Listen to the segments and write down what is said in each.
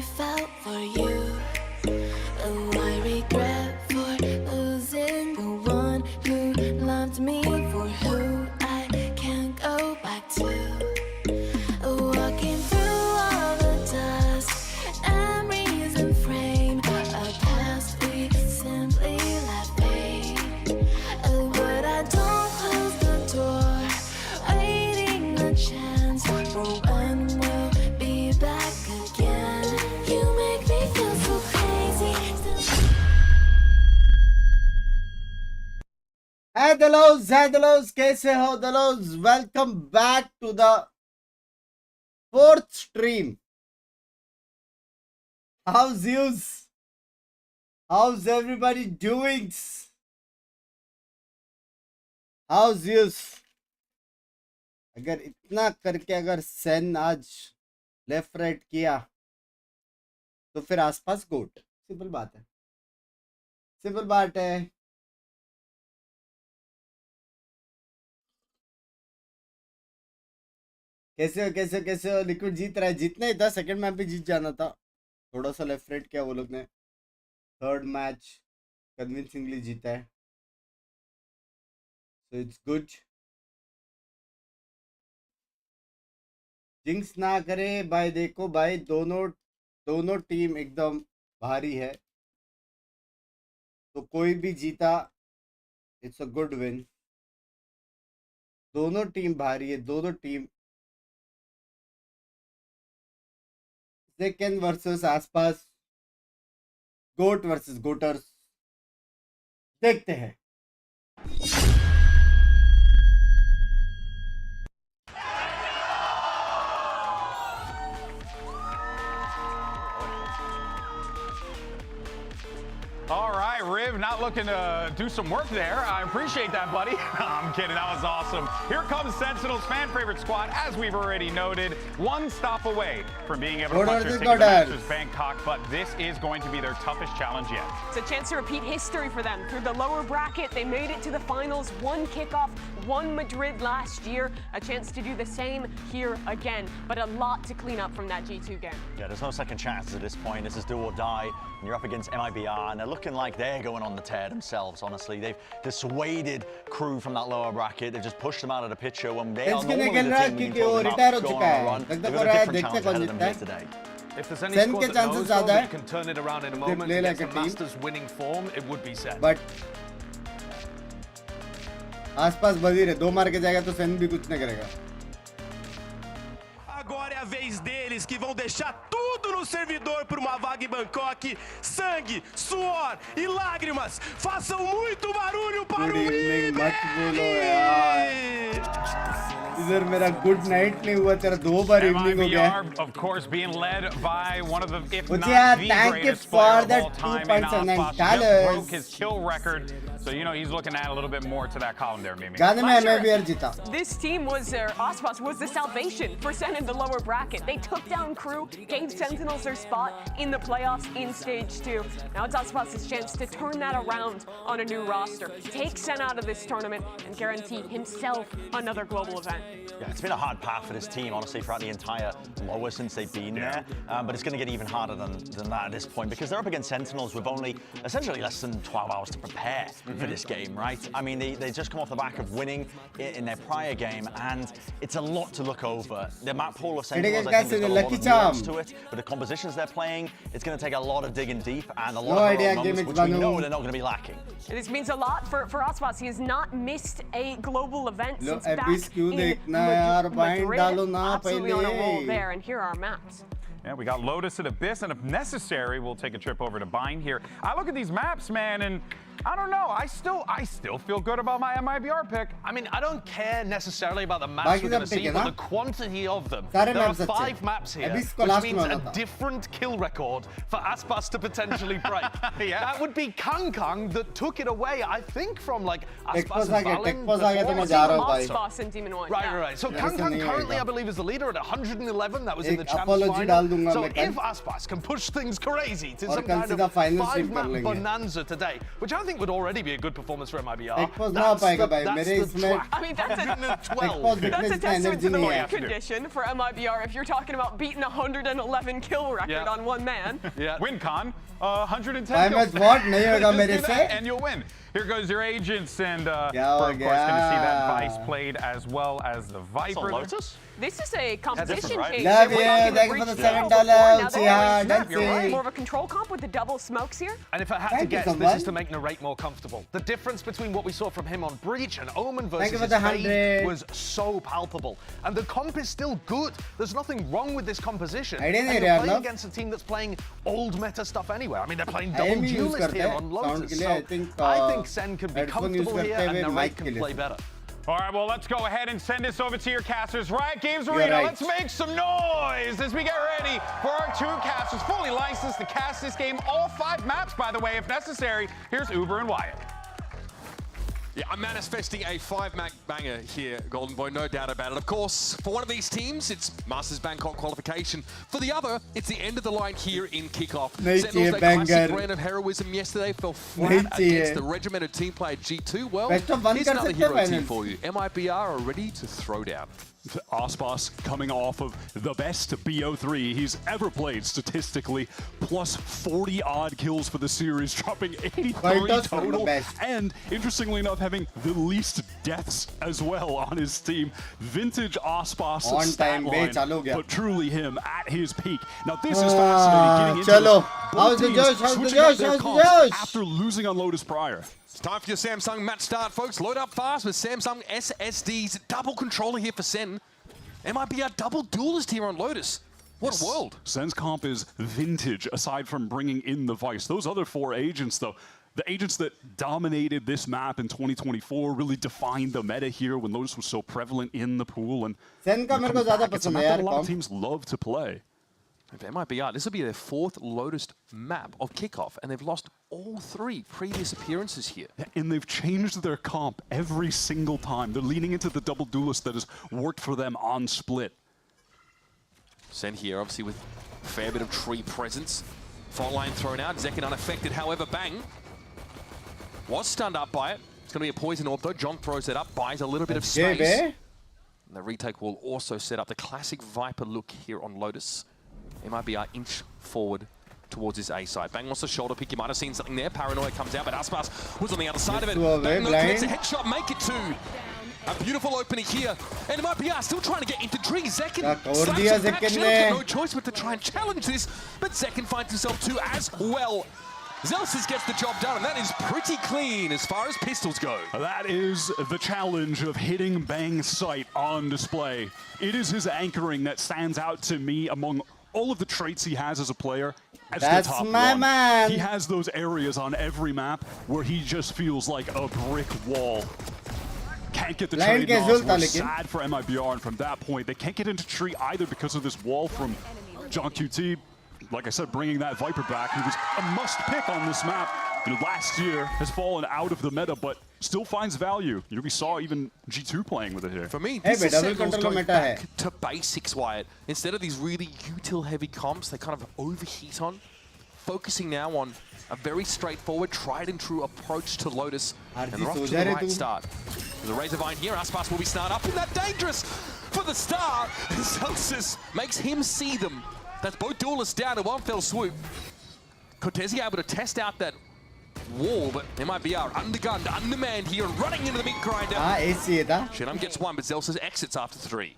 I felt for you. Oh, I regret for losing the one who loved me, for who I can't go back to. Walking through all the dust, memories and frame a past we simply let fade. Oh, but I don't close the door, waiting a chance for when we'll be back again. You make me feel so crazy. Hey Delos, कैसे हो Delos? Welcome back to the fourth stream. How's yous? How's everybody doing? How's yous? अगर इतना करके अगर सेन आज left right किया तो फिर आसपास गोट. सिंपल बात है, सिंपल बात है. कैसे हो लिक्विड? जीत रहा है. जीतना ही था, सेकंड मैच भी जीत जाना था. थोड़ा सा लेफ्ट राइट किया वो लोग ने. थर्ड मैच कन्विंसिंगली जीता है, सो इट्स गुड. जिंक्स ना करे भाई. देखो भाई, दोनों टीम एकदम भारी है, तो कोई भी जीता इट्स अ गुड विन. दोनों टीम भारी है, दोनों टीम. सेकंड वर्सेस आसपास, गोट वर्सेस गोटर्स. देखते हैं. All right, Riv, not looking to do some work there. I appreciate that, buddy. I'm kidding. That was awesome. Here comes Sentinels, fan favorite squad, as we've already noted. One stop away from being able to punch their ticket to Masters Bangkok, but this is going to be their toughest challenge yet. It's a chance to repeat history for them. Through the lower bracket, they made it to the finals. One Kickoff, one Madrid last year. A chance to do the same here again, but a lot to clean up from that G2 game. Yeah, there's no second chances at this point. This is do or die. And you're up against MIBR, and they're looking like they're going on the tear themselves, honestly. They've dissuaded crew from that lower bracket. They've just pushed them out of the picture when they are normally the team we can talk about going on a run. They've got a different challenge ahead of them here today. If there's any squad that knows though that you can turn it around in a moment against the Masters winning form, it would be Sen. But आसपास बजीर है, 2 मार के जाएगा तो सेन भी कुछ नहीं करेगा. Agora é a vez deles, que vão deixar tudo no servidor por uma vaga em Bangkok. Sangue, suor e lágrimas. Façam muito barulho para o MIBR! इधर मेरा गुड नाइट नहीं हुआ, तेरा 2 बार इवनिंग हो गया. MIBR, of course, being led by one of the, if not yeah, the thank you greatest for player of that all time in $2.9. just broke his kill record. So, you know, he's looking at a little bit more to that column there, Mimi. गाने में MIBR जीता. This team was, Aspas was the salvation for Sen in the lower bracket. They took down crew, gave Sentinels their spot in the playoffs in stage 2. Now it's Aspas' chance to turn that around on a new roster, take Sen out of this tournament, and guarantee himself another global event. Yeah, it's been a hard path for this team, honestly, throughout the entire lower since they've been there. But it's going to get even harder than that at this point, because they're up against Sentinels with only essentially less than 12 hours to prepare for this game, right? I mean, they just come off the back of winning in their prior game, and it's a lot to look over. The map pool of Sentinels, I think, has got a lot of nuance to it, but the compositions they're playing, it's going to take a lot of digging deep and a lot of moments, which we know they're not going to be lacking. This means a lot for Aspas. He has not missed a global event since back in Madrid. Absolutely on a roll there, and here are our maps. Yeah, we got Lotus at Abyss, and if necessary, we'll take a trip over to Bind here. I look at these maps, man, and I don't know. I still feel good about my MIBR pick. I mean, I don't care necessarily about the maps we're going to see, but the quantity of them. There are 5 maps here, which means a different kill record for Aspas to potentially break. Yeah. That would be Kang that took it away, I think, from like Aspas and Valin. Aspas and Demon 1. Right. So Kang currently, I believe, is the leader at 111. That was in the champs apology final. दूंगा So मैं if Aspas can push things crazy to और some कल kind सीधा of final stream कर 5-map लेंगे। bonanza today, which I think would already be a good performance for MIBR. Expos ना हो पाएगा भाई that's मेरे the इसमें track. I mean, that's a Expos that's weakness a में testament energy to the नहीं win है condition for MIBR if you're talking about beating 111 kill record Yeah. on one man. Yeah. Win con, 110 भाई मैं kills. what नहीं होगा Just मेरे do से that and you'll win. Here goes your agents, and क्या we're हो of course going to see that गया? Vice played as well as the Viper. So Lotus? This is a competition right? change. Love They were you. knocking the Thank you for breach the down $7. before, now they're Yeah, going that's snap. You're right. it. More of a control comp with the double smokes here. And if I had Thank to you guess, so this much. is to make Narrate more comfortable. The difference between what we saw from him on Breach and Omen versus you for his the Fade 100. was so palpable. And the comp is still good. There's nothing wrong with this composition. I didn't And hear you're you, playing love. against a team that's playing old meta stuff anyway. I mean, they're playing I double am use duelist here करते on sound Lotus. के लिए, So I think Sen could be headphone use comfortable here करते and हुए Narrate mic के can लिए play better. All right, well, let's go ahead and send this over to your casters. Riot Games You're Arena, right. let's make some noise as we get ready for our two casters, fully licensed to cast this game, all 5 maps, by the way, if necessary. Here's Uber and Wyatt. Yeah, I'm manifesting a 5-map banger here, Golden Boy, no doubt about it. Of course, for one of these teams, it's Masters Bangkok qualification. For the other, it's the end of the line here in Kickoff. नहीं Sentinels, चाहिए their classic banger। brand of heroism yesterday, fell flat नहीं चाहिए। against the regimented team player G2. Well, Best of one here's कर another सकते hero हैं team finals। for you. MIBR are ready to throw down. Aspas coming off of the best BO3 he's ever played statistically, plus 40-odd kills for the series, dropping 83 Fighters from the total, best. and interestingly enough, having the least deaths as well on his team. Vintage Aspas On stat time, line, चालू गया। but truly him at his peak. Now this is fascinating. Getting into चलो, this. how's the Both Josh? teams How's the switching out Josh? their How's the comps Josh? after losing on Lotus prior. It's time for your Samsung match start, folks. Load up fast with Samsung SSDs. Double controller here for Sen. MIBR double duelist here on Lotus. What a world. Sen's comp is vintage, aside from bringing in the Vice. Those other 4 agents, though, the agents that dominated this map in 2024 really defined the meta here when Lotus was so prevalent in the pool. And Sen का मेरे को ज़्यादा it's a पसंद map है that यार a lot comp। of teams love to play. For MIBR, this will be their 4th Lotus map of Kickoff, and they've lost all 3 previous appearances here. And they've changed their comp every single time. They're leaning into the double duelist that has worked for them on split. Sen here, obviously, with a fair bit of tree presence. Fault line thrown out. Zekin unaffected. However, Bang was stunned up by it. It's going to be a poison orb, though. John throws it up, buys a little bit of Okay, space. Bay. And the retake will also set up the classic Viper look here on Lotus. MIBR inch forward towards his A side. Bang wants a shoulder pick. You might have seen something there. Paranoia comes out, but Aspas was on the other side of it. Bang connects a headshot, make it 2. A beautiful opening here. And MIBR still trying to get into tree. Zekin slaps him back. Shell's no choice but to try and challenge this. But Zekin finds himself 2 as well. Zelsis gets the job done, and that is pretty clean as far as pistols go. That is the challenge of hitting Bang's sight on display. It is his anchoring that stands out to me among all of the traits he has as a player. As That's the top my one. man. He has those areas on every map where he just feels like a brick wall. Can't get the Line trade के off. जुलता We're लेकिन। sad for MIBR, and from that point, they can't get into tree either because of this wall from John QT. Like I said, bringing that Viper back, he was a must pick on this map. You know, last year has fallen out of the meta, but still finds value. You know, we saw even G2 playing with it here. For me, Hey, this is double Sentinels control going meta back hai. to basics, Wyatt. Instead of these really util-heavy comps, they kind of overheat on. Focusing now on a very straightforward, tried-and-true approach to Lotus. And they're off to the right start. There's a Razorvine here. Aspas will be snarled up, and that dangerous for the start. Celsius makes him see them. That's both duelists down in one fell swoop. Cortesi able to test out that wall, but MIBR undergunned, undermanned here, and running into the meat grinder. AC था। Shenum gets 1, but Zelsis exits after 3.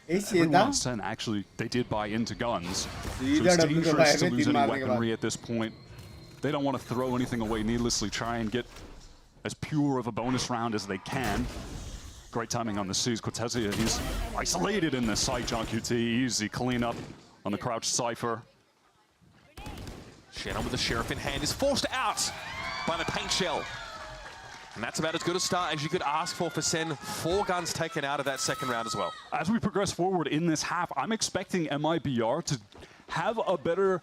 AC Everyone था। on Sen actually, they did buy into guns. So सीधा it's double dangerous दबाए to में lose 3 any मारने के बाद। weaponry at this point. They don't want to throw anything away needlessly, try and get as pure of a bonus round as they can. Great timing on the C's. Cortezia, he's isolated in this site. John QT, easy cleanup on the crouch Cypher. Shannon with the Sheriff in hand is forced out by the paint shell. And that's about as good a start as you could ask for Sen. 4 guns taken out of that second round as well. As we progress forward in this half, I'm expecting MIBR to have a better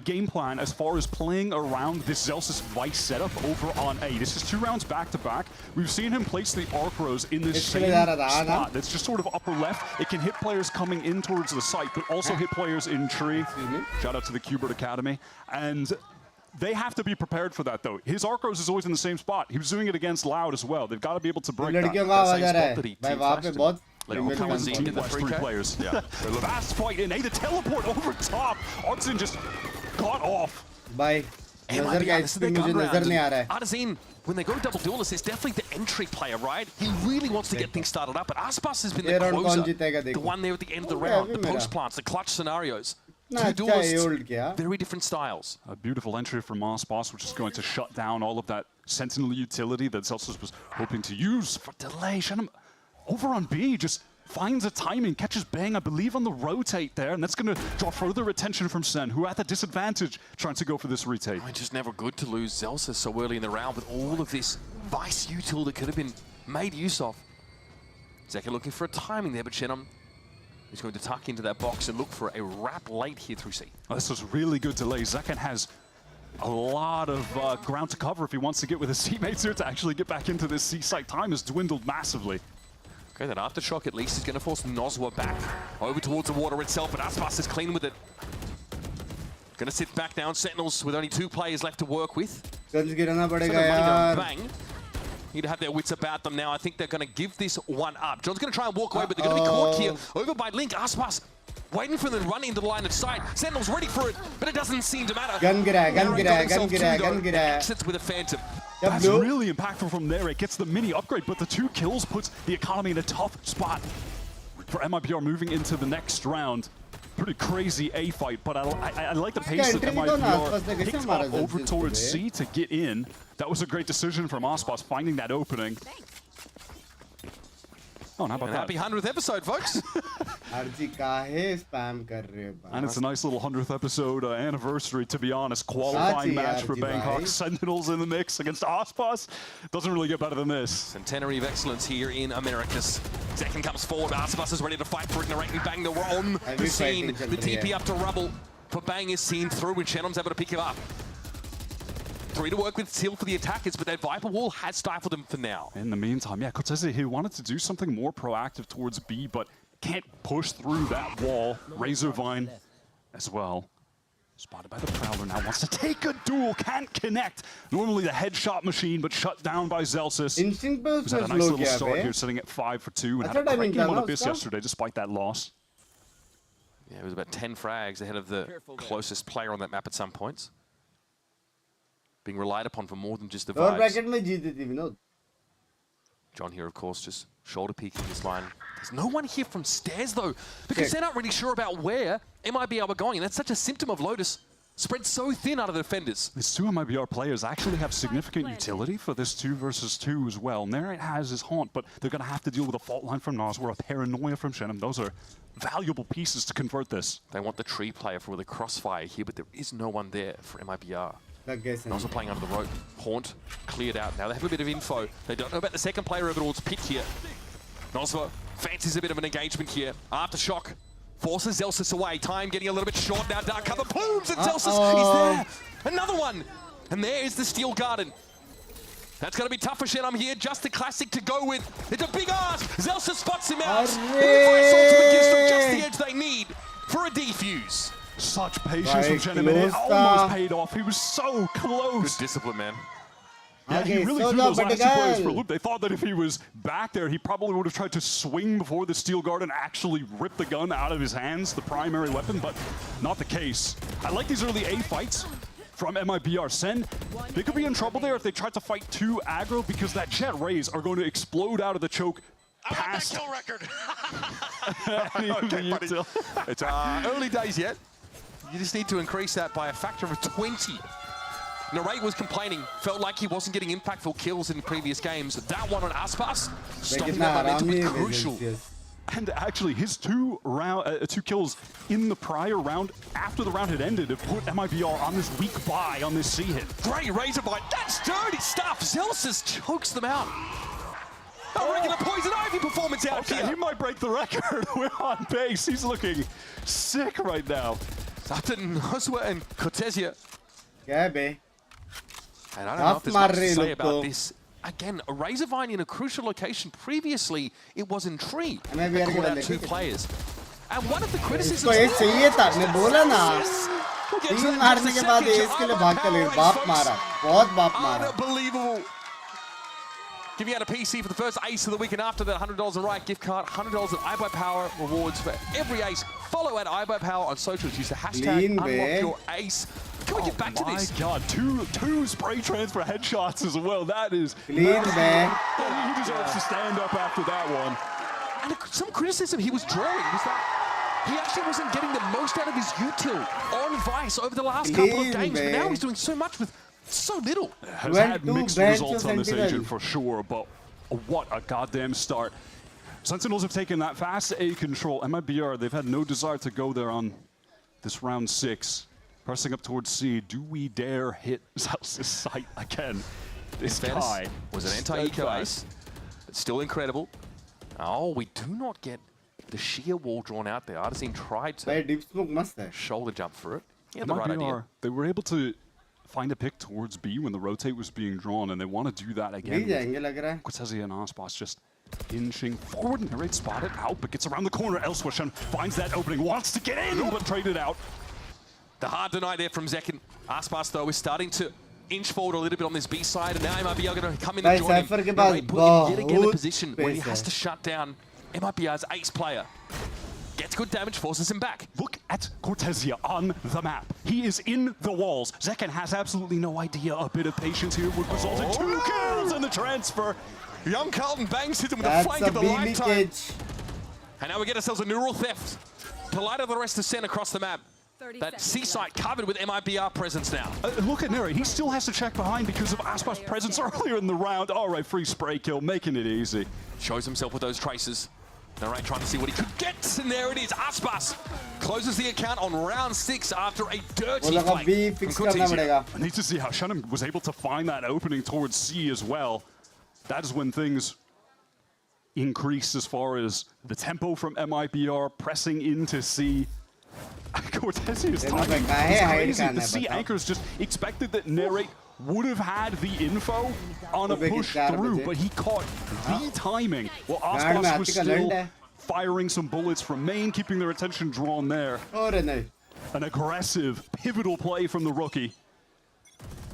game plan as far as playing around this Zelsis Vice setup over on A. This is 2 rounds back-to-back. We've seen him place the arc rows in this same spot that's just sort of upper left. It can hit players coming in towards the site, but also hit players in tree. Shout out to the Qbert Academy. And they have to be prepared for that, though. His arc rows is always in the same spot. He was doing it against Loud as well. They've got to be able to break that. Three players. Yeah. Fast fight in A. The teleport over top. Artisan just got off. Bye. Artisan, when they go double duelist, it's definitely the entry player, right? He really wants to get things started up, but Aspas has been the closer. The one there at the end of the round, the post plants, the clutch scenarios. 2 duelists, very different styles. A beautiful entry from Aspas, which is going to shut down all of that Sentinel utility that Celsius was hoping to use for delay. Shannon over on B just finds a timing, catches Bang, I believe, on the rotate there, and that's going to draw further attention from Sen, who are at the disadvantage trying to go for this retake. It's just never good to lose Zelsa so early in the round with all of this Vice util that could have been made use of. Zeka looking for a timing there, but Shenham is going to tuck into that box and look for a wrap late here through C. Oh, this was really good delay. Zekan has a lot of ground to cover if he wants to get with his teammates here to actually get back into this C site. Time has dwindled massively. Okay, that Aftershock at least is going to force Nozwa back over towards the water itself, but Aspas is clean with it. Going to sit back down, Sentinels with only 2 players left to work with. Bang. Need to have their wits about them now. I think they're going to give this one up. John's going to try and walk away, but they're going to be caught here. Over by Link, Aspas waiting for them to run into the line of sight. Sentinel's ready for it, but it doesn't seem to matter. Gun gira. Exits with a Phantom. That's really impactful from there. It gets the mini upgrade, but the 2 kills puts the economy in a tough spot for MIBR moving into the next round. Pretty crazy A fight, but I like the pace that MIBR picks up over towards C to get in. That was a great decision from Aspas, finding that opening. Oh, how about that? Happy 100th episode, folks. And it's a nice little 100th episode anniversary, to be honest. Qualifying match for Bangkok. Sentinels in the mix against Aspas. Doesn't really get better than this. Centenary of excellence here in Americas. Second comes forward. Aspas is ready to fight for ignorantly. Bang, they're on the scene. The TP up to rubble. For Bang is seen through, and Shannon's able to pick him up. 3 to work with still for the attackers, but that Viper wall has stifled him for now. In the meantime, yeah, Cortese, he wanted to do something more proactive towards B, but can't push through that wall. Razorvine as well. Spotted by the Prowler now, wants to take a duel, can't connect. Normally the headshot machine, but shut down by Zelsis. Who's had a nice little start here, sitting at 5 for 2, and had a cranking on Abyss yesterday, despite that loss. Yeah, it was about 10 frags ahead of the closest player on that map at some points. Being relied upon for more than just the vibes. John here, of course, just shoulder peeking this line. There's no one here from stairs, though, because they're not really sure about where MIBR were going. And that's such a symptom of Lotus. Spread so thin out of the defenders. These 2 MIBR players actually have significant utility for this 2 versus 2 as well. Nerite has his haunt, but they're going to have to deal with a fault line from Nozwa, a paranoia from Shenham. Those are valuable pieces to convert this. They want the tree player for the crossfire here, but there is no one there for MIBR. Also playing under the rope. Haunt cleared out. Now they have a bit of info. They don't know about the second player over towards Pit here. Nozwa fancies a bit of an engagement here. Aftershock forces Zelsis away. Time getting a little bit short now. Dark cover plumes and Zelsis is there. Another one. And there is the Steel Garden. That's going to be tough for Shenham here. Just the classic to go with. It's a big ask. Zelsis spots him out. Vice ultimate gives them just the edge they need for a defuse. Such patience from Shenham, and it almost paid off. He was so close. Good discipline, man. Yeah, he really threw those last 2 players for a loop. They thought that if he was back there, he probably would have tried to swing before the Steel Guard and actually rip the gun out of his hands, the primary weapon, but not the case. I like these early A fights from MIBR. Sen, they could be in trouble there if they try to fight too aggro, because that Jet Rays are going to explode out of the choke. I want that kill record. Okay, buddy. It's early days yet. You just need to increase that by a factor of 20. Narate was complaining, felt like he wasn't getting impactful kills in previous games. That one on Aspas, stopping that momentum was crucial. And actually, his 2 kills in the prior round, after the round had ended, have put MIBR on this weak buy on this C hit. Great Razorvine, that's dirty stuff. Zelsis chokes them out. A regular Poison Ivy performance out here. He might break the record. We're on base. He's looking sick right now. It's up to Noswa and Cortesia. Yeah, babe. And I don't know if there's much to say about this. Again, a Razorvine in a crucial location. Previously, it was in Tree. MIBR That caught out 2 players. And one of the criticisms... इसको ये चाहिए था, मैं बोला ना 3 मारने के बाद इसके लिए भाग कर बाप मारा, बहुत बाप मारा. Unbelievable. Giving out a PC for the first ace of the week, and after that, $100 in Riot gift card, $100 in iBuyPower rewards for every ace. Follow at iBuyPower on socials. Use the hashtag #UnlockYourAce. Can we get back to this? Oh my God, two spray transfer headshots as well. That is clean, man. He deserves to stand up after that one. And some criticism he was drawing was that he actually wasn't getting the most out of his util on Vice over the last couple of games, but now he's doing so much with so little. Has had mixed results on this agent for sure, but what a goddamn start. Sentinels have taken that fast A control. MIBR, they've had no desire to go there on this round 6. Pressing up towards C. Do we dare hit Zeus' sight again? This guy was an anti-eco ace. It's still incredible. Oh, we do not get the sheer wall drawn out there. Artisine tried to deep smoke must shoulder jump for it. Yeah, the right idea. They were able to find a pick towards B when the rotate was being drawn, and they want to do that again. Cortesia and Aspas just inching forward. Narrate spotted out, but gets around the corner. Elsewhere, finds that opening, wants to get in, but traded out. The hard deny there from Zekin. Aspas, though, is starting to inch forward a little bit on this B side, and now MIBR going to come in and join him. Put him yet again in a position where he has to shut down MIBR's ace player. Gets good damage, forces him back. Look at Cortesia on the map. He is in the walls. Zekin has absolutely no idea. A bit of patience here would result in 2 kills in the transfer. Young Carlton Banks hit him with a flank of the lifetime. And now we get ourselves a neural theft. Polite of the rest of SEN across the map. That C-site covered with MIBR presence now. Look at Neri. He still has to check behind because of Aspas' presence earlier in the round. All right, free spray kill, making it easy. Shows himself with those traces. Narrate trying to see what he could get, and there it is. Aspas closes the account on round 6 after a dirty flank. I need to see how Shannon was able to find that opening towards C as well. That is when things increased as far as the tempo from MIBR pressing into C. Cortesia's timing was crazy. The C anchors just expected that Narrate would have had the info on a push through, but he caught the timing while Aspas was still firing some bullets from main, keeping their attention drawn there. An aggressive, pivotal play from the rookie.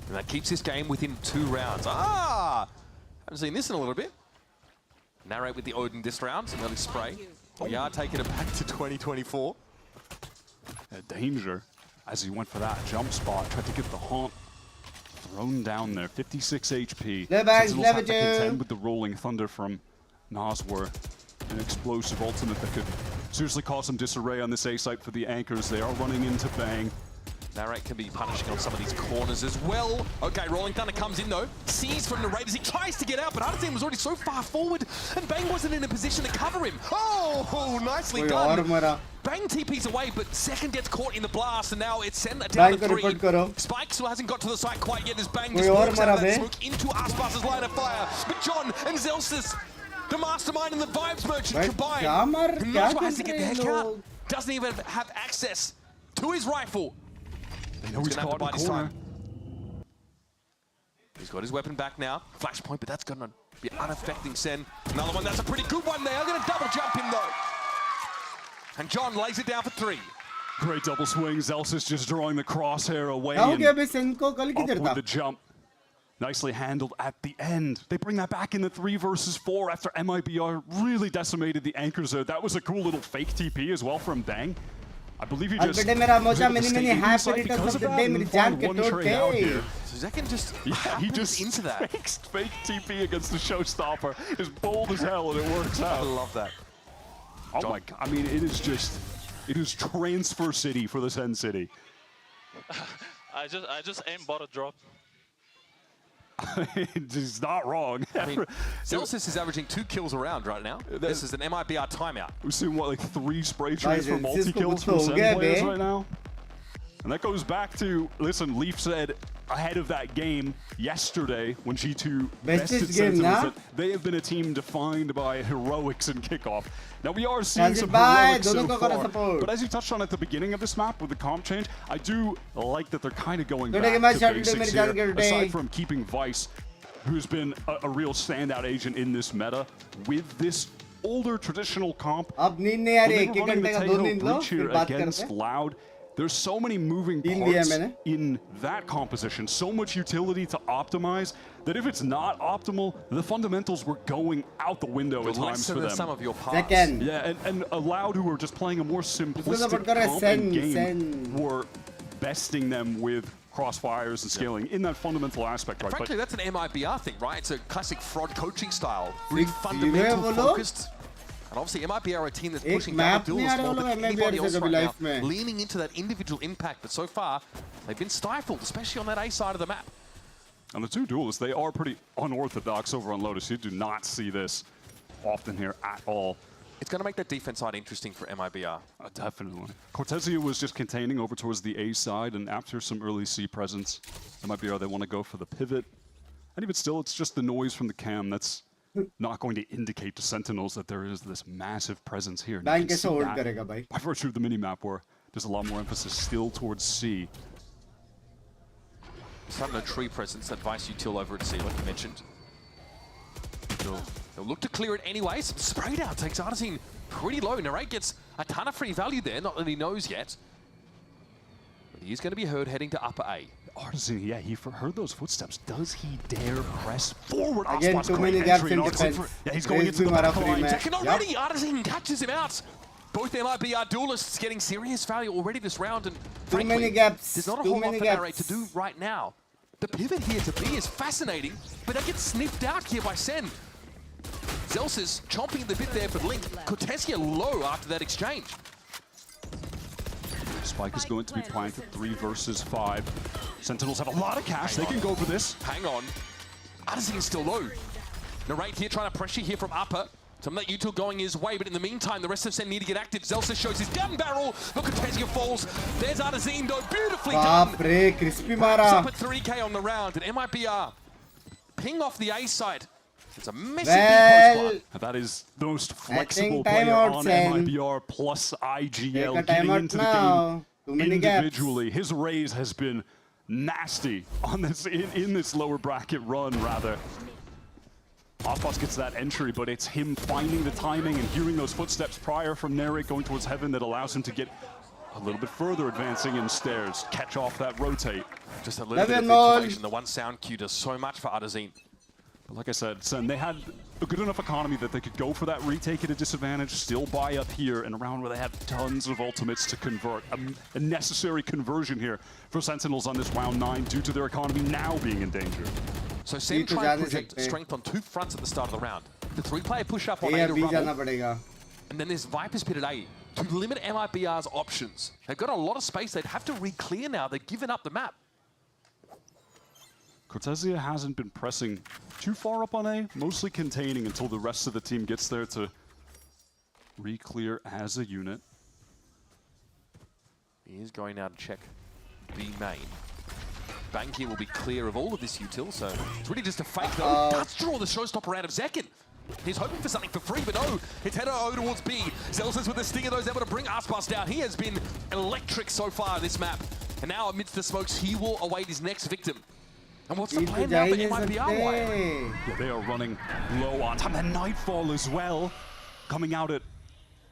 And that keeps this game within 2 rounds. Haven't seen this in a little bit. Narrate with the Odin this round, some early spray. We are taking it back to 2024. Danger as he went for that jump spot, tried to get the haunt thrown down there. 56 HP. Sentinels have to contend with the rolling thunder from Noswar. An explosive ultimate that could seriously cause some disarray on this A site for the anchors. They are running into Bang. Narrate can be punishing on some of these corners as well. Okay, Rolling Thunder comes in though. Sees from Narrate as he tries to get out, but Artisine was already so far forward and Bang wasn't in a position to cover him. Oh, nicely done. Bang TP's away, but Second gets caught in the blast, and now it's sent down to 3. Spike still hasn't got to the site quite yet as Bang just walks out of that smoke into Aspas' line of fire. But John and Zelsis, the mastermind and the vibes merchant combined. Noswa has to get the heck out. Doesn't even have access to his rifle. They know he's caught in the corner. He's got his weapon back now. Flashpoint, but that's going to be unaffecting SEN. Another one, that's a pretty good one there. I'm going to double jump him though. And John lays it down for 3. Great double swing. Zelsis just drawing the crosshair away and up with the jump. Nicely handled at the end. They bring that back in the 3 versus 4 after MIBR really decimated the anchors there. That was a cool little fake TP as well from Bang. I believe he just because of that and found one trade out here. So Zekin just he just into that. Fake TP against the showstopper. Is bold as hell and it works out. I love that. Oh my god, I mean it is transfer city for the SEN City. I just aim bought a drop. It's not wrong. I mean, Zelsis is averaging 2 kills a round right now. This is an MIBR timeout. We've seen, what, like 3 spray trays for multi-kills from SEN players right now? And that goes back to, listen, Leaf said ahead of that game yesterday when G2 Bestest bested game, Sentinels. They have been a team defined by heroics in Kickoff. Now we are seeing some heroics so far, but as you touched on at the beginning of this map with the comp change, I do like that they're kind of going back to basics here, aside from keeping Vice, who's been a real standout agent in this meta, with this older traditional comp. When they were running the Tejo breach here against Loud, there's so many moving parts in that composition, so much utility to optimize, that if it's not optimal, the fundamentals were going out the window at times for them. Some of your parts. Yeah, and Loud, who were just playing a more simplistic comp and game, were besting them with crossfires and scaling in that fundamental aspect, right? Frankly, that's an MIBR thing, right? It's a classic fraud coaching style, really fundamental focused. And obviously, MIBR are a team that's pushing down duels more than anybody else right now, leaning into that individual impact. But so far, they've been stifled, especially on that A side of the map. And the two duelists, they are pretty unorthodox over on Lotus. You do not see this often here at all. It's going to make that defense side interesting for MIBR. Definitely. Cortezia was just containing over towards the A side, and after some early C presence, MIBR, they want to go for the pivot. And even still, it's just the noise from the cam that's not going to indicate to Sentinels that there is this massive presence here. By virtue of the minimap, where there's a lot more emphasis still towards C. Some no tree presence, that Vice util over at C, like you mentioned. They'll look to clear it anyway. Some spray down takes Artisan pretty low. Narrate gets a ton of free value there, not that he knows yet. But he's going to be heard heading to upper A. Artisan, yeah, he heard those footsteps. Does he dare press forward? Again, too many gaps in defense. Yeah, he's going into the back line. Second already, Artisan catches him out. Both MIBR duelists getting serious value already this round, and frankly, too many gaps. There's not a whole lot for Narrate to do right now. The pivot here to B is fascinating, but that gets sniffed out here by Sen. Zels is chomping the bit there for Link. Cortezia low after that exchange. Spike is going to be planted 3 versus 5. Sentinels have a lot of cash. They can go for this. Hang on. Artisan is still low. Narrate here trying to pressure here from upper. Some of that util going his way, but in the meantime, the rest of Sen need to get active. Zelsa shows his gun barrel, but Cortezia falls. There's Artisan though, beautifully done. Crispy Mara. Up at 3K on the round, and MIBR ping off the A side. It's a messy B post. That is the most flexible player on MIBR plus IGL getting into the game individually. His raise has been nasty on this in this lower bracket run, rather. Ospas gets that entry, but it's him finding the timing and hearing those footsteps prior from Narrate going towards Heaven that allows him to get a little bit further advancing in stairs, catch off that rotate. Just a little bit of ventilation. The one sound cue does so much for Artisan. But like I said, Sen, they had a good enough economy that they could go for that retake at a disadvantage, still buy up here in a round where they had tons of ultimates to convert. A necessary conversion here for Sentinels on this round 9 due to their economy now being in danger. So Sen tried to project strength on 2 fronts at the start of the round. The 3-player push-up on A to rubble, and then there's Viper's pit at A to limit MIBR's options. They've got a lot of space. They'd have to re-clear now. They've given up the map. Cortezia hasn't been pressing too far up on A, mostly containing until the rest of the team gets there to re-clear as a unit. He is going now to check B main. Bang here will be clear of all of this util, so it's really just a fake though. Does draw the showstopper out of Zekin. He's hoping for something for free, but no, it's headed O towards B. Zelsa's with the stinger though is able to bring Aspas down. He has been electric so far this map. And now amidst the smokes, he will await his next victim. And what's the plan now for MIBR? Yeah, they are running low on time. And Nightfall as well, coming out at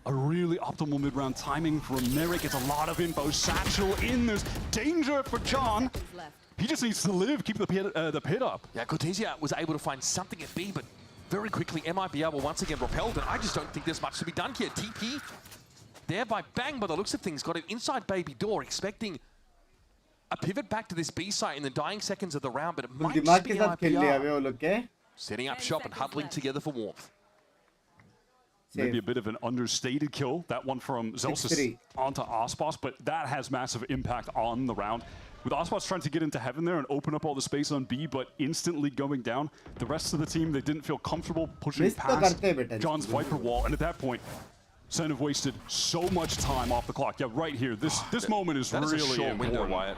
a really optimal mid-round timing from Merrick. Gets a lot of info. Satchel in. There's danger for John. He just needs to live, keep the pit up. Yeah, Cortezia was able to find something at B, but very quickly MIBR will once again repelled, and I just don't think there's much to be done here. TP there by Bang, by the looks of things, got an inside baby door, expecting a pivot back to this B site in the dying seconds of the round, but it might just be MIBR. Setting up shop and huddling together for warmth. Maybe a bit of an understated kill, that one from Zelsis onto Ospas, but that has massive impact on the round. With Ospas trying to get into Heaven there and open up all the space on B, but instantly going down, the rest of the team, they didn't feel comfortable pushing past John's Viper wall, and at that point, Sen have wasted so much time off the clock. Yeah, right here. This moment is really a short window, important. Wyatt.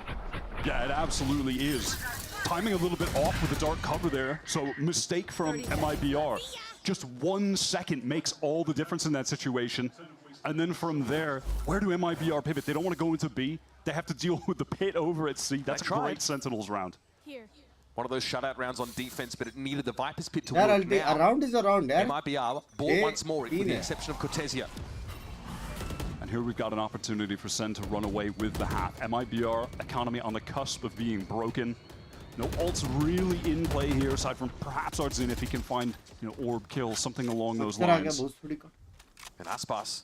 Yeah, it absolutely is. Timing a little bit off with the dark cover there, so mistake from MIBR. Just 1 second makes all the difference in that situation. And then from there, where do MIBR pivot? They don't want to go into B. They have to deal with the pit over at C. That's a great Sentinels round. One of those shutout rounds on defense, but it needed the Viper's pit to work now. Around is around, yeah. MIBR bought once more, with the exception of Cortesia. And here we've got an opportunity for Sen to run away with the hat. MIBR economy on the cusp of being broken. No ults really in play here, aside from perhaps Artzin if he can find, orb kills, something along those lines. And Aspas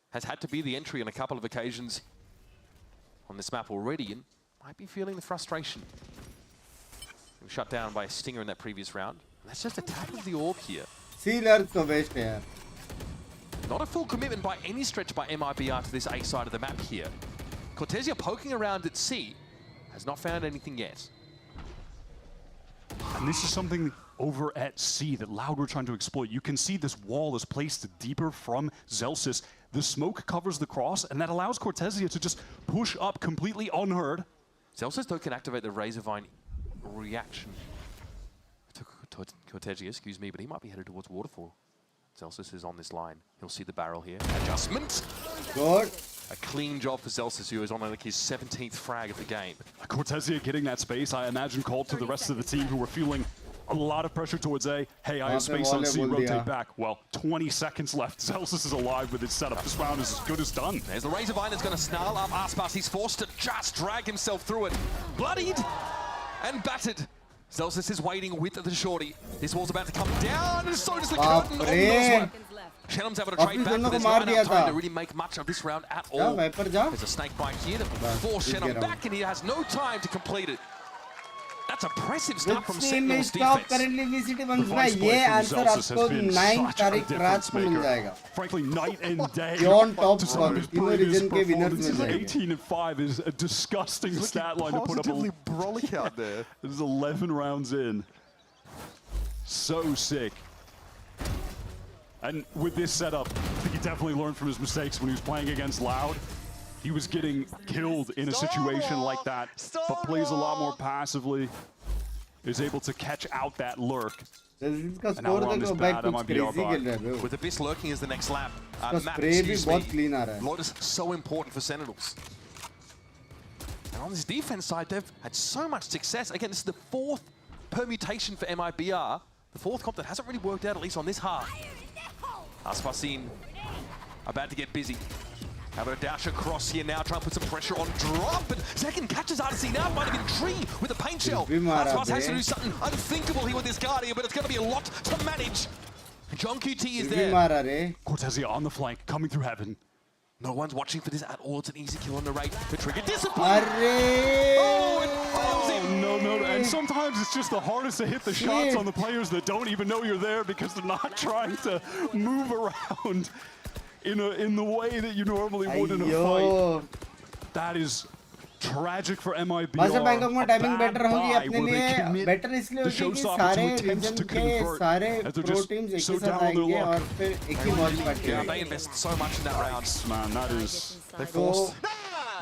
has had to be the entry on a couple of occasions on this map already, and might be feeling the frustration. Shut down by a stinger in that previous round. That's just a tap of the orb here. Not a full commitment by any stretch by MIBR to this A side of the map here. Cortesia poking around at C, has not found anything yet. And this is something over at C that Loud were trying to exploit. You can see this wall is placed deeper from Zelsis. The smoke covers the cross, and that allows Cortesia to just push up completely unheard. Zelsis though can activate the Razorvine reaction to Cortesia, excuse me, but he might be headed towards Waterfall. Zelsis is on this line. He'll see the barrel here. Adjustment. Good. A clean job for Zelsis, who is on like his 17th frag of the game. Cortesia getting that space, I imagine, called to the rest of the team who were feeling a lot of pressure towards A. Hey, I have space on C, rotate back. Well, 20 seconds left. Zelsis is alive with his setup. This round is as good as done. There's the Razorvine that's going to snarl up Aspas. He's forced to just drag himself through it. Bloodied and battered. Zelsis is waiting with the shorty. This wall's about to come down, and so does the curtain on this one. Shenum's able to trade back for this round, not trying to really make much of this round at all. There's a snake bite here that will force Shenum back, and he has no time to complete it. That's a impressive start from Sentinels defense. Currently VCT wins by ये answer आपको 9 तारीख रात को मिल जाएगा. Frankly, night and day. Beyond top one. तीनों region के winners मिल जाएंगे. 18 and 5 is a disgusting stat line to put up. Positively brolic out there. This is 11 rounds in. So sick. And with this setup, I think he definitely learned from his mistakes when he was playing against Loud. He was getting killed in a situation like that, but plays a lot more passively, is able to catch out that lurk. And now we're on this bad MIBR bot. With Abyss lurking as the next map, Lotus so important for Sentinels. And on this defense side, they've had so much success. Again, this is the 4th permutation for MIBR, the 4th comp that hasn't really worked out, at least on this half. Aspasin about to get busy. How about a dash across here now, trying to put some pressure on drop, and second catches Artsy now, might have been Tree with a paint shell. Aspas has to do something unthinkable here with this guard here, but it's going to be a lot to manage. John QT is there. Cortesia on the flank, coming through heaven. No one's watching for this at all. It's an easy kill on the right. The trigger discipline. Oh, it fails him. No. And sometimes it's just the hardest to hit the shots on the players that don't even know you're there because they're not trying to move around in the way that you normally would in a fight. That is tragic for MIBR. Master Bangkok में timing better होगी अपने लिए. Better इसलिए होगी कि सारे reason के सारे प्रो टीम्स एक ही साथ आएंगे और फिर एक ही मॉड काटेंगे. They invest so much in that round. Man, that is. They forced.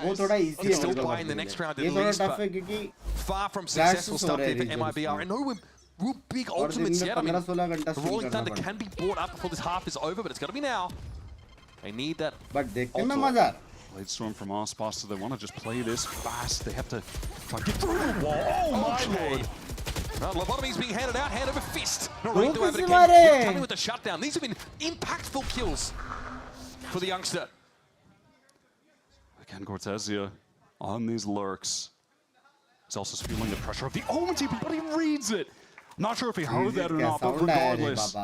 वो थोड़ा easy है. Still playing the next round at ये थोड़ा least, tough है क्योंकि far from successful stuff here for MIBR. And no real big ultimates yet. I mean, the Rolling Thunder can be brought up before this half is over, but it's got to be now. They need that. But देखने में मजा. Blade Storm from Aspas, so they want to just play this fast. They have to try to get through the wall. Oh my lord! Well, lobotomy's being handed out, hand over fist. Not ready to have it again. Coming with the shutdown. These have been impactful kills for the youngster. Again, Cortesia on these lurks. He's also feeling the pressure of the Omen team, but he reads it. Not sure if he heard that or not, but regardless,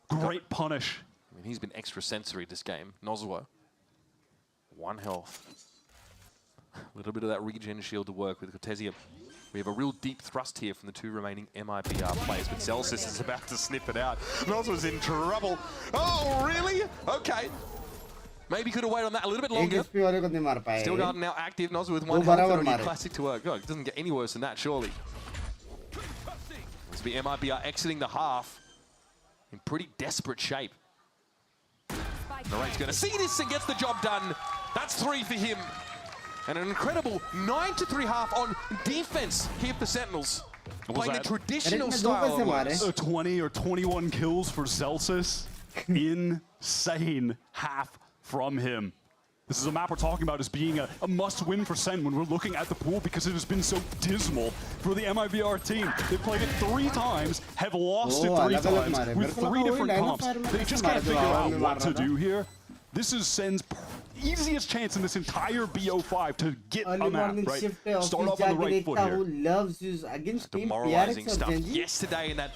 great punish. I mean, he's been extra sensory this game. Nozuo. 1 health. A little bit of that regen shield to work with Cortesia. We have a real deep thrust here from the 2 remaining MIBR players, but Zelsis is about to snip it out. Nozuo's in trouble. Oh, really? Okay. Maybe could have waited on that a little bit longer. Still got now active. Nozuo with 1 health. Already classic to work. God, it doesn't get any worse than that, surely. This will be MIBR exiting the half in pretty desperate shape. Narrate's going to see this and gets the job done. That's 3 for him. And an incredible 9-3 half on defense here for Sentinels. Playing the traditional style. 20 or 21 kills for Celsius. Insane half from him. This is a map we're talking about as being a must-win for Sen when we're looking at the pool because it has been so dismal for the MIBR team. They've played it 3 times, have lost it 3 times with 3 different comps. They just can't figure out what to do here. This is Sen's easiest chance in this entire BO5 to get a map, right? Start off on the right foot here. Loves use against team demoralizing stuff yesterday in that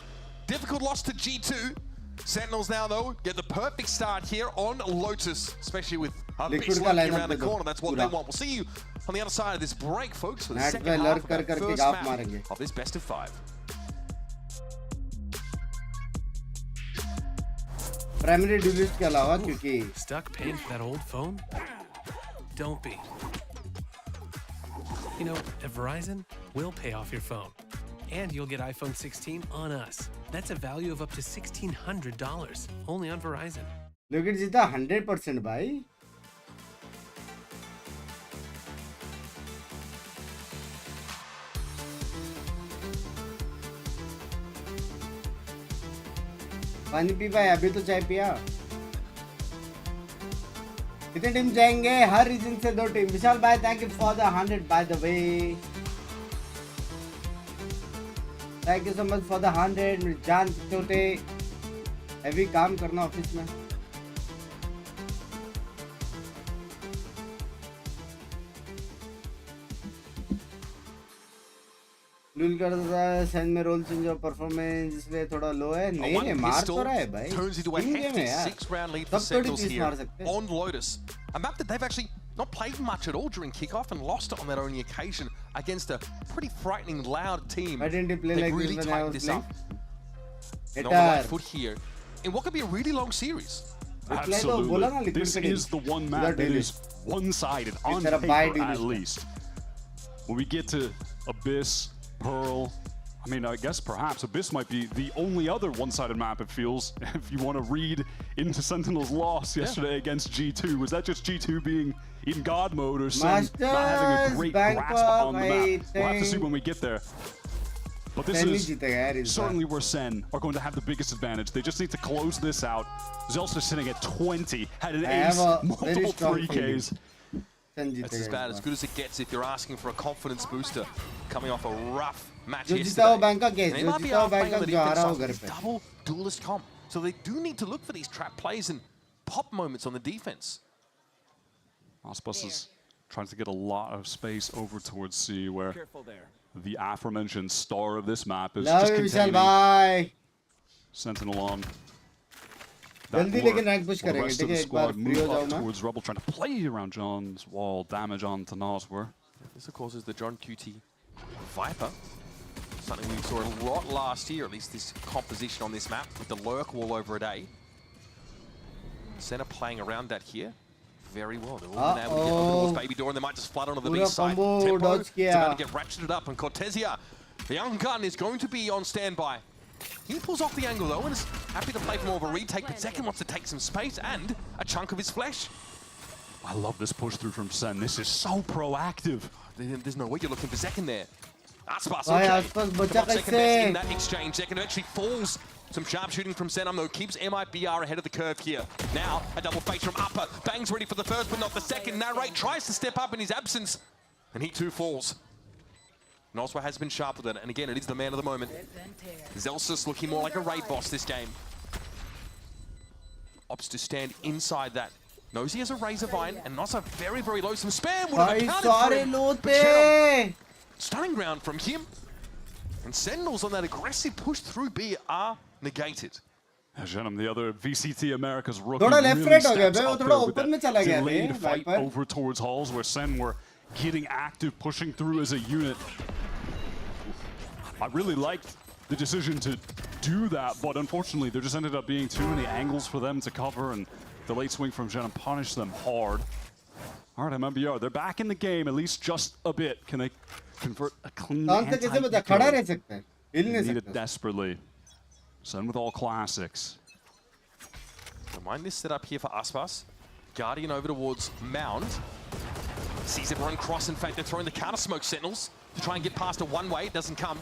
difficult loss to G2. Sentinels now, though, get the perfect start here on Lotus, especially with Binks lurking around the corner. That's what they want. We'll see you on the other side of this break, folks, for the second half of the first map of this best of 5. Primary duelist के अलावा क्योंकि stuck paying for that old phone? Don't be. You know, at Verizon, we'll pay off your phone. And you'll get iPhone 16 on us. That's a value of up to $1,600, only on Verizon. Look at जीता 100% भाई. पानी P भाई, अभी तो चाय पिया. कितने team जाएंगे? हर रीजन से 2 टीम. विशाल भाई, thank you for the 100 by the way. Thank you so much for the 100. मेरी जान छोटे हैवी काम करना ऑफिस में. लूल कर रहा है सेन में रोल चेंज और परफॉर्मेंस इसलिए थोड़ा लो है. नहीं मार तो रहा है भाई. टीम गेम है यार. सब थोड़ी चीज मार सकते हैं. On Lotus, a map that they've actually not played much at all during kickoff and lost it on that only occasion against a pretty frightening, loud team. Why didn't he play like really this when I tightened was this playing? up. On the right foot here in what could be a really long series. Absolutely. This is the one map that is one-sided on paper at least. When we get to Abyss, Pearl, I mean, I guess perhaps Abyss might be the only other one-sided map, it feels, if you want to read into Sentinel's loss yesterday against G2. Was that just G2 being in God mode or Sen not having a great grasp on the map? We'll have to see when we get there. But this is certainly where Sen are going to have the biggest advantage. They just need to close this out. Zelsa sitting at 20, had an ace, multiple 3Ks. That's as bad, as good as it gets if you're asking for a confidence booster coming off a rough match yesterday. They might be playing on the defense side with this double duelist comp. So they do need to look for these trap plays and pop moments on the defense. Aspus is trying to get a lot of space over towards C, where the aforementioned star of this map is just containing Sentinel on. जल्दी लेकिन rank push करेंगे. ठीक है, एक बार free हो जाओ ना. Towards Rebel, trying to play around John's wall, damage on to Noswer. This of course is the John QT Viper. Something we saw a lot last year, at least this composition on this map with the lurk wall over a day. Center playing around that here very well. They're all able to get over towards Baby Door and they might just flood onto the B side. Tempo is about to get ratcheted up and Cortesia, the young gun, is going to be on standby. He pulls off the angle though and is happy to play for more of a retake, but Second wants to take some space and a chunk of his flesh. I love this push through from Sen. This is so proactive. There's no way you're looking for Second there. Aspas, okay. Second best in that exchange. Second actually falls. Some sharp shooting from Senam though keeps MIBR ahead of the curve here. Now a double face from Upper. Bangs ready for the first but not the second. Narrate tries to step up in his absence and he too falls. Noswa has been sharp with it, and again, it is the man of the moment. Zelsus looking more like a raid boss this game. Opts to stand inside that. Knows he has a Razor Vine, and Noswa very, very low. Some spam would have accounted for him. Stunning round from him. And Sentinels on that aggressive push through B are negated. Jenum, the other VCT America's rookie, really steps up there with that delayed fight over towards halls, where Sen were getting active, pushing through as a unit. I really liked the decision to do that, but unfortunately there just ended up being too many angles for them to cover, and the late swing from Jenum punished them hard. All right, MIBR, they're back in the game, at least just a bit. Can they convert a clean anti-kill? They need it desperately. Sen with all classics. Don't mind this setup here for Aspas. Guardian over towards Mound. Sees everyone cross. In fact, they're throwing the counter smoke Sentinels to try and get past a one-way. It doesn't come.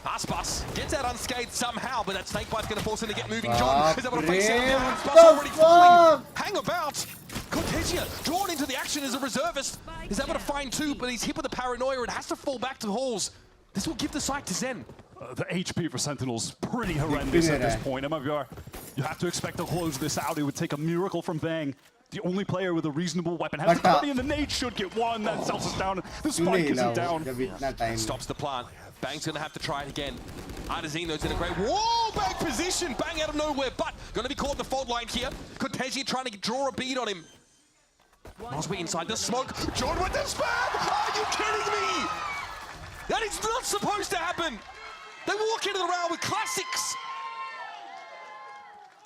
Aspas gets out unscathed somehow, but that snake bite's going to force him to get moving. John is able to face it. Aspas already falling. Hang about. Cortesia drawn into the action as a reservist. He's able to find two, but he's hit with the paranoia and has to fall back to the halls. This will give the site to Zen. The HP for Sentinels pretty horrendous at this point. MIBR, you have to expect to close this out. It would take a miracle from Bang. The only player with a reasonable weapon has the Guardian. The nade should get one. That Celsius down. The spike isn't down. Stops the plant. Bang's gonna have to try it again. Artesino's in a great wall back position. Bang out of nowhere, but gonna be caught in the fault line here. Cortesia trying to draw a bead on him. Mosby inside the smoke. John with the spam! Are you kidding me? That is not supposed to happen. They walk into the round with classics.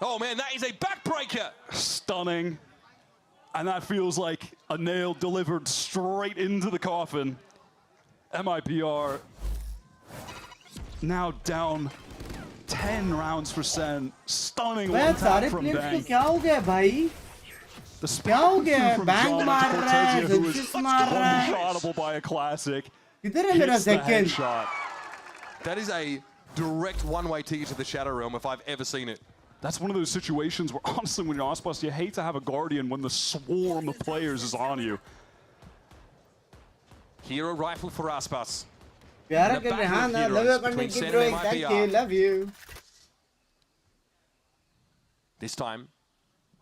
Oh man, that is a backbreaker. Stunning. And that feels like a nail delivered straight into the coffin. MIBR now down 10 rounds for Sen. Stunning one tap from Bang. The spam from John Cortesia, who is one-shotable by a classic. Hits the headshot. That is a direct one-way ticket to the Shadow Realm if I've ever seen it. That's one of those situations where, honestly, when you're Aspas, you hate to have a Guardian when the swarm of players is on you. Hero rifle for Aspas. Love you. This time,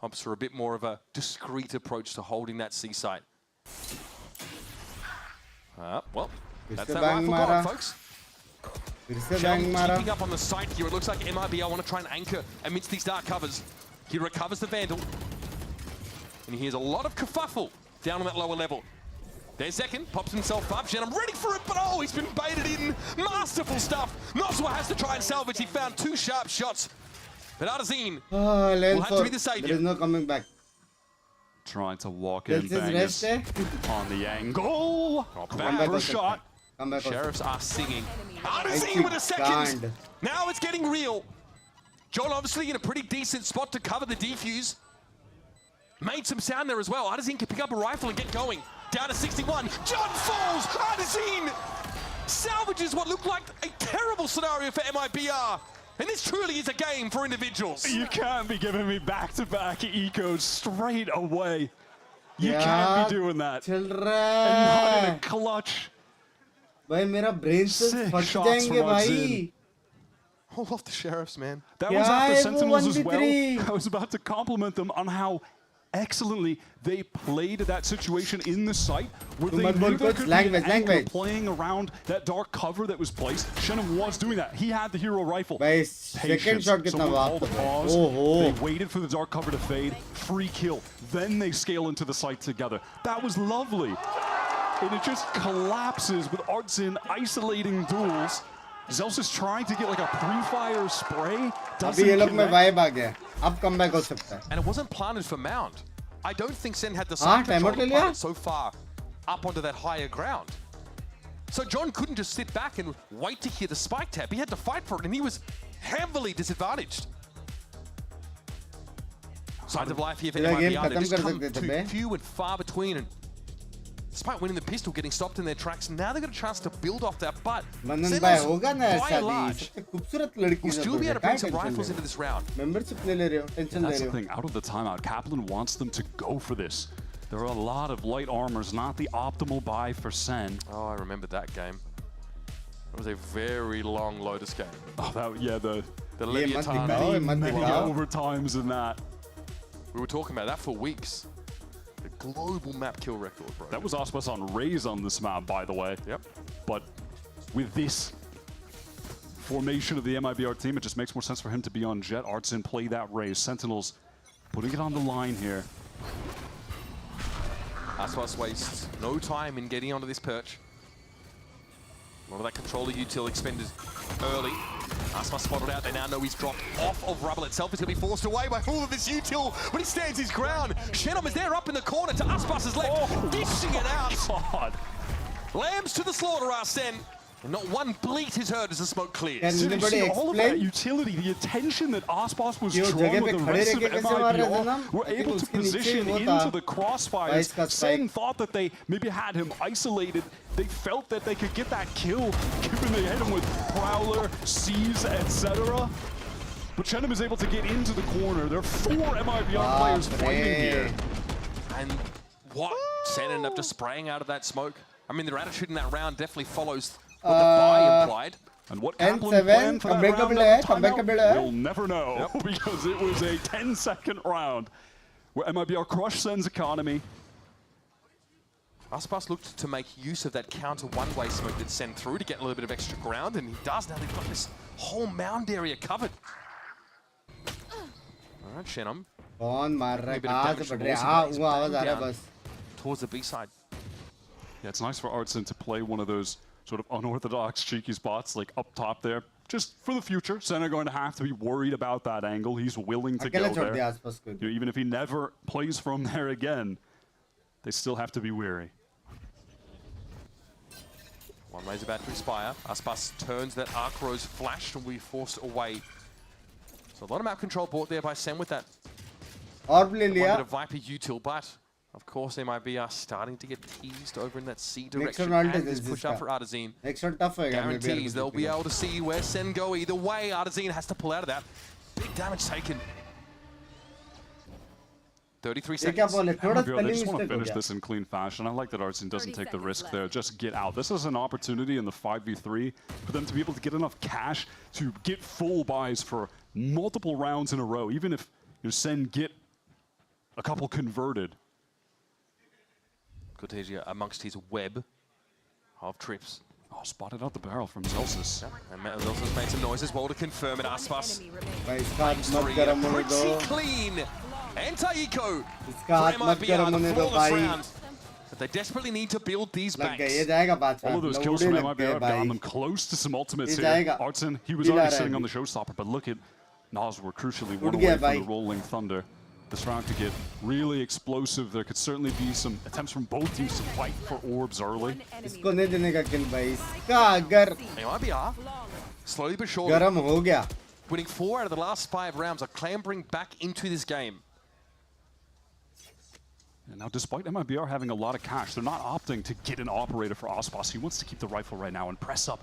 opts for a bit more of a discreet approach to holding that C site. Well, that's that rifle gone, folks. Keeping up on the site here. It looks like MIBR want to try and anchor amidst these dark covers. He recovers the Vandal. And he hears a lot of kerfuffle down on that lower level. There's second, pops himself up. Shen, I'm ready for it, but oh, he's been baited in. Masterful stuff. Noswa has to try and salvage. He found two sharp shots. But Artesine will have to be the savior. There is no coming back. Trying to walk in, Bangers on the angle. Back shot. Sheriffs are singing. Artesine with a second. Now it's getting real. John obviously in a pretty decent spot to cover the defuse. Made some sound there as well. Artesine can pick up a rifle and get going. Down to 61. John falls. Artesine salvages what looked like a terrible scenario for MIBR. And this truly is a game for individuals. You can't be giving me back-to-back ecos straight away. You can't be doing that. And not in a clutch. भाई मेरा brain cells फट जाएंगे भाई. Hold off the Sheriffs, man. That was after Sentinels as well. I was about to compliment them on how excellently they played that situation in the site where they knew there could be an anchor playing around that dark cover that was placed. Shannon was doing that. He had the hero rifle. Second shot Someone called a pause. They waited for the dark cover to fade. Free kill. Then they scale into the site together. That was lovely. And it just collapses with Artsin isolating duels. Zelsis trying to get like a pre-fire spray. अभी ये लोग में vibe आ गया. अब comeback हो सकता है. And it wasn't planted for Mount. I don't think Sen had the side control to plant so far up onto that higher ground. So John couldn't just sit back and wait to hear the spike tap. He had to fight for it, and he was heavily disadvantaged. Signs of life here for MIBR. They just come too few and far between. And despite winning the pistol, getting stopped in their tracks, now they've got a chance to build off that. But Sentinels, by and large, will still be able to bring some rifles into this round. That's the thing. Out of the timeout, Kaplan wants them to go for this. There are a lot of light armors, not the optimal buy for Sen. Oh, I remember that game. It was a very long Lotus game. Oh, that, yeah, the Leviathan. Many overtimes in that. We were talking about that for weeks. The global map kill record, bro. That was Aspas on Raze on this map, by the way. Yep. But with this formation of the MIBR team, it just makes more sense for him to be on Jet. Artsin play that Raze. Sentinels putting it on the line here. Aspas wastes no time in getting onto this perch. A lot of that controller util expended early. Aspas spotted out. They now know he's dropped off of Rubble itself. He's going to be forced away by all of this util, but he stands his ground. Shenom is there up in the corner to Aspas's left, dishing it out. God. Lambs to the slaughter, Sen. Not one bleat is heard as the smoke clears. Can anybody all of that explain? utility, the attention that Aspas was Yo, drawing जगह with पे the खड़े rest रह of के कैसे मार रहे थे ना? MIBR were able to उसके नीचे position वो था. into the crossfires. का Sen spike. thought that they maybe had him isolated. They felt that they could get that kill, given they hit him with Prowler, Seize, etc. But Chenem is able to get into the corner. There are 4 MIBR players fighting here. And what? Sen ended up just spraying out of that smoke. I mean, their attitude in that round definitely follows what the buy implied. And what And Kaplan 7, planned for that round comebackable at the comebackable timeout, hai. we'll never know, because it was a 10-second round where MIBR crushed Sen's economy. Aspas looked to make use of that counter one-way smoke that Sen through to get a little bit of extra ground, and he does. Now they've got this whole mound area covered. All right, Chenem. कौन मार रहा है? Maybe the कहाँ damage से पड़ from रहा है? Lawson हाँ, is वो आवाज आ रहा है down बस. towards the B side. Yeah, it's nice for Artson to play one of those sort of unorthodox, cheeky spots, like up top there. Just for the future, Sen are going to have to be worried about that angle. He's willing to अकेले go छोड़ दिया there. आसपास को. You know, even if he never plays from there again, they still have to be wary. One way's about to expire. Aspas turns that Arc Rose flash and will be forced away. So a lot of map control bought there by Sen with that और ले one bit लिया. of Viper util, but of course they might be starting to get teased over in that C Next direction round and is this push जिसका. up for Artazine. Next one tough होएगा. Guarantees they'll be able to see where Sen go either way. Artazine has to pull out of that. Big damage taken. 33 ये क्या seconds. बोले? थोड़ा They spelling just want to mistake हो finish गया. this in clean fashion. I like that Artson doesn't take the risk there. Just get out. This is an opportunity in the 5v3 for them to be able to get enough cash to get full buys for multiple rounds in a row, even if Sen get a couple converted. Cortesia amongst his web of trips. Oh, spotted out the barrel from Zelsis. And Zelsis made some noise as well to confirm it. Aspas भाई इसका हाथ मत गरम होने दो. pretty clean. Anti-eco इसका हाथ for मत गरम MIBR, the होने दो flawless भाई. round. But they desperately need to build these लग गया. banks. ये जाएगा बात. All of those kills from MIBR have gotten them close to some ultimates here. जाएगा. Artson, he was Heal already आ रहा sitting है on the showstopper, but look at Nas were crucially उड़ one गया away from भाई. the Rolling Thunder. This round could get really explosive. There could certainly be some attempts from both teams to fight for orbs early. इसको नहीं देने का kill भाई. इसका अगर MIBR, slowly but surely, गरम हो गया. winning 4 out of the last 5 rounds, are clambering back into this game. And now, despite MIBR having a lot of cash, they're not opting to get an operator for Aspas. He wants to keep the rifle right now and press up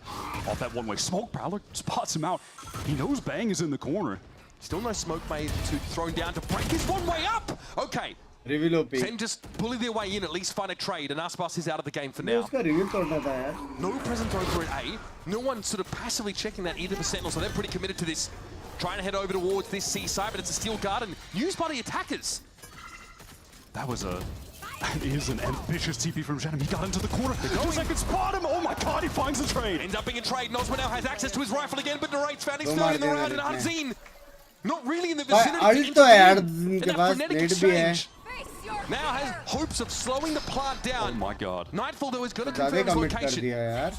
off that one-way smoke. Prowler spots him out. He knows Bang is in the corner. Still no smoke made to thrown down to break his one way up. Okay. Reveal OP. Sen just bully their way in, at least find a trade, and Aspas is out of the game for ये now. उसका reveal तोड़ना था यार. No presence over at A. No one sort of passively checking that either for Sentinels, so they're pretty committed to this. Trying to head over towards this C side, but it's a steel garden used by the attackers. That is an ambitious TP from Chenem. He got into the corner. They can spot him. Oh my god, he finds the trade. Ends up being a trade. Nosma now has access to his rifle again, but Narrate's found his third in the round, and Artzine not really in the vicinity to intervene in that frenetic exchange. Now has hopes of slowing the plant down. Oh my god. Nightfall, though, is going to ज़्यादा confirm his commit कर location. दिया यार.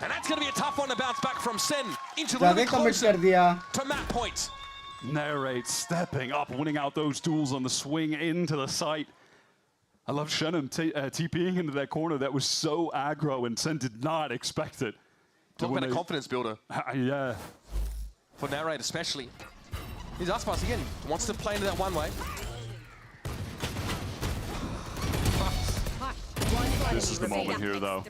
And that's going to be a tough one to bounce back from Sen into a ज़्यादा little bit commit closer कर दिया. to map point. Narrate stepping up, winning out those duels on the swing into the site. I love Chenem TPing into that corner. That was so aggro, and Sen did not expect it. Talk about a confidence builder. Yeah. For Narrate especially. He's Aspas again. Wants to play into that one way. This is the moment here, though.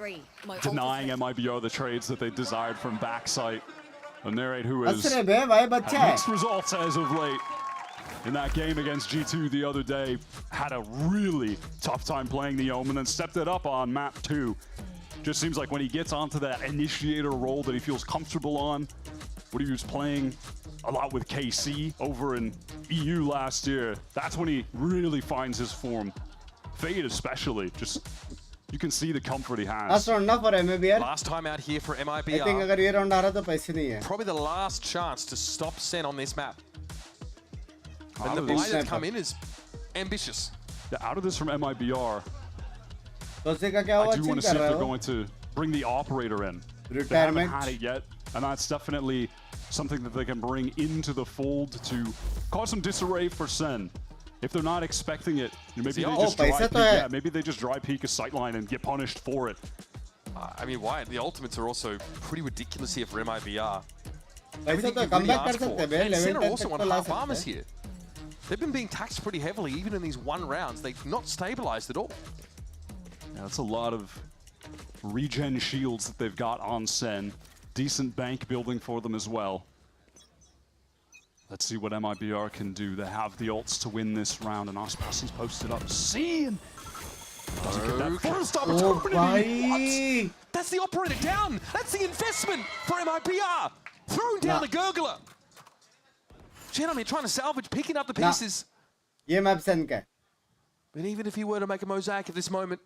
Denying MIBR the trades that they desired from backside. A Narrate who has असरे बे भाई बच्चा है. mixed results as of late. In that game against G2 the other day, had a really tough time playing the Omen and stepped it up on map 2. Just seems like when he gets onto that initiator role that he feels comfortable on, what he was playing a lot with KC over in EU last year, that's when he really finds his form. Fade especially, just you can see the comfort he has. Last round ना for MIBR. Last time out here for I think MIBR. अगर ये round आ रहा तो पैसे नहीं है. Probably the last chance to stop Sen on this map. And the Out of buy this- that's come in is ambitious. out of this from MIBR, तो उससे का क्या हुआ? I do chill want to कर see if रहा they're हो. going to bring the operator in. They Retirement. haven't had it yet, and that's definitely something that they can bring into the fold to cause some disarray for Sen. If they're not expecting it, maybe they just dry peek. Yeah, maybe they just dry peek a sightline and get punished for it. I mean, why? The ultimates are also pretty ridiculous here for MIBR. वैसे तो comeback कर सकते हैं बे, Sentinel 11 also तक on तो ला half armors सकते हैं. here. They've been being taxed pretty heavily, even in these one rounds. They've not stabilized at all. Yeah, that's a lot of regen shields that they've got on Sen. Decent bank building for them as well. Let's see what MIBR can do. They have the ults to win this round, and Aspas is posted up. See, and doesn't get that first opportunity. What? That's the operator down. That's the investment for MIBR. Thrown down the gurgler. Gentlemen, trying to salvage, picking up the pieces. ये map Sen का है. But even if he were to make a mosaic at this moment,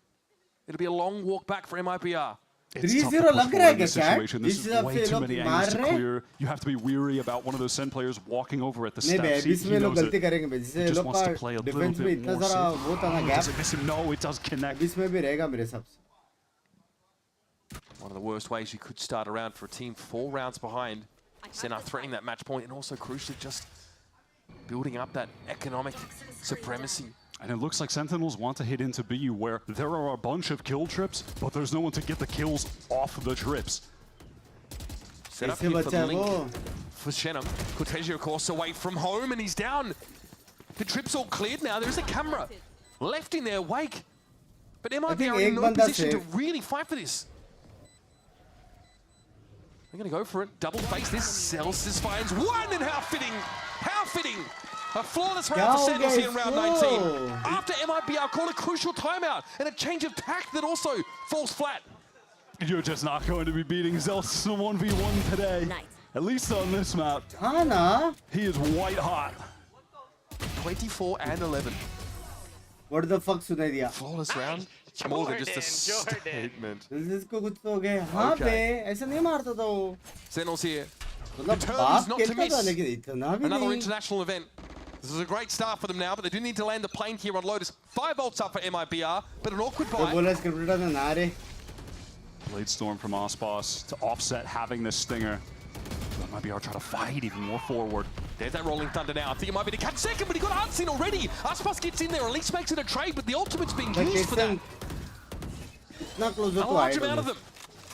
it'll be a long walk back for MIBR. 3-0 लग रहा है क्या situation. This is way too many angles to clear. You have to be weary about one of those Sen players walking over at the steps. नहीं बे, बीच में लोग गलती करेंगे बे. जिससे लोग का डिफेंस में इतना सारा वो था ना gap. No, it does connect. बीच में भी रहेगा मेरे हिसाब से. One of the worst ways you could start a round for a team 4 rounds behind. Sen are threatening that match point and also crucially just building up that economic supremacy. And it looks like Sentinels want to hit into B, where there are a bunch of kill trips, but there's no one to get the kills off the trips. Set up here for the link for Shenham. Cortesio, of course, away from home, and he's down. The trip's all cleared now. There's a camera left in their wake. But MIBR are in no position to really fight for this. They're going to go for it. Double face this. Celsius finds one, and how fitting! How fitting! A flawless round for Sentinels here in round 19. After MIBR call a crucial timeout and a change of tact that also falls flat. You're just not going to be beating Zelsus in 1v1 today. Nice. At least on this map. Hana. He is white hot. 24 and 11. What the fuck सुनाई दिया? Flawless round. More than just a statement. इसको कुछ तो हो गया. हाँ बे, ऐसा नहीं मारता था वो. Sentinels here. मतलब बाप खेलता था लेकिन इतना भी Another नहीं. international event. This is a great start for them now, but they do need to land the plane here on Lotus. 5 ults up for MIBR, but an awkward buy. तो बोला स्क्रिप्टेड था ना रे. Blade Storm from Aspas to offset having this stinger. MIBR try to fight even more forward. There's that Rolling Thunder now. I think it might be the catch second, but he got Arts in already. Aspas gets in there, at least makes it a trade, but the ultimate's being used for that. इतना close A large amount of them.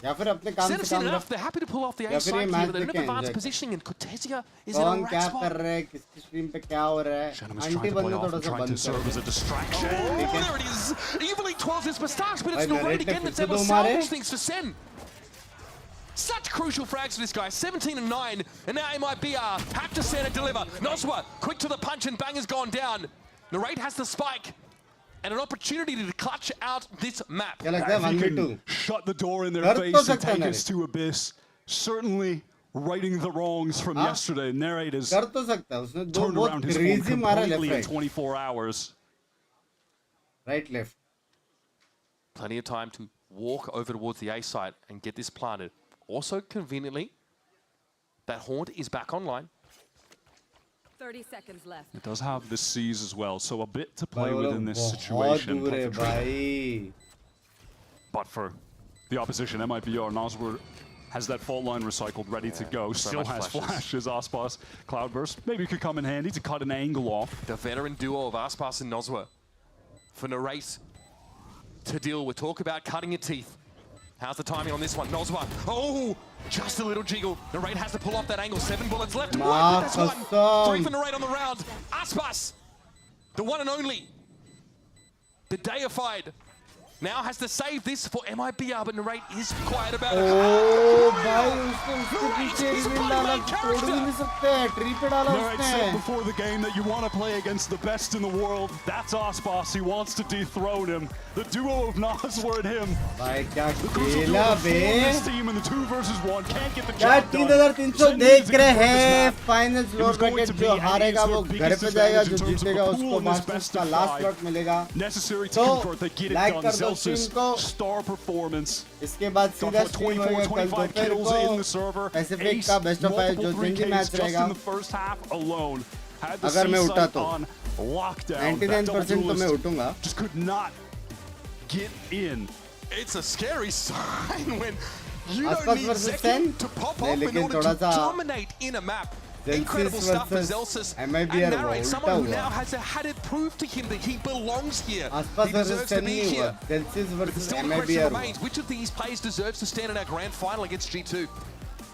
या फिर अपने काम से काम enough. They're happy to pull off the A side here, but they don't have advanced positioning, and Cortesia is in a कौन rack क्या spot. कर रहे हैं, किसकी स्ट्रीम पे क्या हो रहा है. आंटी बनने थोड़ा सा बंद serve as a distraction. Oh, there it is. Evilly twirls his moustache, but it's not right again that's ever salvaged things for Sen. Such crucial frags for this guy, 17 and 9, and now MIBR have to send and deliver. Noswa, quick to the punch, and Bang has gone down. Narrate has the spike, and an opportunity to clutch out this map. Shut the door in their face and take us to Abyss. Certainly righting the wrongs from yesterday. Narrate has turned around his form completely in 24 hours. Right, left. Plenty of time to walk over towards the A site and get this planted. Also, conveniently, that Haunt is back online. 30 seconds left. It does have the C's as well, so a bit to play with in this situation. But for the opposition, MIBR, Noswar has that fault line recycled, ready to go. Still has flashes. Aspas, Cloudburst, maybe could come in handy to cut an angle off. The veteran duo of Aspas and Noswar for Narrate to deal with. Talk about cutting your teeth. How's the timing on this one? Noswar, oh, just a little jiggle. Narrate has to pull off that angle. 7 bullets left. One, that's one. 3 for Narrate on the round. Aspas, the one and only, the deified, now has to save this for MIBR, but Narrate is quiet about it. Oh, Narrate is a bloody character. Narrate said before the game that you want to play against the best in the world. That's Aspas. He wants to dethrone him. The duo of Noswar and him. The crucial duo of this team in the 2 versus 1 can't get the job done. 3300 देख रहे हैं. Final slot bracket जो हारेगा वो घर पे जाएगा, जो जीतेगा उसको मास्टर्स का लास्ट स्लॉट मिलेगा. तो लाइक कर दो स्ट्रीम को. Star performance. इसके बाद सीधा स्ट्रीम होगा कल दोपहर को. पैसिफिक का बेस्ट ऑफ 5 जो जिंगी मैच रहेगा. अगर मैं उठा तो 99% तो मैं उठूंगा. Just could not get in. It's a scary sign when you Aspas don't need versus second Sen? to pop off in order to dominate in a map. Incredible stuff for Zelsis MIBR and Narrate, someone who now has had it proved to him that he belongs here. He deserves to be here. But still the question remains, which of these players deserves to stand in our grand final against G2?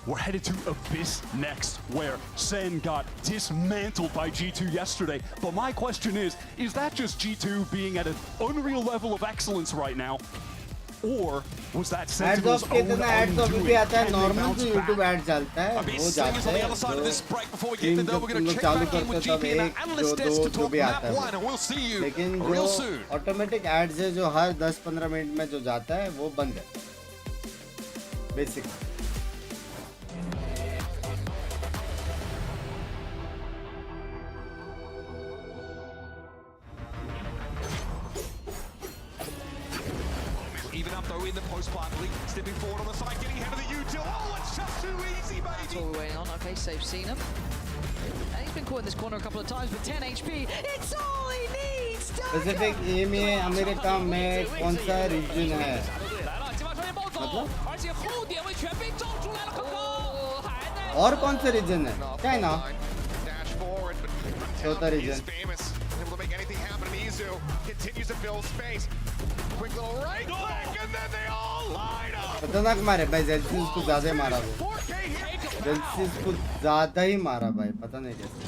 We're headed to Abyss next, where SEN got dismantled by G2 yesterday. But my question is that just G2 being at an unreal level of excellence right now? Or was that Sentinels' own undoing? Normal जो YouTube add चलता है वो जाता है तुम लोग चालू करते तब एक जो भी आता है लेकिन जो ऑटोमेटिक एड्स है जो हर 10-15 मिनट में जो जाता है वो बंद है basic Even up though in the post plant, stepping forward on the side, getting ahead of the util. Oh, it's just too easy, baby. That's what we're waiting on. Okay, so they've seen him. And he's been caught in this corner a couple of times, but 10 HP. It's all he needs. Pacific में America में कौन सा reason है? मतलब? और कौन सा reason है? चाइना. चौथा reason. Continues to fill space. Quick little right click, and then they all line up. खतरनाक मारे भाई जेल्सिस को ज़्यादा ही मारा वो. जेल्सिस को ज़्यादा ही मारा भाई पता नहीं कैसे.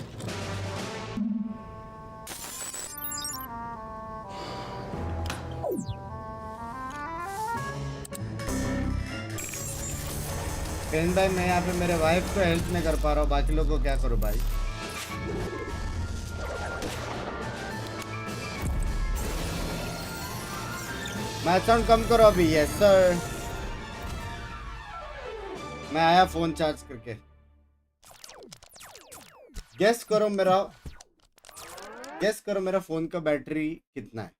पेन भाई मैं यहाँ पे मेरे वाइफ को हेल्प नहीं कर पा रहा हूँ बाकी लोगों को क्या करूँ भाई. मैं साउंड कम करो अभी. यस सर मैं आया फोन चार्ज करके. गेस करो मेरा फोन का बैटरी कितना है.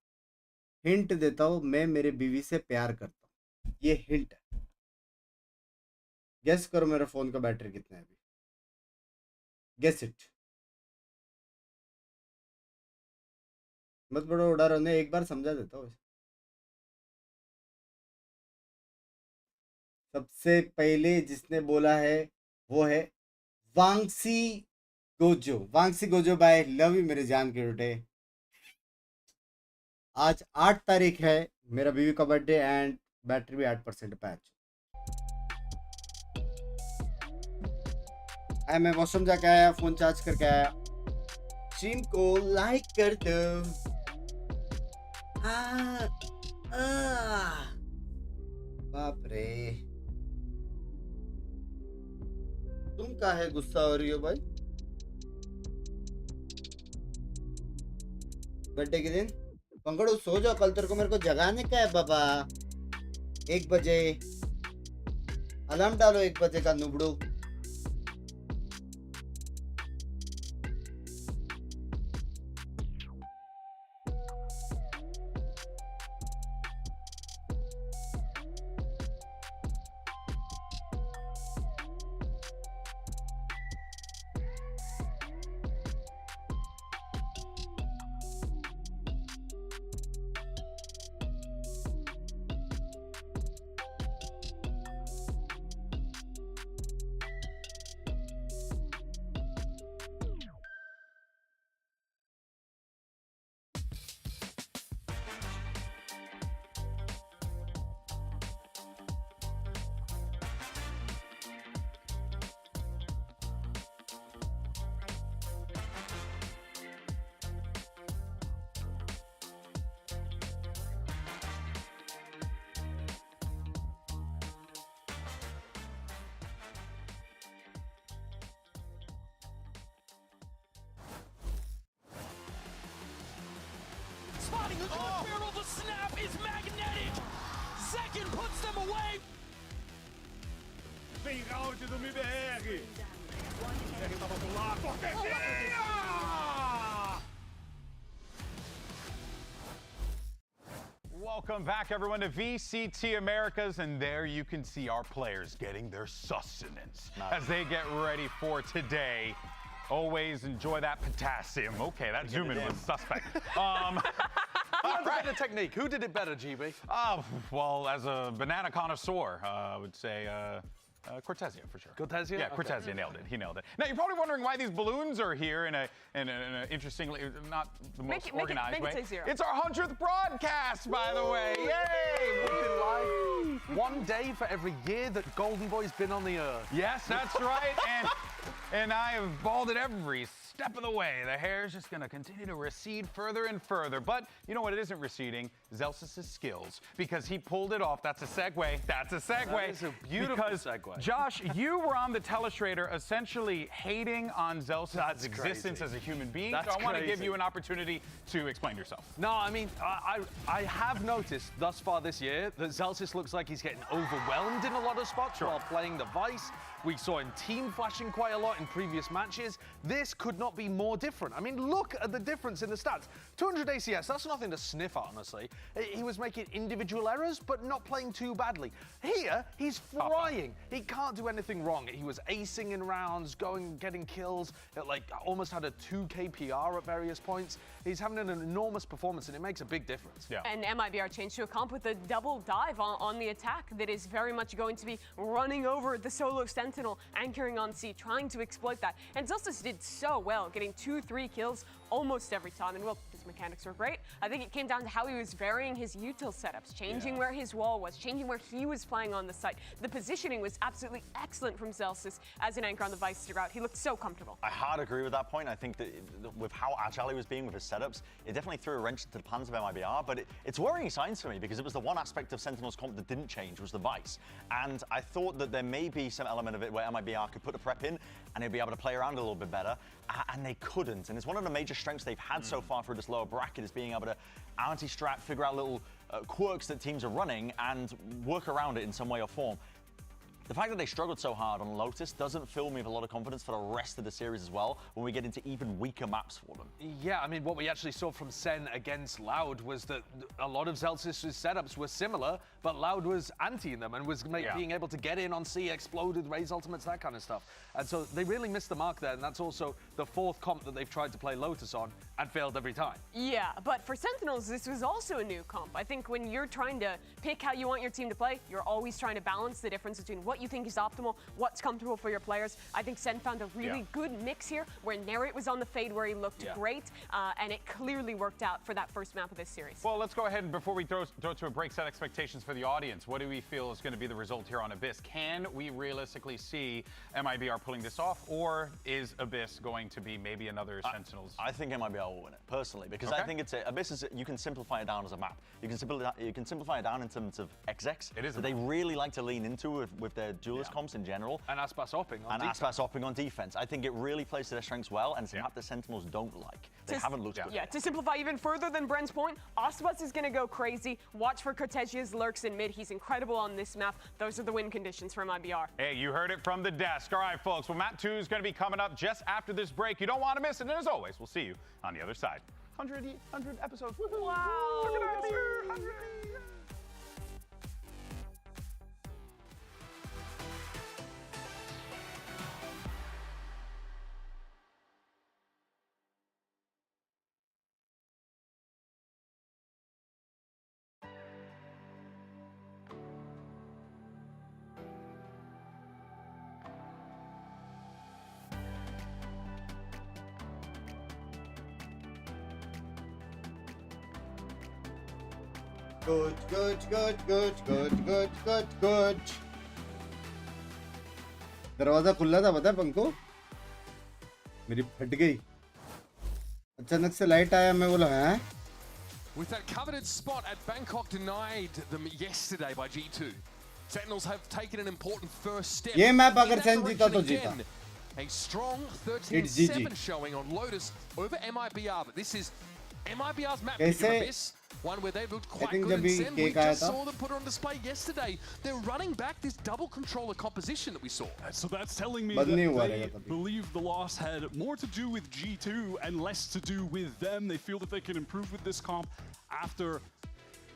हिंट देता हूँ मैं मेरे बीवी से प्यार करता हूँ. ये हिंट है. गेस करो मेरा फोन का बैटरी कितना है अभी. Guess it. मत बड़ो उड़ा रहे. एक बार समझा देता हूँ. सबसे पहले जिसने बोला है वो है वांगसी गोजो भाई. लव यू मेरे जान के बेटे. आज 8 तारीख है मेरा बीवी का बर्थडे एंड बैटरी भी 8% पैच. मैं वॉशरूम जाके आया फोन चार्ज करके आया. स्ट्रीम को लाइक कर दो. बाप रे तुम काहे गुस्सा हो रही हो भाई. बर्थडे के दिन पंगड़ू सो जाओ. कल तेरे को मेरे को जगाने का है बाबा. 1 बजे अलार्म डालो. 1 बजे का नुबड़ू. Spotting a good barrel, the snap is magnetic. Second puts them away. Vem round do MIBR. MIBR tá do lado. Cortesia! Welcome back, everyone, to VCT Americas, and there you can see our players getting their sustenance as they get ready for today. Always enjoy that potassium. Okay, that zoom in was suspect. Who had the better technique? Who did it better, GB? Well, as a banana connoisseur, I would say Cortezia, for sure. Cortezia? Yeah, Okay. Cortezia nailed it. He nailed it. Now, you're probably wondering why these balloons are here in an interestingly, not the most organized way. Make it say 0. It's our 100th broadcast, by the way. Yay! We've been live 1 day for every year that Golden Boy's been on the earth. Yes, that's right. And I have balded every step of the way. The hair is just going to continue to recede further and further. But you know what? It isn't receding. Zelsis' skills, because he pulled it off. That's a segue. That's a segue. That is a beautiful segue. Josh, you were on the telestrator essentially hating on Zelsis' existence as a human being. That's so I want to give crazy. you an opportunity to explain yourself. No, I mean, I have noticed thus far this year that Zelsis looks like he's getting overwhelmed in a lot of spots while playing the Vice. We saw him team flashing quite a lot in previous matches. This could not be more different. I mean, look at the difference in the stats. 200 ACS, that's nothing to sniff at, honestly. He was making individual errors, but not playing too badly. Here, he's flying. He can't do anything wrong. He was acing in rounds, getting kills. It, like, almost had a 2K PR at various points. He's having an enormous performance, and it makes a big difference. Yeah. And MIBR changed to a comp with a double dive on the attack that is very much going to be running over the solo Sentinel, anchoring on C, trying to exploit that. And Zelsis did so well, getting 2-3 kills almost every time. And well, his mechanics were great. I think it came down to how he was varying his util setups, changing where his wall was, changing where he was playing on the site. The positioning was absolutely excellent from Zelsis as an anchor on the Vice throughout. He looked so comfortable. I hard agree with that point. I think that with how agile he was being with his setups, it definitely threw a wrench into the plans of MIBR, but it's worrying signs for me because it was the one aspect of Sentinel's comp that didn't change, was the Vice. And I thought that there may be some element of it where MIBR could put the prep in and they'd be able to play around a little bit better, and they couldn't. And it's one of the major strengths they've had so far through this lower bracket, is being able to anti-strat, figure out little quirks that teams are running and work around it in some way or form. The fact that they struggled so hard on Lotus doesn't fill me with a lot of confidence for the rest of the series as well, when we get into even weaker maps for them. Yeah, I mean, what we actually saw from Sen against Loud was that a lot of Zelsis' setups were similar, but Loud was anti-ing them and was being able to get in on C, exploded, raise ultimates, that kind of stuff. And so they really missed the mark there, and that's also the fourth comp that they've tried to play Lotus on and failed every time. Yeah, but for Sentinels, this was also a new comp. I think when you're trying to pick how you want your team to play, you're always trying to balance the difference between what you think is optimal, what's comfortable for your players. I think Sen found a really good mix here, where Narrate was on the fade where he looked great, and it clearly worked out for that first map of this series. Well, let's go ahead and before we throw to a break, set expectations for the audience. What do we feel is going to be the result here on Abyss? Can we realistically see MIBR pulling this off, or is Abyss going to be maybe another Sentinels? I think MIBR will win it, personally, because I think Abyss is, you can simplify it down as a map. You can simplify it down in terms of execs that they really like to lean into with their duelist comps in general. And Aspas hopping on defense. defense. Aspas hopping on defense. I think it really plays to their strengths well, and it's a map the Sentinels don't like. They haven't looked good. Yeah, to simplify even further than Bren's point, Aspas is going to go crazy. Watch for Cortegia's lurks in mid. He's incredible on this map. Those are the win conditions for MIBR. Hey, you heard it from the desk. All right, folks. Well, map 2 is going to be coming up just after this break. You don't want to miss it. And as always, we'll see you on the other side. 100 episodes. Woo-hoo. Wow. Look at that here. 100. Good. दरवाजा खुला था, पता है पंको? मेरी फट गई। अचानक से लाइट आया, मैं बोला हैं? With that coveted spot at Bangkok denied them yesterday by G2, Sentinels have taken an important first step. ये मैप अगर सेन जीता तो जीता। A strong 13-7 showing on Lotus over MIBR, but this is MIBR's map pick of Abyss, one where they looked quite good in Sen. We just saw them put it on display yesterday. They're running back this double controller composition that we saw. So that's telling me that they believe the loss had more to do with G2 and less to do with them. They feel that they can improve with this comp after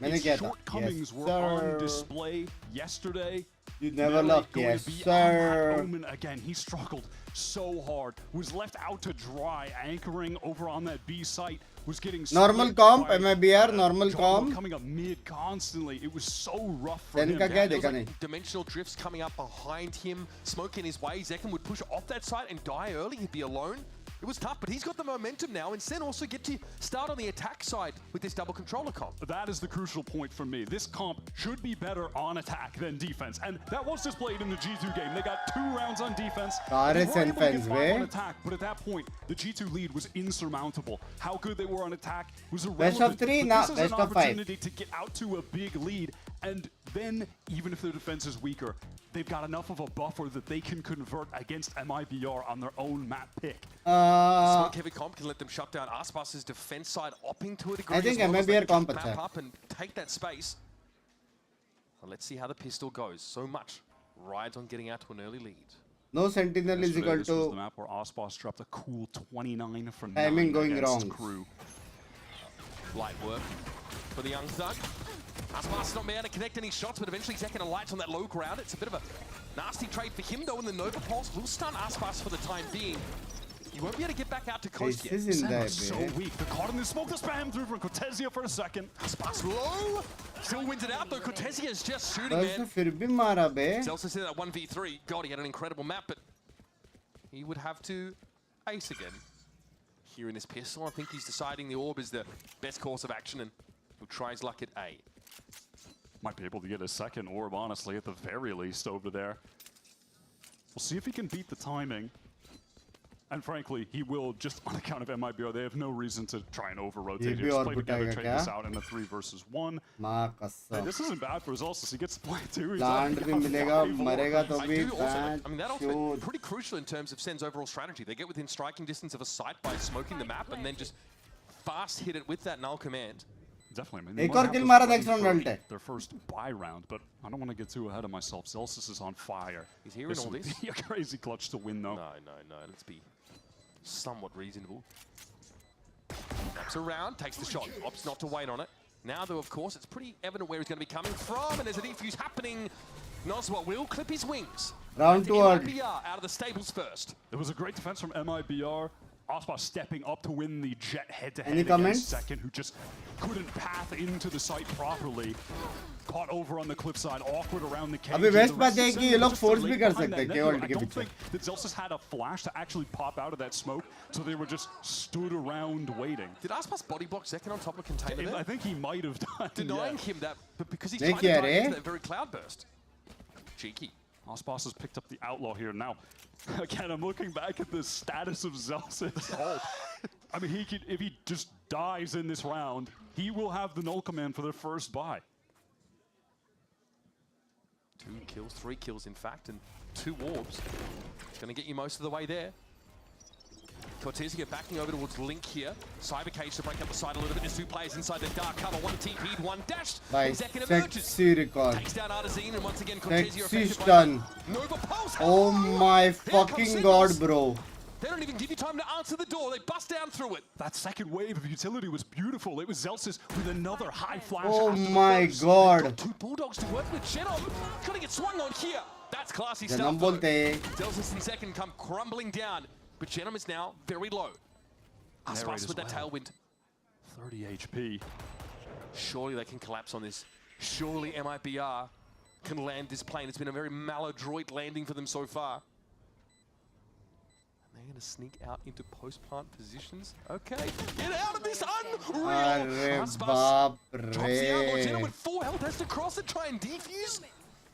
its shortcomings were on display yesterday. You never look, yes sir. Omen again, he struggled so hard, was left out to dry, anchoring over on that B site was getting normal split comp, by, MIBR, normal John comp. coming up mid constantly. It was so rough for Sen him. का क्या It was देखा like नहीं? dimensional drifts coming up behind him, smoking his way. Zekken would push off that side and die early. He'd be alone. It was tough, but he's got the momentum now, and Sen also get to start on the attack side with this double controller comp. That is the crucial point for me. This comp should be better on attack than defense, and that was displayed in the G2 game. They got 2 rounds on defense. Saare They were Sen able to get fans 5 be. on attack, but at that point, the G2 lead was insurmountable. How good they were on attack was Best irrelevant. of 3, but nah, this is best an of 5. opportunity to get out to a big lead, and then even if their defense is weaker, they've got enough of a buffer that they can convert against MIBR on their own map pick. Smoke heavy comp can let them shut down Aspas's defense side, opting to a degree. I think as well as MIBR they comp map अच्छा है. up and take that space. Well, let's see how the pistol goes. So much rides on getting out to an early lead. No Sentinel is Yesterday, equal this was the to map where Ospas dropped a cool 29 for 9 timing going against wrong. Crew. Light work for the young thug. Aspas not able to connect any shots, but eventually Zekken alights on that low ground. It's a bit of a nasty trade for him, though, and the Nova Pulse will stun Aspas for the time being. He won't be able to get back out to coast This yet. is in there, So babe. weak. They're caught in the smoke. The spam through from Cortesia for a second. Aspas low. Still wins it out, though. Cortesia is just shooting, बस man. फिर भी मारा बे. He's also said that 1v3. God, he had an incredible map, but he would have to ace again. Here in this pistol, I think he's deciding the orb is the best course of action, and he'll try his luck at A. Might be able to get a second orb, honestly, at the very least over there. We'll see if he can beat the timing. And frankly, he will just on account of MIBR. They have no reason to try and over-rotate. भी Just और play together, बुटाएगा trade क्या? this out in a 3 versus 1. माँ Hey, कसम. this isn't bad for Zulsus. He gets to play too. He's Land already भी got मिलेगा, 5 मरेगा तो I भी do also, I mean, that ultimate shoot. pretty crucial in terms of Sen's overall strategy. They get within striking distance of a site by smoking the map and then just fast hit it with that null command. Definitely. I mean, they एक might और have kill this मारा ready next round for ult है. their first buy round, but I don't want to get too ahead of myself. Zelsus is on fire. He's hearing This all would this. be a crazy clutch to win, though. No. Let's be somewhat reasonable. Wraps around, takes the shot. Opts not to wait on it. Now, though, of course, it's pretty evident where he's going to be coming from, and there's a defuse happening. Noswell will clip his wings. Round 2 ult. MIBR out of the stables first. It was a great defense from MIBR. Ospa stepping up to win the jet head-to-head Any against comments? Second, who just couldn't path into the site properly. Caught over on the cliffside, awkward around the cage. अभी and the best rest बात है of कि Sen ये were लोग just force late भी कर behind सकते that हैं net. के ult I के don't पीछे. think that Zelsus had a flash to actually pop out of that smoke, so they were just stood around waiting. Did Aspas body block Zekken on top of container there? I think he might have done. Denying yeah. him that, but because he's नहीं trying to किया dive रे. into that very cloud burst. Cheeky. Ospas has picked up the outlaw here now. Again, I'm looking back at the status of Zelsus' ult. I mean, he could, if he just dies in this round, he will have the null command for their first buy. 2 kills, 3 kills in fact, and 2 orbs. It's going to get you most of the way there. Cortesia backing over towards Link here. Cyber Cage to break up the side a little bit. There's 2 players inside the dark cover. 1 TP'd, 1 dashed. By Zekken emerges. sexy record. Takes down Artazine, and once again Cortesia Sexy affected by stun. the Nova Pulse. Oh my fucking god, Sentinels. bro. They don't even give you time to answer the door. They bust down through it. That second wave of utility was beautiful. It was Zelsus with another high flash. Oh after the my first. god. 2 Bulldogs to work with. Genom gonna get swung on here. That's classy Janam stuff. though. बोलते. Zelsus in second come crumbling down, but Genom is now very low. Narrate Aspas as with that well. tailwind. 30 HP. Surely they can collapse on this. Surely MIBR can land this plane. It's been a very maladroit landing for them so far. And they're going to sneak out into post-plant positions. Okay, get out of this unreal! अरे Aspas बाप drops the outlaw. Genom रे. with 4 health has to cross and try and defuse.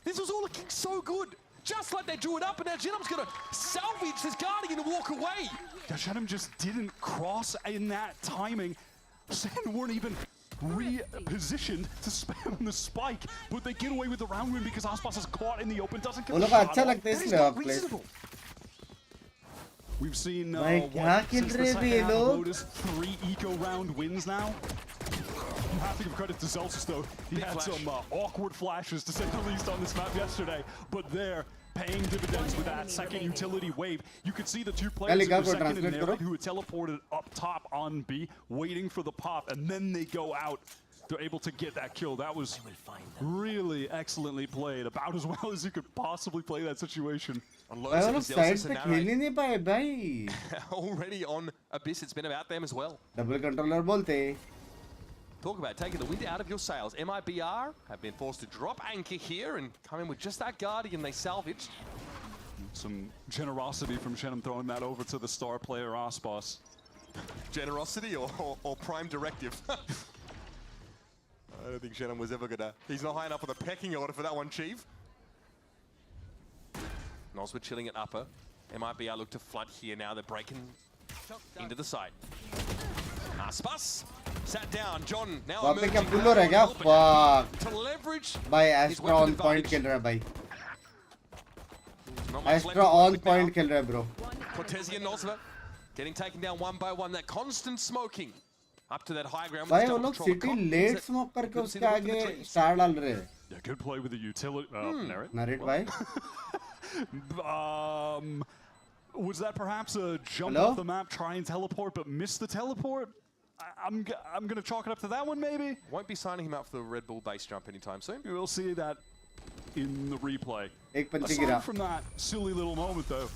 This was all looking so good. Just like they drew it up, and now Genom's going to salvage this Guardian and walk away. Gashanim just didn't cross in that timing. Sen weren't even repositioned to spam the spike, but they get away with the round win because Aspas is caught in the open, doesn't get वो the लोग को shot अच्छा off. लगता है That is इसलिए not आप play. reasonable. We've seen भाई क्या खेल since the रहे हैं second ये half of लोग? Lotus, 3 eco round wins now. You have to give credit to Zelsus though. He Big had flash. some awkward flashes to say the least on this map yesterday, but they're paying dividends with that second utility wave. You could see the 2 players Kali who का were को second and translate narrate करो. who had teleported up top on B, waiting for the pop, and then they go out. they're able to get that kill. That was really excellently played, about as well as you could possibly play that situation. On भाई वो लोग side पे खेल ही नहीं पाए भाई. Already on Abyss, it's been about them as well. Double controller बोलते. Talk about taking the wind out of your sails. MIBR have been forced to drop anchor here and come in with just that Guardian they salvaged. Some generosity from Shenum throwing that over to the star player Aspas. Generosity or prime directive? I don't think Shenum was ever gonna... He's not high enough on the pecking order for that one, Chief. Noswood chilling at upper. MIBR look to flood here now. They're breaking into the side. Aspas sat down. John now वहाँ पे क्या emerging pull हो रहा है क्या? Fuck. to leverage भाई his Astra weapon on point advantage. खेल रहा है भाई. Not much left Astra to work on with point now. खेल रहा है bro. Cortesi and Nosva getting taken down one by one. That constant smoking up to that high ground. भाई वो लोग city late smoke करके उसके आगे star डाल रहे हैं. Yeah, good play with the utility. Narrate. Narrate भाई. Was that perhaps a jump Hello? off the map, try and teleport, but miss the teleport? I'm gonna chalk it up to that one, maybe. Won't be signing him up for the Red Bull base jump anytime soon. We'll see that in the replay. एक पंची Aside गिरा. from that silly little moment, though,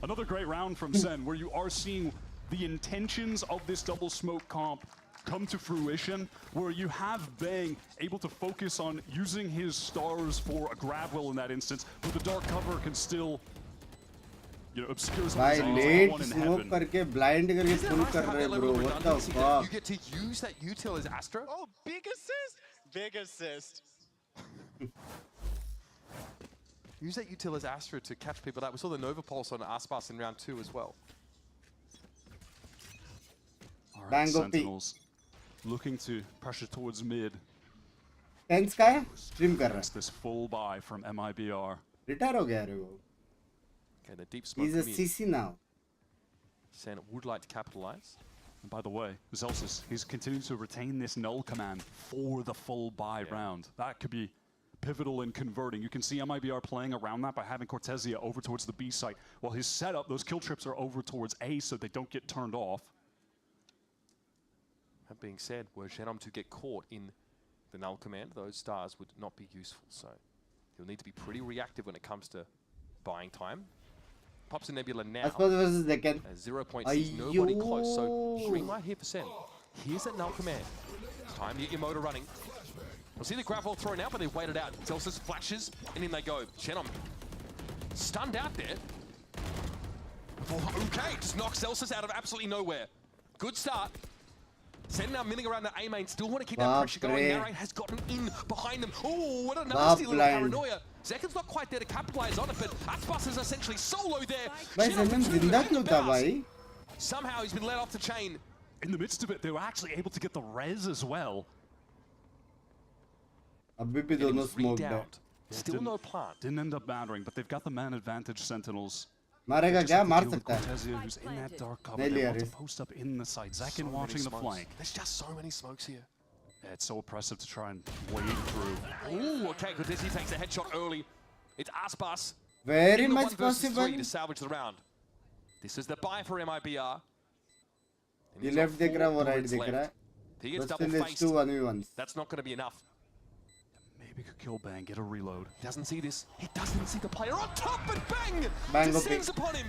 another great round from Sen, where you are seeing the intentions of this double smoke comp come to fruition, where you have Bang able to focus on using his stars for a grab well in that instance, but the dark cover can still, you know, obscure some भाई of the late one in smoke heaven. करके blind करके Isn't it pull nice to कर have रहे that bro. level of What the redundancy that fuck? you get to use that util as Astra? Oh, big assist! Big assist. Use that util as Astra to catch people out. We saw the Nova Pulse on Aspas in round 2 as well. All right, Bang OP. Sentinels looking to pressure towards mid. Tens का है? Stream कर रहा It's this full buy from MIBR. है. Retire हो गया रे वो. Okay, the deep smoke. He's a mid. CC now. Sen would like to capitalize. And by the way, Zelsis, he's continuing to retain this null command for the full buy round. That could be pivotal in converting. You can see MIBR playing around that by having Cortesia over towards the B site. While his setup, those kill trips are over towards A so they don't get turned off. That being said, were Shenom to get caught in the null command, those stars would not be useful. So he'll need to be pretty reactive when it comes to buying time. Pops a Nebula now. Aspas versus Decan. 0.6, nobody close. So green light here for Sen. Here's that null command. It's time to get your motor running. We'll see the grab ball thrown out, but they've waited out. Celsius flashes, and in they go. Shenom stunned out there. Oh, okay, just knocks Celsius out of absolutely nowhere. Good start. Sen now milling around the A main, still want to keep that pressure going. Narrate has gotten in behind them. Oh, what a nasty little paranoia. Zekan's not quite there to capitalize on it, but Aspas is essentially solo there. भाई Zekan जिंदा क्यों था भाई? Somehow he's been let off the chain. In the midst of it, they were actually able to get the res as well. अभी भी दोनों smoked है. Still no plant. Didn't end up mattering, but they've got the man advantage, Sentinels. मारेगा क्या? मार सकता है. Cortesia, who's in that dark cover, नहीं they लिया want to risk. post up in the side. Zekan So watching the many flank. smokes. There's just so many smokes here. Yeah, it's so oppressive to try and wade through. Ooh, okay, Cortesi takes a headshot early. It's Aspas. Very in the much 1 versus 3 possible. to salvage the round. This is the buy for MIBR. And ये he's got left दिख रहा है, 4 वो right bullets दिख रहा है. left. He gets But double still it's faced. 2 1v1s. That's not going to be enough. Maybe could kill Bang, get a reload. He doesn't see this. He doesn't see the player on top, and bang! Bang, Descends okay. upon him.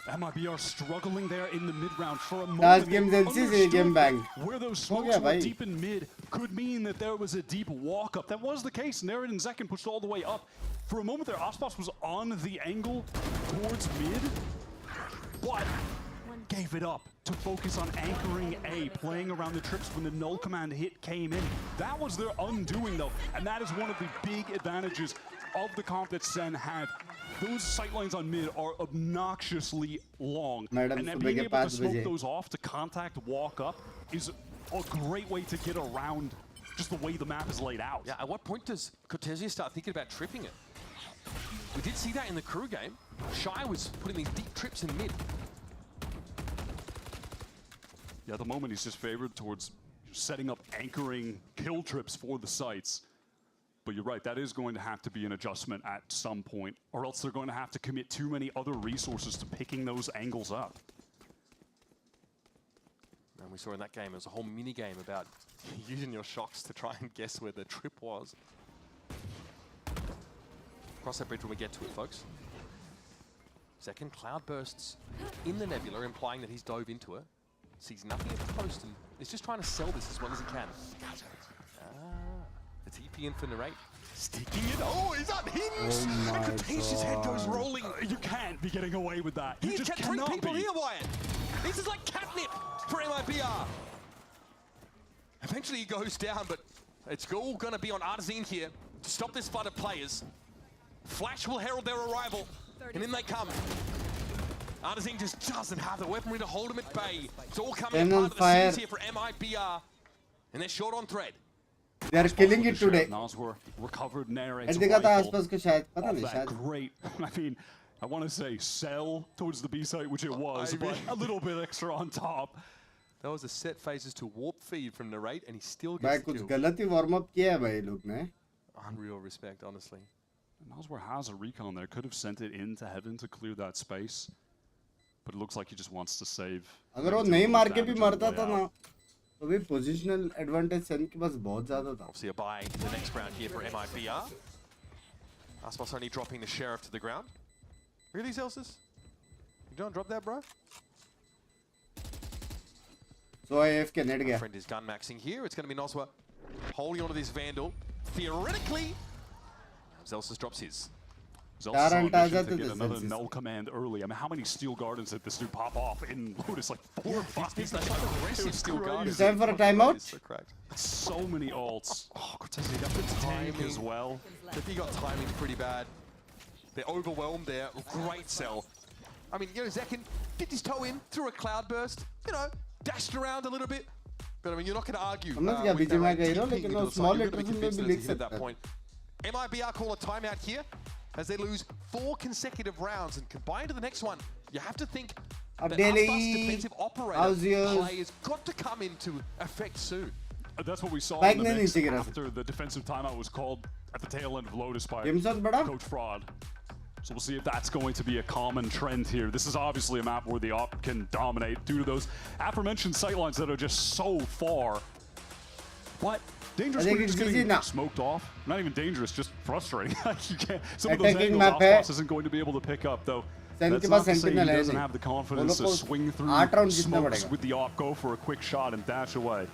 MIBR struggling there in the mid-round for a moment. Last game Zensi से game bang. Where those हो smokes गया were भाई. deep in mid could mean that there was a deep walk-up. That was the case. Narrate and Zekan pushed all the way up. For a moment there, Aspas was on the angle towards mid, but gave it up to focus on anchoring A, playing around the trips when the null command hit came in. That was their undoing though, and that is one of the big advantages of the comp that Sen have. Those sightlines on mid are obnoxiously long, Madam, and then सुबह being के able to 5 smoke बजे. those off to contact walk up is a great way to get around just the way the map is laid out. Yeah, at what point does Cortesia start thinking about tripping it? We did see that in the crew game. Shy was putting these deep trips in mid. Yeah, at the moment he's just favored towards setting up anchoring kill trips for the sites. But you're right, that is going to have to be an adjustment at some point, or else they're going to have to commit too many other resources to picking those angles up. And we saw in that game, it was a whole mini game about Using your shocks to try and guess where the trip was. Cross that bridge when we get to it, folks. Second, cloud bursts in the nebula, implying that he's dove into it. Sees nothing at the post and is just trying to sell this as well as he can. The TP in for Narrate. Sticking it. Oh, he's unhinged! Oh and Cretaceous head goes rolling. You can't be getting away with that. You He just can bring cannot people be. here, Wyatt. This is like catnip for MIBR. Eventually he goes down, but it's all going to be on Artazine here to stop this flood of players. Flash will herald their arrival, and in they come. Artazine just doesn't have the weaponry to hold him at bay. It's all coming apart of the scenes here for MIBR, and they're short on thread. They are killing it today. Noswar recovered narrates And देखा था आसपास को शायद पता नहीं शायद. Great. I mean, I want to say sell towards the B site, which it was, but a little bit extra on top. That was a set phases to warp feed from Narrate, and he still भाई gets the कुछ kill. गलत ही warm up किया है भाई लोग ने. Unreal respect, honestly. Noswar has a recon there. Could have sent it into heaven to clear that space, but it looks like he just wants to save. अगर वो नहीं मार के भी मरता था ना, तो भी positional advantage सेन के पास बहुत ज़्यादा था. Obviously a buy in the next round here for MIBR. Aspas only dropping the Sheriff to the ground. Really, Celsius? You don't drop that, bro? So AFK net गया. Friend is gun maxing here. It's going to be Noswar holding onto this Vandal. Theoretically, Celsius drops his. Zelsa's on mission to get another null command early. I mean, how many Steel Gardens did this dude pop off in Lotus? Like 4 or 5. It's like aggressive Steel Gardens. It's time for a timeout. So correct. So many ults. Oh, Cortez got the tank as well. He got timing pretty bad. They're overwhelmed there. Great sell. I mean, you know, Zekin dipped his toe in, threw a cloud burst, you know, dashed around a little bit. But I mean, you're not going to argue. समझ गया बीच में गई रो लेकिन वो small letters में भी लिख at that सकता point. MIBR call a timeout here as they lose 4 consecutive rounds, and combined to the next one, you have to think that Aspas defensive operator play has got to come into effect soon. That's what we saw in the mix after the defensive timeout was called at the tail end of Lotus by Coach Fraud. So we'll see if that's going to be a common trend here. This is obviously a map where the op can dominate due to those aforementioned sightlines that are just so far. But dangerous when you're just getting smoked off. Not even dangerous, just frustrating. You can't, some of those angles Aspas isn't going to be able to pick up, though. That's not to say he doesn't have the confidence to swing through smokes with the op, go for a quick shot and dash away.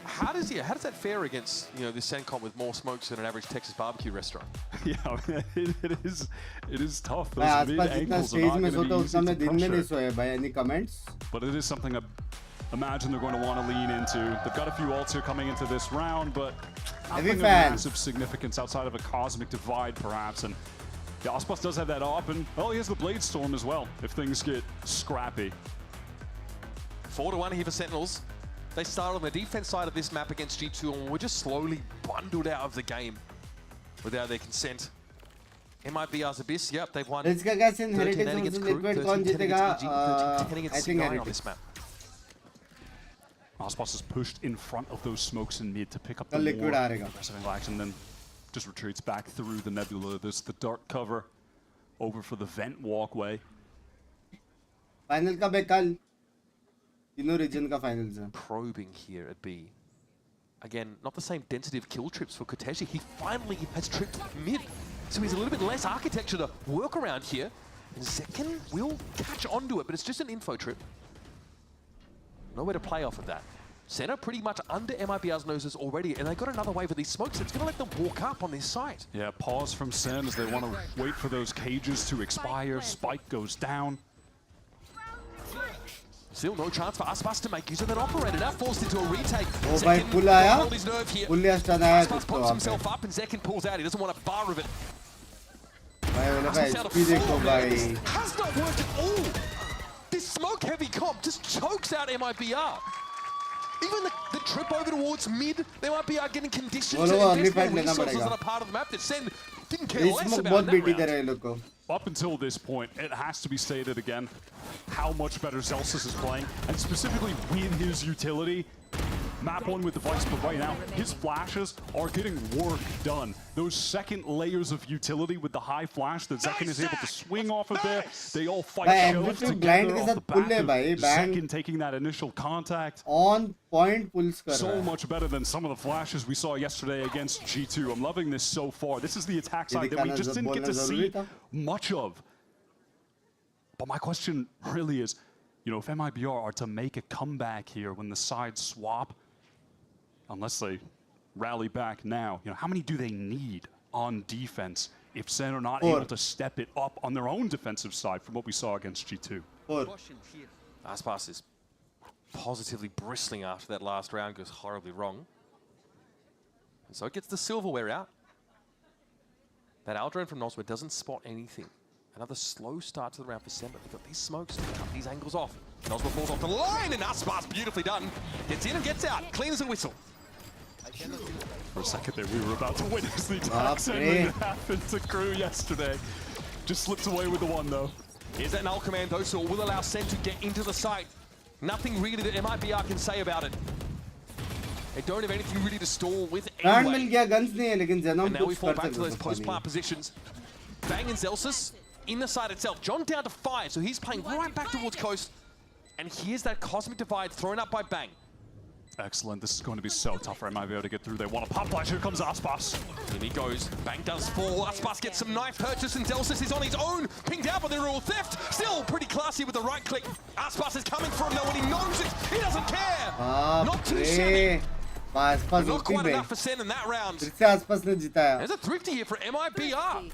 How does that fare against, you know, this SEN comp with more smokes than an average Texas barbecue restaurant? Yeah, I mean, it is tough. Those mid angles are not going to be easy to pressure. Any comments? But it is something I imagine they're going to want to lean into. They've got a few ults here coming into this round, but nothing of massive significance outside of a cosmic divide, perhaps. And yeah, Aspas does have that op, and well, he has the Blade Storm as well, if things get scrappy. 4-1 here for Sentinels. They started on the defense side of this map against G2 and were just slowly bundled out of the game without their consent. MIBR's Abyss, yep, they've won 13-10 against Crew, 13-10 against EG, 13-10 against CHUMMI on this map. Aspas is pushed in front of those smokes in mid to pick up the more aggressive action, then just retreats back through the nebula. There's the dark cover over for the vent walkway. Final का बेकल तीनों region का finals है. Probing here at B. Again, not the same density of kill trips for Koteshi. He finally has tripped mid, so he's a little bit less architecture to work around here. And Zekin will catch onto it, but it's just an info trip. Nowhere to play off of that. Senna pretty much under MIBR's noses already, and they got another wave of these smokes. It's going to let them walk up on this site. Yeah, pause from Sen as they want to wait for those cages to expire. Spike goes down. Still no chance for Aspas to make use of that operator. Now forced into a retake. Oh, भाई पुल आया. Hold his nerve here. पुल लिया start आया. Aspas pops himself up and Zekin pulls out. He doesn't want a bar of it. भाई वो लगा HP देखो भाई. Has not worked at all. This smoke heavy comp just chokes out MIBR. Even the trip over towards mid, they might be getting conditioned to invest more resources on a part of the map that Sen didn't care less about in that round. Up until this point, it has to be stated again how much better Celsius is playing, and specifically with his utility, map one with the Vice, but right now, his flashes are getting work done. Those second layers of utility with the high flash that Zekken is able to swing off of there, they all fight shelves together off the back of Zekken taking that initial contact. On point pulls kar raha So hai. much better than some of the flashes we saw yesterday against G2. I'm loving this so far. This is the attack side that we just didn't get to see much of. But my question really is, you know, if MIBR are to make a comeback here when the sides swap, unless they rally back now, you know, how many do they need on defense if SEN are not able to step it up on their own defensive side from what we saw against G2? Aspas is positively bristling after that last round goes horribly wrong. And so it gets the silverware out. That Aldrin from Noswell doesn't spot anything. Another slow start to the round for SEN, but they've got these smokes to cut these angles off. Noswell falls off the line, and Aspas beautifully done. Gets in and gets out, clean as a whistle. For a second there, we were about to witness the attack that happened to Crew yesterday. Just slipped away with the one, though. Here's that null command, though, so it will allow SEN to get into the site. Nothing really that MIBR can say about it. They don't have anything really to stall with anyway. And now we fall back to those post-plant positions. Bang and Zelsis in the side itself. John down to 5, so he's playing right back towards Coast. And here's that Cosmic Divide thrown up by Bang. Excellent. This is going to be so tough for MIBR to get through. They want a pop flash. Here comes Aspas. In he goes. Bang does fall. Aspas gets some knife purchase, and Delsis is on his own. Pinged out by the rule theft. Still pretty classy with the right click. Aspas is coming for him though, and he knows it. He doesn't care. Not too shabby. Not quite enough for SEN in that round. There's a thrifty here for MIBR.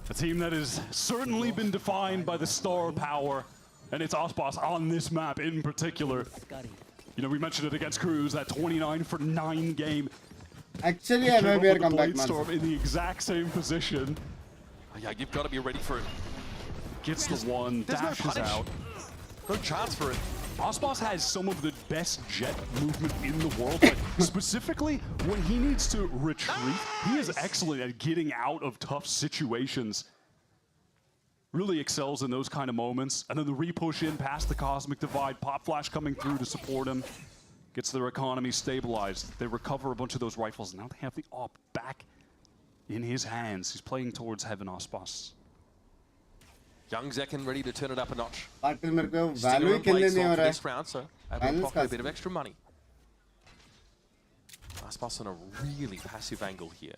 A team that has certainly been defined by the star power, and it's Aspas on this map in particular. You know, we mentioned it against Cruz, that 29 for 9 game. Actually, MIBR comeback, Storm in the exact same position. Oh, yeah, you've got to be ready for it. Gets the one, dashes out. No chance for it. Aspas has some of the best jet movement in the world, but specifically when he needs to retreat, he is excellent at getting out of tough situations. Really excels in those kind of moments. And then the repush in past the Cosmic Divide, Pop Flash coming through to support him. Gets their economy stabilized. They recover a bunch of those rifles. Now they have the AWP back in his hands. He's playing towards Heaven, Aspas. Young Zekken ready to turn it up a notch. Value this round, so able to pocket a bit of extra money. Aspas on a really passive angle here.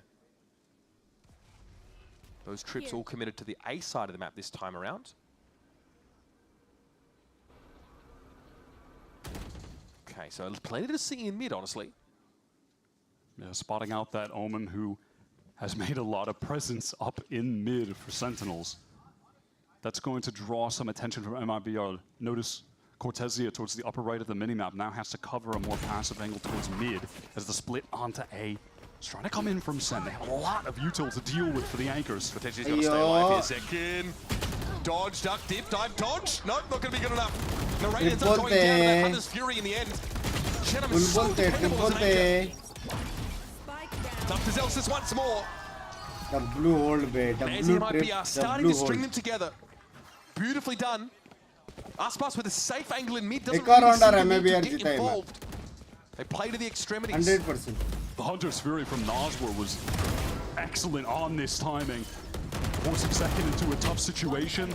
Those trips all committed to the A side of the map this time around. Okay, so plenty to see in mid, honestly. Yeah, spotting out that Omen who has made a lot of presence up in mid for Sentinels. That's going to draw some attention from MIBR. Notice Cortesia towards the upper right of the minimap now has to cover a more passive angle towards mid as the split onto A. He's trying to come in from SEN. They have a lot of util to deal with for the anchors. Potentially he's got to stay alive here. Zekken. Dodge, duck, dip, dive, dodge. Nope, not going to be good enough. Narrator ends up going down to that Hunter's Fury in the end. Gentlemen, so dependable as an anchor. Tough to Zelsis once more. The blue hold, babe. There's MIBR starting to string them together. Beautifully done. Aspas with a safe angle in mid doesn't really seem to need to get involved. They play to the extremities. 100%. The Hunter's Fury from Noswell was excellent on this timing. Forcing Zekken into a tough situation.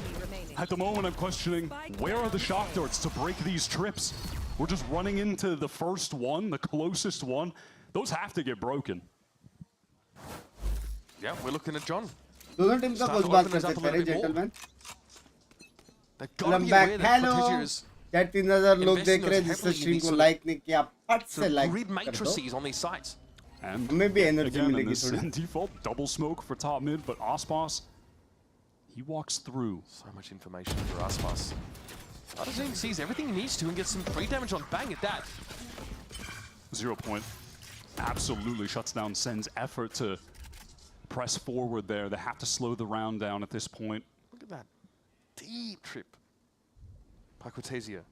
At the moment, I'm questioning, where are the shock darts to break these trips? We're just running into the first one, the closest one. Those have to get broken. Yeah, we're looking at John. दोनों team का कुछ बात कर सकते हैं gentleman welcome back hello क्या 3000 लोग देख रहे हैं जिससे स्ट्रीम को लाइक नहीं किया फट से लाइक कर दो And हमें भी एनर्जी again, मिलेगी in थोड़ी default double smoke for top mid, but Aspas, he walks through. So much information for Aspas. Other team sees everything he needs to and gets some free damage on Bang at that. 0 point absolutely shuts down SEN's effort to press forward there. They have to slow the round down at this point. Look at that deep trip by Cortesia.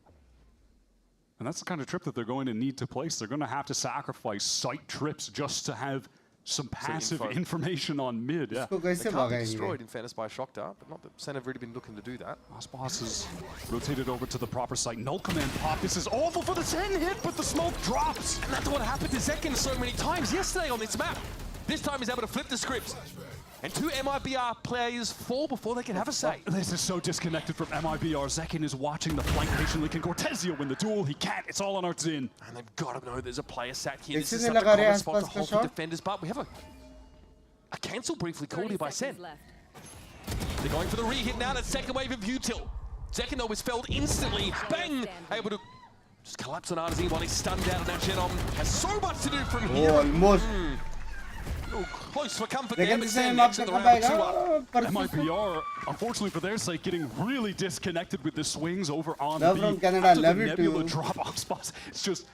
And that's the kind of trip that they're going to need to place. They're going to have to sacrifice site trips just to have some passive information on mid. Yeah. इसको कैसे They can't be भगाएंगे? destroyed in fairness by Shock Dart, but not that Sen have really been looking to do that. Aspas is rotated over to the proper site. Null command pop. This is awful for the 10 hit, but the smoke drops. And that's what happened to Zekin so many times yesterday on this map. This time he's able to flip the script. And 2 MIBR players fall before they can have a say. This is so disconnected from MIBR. Zekin is watching the flank patiently. Can Cortezio win the duel? He can't. It's all on Artzin. And they've got to know there's a player sat here. This इससे is such a लगा रहे common हैं spot to आसपास का hold the shot? defenders, but we have a cancel briefly called here by Sen. They're going for the re-hit now. That second wave of util. Zekin though was felled instantly. Bang! Able to just collapse on Artzin while he's stunned out, and now Genom has so much to do from here. Almost. Close for comfort लेकिन there, but जिसे Sen माफ exit the कर round with 2 पाएगा up. MIBR, unfortunately for their sake, getting really disconnected with the swings over on Love B. from Canada, After love the you Nebula too. drop Aspas, it's just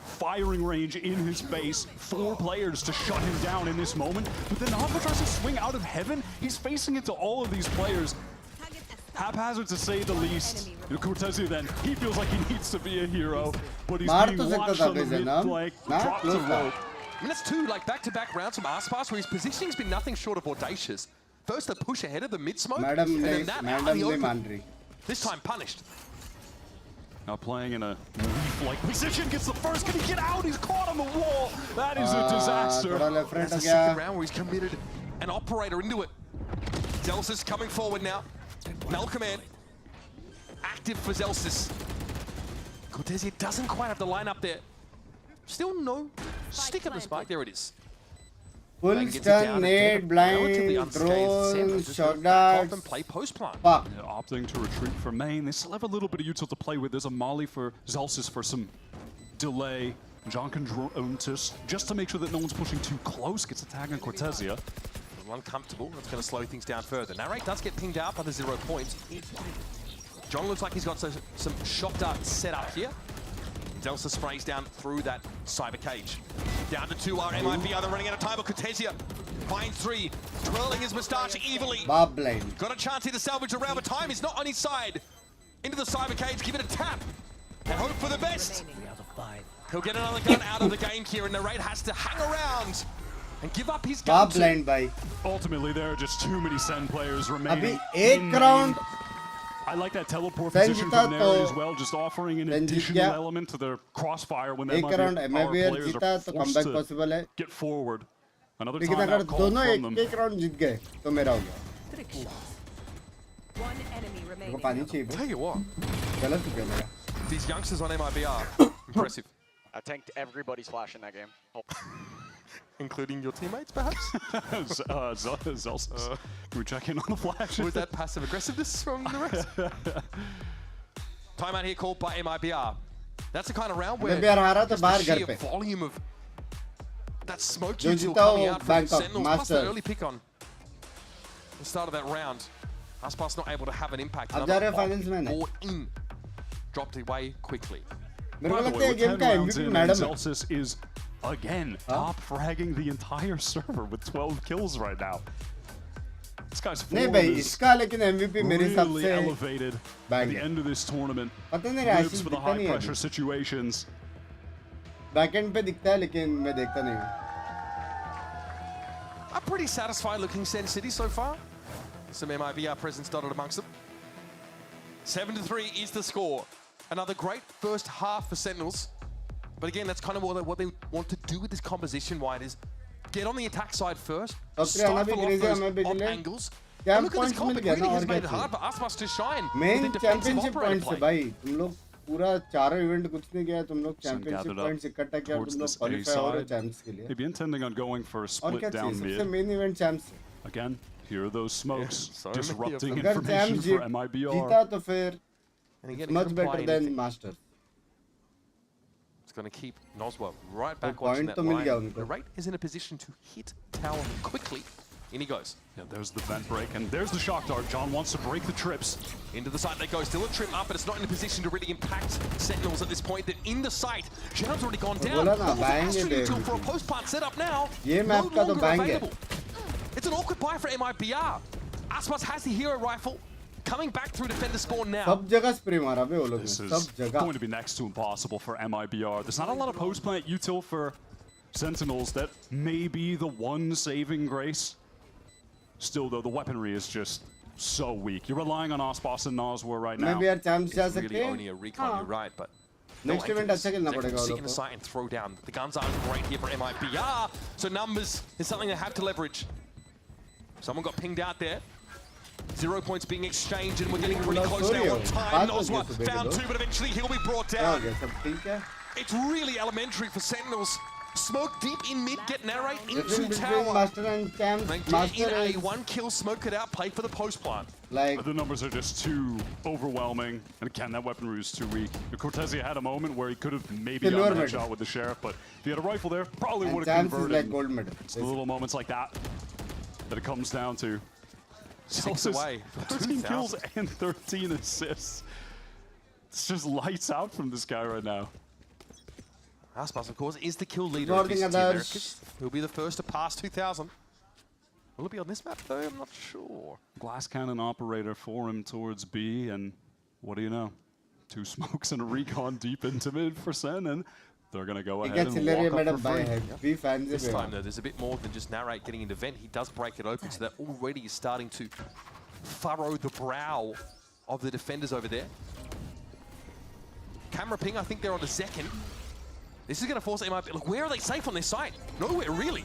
firing range in his face. 4 players to shut him down in this moment. But then Alpha tries to swing out of heaven. He's facing into all of these players. Haphazard to say the least. Cortezio then, he feels like he needs to be a hero, but he's मार being तो सकता watched था on the वैसे mid ना? flank, ना? dropped to Close था. rope. I mean, that's 2 like back-to-back rounds from Aspas where his positioning's been nothing short of audacious. First the push ahead of the mid-smoke, madam and नहीं then that out madam of the नहीं open. मान रही. This time punished. Now playing in a leaf-like position, gets the first. Can he get out? He's caught on the wall. That is a disaster. थोड़ा left right That's हो the second गया. round where he's committed an operator into it. Zelsis coming forward now. Null command. Active for Zelsis. Cortezio doesn't quite have the line up there. Still no stick of the spike. There it is. Full Bang gets it stun, down nade, again. Relatively blind, unscathed. Sen drone, just shock goes back off darts. and play post plant. Fuck. Yeah, opting to retreat for main. They still have a little bit of util to play with. There's a molly for Zelsis for some delay. John can drone just to make sure that no one's pushing too close. Gets a tag on Cortezia. Uncomfortable. That's going to slow things down further. Narrate does get pinged out by the 0 points. John looks like he's got some shock darts set up here. Delsa sprays down through that cyber cage. Down to 2 are MIBR. They're running out of time. But Cortezia finds 3, twirling his moustache evilly. Bob blind. Got a chance here to salvage a round, but time is not on his side. Into the cyber cage, give it a tap, and hope for the best. He'll get another gun out of the game here, and Narrate has to hang around and give up his gun. Bob blind भाई. Ultimately, there are just too many Sen players remaining. अभी एक round. I like that teleport Sen position जीता from Nary तो as well, just offering an Sen Jeet additional गया. element to their crossfire when the एक round MIBR players जीता are तो forced comeback to possible है. get forward. Another लेकिन अगर timeout called दोनों from them. एक round जीत गए तो मेरा हो गया. वो पानी चाहिए. Tell you what, गलत हो गया मेरा. these youngsters on MIBR, impressive. I tanked everybody's flash in that game. Oh. Including your teammates, perhaps? Zelsis. Can we check in on the flash? Was that passive aggressiveness from the rest? Timeout here called by MIBR. That's the kind of round where MIBR हारा तो just बाहर the घर sheer पे. volume of that smoke जो util जीता coming वो out from Bangkok Sentinels, plus the Masters. early pick on the start of that round. Aspas not able to have an impact. अब जा रहे हैं finals में ना. Or in. Dropped away quickly. मेरे को By the लगता way, है with गेम 10 का rounds MVP in, मैडम है. Zelsis is again top fragging the entire server with 12 kills right now. This guy's नहीं form भाई is इसका लेकिन MVP मेरे हिसाब really से elevated at bang the है. end of this tournament. पता नहीं Lives आशीष for the दिखता high नहीं है pressure अभी. situations. बैकएंड पे दिखता है लेकिन मैं देखता नहीं हूँ. A pretty satisfied looking Sen City so far. Some MIBR presence dotted amongst them. 7-3 is the score. Another great first half for Sentinels. But again, that's kind of what they want to do with this composition wide is get on the attack side first, stifle off those op angles. And look at this comp, it really has made it hard for Aspas to shine main with the defensive championship operator points है play. भाई. तुम लोग पूरा चारों event कुछ नहीं किया. तुम लोग चैंपियनशिप gathered up पॉइंट्स इकट्ठा किया. towards तुम लोग this A क्वालीफाई हो रहे side. चैंप्स के लिए. They'd be intending on going for a और split क्या down चाहिए? सबसे mid. Main event champs. Again, here are those smokes so many of disrupting them. अगर information चैंप्स for MIBR. जीता तो फिर And again, much it couldn't better play than anything. Masters. It's going to keep Noswell right back point watching that तो मिल गया line. उनको. The rate is in a position to hit tower quickly. In he goes. Yeah, there's the vent break, and there's the shock dart. John wants to break the trips. Into the site they go. Still a trip up, but it's not in a position to really impact Sentinels at this point. They're in the site. Genom's already gone down. बोला ना, Almost an bang Astro है util for a post part set up now. ये No map का तो longer bang है. available. It's an awkward buy for MIBR. Aspas has the hero rifle. Coming back through defender spawn now. सब जगह spray मारा बे वो लोग This ने. is सब जगह. going to be next to impossible for MIBR. There's not a lot of post plant util for Sentinels, that may be the one saving grace. Still, though, the weaponry is just so weak. You're relying on Aspas and Nazwa right now. MIBR champs जा It's सकते really हैं. only a recon, you're right, but Next event अच्छा खेलना they can पड़ेगा sit उनको. in the site and throw down. The guns aren't great here for MIBR, so numbers is something they have to leverage. Someone got pinged out there. 0 points being exchanged, and we're getting really close now on time. Noswa found 2, but eventually he'll be brought down. It's really elementary for Sentinels. Smoke deep in mid, get narrate into tower. Master and champs. Master In a is 1 kill, Smoke it out, play for the post plant. like The numbers are just too overwhelming. And again, that weaponry is too weak. Cortezia had a moment where he could have maybe Silver gotten a medal. shot with the Sheriff, but if he had a rifle there, probably and would have champs is converted. like gold medal. It's the little moments like that that it comes down to. 6 away. 13 kills and 13 assists. It's just lights out from this guy right now. Aspas, of course, is the kill leader of Ignoring VCT others. Americas. He'll be the first to pass 2,000. Will it be on this map, though? I'm not sure. Glass cannon operator for him towards B, and what do you know? 2 smokes and a recon deep into mid for Sen, and they're going to go He ahead gets and Hilaria walk made up up for by free. head. We fans This it. time, though, there's a bit more than just narrate getting into vent. He does break it open, so that already is starting to furrow the brow of the defenders over there. Camera ping, I think they're on the second. This is going to force MIB. Look, where are they safe on their site? Nowhere, really.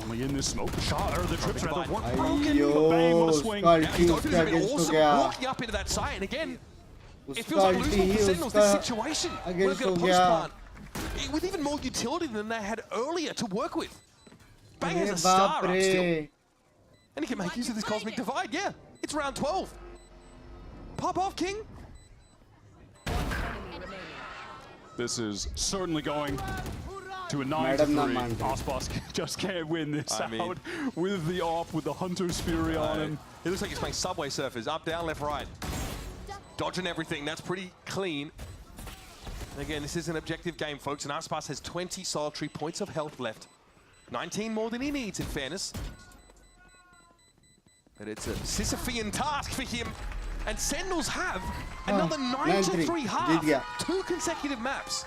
Only in this smoke shot, or the trips rather weren't Ay, broken. yo, The bang, what a swing. उसका Now, ulti he's उसके against हो awesome गया. walking up into that site, and again, it उसका feels like ulti losing he for Sentinels, उसका this situation. We've against got a हो post गया. plant with even more utility than they had earlier to work with. Bang has अरे a star बाप up still. रे. And he can make use of this cosmic divide, yeah. It's round 12. Pop off, King. This is certainly going to a Madam 9-3. Naman. Aspas just can't win this I mean- out with the AWP, with the Hunter's Fury on him. It looks like he's playing Subway Surfers. Up, down, left, right. Dodging everything. That's pretty clean. And again, this is an objective game, folks, and Aspas has 20 solitary points of health left. 19 more than he needs, in fairness. But it's a Sisyphean task for him. And Sentinels have another 9-3 half. 2 consecutive maps.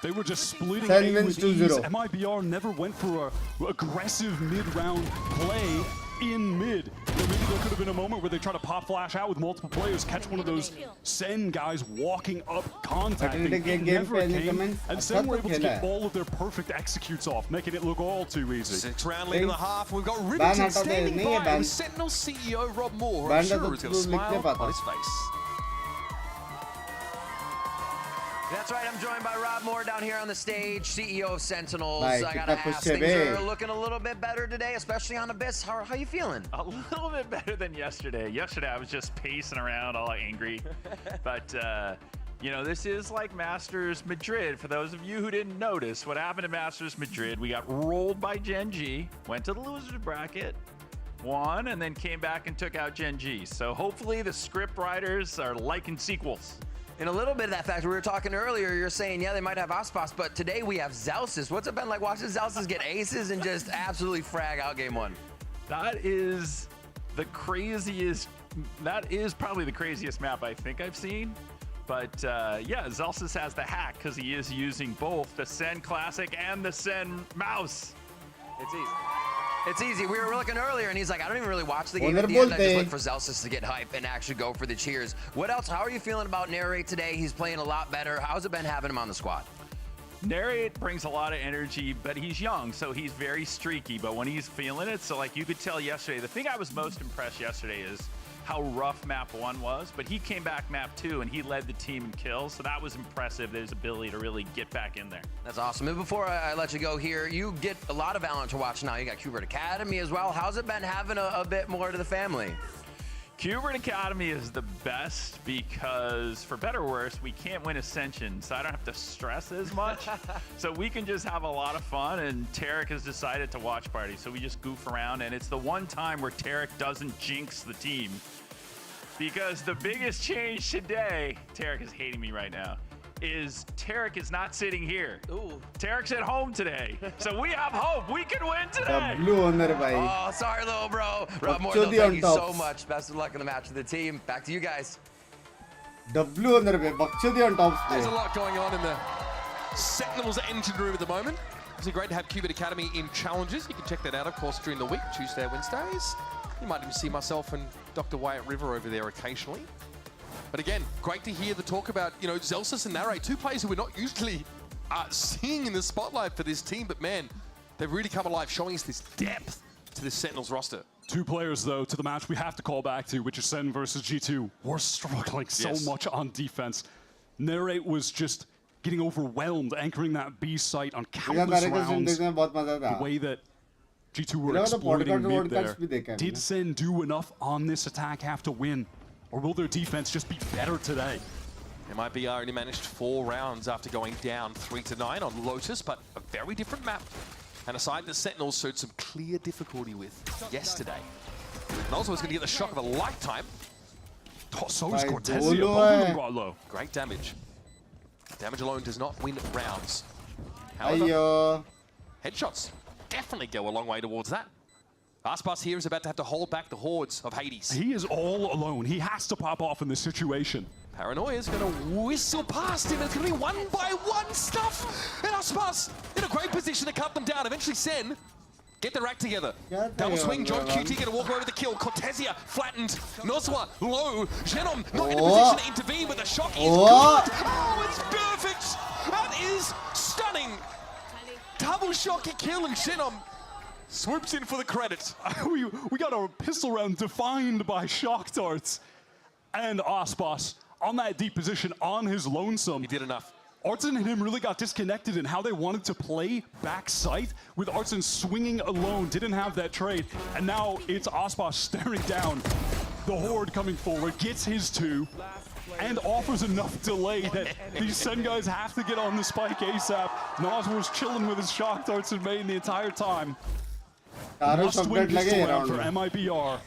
They were just splitting Sen A wins with ease. 2-0. MIBR never went for a aggressive mid-round play in mid. You know, maybe there could have been a moment where they try to pop flash out with multiple players, catch one of those Sen guys walking up, contacting. But It game never पे any came, comment? and अच्छा Sen were तो able to खेला get है. all of their perfect executes off, making it look all too easy. 6-round lead of the half. We've got Ban Rivington हटा दे, standing नहीं है by ban. with Sentinel CEO Rob Moore. Ban I'm sure तो he's got तू a लिख नहीं smile पाता. on his face. That's right, I'm joined by Rob Moore down here on the stage, CEO of Sentinels. Bhai, I gotta कितना ask, खुश है things bay. are looking a little bit better today, especially on Abyss. How you feeling? A little bit better than yesterday. Yesterday I was just pacing around all angry. But, you know, this is like Masters Madrid. For those of you who didn't notice, what happened at Masters Madrid, we got rolled by Gen G, went to the losers bracket, won, and then came back and took out Gen G. So hopefully the script writers are liking sequels. In a little bit of that fact, we were talking earlier, you're saying, yeah, they might have Aspas, but today we have Zelsis. What's it been like watching Zelsis get aces and just absolutely frag out game 1? That is the craziest, that is probably the craziest map I think I've seen. But yeah, Zelsis has the hack because he is using both the Sen Classic and the Sen Mouse. It's easy. It's easy. We were looking earlier, and he's like, I don't even really watch the game Owner at the end. I just bolte. look for Zelsis to get hype and actually go for the cheers. What else? How are you feeling about Narrate today? He's playing a lot better. How's it been having him on the squad? Narrate brings a lot of energy, but he's young, so he's very streaky. But when he's feeling it, so like you could tell yesterday, the thing I was most impressed yesterday is how rough map 1 was, but he came back map 2 and he led the team in kills, so that was impressive, his ability to really get back in there. That's awesome. And before I let you go here, you get a lot of Valorant to watch now. You got Qbert Academy as well. How's it been having a bit more to the family? Qbert Academy is the best because, for better or worse, we can't win Ascension, so I don't have to stress as much. So we can just have a lot of fun, and Tarek has decided to watch party, so we just goof around, and it's the one time where Tarek doesn't jinx the team. Because the biggest change today, Tarek is hating me right now, is Tarek is not sitting here. Ooh. Tarek's at home today. So we have hope. We can win today. Blue owner भाई. Oh, sorry, little bro. Rob Moore, Bachchodi thank on you so tops. much. Best of luck in the match with the team. Back to you guys. W owner पे Bachchodi on tops पे. There's a lot going on in the Sentinels engine room at the moment. It's great to have Qubit Academy in challenges. You can check that out, of course, during the week, Tuesday and Wednesdays. You might even see myself and Dr. Wyatt River over there occasionally. But again, great to hear the talk about, you know, Zelsis and Narrate, two players who we're not usually seeing in the spotlight for this team, but man, they've really come alive, showing us this depth to this Sentinels roster. Two players, though, to the match we have to call back to, which is SEN versus G2. We're struggling so much on defense. Narrate was just getting overwhelmed, anchoring that B site on countless rounds. The way that G2 were exploiting mid there. Did SEN do enough on this attack half to win? Or will their defense just be better today? MIBR only managed 4 rounds after going down 3-9 on Lotus, but a very different map. And a side that Sentinels showed some clear difficulty with yesterday. And also was going to get the shock of a lifetime. Oh, so is Cortezia. Both of them got low. Great damage. Damage alone does not win rounds. However, headshots definitely go a long way towards that. Aspas here is about to have to hold back the hordes of Hades. He is all alone. He has to pop off in this situation. Paranoia is going to whistle past him. It's going to be 1-by-1 stuff. And Aspas in a great position to cut them down. Eventually Sen get their act together. Double swing, John QT going to walk over the kill. Cortezia flattened. Nozwa low. Genom not in a position to intervene, but the shock is good. Oh, it's perfect. That is stunning. Double shocky kill, and Genom swoops in for the credit. we got our pistol round defined by shock darts. And Aspas on that deep position on his lonesome. He did enough. Artson and him really got disconnected in how they wanted to play back site, with Artson swinging alone, didn't have that trade, and now it's Aspas staring down. The horde coming forward, gets his 2, and offers enough delay that these SEN guys have to get on the spike ASAP. Nas was chilling with his shock darts in main the entire time. Must-win pistol round for MIBR.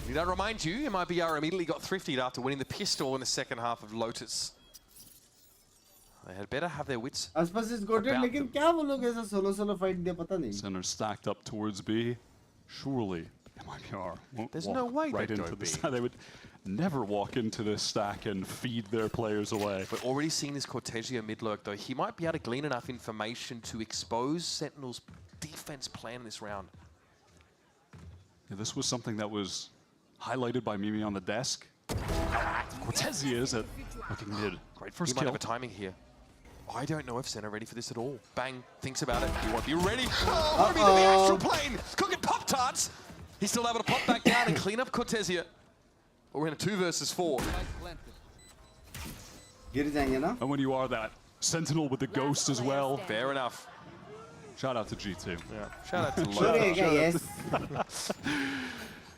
Did I remind you, MIBR immediately got thrifted after winning the pistol in the second half of Lotus. They had better have their wits. Center stacked up towards B. Surely MIBR won't There's walk no way right they'd into go this. B. They would never walk into this stack and feed their players away. We're already seeing this Cortezia mid lurk though. He might be able to glean enough information to expose Sentinel's defense plan this round. Yeah, this was something that was highlighted by Mimi on the desk. Cortezia is at looking mid. Great first He might kill. have a timing here. I don't know if Sen are ready for this at all. Bang thinks about it. He won't be ready. Oh, Ruby to the astral plane. Cooking Pop-Tarts. He's still able to pop back down and clean up Cortezia. But we're in a 2 versus 4. And when you are that Sentinel with the ghost as well. Fair enough. Shout out to G2. Yeah. Shout out to Lotus.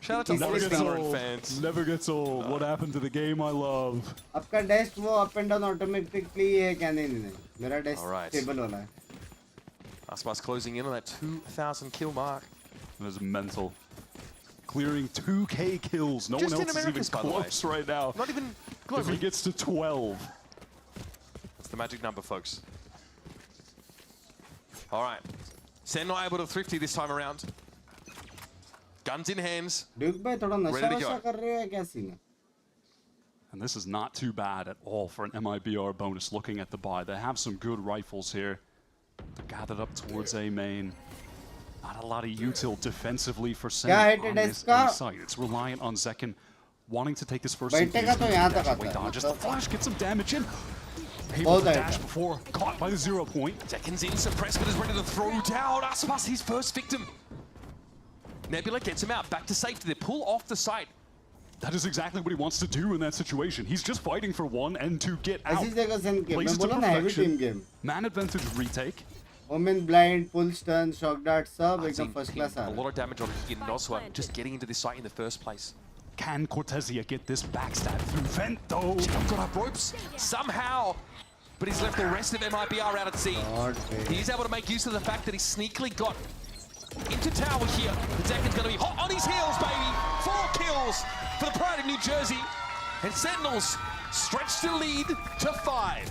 Shout out to Never gets Valorant old. fans. Never gets old. What happened to the game I love? आपका desk वो up and down automatically है क्या नहीं मेरा desk Alright. Stable वाला है Aspas closing in on that 2,000 kill mark. That is mental. Clearing 2K kills. No Just one in else is even Americas, by the way. close right now. Not even If he globally. gets to 12. That's the magic number, folks. All right. Sen not able to thrifty this time around. Guns in hands. Duke भाई थोड़ा नशा Ready to वशा go. कर रहे हैं क्या scene है And this is not too bad at all for an MIBR bonus looking at the buy. They have some good rifles here. They're gathered up towards A main. Not a lot of util defensively for Sen क्या hit on है this इसका? A site. It's reliant on Zekin wanting to take this first बैठेगा तो यहाँ तक आता है dodges the flash, gets some damage in. Able बहुत to है dash before caught by the 0 point. Zekin's in, suppressed, but is ready to throw down. Aspas, his first victim. Nebula gets him out, back to safety. They pull off the site. That is exactly what he wants to do in that situation. He's just fighting for 1 and to get out. ऐसी जगह Sen game मैं Plays it to बोला ना heavy team perfection. game Man advantage retake. Omen blind pull stun shock dart सब I've एकदम seen first class uh a रहा है lot of damage on Higgin Noswa just getting into this site in the first place. Can Cortezia get this backstab through vent though? Got up ropes somehow, but he's left the rest of MIBR out at sea. He's able to make use of the fact that he sneakily got into tower here. The Deccan's going to be hot on his heels, baby. 4 kills for the pride of New Jersey. And Sentinels stretch the lead to 5.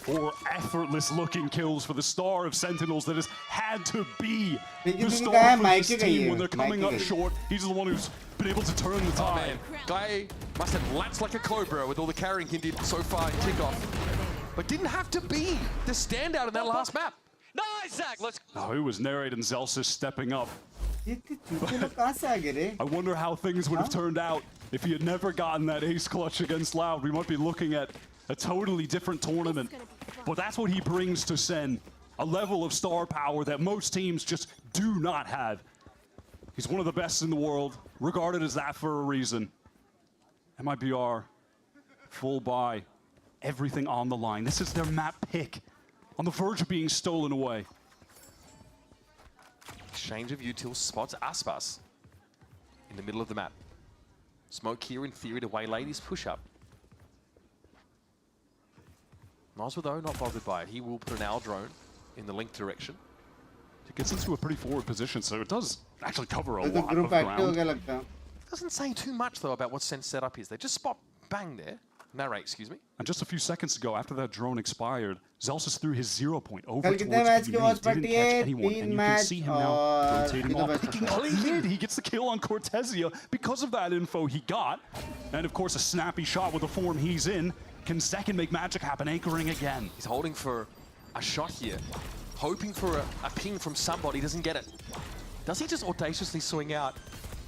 4 effortless looking kills for the star of Sentinels that has had to be the star for this team when they're coming up short. He's the one who's been able to turn the tide. Guy must have latched like a cobra with all the carrying he did so far in kickoff. But didn't have to be the standout in that last map. Nice! Isaac, let's Oh, who was narrating Zelsis stepping up? ये चूचे लोग कहाँ से आ गए रे? I wonder how things would have turned out if he had never gotten that ace clutch against Loud. We might be looking at a totally different tournament. But that's what he brings to SEN. A level of star power that most teams just do not have. He's one of the best in the world, regarded as that for a reason. MIBR, full buy, everything on the line. This is their map pick, on the verge of being stolen away. Exchange of util spots Aspas in the middle of the map. Smoke here in theory to waylay his push-up. Noswa though, not bothered by it. He will put an owl drone in the link direction. It gets into a pretty forward position, so it does actually cover a तो lot group of active हो ground. गया लगता है. Doesn't say too much though about what SEN's setup is. They just spot bang there. Narrate, excuse me. And just a few seconds ago, after that drone expired, Zelsis threw his 0 point over कल towards कितने match B के main. Watch Didn't party catch है? anyone, 3 and you can match see him now और rotating कितने off, match picking था? up mid. He gets the kill on Cortesia because of that info he got. And of course, a snappy shot with the form he's in. Can Second make magic happen, anchoring again? He's holding for a shot here, hoping for a ping from somebody, doesn't get it. Does he just audaciously swing out?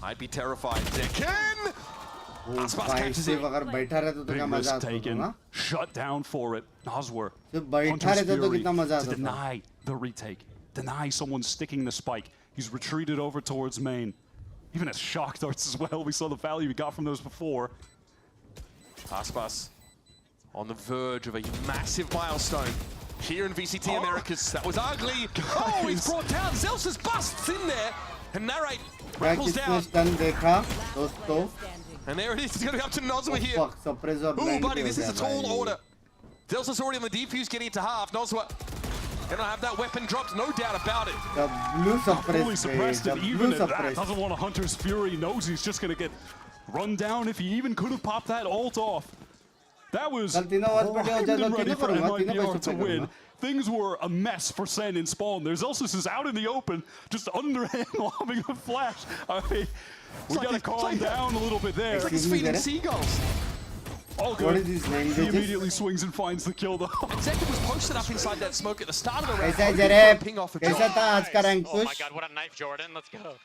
I'd be terrified. Second! Aspas catches it. अगर बैठा रहता तो Big क्या मजा risk आता taken. ना? Shut down for it. Noswer. तो बैठा Hunter's रहता तो Fury कितना मजा to आता था? deny the retake. Deny someone sticking the spike. He's retreated over towards main. Even as shock darts as well. We saw the value he got from those before. Aspas on the verge of a massive milestone here in VCT Americas. That was ugly. Oh, he's brought down. Zelsis busts in there. And Narrate मैं rappels कितने down. Stun देखा दोस्तों? And there it is. It's going to be up to Noswa here. Fuck, surprise और Ooh, blind buddy, भी this हो is a गया tall भाई. order. Zelsis already on the defuse, getting it to half. Noswa gonna have that weapon dropped, no doubt about it. The blue Fully suppress suppressed the it. Even blue at that, suppress. doesn't want a Hunter's Fury. Knows he's just going to get run down if he even could have popped that ult off. That was कल तीनों watch party हो primed जाएगा and ready तीनों for करूँगा तीनों MIBR पैसे to पे win. करूँगा. Things were a mess for SEN in spawn. There's Zelsis is out in the open, just underhand lobbing a flash. I mean, we like got to it's calm like down a little bit there. It's like he's feeding seagulls. All What good. is his name? He immediately swings and finds the kill though. And Zeka was posted up inside that smoke at the start of the round. कैसा है hoping for a जरेब? ping off a कैसा drop. था आज का rank Oh my push? god, what a knife, Jordan. Let's go.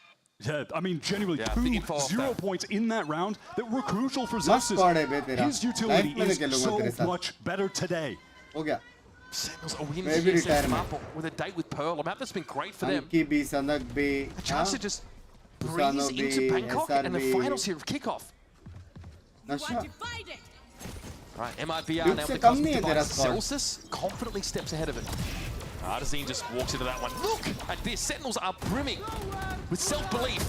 Yeah, I mean, genuinely, Yeah, the info two off 0 that. points in that round that were crucial for मस्त Zelsis. squad है बे तेरा. His utility Life में is लेके लूँगा तेरे so साथ. much better today. हो गया. Sentinels a win Maybe here sets them retirement. up with a date with Pearl. A map that's been great for them. अंकी भी सनक भी. A chance to just breeze Usano into भी, Bangkok and the SR भी. finals here of Kickoff. नशा. Right, MIBR Duke now से with the कम नहीं है device. तेरा squad. Celsius confidently steps ahead of it. Artazine just walks into that one. Look at this. Sentinels are brimming with self-belief.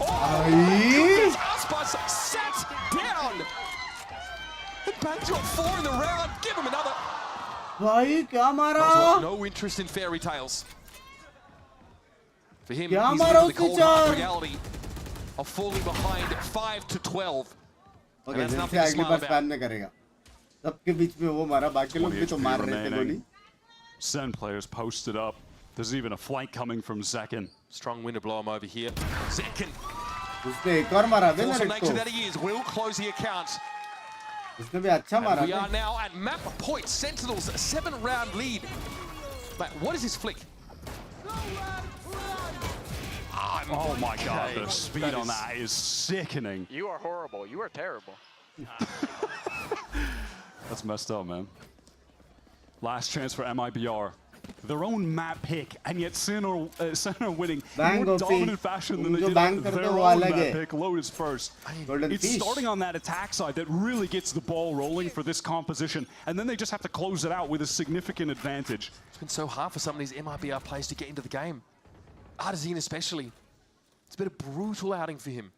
Aye. Aspas sat down. And Bang's got 4 in the round. Give him another. भाई क्या मारा? No interest in fairy tales. For him, क्या he's मारा living the उसने cold hard चार? reality of falling behind 5-12. Okay that's जैसे nothing to अगली smile bar about. Spam में करेगा. सबके बीच में वो मारा बाकी लोग 20 भी तो HP मार रहे थे remaining. गोली. SEN players posted up. There's even a flank coming from Zekin. Strong wind to blow him over here. Zekin, उसने एक और मारा बे force of नरेट nature को. that he is, will close the account. उसने भी अच्छा And मारा we are bay. now at map point. Sentinels, a 7-round lead. Mate, what is this flick? Oh my god, Okay. the speed That on is- that is sickening. You are horrible. You are terrible. That's messed up, man. Last chance for MIBR. Their own map pick, and yet SEN are winning Bang in more OP. dominant fashion than they जो did bang on करते their हैं वो own अलग map है. pick. Lotus first. Golden It's fish. starting on that attack side that really gets the ball rolling for this composition, and then they just have to close it out with a significant advantage. It's been so hard for some of these MIBR players to get into the game. Artazine especially. It's been a brutal outing for him.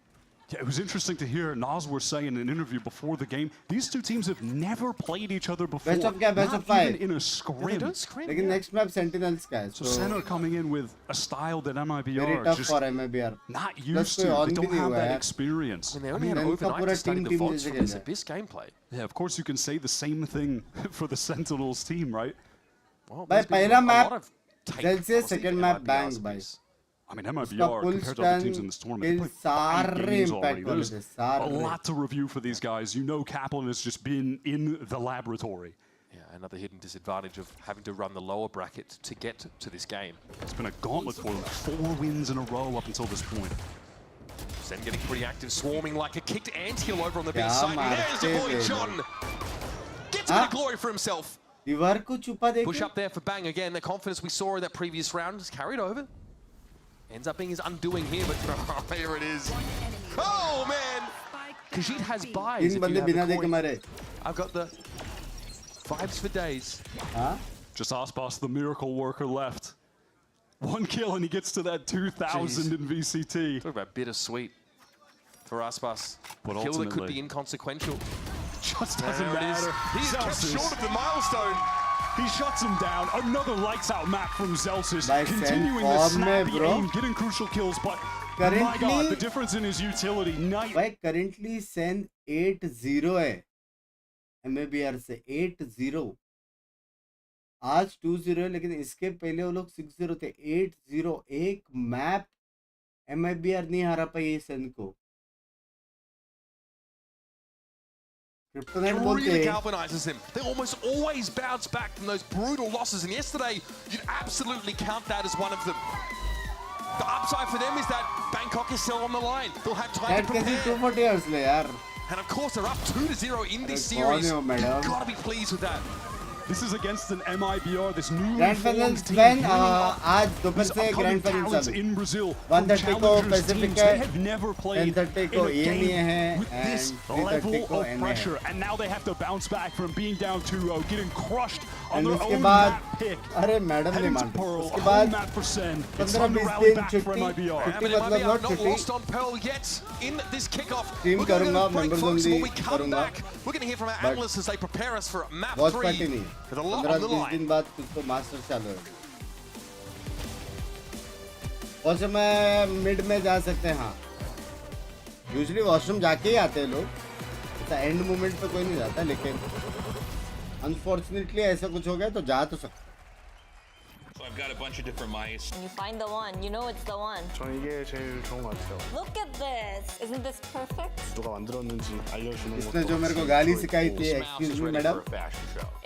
Yeah, it was interesting to hear Noswer say in an interview before the game, these two teams have never played each other before. Best of क्या? Best not of 5. even in a scrim. लेकिन next map Sentinels का है. So SEN are coming in with a style that very MIBR tough just for MIBR. not Plus used to. कोई on They भी don't नहीं have हुआ that है. experience. I mean, they only had इनका overnight पूरा to study team the team VODs जैसे from खेल this रहा है. Abyss gameplay. Yeah, of course you can say the same thing for the Sentinels team, right? Well, भाई there's been पहला a map lot of take Celsius, policy second in map MIBR's bang space. भाई. I mean, उसका MIBR full compared to other teams in stun this tournament, they kill played 5 सारे games impact already. वाले There's थे a सारे. lot to review for these guys. You know Kaplan has just been in the laboratory. Yeah, Another hidden disadvantage of having to run the lower bracket to get to this game. It's been a gauntlet for them. 4 wins in a row up until this point. Sen getting pretty active, swarming like a kicked anthill over on the B क्या side. मारते There's your boy थे John. Gets a bit of glory for himself. दीवार को छुपा देके Push up there for Bang again. The confidence we saw in that previous round is carried over. Ends up being his undoing here, but here it is. Oh man! Khajiit has buys. तीन बंदे बिना देखे मारे. I've got the vibes for days. हाँ? Just Aspas, the miracle worker, left. 1 kill and he gets to that 2,000 in VCT. Talk about bittersweet for Aspas. But Kill that could ultimately, be inconsequential. just There doesn't it is. matter. He's kept Zelsis. short of the milestone. He shuts him down. Another lights out map from Zelsis. By Continuing the form में, snappy bro. aim, getting crucial kills, but my Currently- God, the difference in his utility. Night. भाई currently SEN 8-0 है MIBR से 8-0. आज 2-0 है, लेकिन इसके पहले वो लोग 6-0 थे. 8-0 एक मैप MIBR नहीं हारा पाई SEN को. It क्रिप्टोनाइट बोलते really हैं galvanizes them. They almost always bounce back from those brutal losses, and yesterday you'd absolutely count that as one of them. The upside for them is that Bangkok is still on the line. They'll have time That to कैसे prepare. 240 years ले यार. And of course they're up 2-0 in this अरे कौन series. है वो madam? You've got to be pleased with that. This is against an MIBR, this newly Grand formed Finals team. when bringing up आज दोपहर these से upcoming Grand Finals talents चालू. in Brazil. 130 from को challengers Pacific teams. है, They have never played 1030 in को a EME game है, with this and 330 level को of NA है. pressure, and now they have to bounce back from being down 2-0, getting crushed on And their उसके own बाद map pick. अरे madam नहीं Heading to मानते. Pearl, उसके a बाद home map for Sen. It's 15-20 time to rally दिन back for छुट्टी. MIBR. And छुट्टी मतलब MIBR not not छुट्टी. lost on Pearl yet in this kickoff. Stream We're going to करूँगा, go to break, members folks, and when only we come करूँगा. back, we're going to hear from our But analysts as they prepare us for map बहुत 3 party नहीं. with a lot on the 15-20 line. दिन बाद कुछ तो master चालू है. Washroom में मिड में जा सकते हैं. हाँ, यूजुअली वॉशरूम जाके ही आते हैं लोग. ऐसा एंड मोमेंट पे कोई नहीं जाता, लेकिन अनफॉर्चुनेटली ऐसा कुछ हो गया तो जा तो सकते. So I've got a bunch of different mice. When you find the one, you know it's the one. 전 이게 제일 좋은 것 같아요. Look at this. Isn't this perfect? 누가 만들었는지 알려주는 इसने 것도 जो मेरे को गाली सिखाई थी, excuse me madam,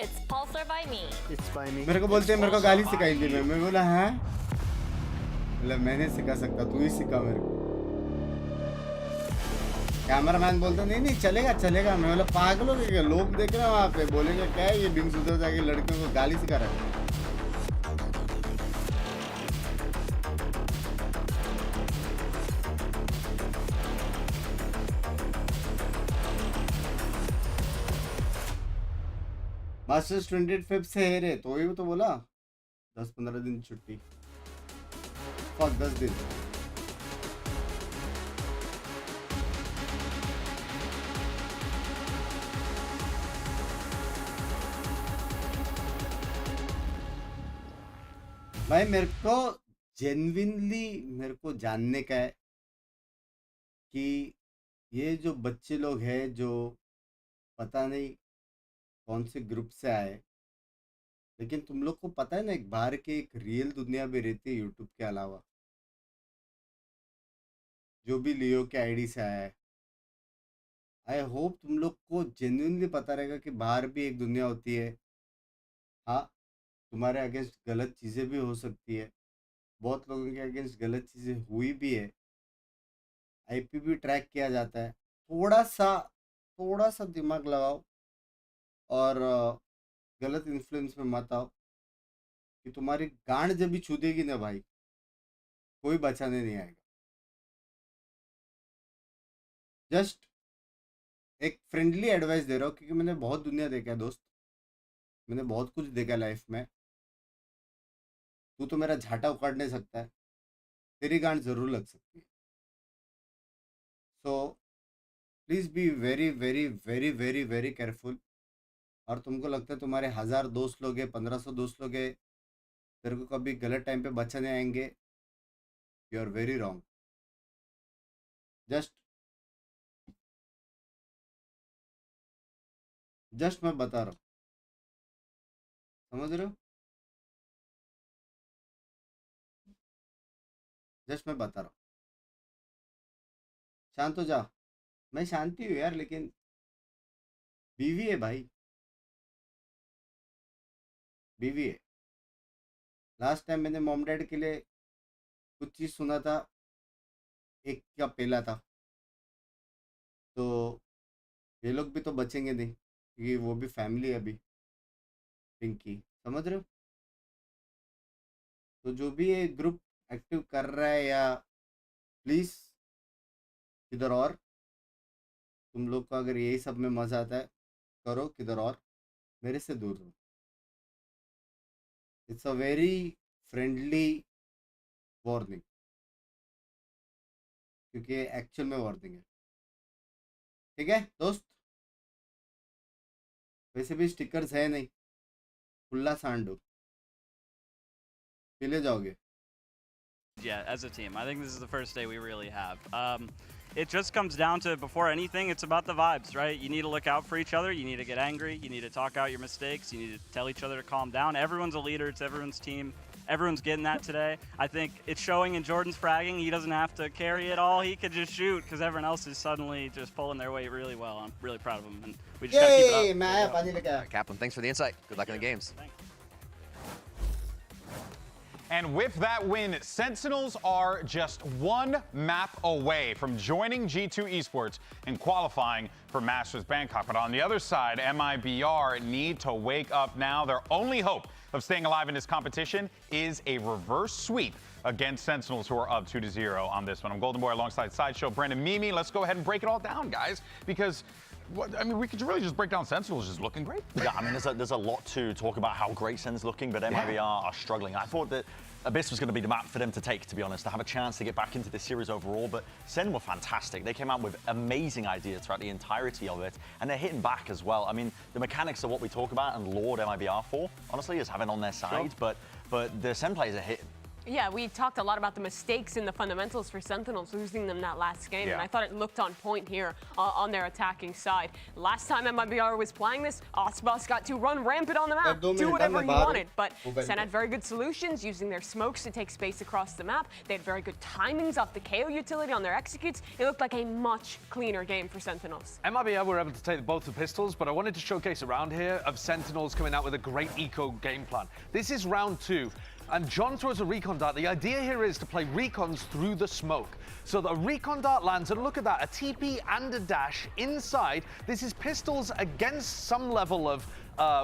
It's Pulsar by me. It's by me. मेरे को बोलते हैं मेरे को गाली सिखाई थी. मैं बोला हाँ, मतलब मैंने सिखा सकता, तू ही सिखा मेरे को. कैमरामैन बोलता नहीं नहीं चलेगा चलेगा. मैं बोला पागल हो गए, लोग देख रहे हैं वहाँ पे, बोलेंगे क्या है ये बिंग्स उधर जाके लड़कियों को गाली सिखा रहा है. मास्टर्स 28 से है रे, तो ही तो बोला 10-15 दिन छुट्टी. 10 दिन. भाई मेरे को जेन्युइनली मेरे को जानने का है कि ये जो बच्चे लोग हैं जो पता नहीं कौन से ग्रुप से आए, लेकिन तुम लोग को पता है ना एक बाहर की एक रियल दुनिया भी रहती है यूट्यूब के अलावा. जो भी लियो के आईडी से आया है, आई होप तुम लोग को जेन्युइनली पता रहेगा कि बाहर भी एक दुनिया होती है. हाँ, तुम्हारे अगेंस्ट गलत चीज़ें भी हो सकती है, बहुत लोगों के अगेंस्ट गलत चीज़ें हुई भी है, आईपी भी ट्रैक किया जाता है. थोड़ा सा दिमाग लगाओ और गलत इन्फ्लुएंस में मत आओ, कि तुम्हारी गांड जब भी छू देगी ना भाई, कोई बचाने नहीं आएगा. जस्ट एक फ्रेंडली एडवाइस दे रहा हूँ, क्योंकि मैंने बहुत दुनिया देखा है दोस्त, मैंने बहुत कुछ देखा लाइफ में. तू तो मेरा झाटा उखाड़ नहीं सकता है, तेरी गांड जरूर लग सकती है. So please be very very very very very careful. और तुमको लगता है तुम्हारे 1000 दोस्त लोग हैं, 1500 दोस्त लोग हैं, तेरे को कभी गलत टाइम पे बचाने आएंगे, you are very wrong. Just मैं बता रहा हूँ, समझ रहे हो? जस्ट मैं बता रहा हूँ. शांत हो जा. मैं शांति हूँ यार, लेकिन बीवी है भाई. बीवी है। लास्ट टाइम मैंने मॉम डैड के लिए कुछ चीज़ सुना था, एक का पहला था, तो ये लोग भी तो बचेंगे नहीं क्योंकि वो भी फैमिली है अभी पिंकी, समझ रहे हो? तो जो भी ये ग्रुप एक्टिव कर रहा है या प्लीज़ किधर और तुम लोग को अगर यही सब में मज़ा आता है करो, किधर और मेरे से दूर रहो। It's a very friendly warning क्योंकि एक्चुअल में वार्निंग है, ठीक है दोस्त? वैसे भी स्टिकर्स है नहीं, खुला सांडो पिले जाओगे। Yeah, as a team. I think this is the first day we really have. It just comes down to, before anything, it's about the vibes, right? You need to look out for each other. You need to get angry. You need to talk out your mistakes. You need to tell each other to calm down. Everyone's a leader. It's everyone's team. Everyone's getting that today. I think it's showing in Jordan's fragging. He doesn't have to carry it all. He could just shoot because everyone else is suddenly just pulling their weight really well. I'm really proud of him. And we just got to keep it up. Kaplan, thanks for the insight. Good luck in the games. And with that win, Sentinels are just one map away from joining G2 Esports and qualifying for Masters Bangkok. But on the other side, MIBR need to wake up now. Their only hope of staying alive in this competition is a reverse sweep against Sentinels, who are up 2-0 on this one. I'm Golden Boy alongside Sideshow, Brendan, Mimi. Let's go ahead and break it all down, guys, because I mean, we could really just break down Sentinels just looking great. Yeah, I mean, there's a lot to talk about how great Sen's looking, but MIBR are struggling. I thought that Abyss was going to be the map for them to take, to be honest, to have a chance to get back into this series overall, but Sen were fantastic. They came out with amazing ideas throughout the entirety of it, and they're hitting back as well. I mean, the mechanics are what we talk about and laud MIBR for, honestly, is having on their side, but the Sen players are hitting. Yeah, we talked a lot about the mistakes in the fundamentals for Sentinels, losing them that last game, and I thought it looked on point here on their attacking side. Last time MIBR was playing this, Osbos got to run rampant on the map, do whatever he wanted, but Sen had very good solutions, using their smokes to take space across the map. They had very good timings off the KO utility on their executes. It looked like a much cleaner game for Sentinels. MIBR were able to take both the pistols, but I wanted to showcase a round here of Sentinels coming out with a great eco game plan. This is round 2. And John throws a recon dart. The idea here is to play recons through the smoke. So the recon dart lands, and look at that, a TP and a dash inside. This is pistols against some level of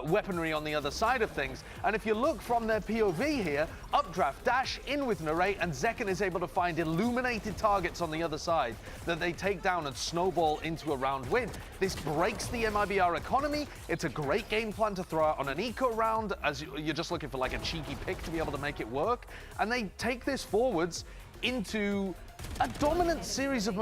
weaponry on the other side of things. And if you look from their POV here, updraft, dash in with Narrate, and Zekken is able to find illuminated targets on the other side that they take down and snowball into a round win. This breaks the MIBR economy. It's a great game plan to throw out on an eco round, as you're just looking for like a cheeky pick to be able to make it work. And they take this forwards into a dominant series of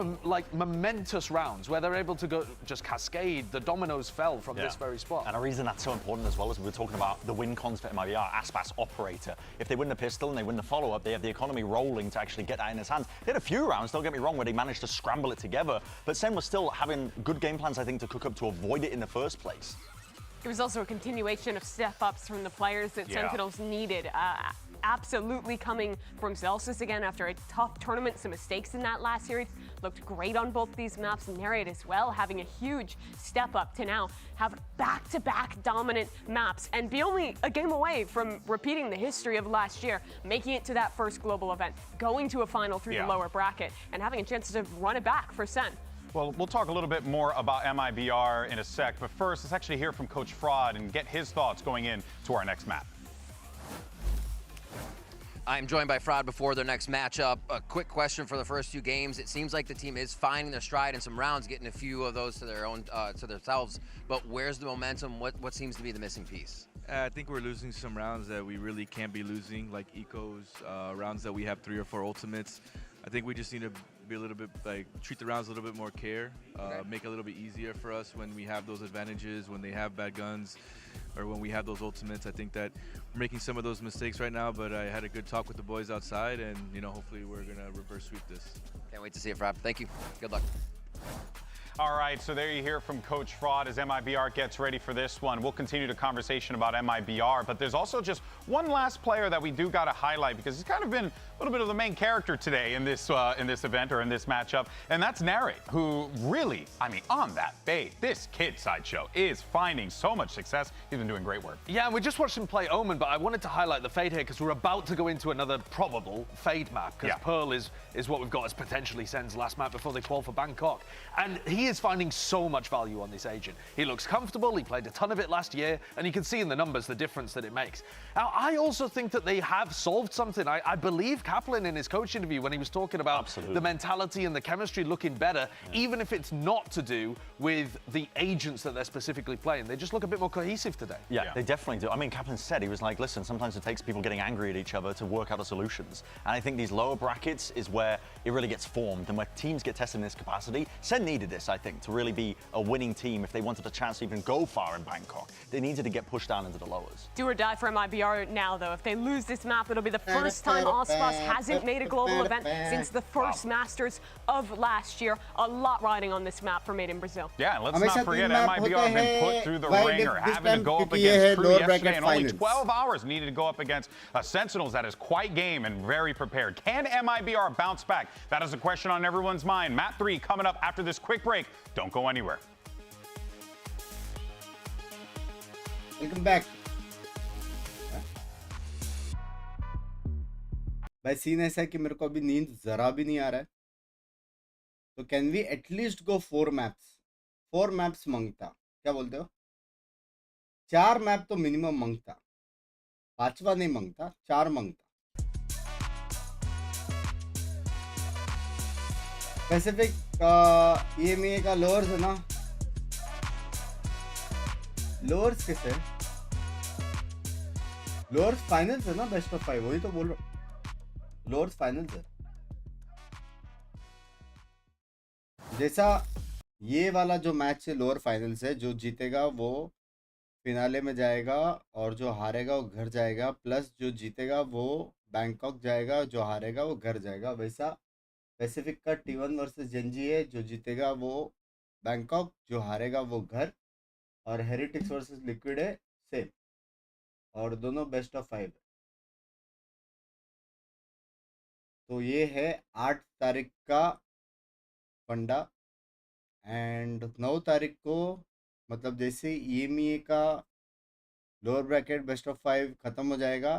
momentous rounds where they're able to go just cascade. The dominoes fell from this very spot. And a reason that's so important as well is we were talking about the win cons for MIBR, Aspas operator. If they win the pistol and they win the follow-up, they have the economy rolling to actually get that in his hands. They had a few rounds, don't get me wrong, where they managed to scramble it together, but Sen was still having good game plans, I think, to cook up to avoid it in the first place. It was also a continuation of step-ups from the players that Sentinels needed. Absolutely coming from Zelsis again after a tough tournament. Some mistakes in that last series. Looked great on both these maps. Narrate as well, having a huge step up to now have back-to-back dominant maps and be only a game away from repeating the history of last year, making it to that first global event, going to a final through the lower bracket, and having a chance to run it back for Sen. Well, we'll talk a little bit more about MIBR in a sec, but first, let's actually hear from Coach Fraud and get his thoughts going in to our next map. I'm joined by Fraud before their next matchup. A quick question for the first few games. It seems like the team is finding their stride in some rounds, getting a few of those to their own, to themselves. But where's the momentum? What seems to be the missing piece? I think we're losing some rounds that we really can't be losing, like ecos, rounds that we have 3 or 4 ultimates. I think we just need to be a little bit, treat the rounds a little bit more care, make it a little bit easier for us when we have those advantages, when they have bad guns, or when we have those ultimates. I think that we're making some of those mistakes right now, but I had a good talk with the boys outside, and hopefully we're gonna reverse sweep this. Can't wait to see it, Fraud. Thank you. Good luck. All right, so there you hear from Coach Fraud as MIBR gets ready for this one. We'll continue the conversation about MIBR, but there's also just one last player that we do got to highlight because he's kind of been little bit of the main character today in this event or in this matchup, and that's Nary, who really, I mean, on that bait, this kid sideshow is finding so much success. He's been doing great work. Yeah, we just watched him play Omen, but I wanted to highlight the Fade here because we're about to go into another probable Fade map because Pearl is what we've got as potentially Sen's last map before they qual for Bangkok. And he is finding so much value on this agent. He looks comfortable, he played a ton of it last year, and you can see in the numbers the difference that it makes. Now, I also think that they have solved something. I believe Kaplan in his coach interview when he was talking about the mentality and the chemistry looking better, even if it's not to do with the agents that they're specifically playing. They just look a bit more cohesive today. Yeah, they definitely do. I mean, Kaplan said, he was like, listen, sometimes it takes people getting angry at each other to work out the solutions. And I think these lower brackets is where it really gets formed and where teams get tested in this capacity. Sen needed this, I think, to really be a winning team if they wanted a chance to even go far in Bangkok. They needed to get pushed down into the lowers. Do or die for MIBR now, though. If they lose this map, it'll be the first time Ospas hasn't made a global event since the first Masters of last year. A lot riding on this map for Made in Brazil. Yeah, let's not forget MIBR have been put through the ringer, having to go up against Crew yesterday, and only 12 hours needed to go up against Sentinels that is quite game and very prepared. Can MIBR bounce back? That is a question on everyone's mind. Map 3 coming up after this quick break. Don't go anywhere. Welcome back. भाई scene ऐसा है कि मेरे को अभी नींद जरा भी नहीं आ रहा है, तो can we at least go 4 maps मांगता, क्या बोलते हो? 4 मैप तो मिनिमम मांगता, 5वां नहीं मांगता, 4 मांगता. पैसिफिक EMEA का लोअर्स है ना, लोअर्स किसे, लोअर्स फाइनल्स है ना, बेस्ट ऑफ 5, वही तो बोल रहा हूँ. लोअर्स फाइनल्स है. जैसा ये वाला जो मैच है लोअर फाइनल्स है, जो जीतेगा वो फिनाले में जाएगा और जो हारेगा वो घर जाएगा, प्लस जो जीतेगा वो बैंकॉक जाएगा, जो हारेगा वो घर जाएगा. वैसा पैसिफिक का T1 वर्सेस जेनजी है, जो जीतेगा वो बैंकॉक, जो हारेगा वो घर, और हेरिटिक्स वर्सेस लिक्विड है सेम, और दोनों बेस्ट ऑफ 5. तो ये है 8 तारीख का फंडा, एंड 9 तारीख को मतलब जैसे EMEA का लोअर ब्रैकेट बेस्ट ऑफ 5 ख़त्म हो जाएगा,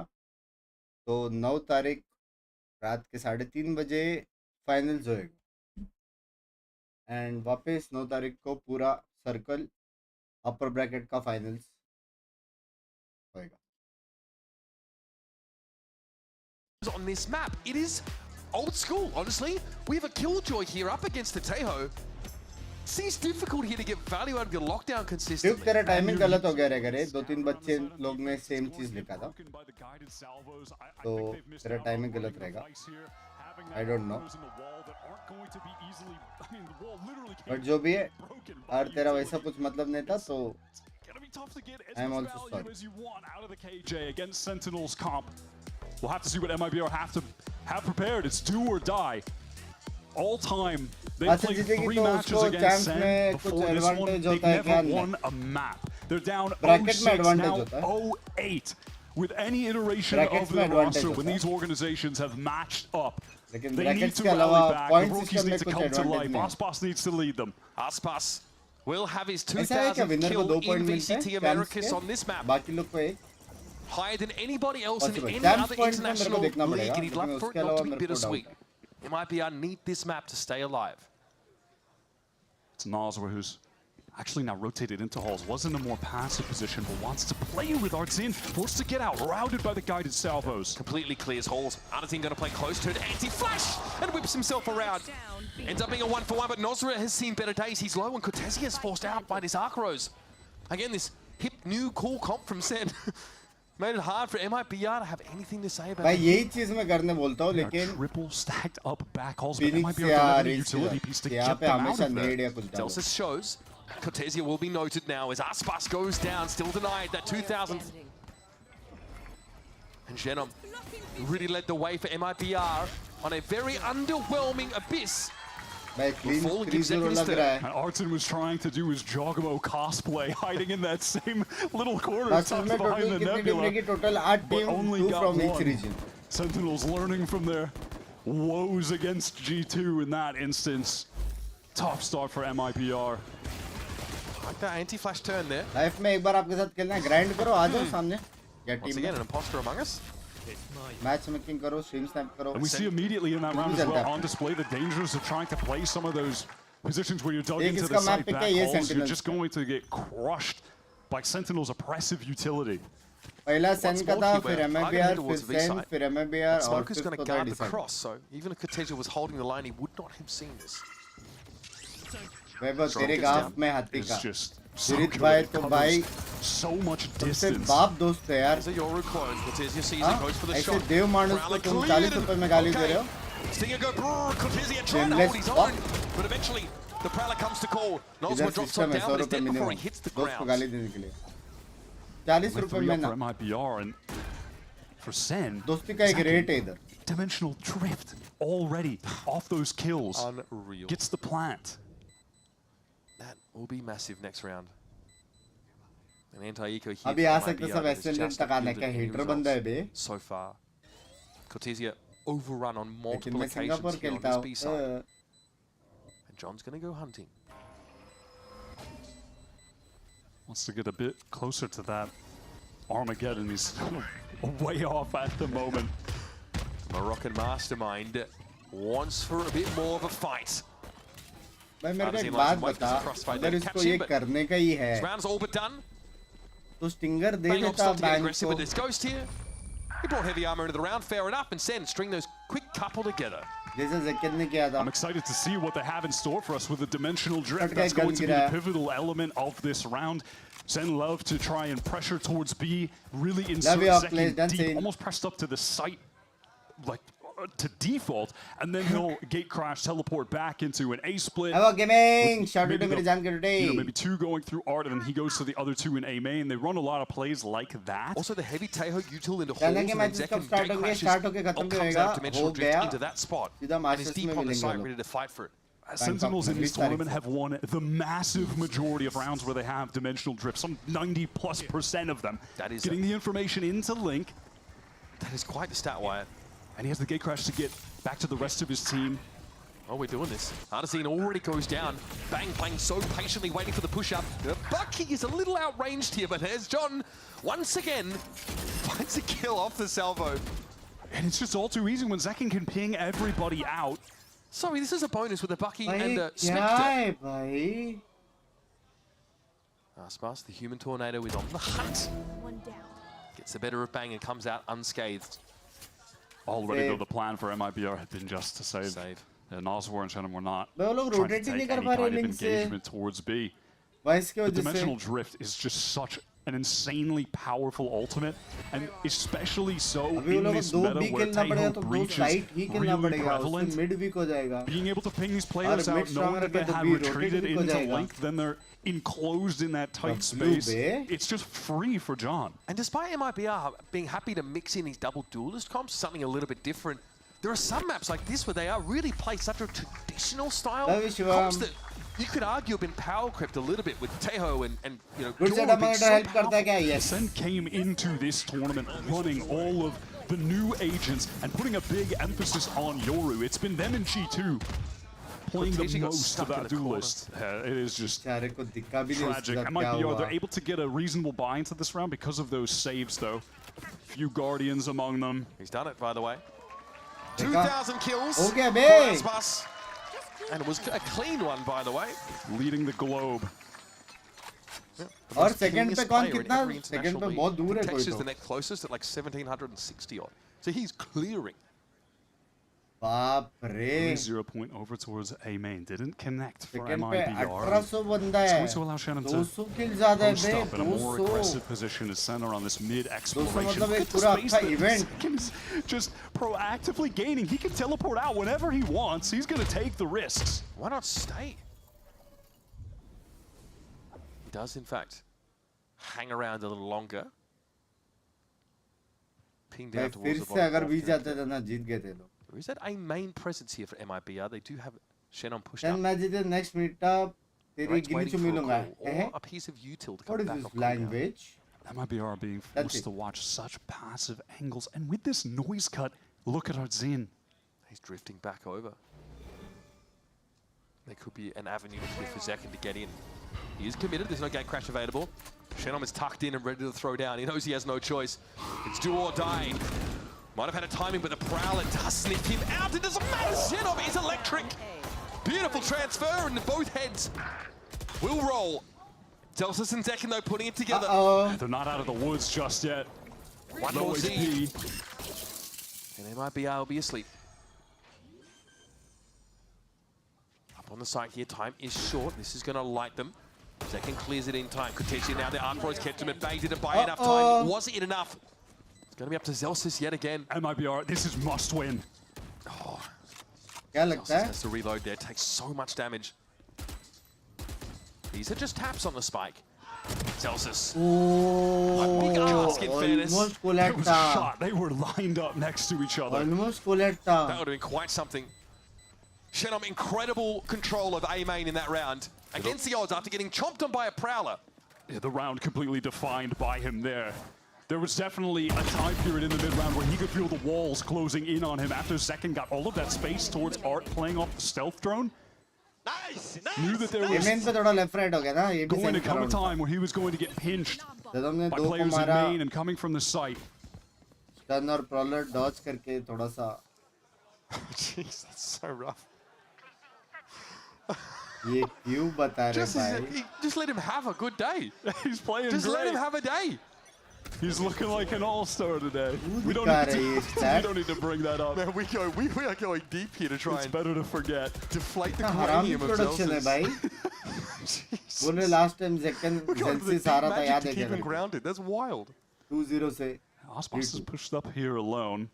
तो 9 तारीख रात के 3:30 बजे फाइनल्स होएगा, एंड वापस 9 तारीख को पूरा सर्कल अपर ब्रैकेट का फाइनल्स होएगा. On this map, it is old school, honestly. We have a Killjoy here up against the Tejo. Seems difficult here to get value out of your lockdown consistently. तेरा timing गलत हो गया रे करे, 2-3 बच्चे लोग ने सेम चीज लिखा था, तो तेरा टाइमिंग गलत रहेगा. I don't know. बट जो भी है, और तेरा वैसा कुछ मतलब नहीं था, तो I am also sorry. Against Sentinels comp. We'll have to see what MIBR have prepared. It's do or die. All time, they played 3 matches against Sen. Before this one, they've never won a map. They're down 0-6, now 0-8. With any iteration of the roster, when these organizations have matched up, they need to rally back. The rookies need to come to life. Aspas needs to lead them. Aspas will have his 2000th kill in VCT Americas on this map. बाकी लोग को एक higher than anybody else in any other international league, and he'd love for it not to be bittersweet. MIBR need this map to stay alive. It's Nazwa who's actually now rotated into halls, was in a more passive position, but wants to play with Artzin, forced to get out, routed by the guided salvos. Completely clears halls. Artzin going to play close to it, anti-flash, and whips himself around. Ends up being a 1-for-1, but Nosra has seen better days. He's low, and Cortesi is forced out by this Arc Rose. Again, this hip, new, cool comp from Sen. Made it hard for MIBR to have anything to say about भाई यही चीज मैं करने बोलता हूँ, लेकिन triple stacked up back halls, but MIBR don't have any utility piece to get them out of there. Delsis shows. Cortesia will be noted now as Aspas goes down, still denied that 2000th. And Genom really led the way for MIBR on a very underwhelming Abyss. And Artin was trying to do his Jogamo cosplay, hiding in that same little corner tucked behind the nebula, but only got one. Sentinels learning from their woes against G2 in that instance. Tough start for MIBR. Like that anti-flash turn there. Life में एक बार आपके साथ खेलना है, grind करो, आ जाओ सामने. Once again, an imposter among us. Match making करो, स्ट्रीम स्नैप करो. And we see immediately in that round as well on display the dangers of trying to play some of those positions where you're dug into the side back halls. You're just going to get crushed by Sentinel's oppressive utility. पहला सेन का था, फिर MIBR, फिर सेन, फिर MIBR, और Smoker's फिर going to तो guard the cross, so even if Kateja was holding the line, he would not have seen this. वैभव तेरे गांव में हाथी का. So Jirit भाई तो भाई so much तुमसे distance. बाप दोस्त है यार. ऐसे देव मानुस को तुम 40 रुपए में गाली दे रहे हो. Stinger go brrr, Cortezia trying to hold his own, but eventually the Prowler comes to call. Nolsma drops on down, but he's dead before he hits the ground. दोस्त को गाली देने के लिए. 40 रुपए में ना. For MIBR and for Sen. दोस्ती का एक रेट है इधर. Dimensional drift already off those kills. Unreal. Gets the plant. That will be massive next round. An anti-eco here. अभी आ सकते सब SEN तक आने का hater बंदा है बे. So far, Cortezia overrun on लेकिन multiple मैं occasions सिंगापुर here on खेलता this B side. हूँ. And John's going to go hunting. Wants to get a bit closer to that Armageddon. He's way off at the moment. Moroccan mastermind wants for a bit more of a fight. भाई मेरे को एक बात बता, अगर इसको ये करने का ही है, तो स्टिंगर दे देता बैंक को. He brought heavy armor into the round, fair enough, and Sen string those quick couple together. जैसे ज़किर ने किया था. I'm excited to see what they have in store for us with the dimensional drift. That's going to be the pivotal element of this round. Sen love to try and pressure towards B, really insert Zekin deep, almost pressed up to the site, like to default, and then he'll gate crash, teleport back into an A split. Hello gaming, shout out to मेरे जान के today. You know, maybe two going through Art, and then he goes to the other two in A main. They run a lot of plays like that. Also, the heavy Teho util into halls, and then Zekin gate crashes, all comes out of dimensional drift into that spot, and is deep on the site, ready to fight for it. Sentinels in this tournament have won the massive majority of rounds where they have dimensional drift, some 90+% of them. That is getting the information into Link. That is quite the stat wire. And he has the gate crash to get back to the rest of his team. Oh, we're doing this. Artesine already goes down. Bang playing so patiently, waiting for the push-up. Bucky is a little outranged here, but there's John once again finds a kill off the salvo. And it's just all too easy when Zekin can ping everybody out. Sorry, this is a bonus with a Bucky and a Spectre. Aspas, the human tornado, is on the hunt. One down. Gets the better of Bang and comes out unscathed. Already though, the plan for MIBR had been just to save. Noswar and Shannon were not trying to take any kind of engagement towards B. The dimensional drift is just such an insanely powerful ultimate, and especially so in this meta where Teho breach is really prevalent. Being able to ping these players out, knowing that they have retreated into Link, then they're enclosed in that tight space. It's just free for John. And despite MIBR being happy to mix in these double duelist comps, something a little bit different, there are some maps like this where they are really play such a traditional style comps that you could argue have been power crept a little bit with Teho and you know, Sen came into this tournament running all of the new agents and putting a big emphasis on Yoru. It's been them in G2 playing the most of that duelist. It is just tragic. MIBR, they're able to get a reasonable buy into this round because of those saves, though. Few Guardians among them. He's done it, by the way. 2,000 kills. Okay, big. And it was a clean one, by the way. Leading the globe. और second पे कौन कितना? Second पे बहुत दूर है कोई Texas तो. the next closest at like 1,760 odd. So he's clearing. बाप रे. 0 point over towards A main. Didn't connect for second पे MIBR. 1800 बंदा है. Going to allow Shannon to 200 kill ज़्यादा है post bay. up in a more 200. aggressive position as center on this mid 200 exploration. मतलब एक Look at the पूरा space अच्छा that event. Zekin's just proactively gaining. He can teleport out whenever he wants. He's going to take the risks. Why not stay? He does, in fact, hang around a little longer. Ping down towards फिर the से अगर bottom. बीच जाते थे ना जीत गए थे लोग. There is that a main presence here for MIBR. They do have Shen on push Then up. मैं जीते next meetup तेरी गिनी चुमी लूँगा. Or a piece of util to What come is back this off cooldown. language? MIBR are being forced to watch such passive angles. And with this noise cut, look at Artzin. He's drifting back over. There could be an avenue here for Zekin to get in. He is committed. There's no gate crash available. Shenom is tucked in and ready to throw down. He knows he has no choice. It's do or die. Might have had a timing, but the Prowler does sniff him out. It doesn't matter. Shenom is electric. Beautiful transfer, and both heads will roll. Delsus and Zekin, though, putting it together. They're not out of the woods just yet. One more Z. And they might be asleep. Up on the side here, time is short. This is going to light them. Zekin clears it in time. Potentially now the Arcrows kept him at bay. Didn't buy enough time. Was it enough? It's going to be up to Zelsis yet again. MIBR, this is must win. Oh. Zelsis has to reload there. Takes so much damage. These are just taps on the spike. Zelsis. Big ask in fairness. Almost It was a shot. They were lined up next to each other. Almost That would have been quite something. Shenom, incredible control of A main in that round. Against the odds after getting chomped on by a Prowler. Yeah, the round completely defined by him there. There was definitely a time period in the mid-round where he could feel the walls closing in on him after Zekin got all of that space towards Art playing off the stealth drone. Nice! Knew that there was going to come a time where he was going to get pinched by players in main and coming from the site. Stun or Prowler dodge करके थोड़ा सा. Jeez, that's so rough. ये क्यों बता रहे भाई? Just let him have a good day. He's playing Just great. let him have a day. He's looking like an all-star today. We don't need to bring that up. Man, we are going deep here to try It's better to forget. deflate the हरामी cranium of production है Zelsis. भाई. बोले last time Zelsis आ रहा था याद है Keep him क्या? grounded. That's wild. 2-0 से. Aspas is pushed up here alone.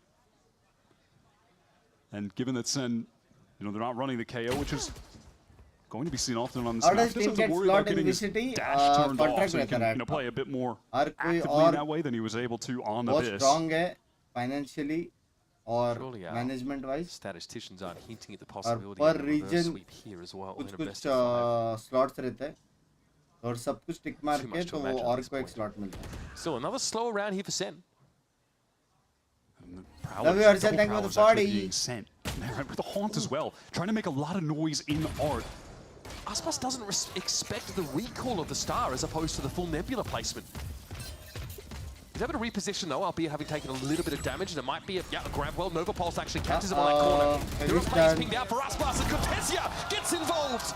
And given that SEN, they're not running the KO, which is going to be seen often on this map. Artist Just team have to gets worry slot about in getting his VCT, dash turned off contract so he रहता है. can play a bit more और कोई actively in और that way than he was able to on बहुत Abyss. strong है financially और Surely our management wise. Statisticians aren't hinting at the possibility per of a reverse region sweep here as well in a कुछ best of 5. slots रहते हैं और सब कुछ टिक मार Too के much to तो वो imagine और at this को एक point. slot मिलता है. Still another slower round here for Sen. Love you, Arjun. Thank you for the party. Being sent. With the haunt as well, trying to make a lot of noise in Art. Aspas doesn't expect the recall of the star as opposed to the full nebula placement. He's able to reposition though, albeit having taken a little bit of damage. There might be a grab well. Nova Pulse actually catches him on that corner. The replay is pinged out for Aspas and Cortesia gets involved.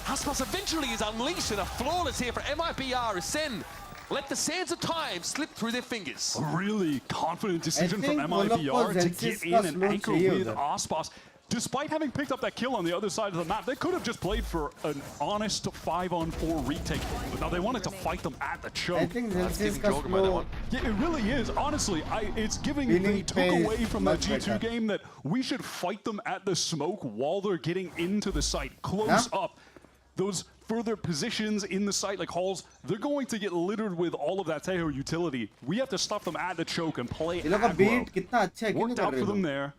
Aspas eventually is unleashed and a flawless here for MIBR as Sen let the sands of time slip through their fingers. A really confident decision from MIBR to get in and anchor with Aspas. Despite having picked up that kill on the other side of the map, they could have just played for an honest 5-on-4 retake. But now they wanted to fight them at the choke. I think Zelsis का slow. Yeah, it really is. Honestly, it's giving they took away from that G2 game that we should fight them at the smoke while they're getting into the site, close up. Those further positions in the site, like halls, they're going to get littered with all of that Teho utility. We have to stuff them at the choke and play aggro. Worked out for them there.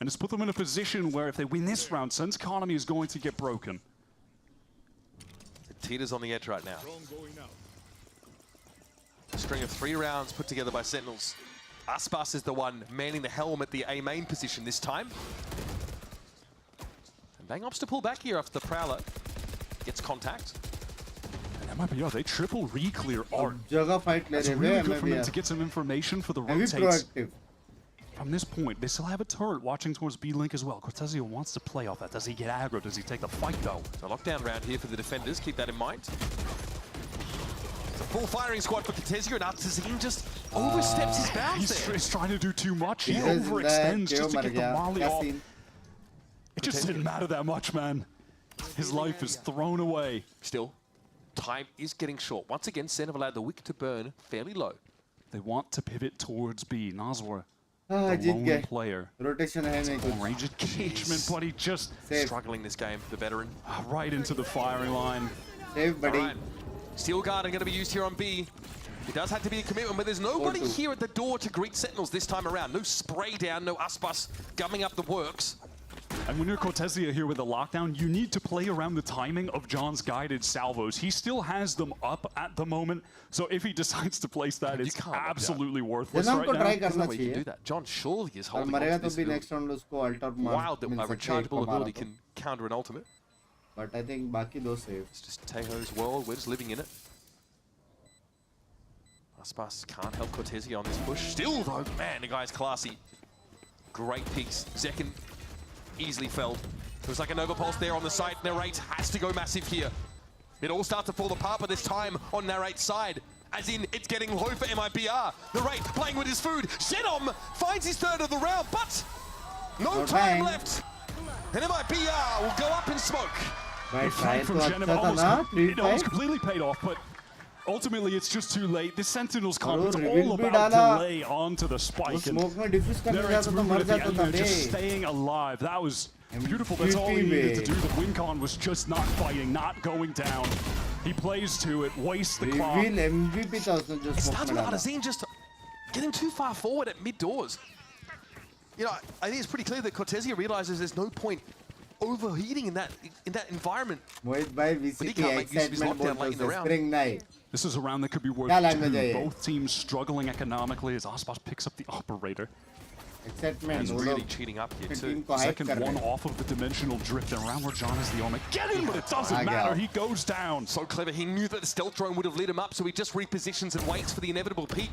And it's put them in a position where if they win this round, Sen's economy is going to get broken. The Tita's on the edge right now. A string of 3 rounds put together by Sentinels. Aspas is the one manning the helm at the A main position this time. And Bang opts to pull back here after the Prowler gets contact. And MIBR, they triple re-clear Art. Jagah fight It's really good for them to get some information for the rotates. Proactive. From this point, they still have a turret watching towards B-Link as well. Cortezio wants to play off that. Does he get aggro? Does he take the fight, though? So lockdown round here for the defenders. Keep that in mind. It's a full firing squad for Cortezio, and Artzin just oversteps his bounds there. He's trying to do too much. He overextends just to get the molly off. It just didn't matter that much, man. His life is thrown away. Still, time is getting short. Once again, Sen have allowed the wick to burn fairly low. They want to pivot towards B. Nazwa. जीत गए. Player. Rotation है नहीं कुछ. Range engagement, but he just struggling this game, the veteran. Right into the firing line. Save, buddy. Right. Steel Guardian going to be used here on B. It does have to be a commitment, but there's nobody here at the door to greet Sentinels this time around. No spray down, no Aspas gumming up the works. And when you're Cortesia here with the lockdown, you need to play around the timing of John's guided salvos. He still has them up at the moment, so if he decides to place that, it's absolutely worthless right now. There's no way you can do that. John surely is holding on to this ability. Wild that a rechargeable ability can counter an ultimate. But I think baki do save. It's just Tejo's world, we're just living in it. Aspas can't help Cortesia on this push. Still though, man, the guy's classy. Great picks. Zekin easily felled. It was like a Nova Pulse there on the side. Narrate has to go massive here. It all starts to fall apart, but this time on Narrate's side. As in, it's getting low for MIBR. Narrate playing with his food. Shenom finds his third of the round, but no time left. And MIBR will go up in smoke. The fight from Shenom almost completely paid off, but ultimately it's just too late. The Sentinels comp, it's all about delay onto the spike. And Narrate's movement at the end there, just staying alive. That was beautiful. That's all he needed to do. The Wincon was just not fighting, not going down. He plays to it, wastes the clock. It starts with Arzine just getting too far forward at mid-doors. You know, I think it's pretty clear that Cortesia realizes there's no point overheating in that environment. VCT excitement. This is a round that could be worth 2. Both teams struggling economically as Aspas picks up the operator. He's really cheating up here too. Second one off of the dimensional drift, and around where John is the only get him, but it doesn't matter. He goes down. So clever. He knew that the stealth drone would have lit him up, so he just repositions and waits for the inevitable peak.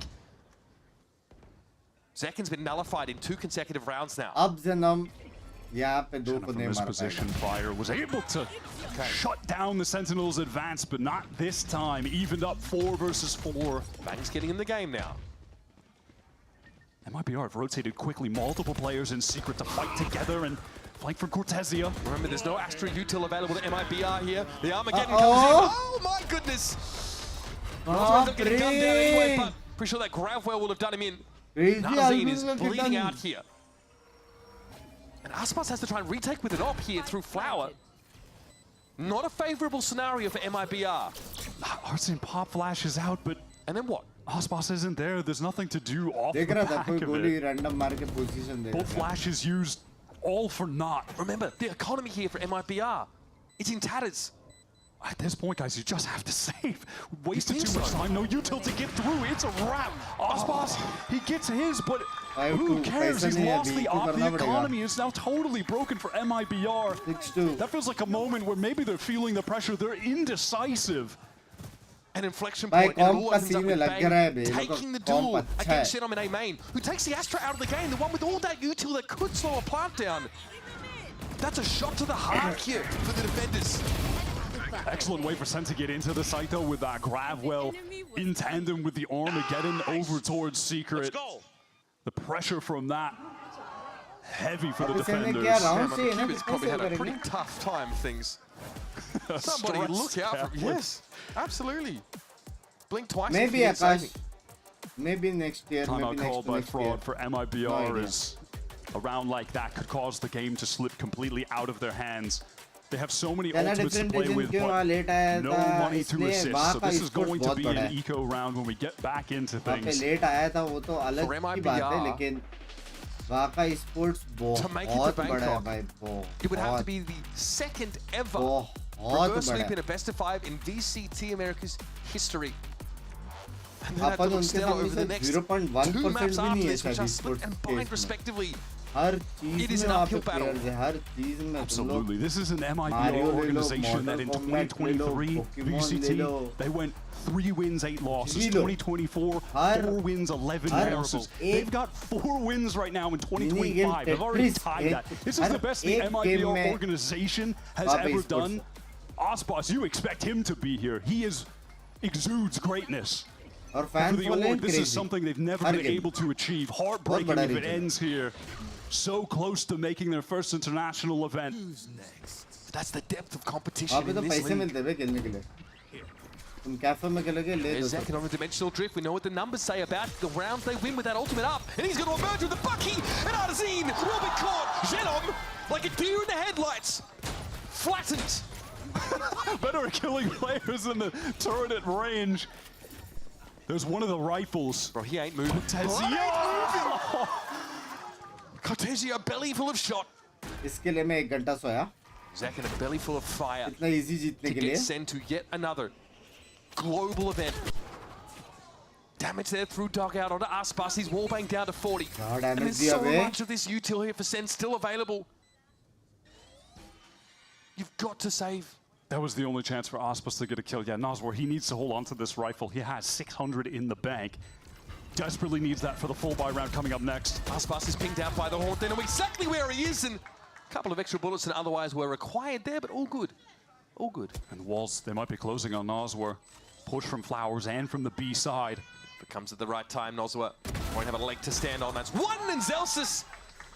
Zekin's been nullified in 2 consecutive rounds now. From this position, Fire was able to shut down the Sentinels' advance, but not this time. Evened up 4 versus 4. Banks getting in the game now. MIBR have rotated quickly, multiple players in secret to fight together and flank from Cortesia. Remember, there's no Astra util available to MIBR here. The Armageddon comes in. Oh my goodness! Not getting gunned down anyway, but pretty sure that Gravwell will have done him in. Narzine is bleeding out here. And Aspas has to try and retake with an op here through Flower. Not a favorable scenario for MIBR. Arzine pop flashes out, but... And then what? Aspas isn't there. There's nothing to do off the back of it. Both flashes used, all for naught. Remember, the economy here for MIBR, it's in tatters. At this point, guys, you just have to save. Wasted too much time. No util to get through. It's a wrap. Aspas, he gets his, but who cares? He's lost the op. The economy is now totally broken for MIBR. That feels like a moment where maybe they're feeling the pressure. They're indecisive. An inflection point, and it all opens up with Bang taking the duel against Shenom in A main, who takes the Astra out of the game, the one with all that util that could slow a plant down. That's a shot to the heart here for the defenders. Excellent way for Sen to get into the site though with that Gravwell in tandem with the Armageddon over towards Secret. The pressure from that heavy for the defenders. Cubit's probably had a pretty tough time of things. Somebody look out for yes, absolutely. Blink twice. Maybe Akash. Maybe next year. Timeout called by Fraud for MIBR as a round like that could cause the game to slip completely out of their hands. They have so many ultimates to play with, but no money to assist. So this is going to be an eco round when we get back into things. For MIBR, to make it to Bangkok, it would have to be the second ever reverse sweep in a best of 5 in VCT America's history. And then have to look still over the next 2 maps after this, which are split and bind respectively. It is an uphill battle. Absolutely. This is an MIBR organization that in 2023, VCT, they went 3 wins, 8 losses. 2024, 4 wins, 11 losses. They've got 4 wins right now in 2025. They've already tied that. This is the best the MIBR organization has ever done. Aspas, you expect him to be here. He exudes greatness. For the award, this is something they've never been able to achieve. Heartbreaking if it ends here. So close to making their first international event. Who's next? That's the depth of competition in this league. There's Zekin on the dimensional drift. We know what the numbers say about the rounds they win with that ultimate up. And he's going to emerge with the Bucky. And Arzine will be caught. Shenom, like a deer in the headlights. Flattened. Better at killing players in the turret at range. There's one of the rifles. Bro, he ain't moving. Cortesia! Cortesia, belly full of shot. इसके लिए मैं 1 घंटा सोया. Zach in a belly full of fire इतना easy जीतने to के get लिए. Sen to yet another global event. Damage there through dugout onto Aspas. He's wallbang down to 40. damage And there's diya so be. much of this util here for Sen still available. You've got to save. That was the only chance for Aspas to get a kill. Yeah, Nazwar, he needs to hold on to this rifle. He has 600 in the bank. Desperately needs that for the full buy round coming up next. Aspas is pinged out by the Horn. They know exactly where he is, and a couple of extra bullets and otherwise were required there, but all good. All good. And the walls, they might be closing on Nazwar. Push from Flowers and from the B side. If it comes at the right time, Nazwar won't have a leg to stand on. That's one, and Zelsis,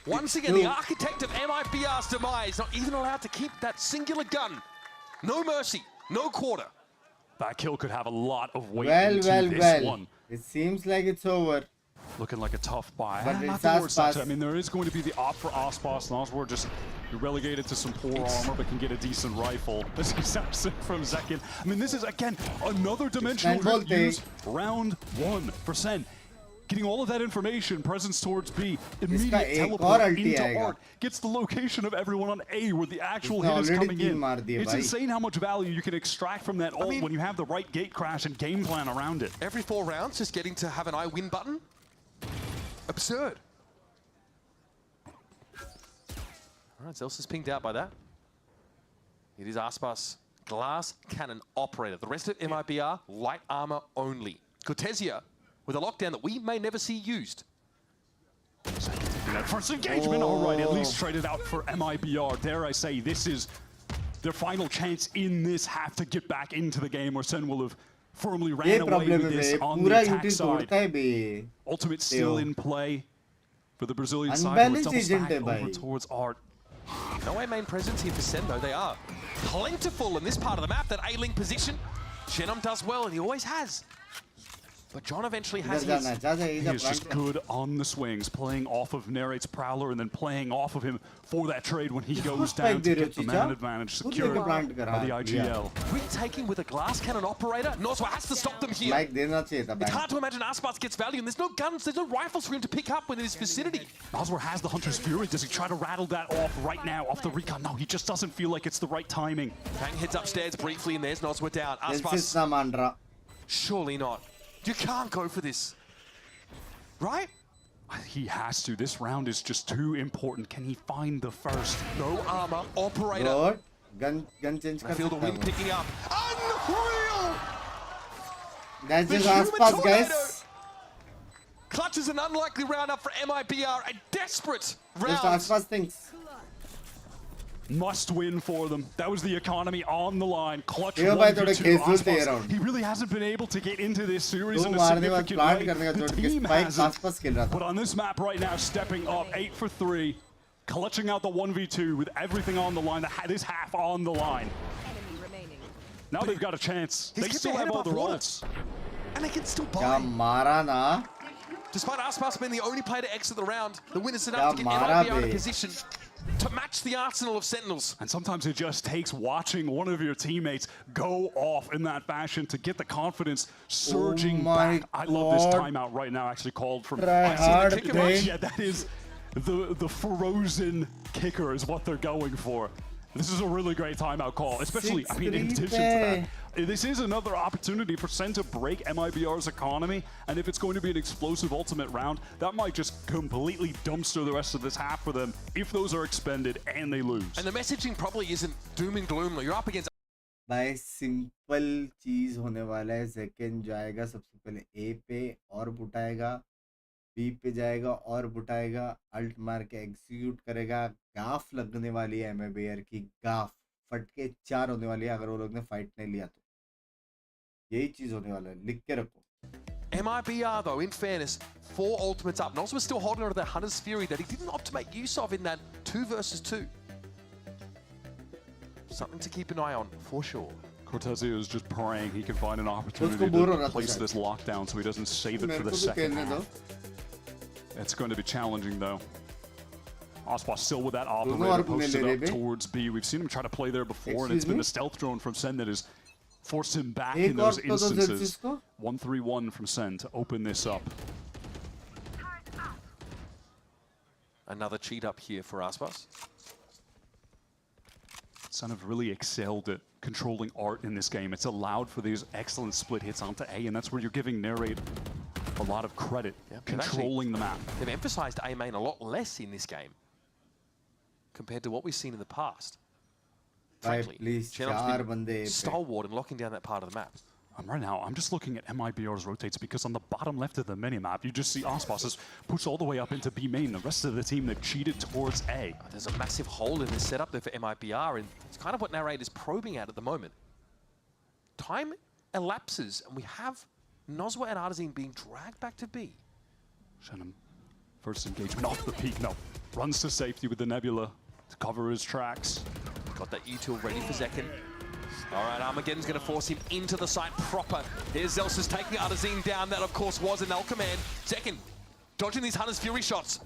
once again, the architect of MIBR's demise, not even allowed to keep that singular gun. No mercy, no quarter. That kill could have a lot of weight into this one. It seems like it's over. Looking like a tough buy. But it's I mean, there is going to be the op for Aspas. Nazwar just relegated to some poor armor, but can get a decent rifle. This is Samson from Zekin. I mean, this is, again, another dimensional use. Round 1 for Sen. Getting all of that information, presence towards B, immediate teleport into Arc, gets the location of everyone on A where the actual hit is coming in. It's insane how much value you can extract from that ult when you have the right gate crash and game plan around it. Every 4 rounds, just getting to have an I win button? Absurd. All right, Zelsis pinged out by that. It is Aspas, glass cannon operator. The rest of MIBR, light armor only. Cortesia with a lockdown that we may never see used. That first engagement, all right, at least traded out for MIBR. Dare I say, this is their final chance in this half to get back into the game where Sen will have firmly ran away with this on the attack side. Ultimate still in play for the Brazilian side. Who doubles back over towards Art. No way main presence here for Sen though. They are plentiful in this part of the map. That A-Link position. Shenom does well, and he always has. But John eventually has his. He is just good on the swings, playing off of Narrate's Prowler and then playing off of him for that trade when he goes down to get the man advantage secured by the IGL. Retaking with a glass cannon operator. Nazwar has to stop them here. It's hard to imagine Aspas gets value, and there's no guns, there's no rifles for him to pick up within his vicinity. Nazwar has the Hunter's Fury. Does he try to rattle that off right now off the recon? No, he just doesn't feel like it's the right timing. Bang heads upstairs briefly, and there's Nazwar down. Aspas. Surely not. You can't go for this, right? He has to. This round is just too important. Can he find the first? No armor, operator. Lord, gun change. I feel the wind picking up. Unreal! That's just Aspas, guys. Clutch is an unlikely round up for MIBR. A desperate round. Just Aspas things. Must win for them. That was the economy on the line. Clutch 1v2 Aspas. He really hasn't been able to get into this series in a significant way. The team hasn't. But on this map right now, stepping up 8 for 3, clutching out the 1v2 with everything on the line. This half on the line. Now they've got a chance. They still have all the ults. And they can still buy. Despite Aspas being the only player to exit the round, the winner's enough to get MIBR in a position to match the arsenal of Sentinels. And sometimes it just takes watching one of your teammates go off in that fashion to get the confidence surging back. I love this timeout right now, actually called from... Yeah, that is the frozen kicker is what they're going for. This is a really great timeout call, especially, I mean, in addition to that. This is another opportunity for Sen to break MIBR's economy, and if it's going to be an explosive ultimate round, that might just completely dumpster the rest of this half for them if those are expended and they lose. And the messaging probably isn't doom and gloom. You're up against... भाई simple चीज होने वाला है. Second जाएगा सबसे पहले ए पे और बुटाएगा, बी पे जाएगा और बुटाएगा, अल्ट मार के एग्जीक्यूट करेगा. गाफ लगने वाली है MIBR की. गाफ फटके 4 होने वाली है अगर वो लोग ने फाइट नहीं लिया तो. यही चीज होने वाला है, लिख के रखो. MIBR though, in fairness, 4 ultimates up. Nels was still holding on to that Hunter's Fury that he didn't opt to make use of in that 2 versus 2. Something to keep an eye on, for sure. Cortezia is just praying he can find an opportunity to place this lockdown so he doesn't save it for the second half. It's going to be challenging though. Aspas still with that operator posted up towards B. We've seen him try to play there before, and it's been the stealth drone from Sen that has forced him back in those instances. 1-3-1 from Sen to open this up. Another cheat up here for Aspas. Sen have really excelled at controlling art in this game. It's allowed for these excellent split hits onto A, and that's where you're giving Narrate a lot of credit, controlling the map. They've emphasized A main a lot less in this game compared to what we've seen in the past. Frankly, Chenon's been stalwart in locking down that part of the map. Right now, I'm just looking at MIBR's rotates because on the bottom left of the minimap, you just see Aspas is pushed all the way up into B main. The rest of the team, they've cheated towards A. There's a massive hole in this setup there for MIBR, and it's kind of what Narrate is probing at the moment. Time elapses, and we have Nozwa and Artazine being dragged back to B. Shannon, first engagement off the peak. No, runs to safety with the Nebula to cover his tracks. Got that util ready for Zekin. All right, Armageddon's going to force him into the site proper. Here's Zelsus taking Artazine down. That, of course, was an L command. Zekin dodging these Hunter's Fury shots.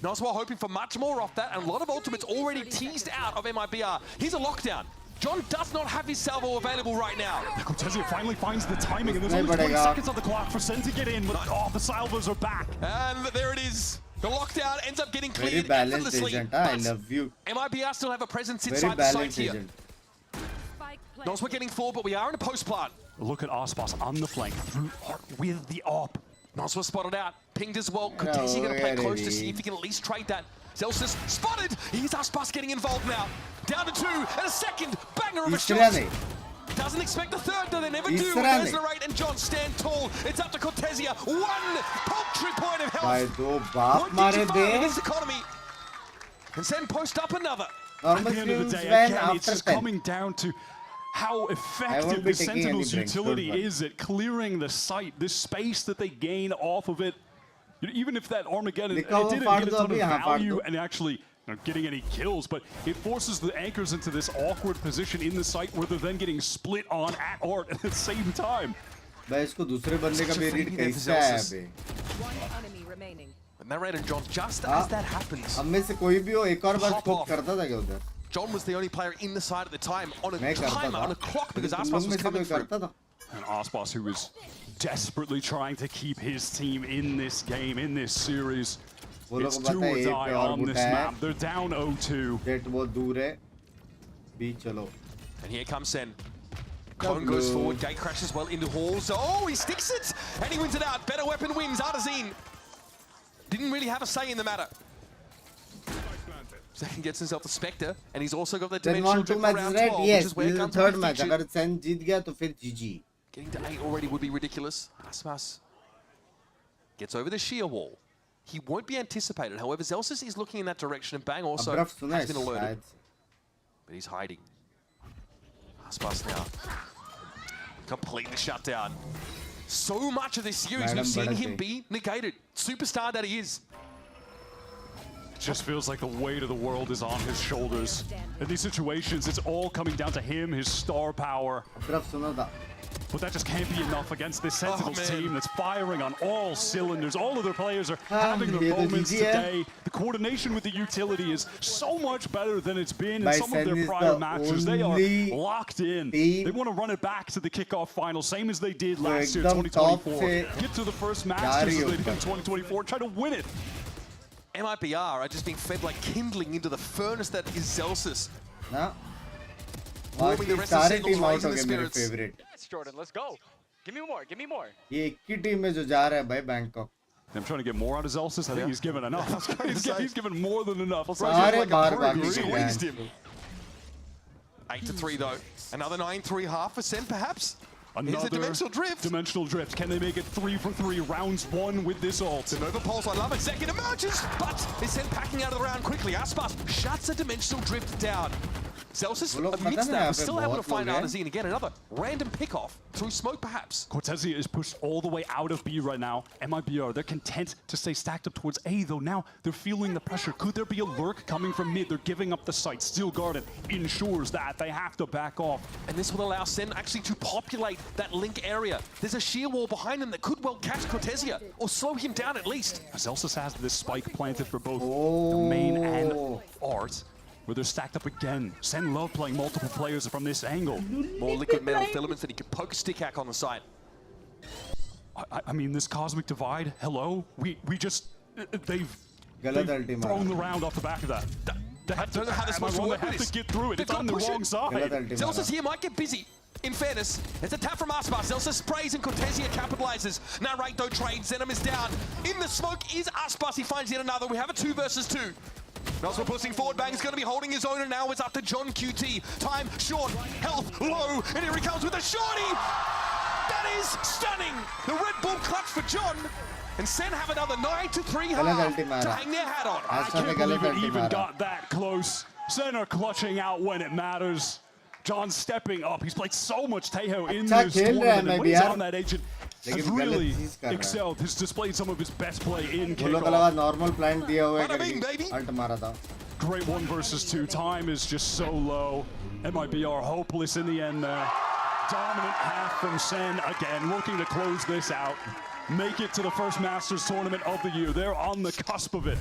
Nozwa hoping for much more off that, and a lot of ultimates already teased out of MIBR. Here's a lockdown. John does not have his salvo available right now. Cortezia finally finds the timing, and there's only 20 seconds on the clock for Sen to get in, but the salvos are back. And there it is. The lockdown ends up getting cleared Very balanced effortlessly. agent, I love you. MIBR still have a presence Very inside the site balanced here. agent. Nozwa getting forward, but we are in a post plant. Look at Aspas on the flank through with the AWP. Nozwa spotted out, pinged as well. Cortezia going to play close to see if he can at least trade that. Zelsus spotted. Here's Aspas getting involved now. Down to 2 and a second banger of a shot. Doesn't expect the third, though they never do. There's Narrate and John stand tall. It's up to Cortezia. One paltry point of health. What did you find in this economy? And Sen post up another. At the end of the day, again, it's just coming down to how effective the Sentinels' utility is at clearing the site, this space that they gain off of it. Even if that Armageddon it didn't get a ton of value and actually getting any kills, but it forces the anchors into this awkward position in the site where they're then getting split on at art at the same time. Narrate and John, just as that happens, John was the only player in the side at the time on a timer, on a clock, because Aspas was coming through. And Aspas, who is desperately trying to keep his team in this game, in this series. It's do or die on this map. They're down 0-2. And here comes Sen. Clone goes forward, Gate crashes well into halls. Oh, he sticks it! And he wins it out. Better weapon wins. Artazine didn't really have a say in the matter. Zekin gets himself the Spectre, and he's also got the dimensional drift for round 12, which is where guns will be featured. अगर Sen जीत गया तो फिर GG. Getting to 8 already would be ridiculous. Aspas gets over the sheer wall. He won't be anticipated. However, Zelsus is looking in that direction, and Bang also has been alerted. But he's hiding. Aspas now completely shut down. So much of this series we've seen him be negated. Superstar that he is. It just feels like the weight of the world is on his shoulders. In these situations, it's all coming down to him, his star power. But that just can't be enough against this Sentinels team that's firing on all cylinders. All of their players are having their moments today. The coordination with the utility is so much better than it's been in some of their prior matches. They are locked in. They want to run it back to the kickoff final, same as they did last year, 2024. Get to the first match as they did in 2024, try to win it. MIBR are just being fed like kindling into the furnace that is Zelsus. Warming the rest of Sentinels, raising the spirits. Yes, Jordan, let's go. Give me more, give me more. ये एक ही team में जो जा रहा है भाई Bangkok. I'm trying to get more out of Zelsus. I think he's given enough. He's given more than enough. सारे बाहर भाग गए. 8-3 though. Another 9-3 half for Sen perhaps. Another dimensional drift. Dimensional drift. Can they make it 3 for 3 rounds 1 with this ult? The Nova Pulse, I love it. Zekin emerges, but is Sen packing out of the round quickly. Aspas shuts a dimensional drift down. Zelsus amidst that was still able to find Artazine again. Another random pick-off through smoke perhaps. Cortezia is pushed all the way out of B right now. MIBR, they're content to stay stacked up towards A though. Now they're feeling the pressure. Could there be a lurk coming from mid? They're giving up the site. Steel Garden ensures that they have to back off. And this will allow Sen actually to populate that link area. There's a sheer wall behind him that could well catch Cortezia or slow him down at least. Zelsus has this spike planted for both the main and Art, where they're stacked up again. Sen love playing multiple players from this angle. More liquid metal filaments that he could poke a stick hack on the side. I mean, this cosmic divide, hello? We just, they've thrown the round off the back of that. I don't know how this supposed to work. They have to get through it. It's on the wrong side. Zelsis here might get busy. In fairness, it's a tap from Aspas. Zelsis sprays and Cortesia capitalizes. Narrate though trades. Zenom is down. In the smoke is Aspas. He finds yet another. We have a 2 versus 2. Noswell pushing forward. Bang is going to be holding his own, and now it's up to John QT. Time short, health low, and here he comes with a shorty. That is stunning. The Red Bull clutch for John. And Sen have another 9-3 half to hang their hat on. I can't believe it even got that close. Sen are clutching out when it matters. John stepping up. He's played so much Tejo in this tournament. And when he's on that agent, has really excelled. He's displayed some of his best play in Kickoff. normal plan diya hua hai ult mara tha. Great 1 versus 2. Time is just so low. MIBR hopeless in the end there. Dominant half from Sen again, looking to close this out. Make it to the first Masters tournament of the year. They're on the cusp of it.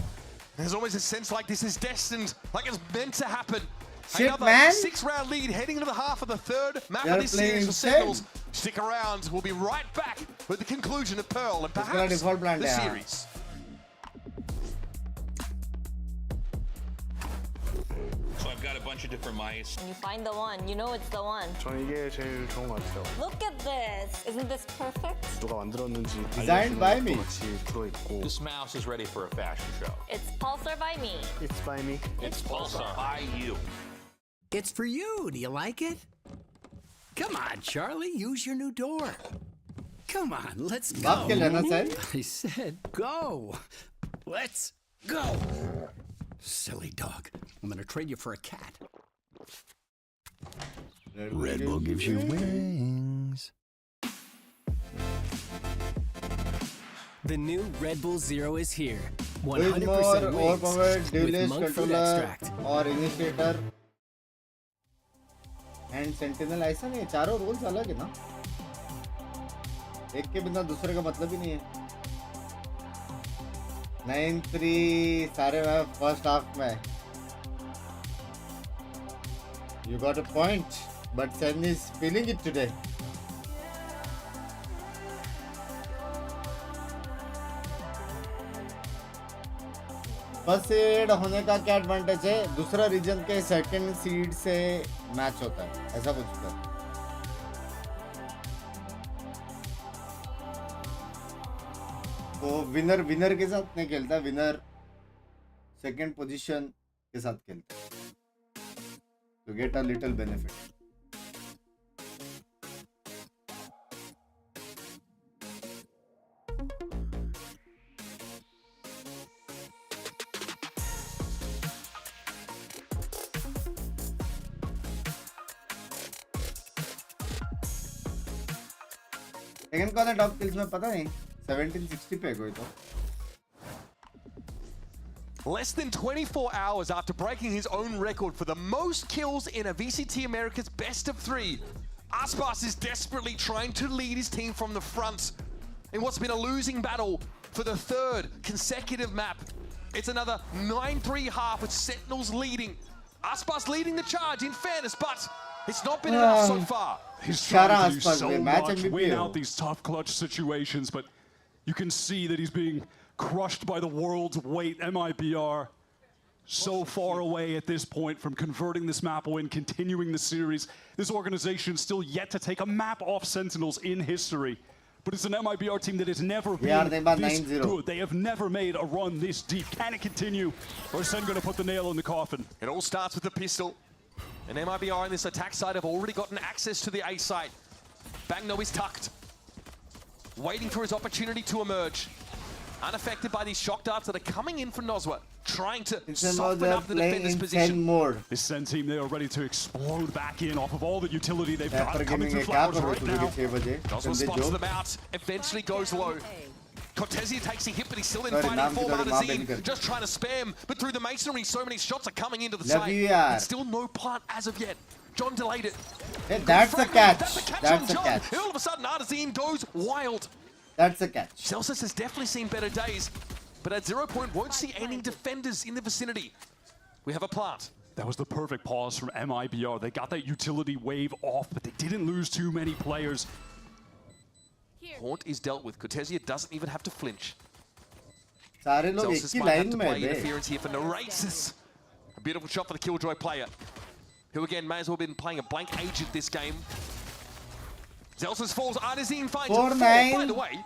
There's always a sense like this is destined, like it's meant to happen. Shit, Another man. 6-round lead heading into the half of the 3rd map of this series for Sentinels. Stick around. We'll be right back with the conclusion of Pearl and perhaps the series. So I've got a bunch of different mice. When you find the one, you know it's the one. 전 이게 제일 좋은 것 같아요. Look at this. Isn't this perfect? 누가 만들었는지 Designed by me. 같이 들어있고. This mouse is ready for a fashion show. It's Pulsar by me. It's by me. It's Pulsar by you. It's for you. Do you like it? Come on, Charlie. Use your new door. Come on, let's go. I said go. Let's go. Silly dog. I'm gonna trade you for a cat. Red Bull gives you wings. The new Red Bull Zero is here. With 100% more wings overpowered with duelist monk fruit controller extract. और initiator and sentinel ऐसा नहीं है, चारों roles अलग है ना, एक के बिना दूसरे का मतलब ही नहीं है। 9-3 सारे फर्स्ट हाफ में। You got a point, but Sen is feeling it today. First seed होने का क्या एडवांटेज है? दूसरा रीजन के सेकंड सीड से मैच होता है, ऐसा कुछ होता है। वो विनर के साथ नहीं खेलता, विनर सेकंड पोजीशन के साथ खेलता है, to get a little benefit. Second कौन है टॉप किल्स में पता नहीं, 1760 पे कोई तो। Less than 24 hours after breaking his own record for the most kills in a VCT America's best of 3, Aspas is desperately trying to lead his team from the front in what's been a losing battle for the 3rd consecutive map. It's another 9-3 half with Sentinels leading. Aspas leading the charge in fairness, but it's not been enough so far. He's trying to do so much, win out these tough clutch situations, but you can see that he's being crushed by the world's weight. MIBR so far away at this point from converting this map win, continuing the series. This organization still yet to take a map off Sentinels in history. But it's an MIBR team that has never been this good. They have never made a run this deep. Can it continue? Or is Sen going to put the nail in the coffin? It all starts with the pistol. And MIBR on this attack side have already gotten access to the A site. Bangno is tucked, waiting for his opportunity to emerge. Unaffected by these shock darts that are coming in from Noswa, trying to soften up the defender's position. This Sen team, they are ready to explode back in off of all the utility they've got coming through Flowers right now. Noswa spots them out, eventually goes low. Cortesia takes a hit, but he's still in fighting for Martazine, just trying to spam, but through the masonry, so many shots are coming into the site. And still no plant as of yet. John delayed it. Hey, that's a catch. That's a catch. And all of a sudden, Artazine goes wild. That's a catch. Celsius has definitely seen better days, but at 0 point won't see any defenders in the vicinity. We have a plant. That was the perfect pause from MIBR. They got that utility wave off, but they didn't lose too many players. Haunt is dealt with. Cortesia doesn't even have to flinch. सारे लोग एक ही line में play interference here for Narraces. beautiful shot for the Killjoy player, who again may as well have been playing a blank agent this game. Zelsis falls, Arzine finds 4-9. By the way,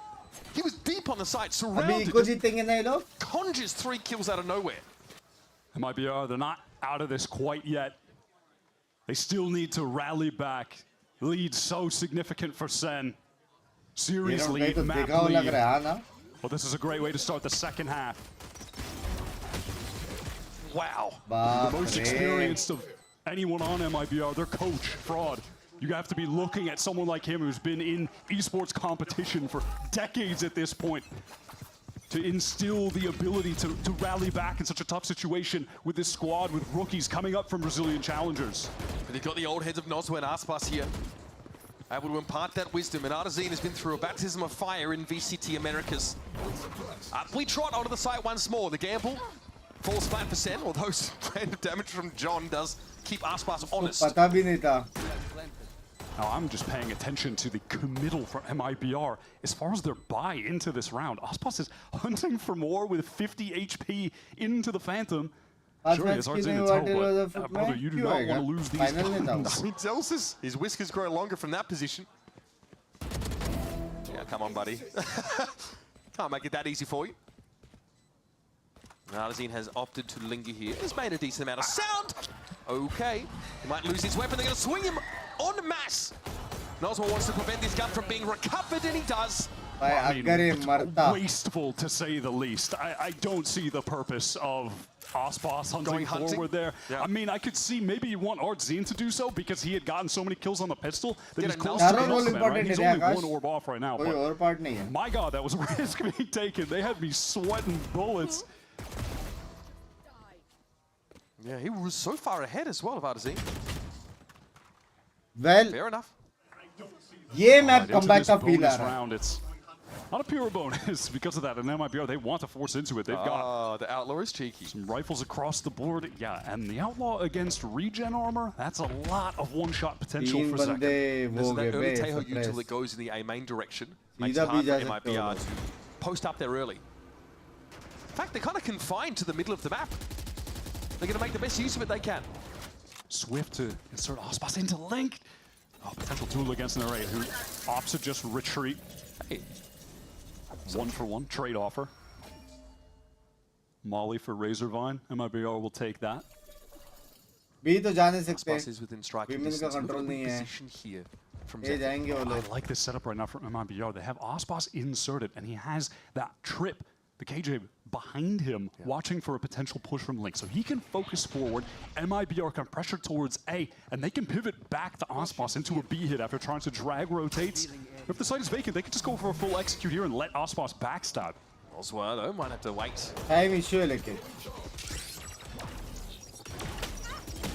he was deep on the site, surrounded, conjures 3 kills out of nowhere. MIBR, they're not out of this quite yet. They still need to rally back. Lead so significant for Sen. Series lead, map lead. Well, this is a great way to start the second half. Wow. The most experienced of anyone on MIBR, their coach, Fraud. You have to be looking at someone like him who's been in esports competition for decades at this point to instill the ability to rally back in such a tough situation with this squad with rookies coming up from Brazilian challengers. But they've got the old heads of Nozwa and Aspas here, able to impart that wisdom, and Arzine has been through a baptism of fire in VCT Americas. We trot onto the site once more. The gamble falls flat for Sen, although random damage from John does keep Aspas honest. Now, I'm just paying attention to the committal for MIBR. As far as their buy into this round, Aspas is hunting for more with 50 HP into the Phantom. Sure, it's hard to tell, but brother, you do not want to lose these guns. I mean, Zelsis, his whiskers grow longer from that position. Yeah, come on, buddy. Can't make it that easy for you. Arzine has opted to linger here. He's made a decent amount of sound. Okay, he might lose his weapon. They're going to swing him en masse. Nozwa wants to prevent this gun from being recovered, and he does. I mean, wasteful to say the least. I don't see the purpose of Aspas hunting forward there. Yeah. I mean, I could see maybe you want Arzine to do so because he had gotten so many kills on the pistol that he's close to the ultimate, right? He's only 1 orb off right now. But my God, that was a risk being taken. They had me sweating bullets. Yeah, he was so far ahead as well of Arzine. Well, fair enough. Yeah, map comeback का feel आ रहा है. It's not a pure bonus because of that, and MIBR, they want to force into it. They've got the Outlaw is cheeky. Some rifles across the board. Yeah, and the Outlaw against regen armor, that's a lot of one-shot potential for Zeka. There's that early Teho util that goes in the A main direction. Makes it hard for MIBR to post up there early. In fact, they're kind of confined to the middle of the map. They're going to make the best use of it they can. Swift to insert Aspas into Link. Oh, potential duel against an array who opts to just retreat. Hey. 1-for-1 trade offer. Molly for Razorvine. MIBR will take that. भी तो जा नहीं सकते. Aspas within striking distance. control नहीं है. I like this setup right now from MIBR. They have Aspas inserted, and he has that trip, the KJ behind him, watching for a potential push from Link. So he can focus forward, MIBR can pressure towards A, and they can pivot back to Aspas into a B hit after trying to drag rotates. If the site is vacant, they can just go for a full execute here and let Aspas backstab. Nozwa, though, might have to wait. Time issue लेके.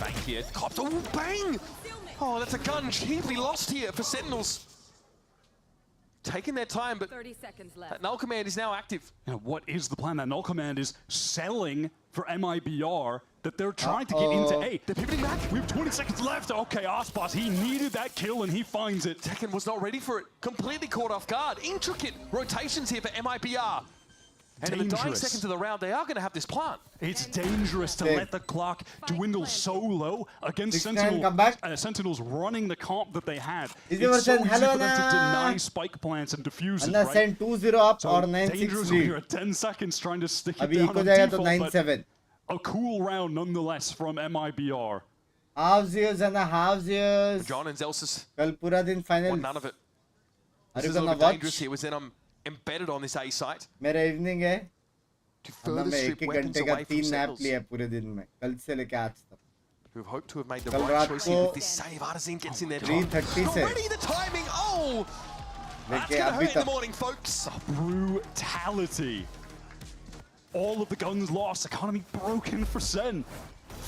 Bang here, cops, oh bang! Oh, that's a gun cheaply lost here for Sentinels. Taking their time, but 30 seconds left. That null command is now active. Now, what is the plan? That null command is selling for MIBR that they're trying to get into A. They're pivoting back. We have 20 seconds left. Okay, Aspas, he needed that kill and he finds it. Tekken was not ready for it. Completely caught off guard. Intricate rotations here for MIBR. And in the dying seconds of the round, they are going to have this plant. It's dangerous to let the clock dwindle so low against Sentinels running the comp that they had. It's so easy for them to deny spike plants and diffuse it, right? Send 2-0 up so or 9-6 dangerous lead. here at 10 seconds trying to stick it Abhi down on default, but a cool round nonetheless from MIBR. Half zeros and a half zeros. John and Zelsis. Kal pura din final. None of it. This is a little bit dangerous here. Was then I'm embedded on this A site. मेरा evening है. To further strip weapons away from Sentinels. पूरे दिन में. कल से लेके आज तक. Who have hoped to have made the right choice here with this save. Arzine gets in there. 3:30 से. Already the timing. Oh! That's going to hurt in the morning, folks. Brutality. All of the guns lost. Economy broken for Sen.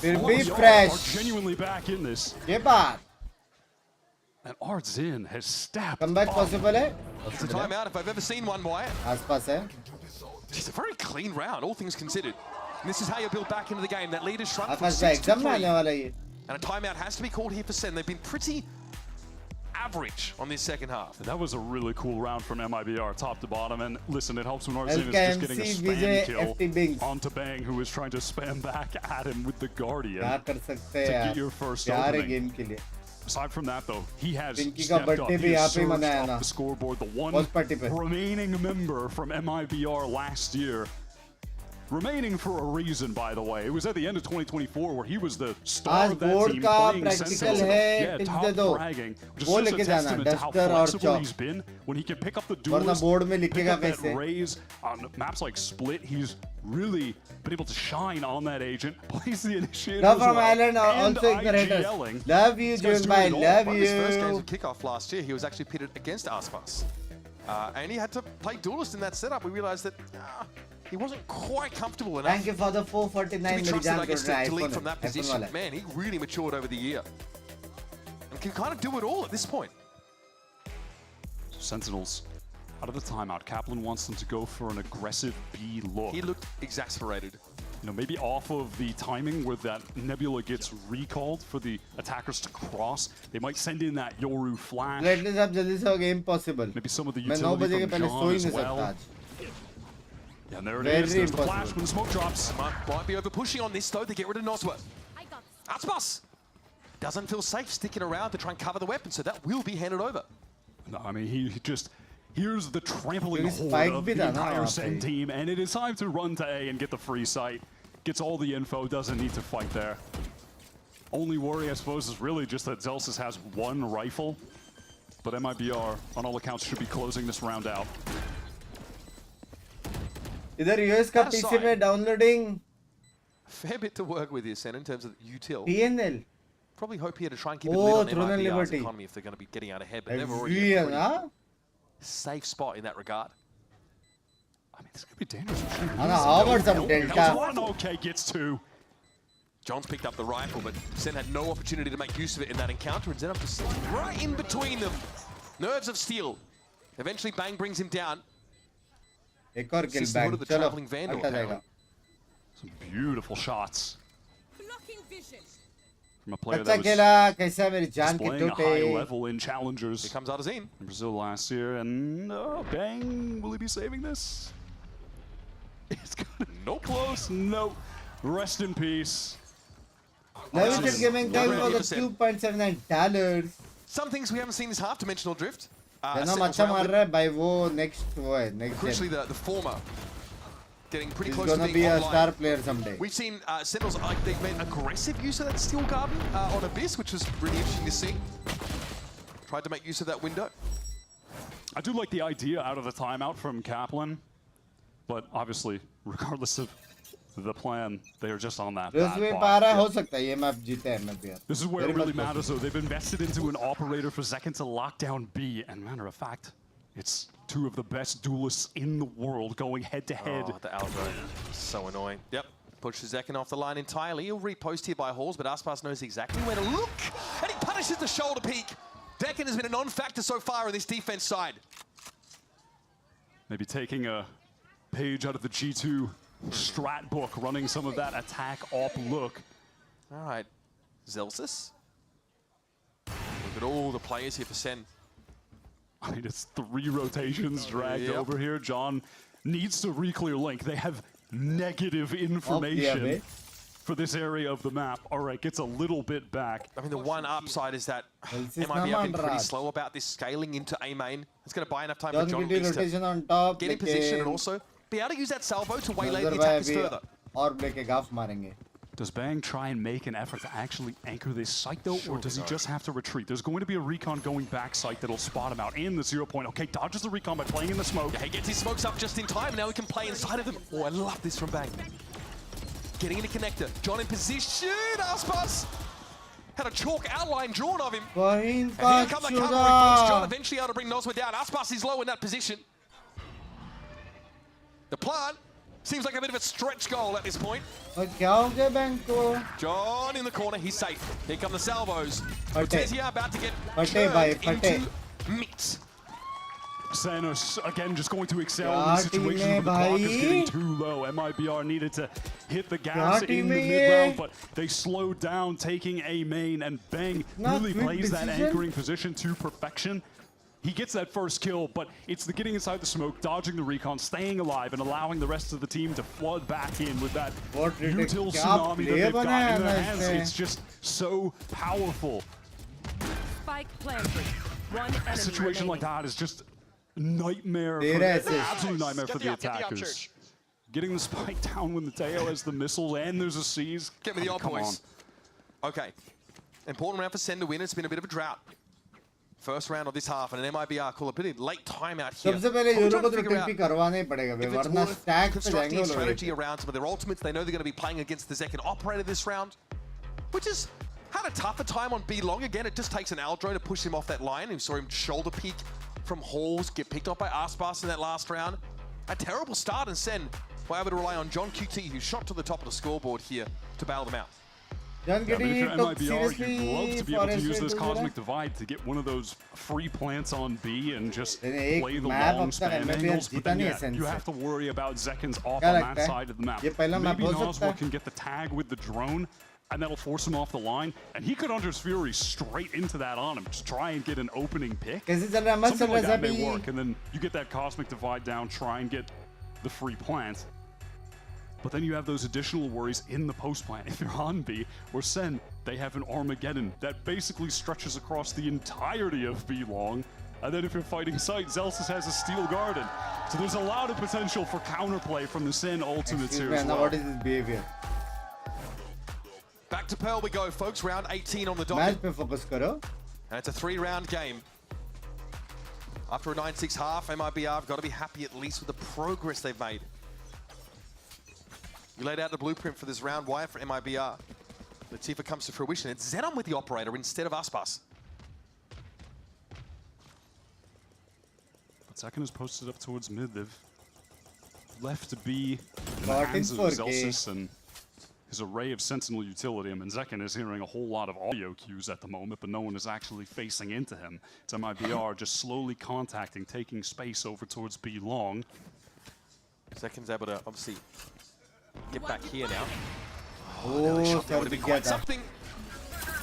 फिर भी fresh. Are genuinely back in this. ये बात. And Arzine has stepped Comeback possible है? It's a timeout if I've ever seen one, Wyatt. आसपास है. It's a very clean round, all things considered. And this is how you build back into the game. That lead is shrunk from आसपास 6 to 3. वाला ये. And a timeout has to be called here for Sen. They've been pretty average on this second half. That was a really cool round from MIBR, top to bottom. And listen, it helps when Arzin is just getting a spam kill onto Bang, who is trying to spam back at him with the Guardian to get your first opening. Aside from that, though, he has stepped up. He has surged off the scoreboard. The one remaining member from MIBR last year. Remaining for a reason, by the way. It was at the end of 2024 where he was the star of that team playing Sentinels. Yeah, top fragging. Which is just a testament to how flexible he's been. When he can pick up the duelist, pick up that raise on maps like Split, he's really been able to shine on that agent. Plays the initiator as well. And IGLing. Love you, Jumbai. Love you. His first games of Kickoff last year, he was actually pitted against Aspas. And he had to play duelist in that setup. We realized that he wasn't quite comfortable enough. Thank you for the 449 to be trusted, I guess, to lead from that position. Man, he really matured over the year. And can kind of do it all at this point. Sentinels out of the timeout. Kaplan wants them to go for an aggressive B look. He looked exasperated. You know, maybe off of the timing where that Nebula gets recalled for the attackers to cross. They might send in that Yoru flash. Impossible. Maybe some of the utility from John as well. Yeah, and there it is. There's the flash when the smoke drops. Might be over pushing on this though to get rid of Nosworth. Aspas doesn't feel safe sticking around to try and cover the weapon, so that will be handed over. No, I mean, he just, here's the trampling horde of the entire SEN team, and it is time to run to A and get the free sight. Gets all the info, doesn't need to fight there. Only worry, I suppose, is really just that Zelsis has one rifle, but MIBR, on all accounts, should be closing this round out. इधर US का PC में downloading. Fair bit to work with here, Sen, in terms of util. TNL. Probably hope here to try and keep it lit on MIBR's economy if they're going to be getting out ahead, but they've already got a safe spot in that regard. I mean, this could be dangerous. How about some Delta? One okay, gets two. John's picked up the rifle, but Sen had no opportunity to make use of it in that encounter and ended up just right in between them. Nerves of steel. Eventually, Bang brings him down. एक और kill back. चलो, हटा जाएगा. Some beautiful shots from a player that was displaying a high level in challengers. Here comes Arzin. In Brazil last year, and Bang, will he be saving this? It's got no close. No. Rest in peace. Limited gaming time for the $2.79. Some things we haven't seen this half, Dimensional Drift. Crucially, the former getting pretty close to being be online. A star player someday. We've seen Sentinels, like they've made aggressive use of that Steel Garden on Abyss, which was really interesting to see. Tried to make use of that window. I do like the idea out of the timeout from Kaplan, but obviously, regardless of the plan, they are just on that. This is where it really matters, though. They've invested into an operator for Zekken to lock down B, and matter of fact, it's two of the best duelists in the world going head-to-head. Oh, the Aldo. So annoying. Yep. Pushes Zekken off the line entirely. He'll repost here by Halls, but Aspas knows exactly where to look, and he punishes the shoulder peek. Zekken has been a non-factor so far on this defense side. Maybe taking a page out of the G2 strat book, running some of that attack op look. All right, Zelsis. Look at all the players here for Sen. I mean, it's 3 rotations dragged over here. John needs to re-clear Link. They have negative information for this area of the map. All right, gets a little bit back. I mean, the one upside is that MIBR have been pretty slow about this scaling into A main. It's going to buy enough time for John to get in position and also be able to use that salvo to waylay the attackers further. Does Bang try and make an effort to actually anchor this site, though, or does he just have to retreat? There's going to be a recon going back site that'll spot him out in the 0 point. Okay, dodges the recon by playing in the smoke. Yeah, he gets his smokes up just in time, and now he can play inside of them. Oh, I love this from Bang. Getting in a connector. John in position. Aspas had a chalk outline drawn of him. And here come the cover reforce. John eventually able to bring Nosworth down. Aspas is low in that position. The plant seems like a bit of a stretch goal at this point. John in the corner, he's safe. Here come the salvos. Cortezia about to get turned into meat. Sen are again just going to excel in the situation where the clock is getting too low. MIBR needed to hit the gas in the mid-round, but they slowed down, taking A main, and Bang really plays that anchoring position to perfection. He gets that first kill, but it's the getting inside the smoke, dodging the recon, staying alive, and allowing the rest of the team to flood back in with that util tsunami that they've got in their hands. It's just so powerful. Spike planted. One enemy A situation remaining. like that is just nightmare, absolute nightmare for the attackers. Getting the spike down when the Teo has the missiles and there's a seize. Get me the old boys. Okay. Important round for Sen to win. It's been a bit of a drought. First round of this half and an MIBR call a pretty late timeout here. सबसे पहले euro को तो pick करवाना ही पड़ेगा बे वरना stack पे जाएंगे वो लोग. Strategy around some of their ultimates. They know they're going to be playing against the Zekken operator this round, which is had a tougher time on B long. Again, it just takes an Aldro to push him off that line. We saw him shoulder peek from Halls, get picked off by Aspas in that last round. A terrible start, and Sen were able to rely on John QT, who shot to the top of the scoreboard here to bail them out. Yeah, but if you're MIBR, you'd love to be able to use this Cosmic Divide to get one of those free plants on B and just play the long spam angles, but then you have to worry about Zekken's off on that side of the map. Maybe Nosworth can get the tag with the drone, and that'll force him off the line, and he could Hunter's Fury straight into that on him, just try and get an opening pick. Something like that may work, and then you get that Cosmic Divide down, try and get the free plant. But then you have those additional worries in the post plant. If you're on B or Sen, they have an Armageddon that basically stretches across the entirety of B long. And then if you're fighting site, Zelsis has a Steel Garden. So there's a lot of potential for counterplay from the Sen ultimates here as well. What is his behavior? Back to Pearl we go, folks. Round 18 on the docket. Match pe focus karo. And it's a 3-round game. After a 9-6 half, MIBR have got to be happy at least with the progress they've made. We laid out the blueprint for this round. Why for MIBR? Latifa comes to fruition. It's Zenon with the operator instead of Aspas. But Zekken is posted up towards mid. They've left to be in the hands of Zelsis and his array of Sentinel utility. I mean, Zekken is hearing a whole lot of audio cues at the moment, but no one is actually facing into him. It's MIBR just slowly contacting, taking space over towards B long. Zekken's able to obviously get back here now. Oh, shot there would have been quite something.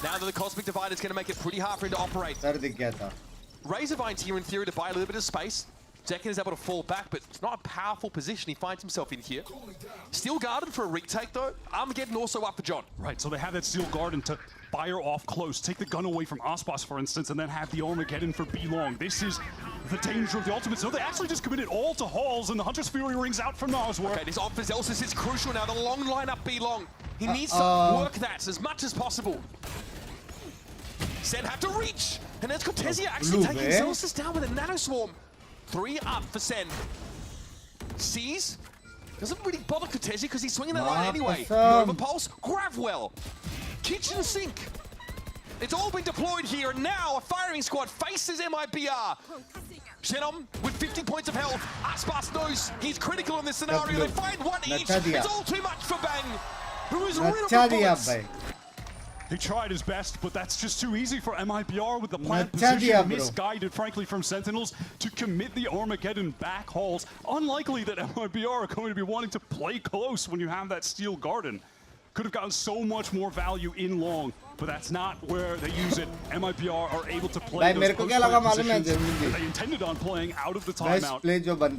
Now that the Cosmic Divide is going to make it pretty hard for him to operate. Razorvine's here in theory to buy a little bit of space. Zekken is able to fall back, but it's not a powerful position he finds himself in here. Steel Garden for a retake though. Armageddon also up for John. Right, so they have that Steel Garden to fire off close, take the gun away from Aspas, for instance, and then have the Armageddon for B long. This is the danger of the ultimate. So they actually just committed all to Halls, and the Hunter's Fury rings out from Nosworth. Okay, this off for Zelsis is crucial now. The long line up B long. He needs to work that as much as possible. Sen have to reach, and there's Cortesia actually taking Zelsis down with a Nano Swarm. 3 up for Sen. Sees. Doesn't really bother Cortesia because he's swinging that line anyway. Nova Pulse, Gravwell, Kitchen Sink. It's all been deployed here, and now a firing squad faces MIBR. Shenom with 50 points of health. Aspas knows he's critical in this scenario. They find one each. It's all too much for Bang, who is riddled with bullets. He tried his best, but that's just too easy for MIBR with the plant position misguided, frankly, from Sentinels to commit the Armageddon back Halls. Unlikely that MIBR are going to be wanting to play close when you have that Steel Garden. Could have gotten so much more value in long, but that's not where they use it. MIBR are able to play those post-play positions that they intended on playing out of the timeout.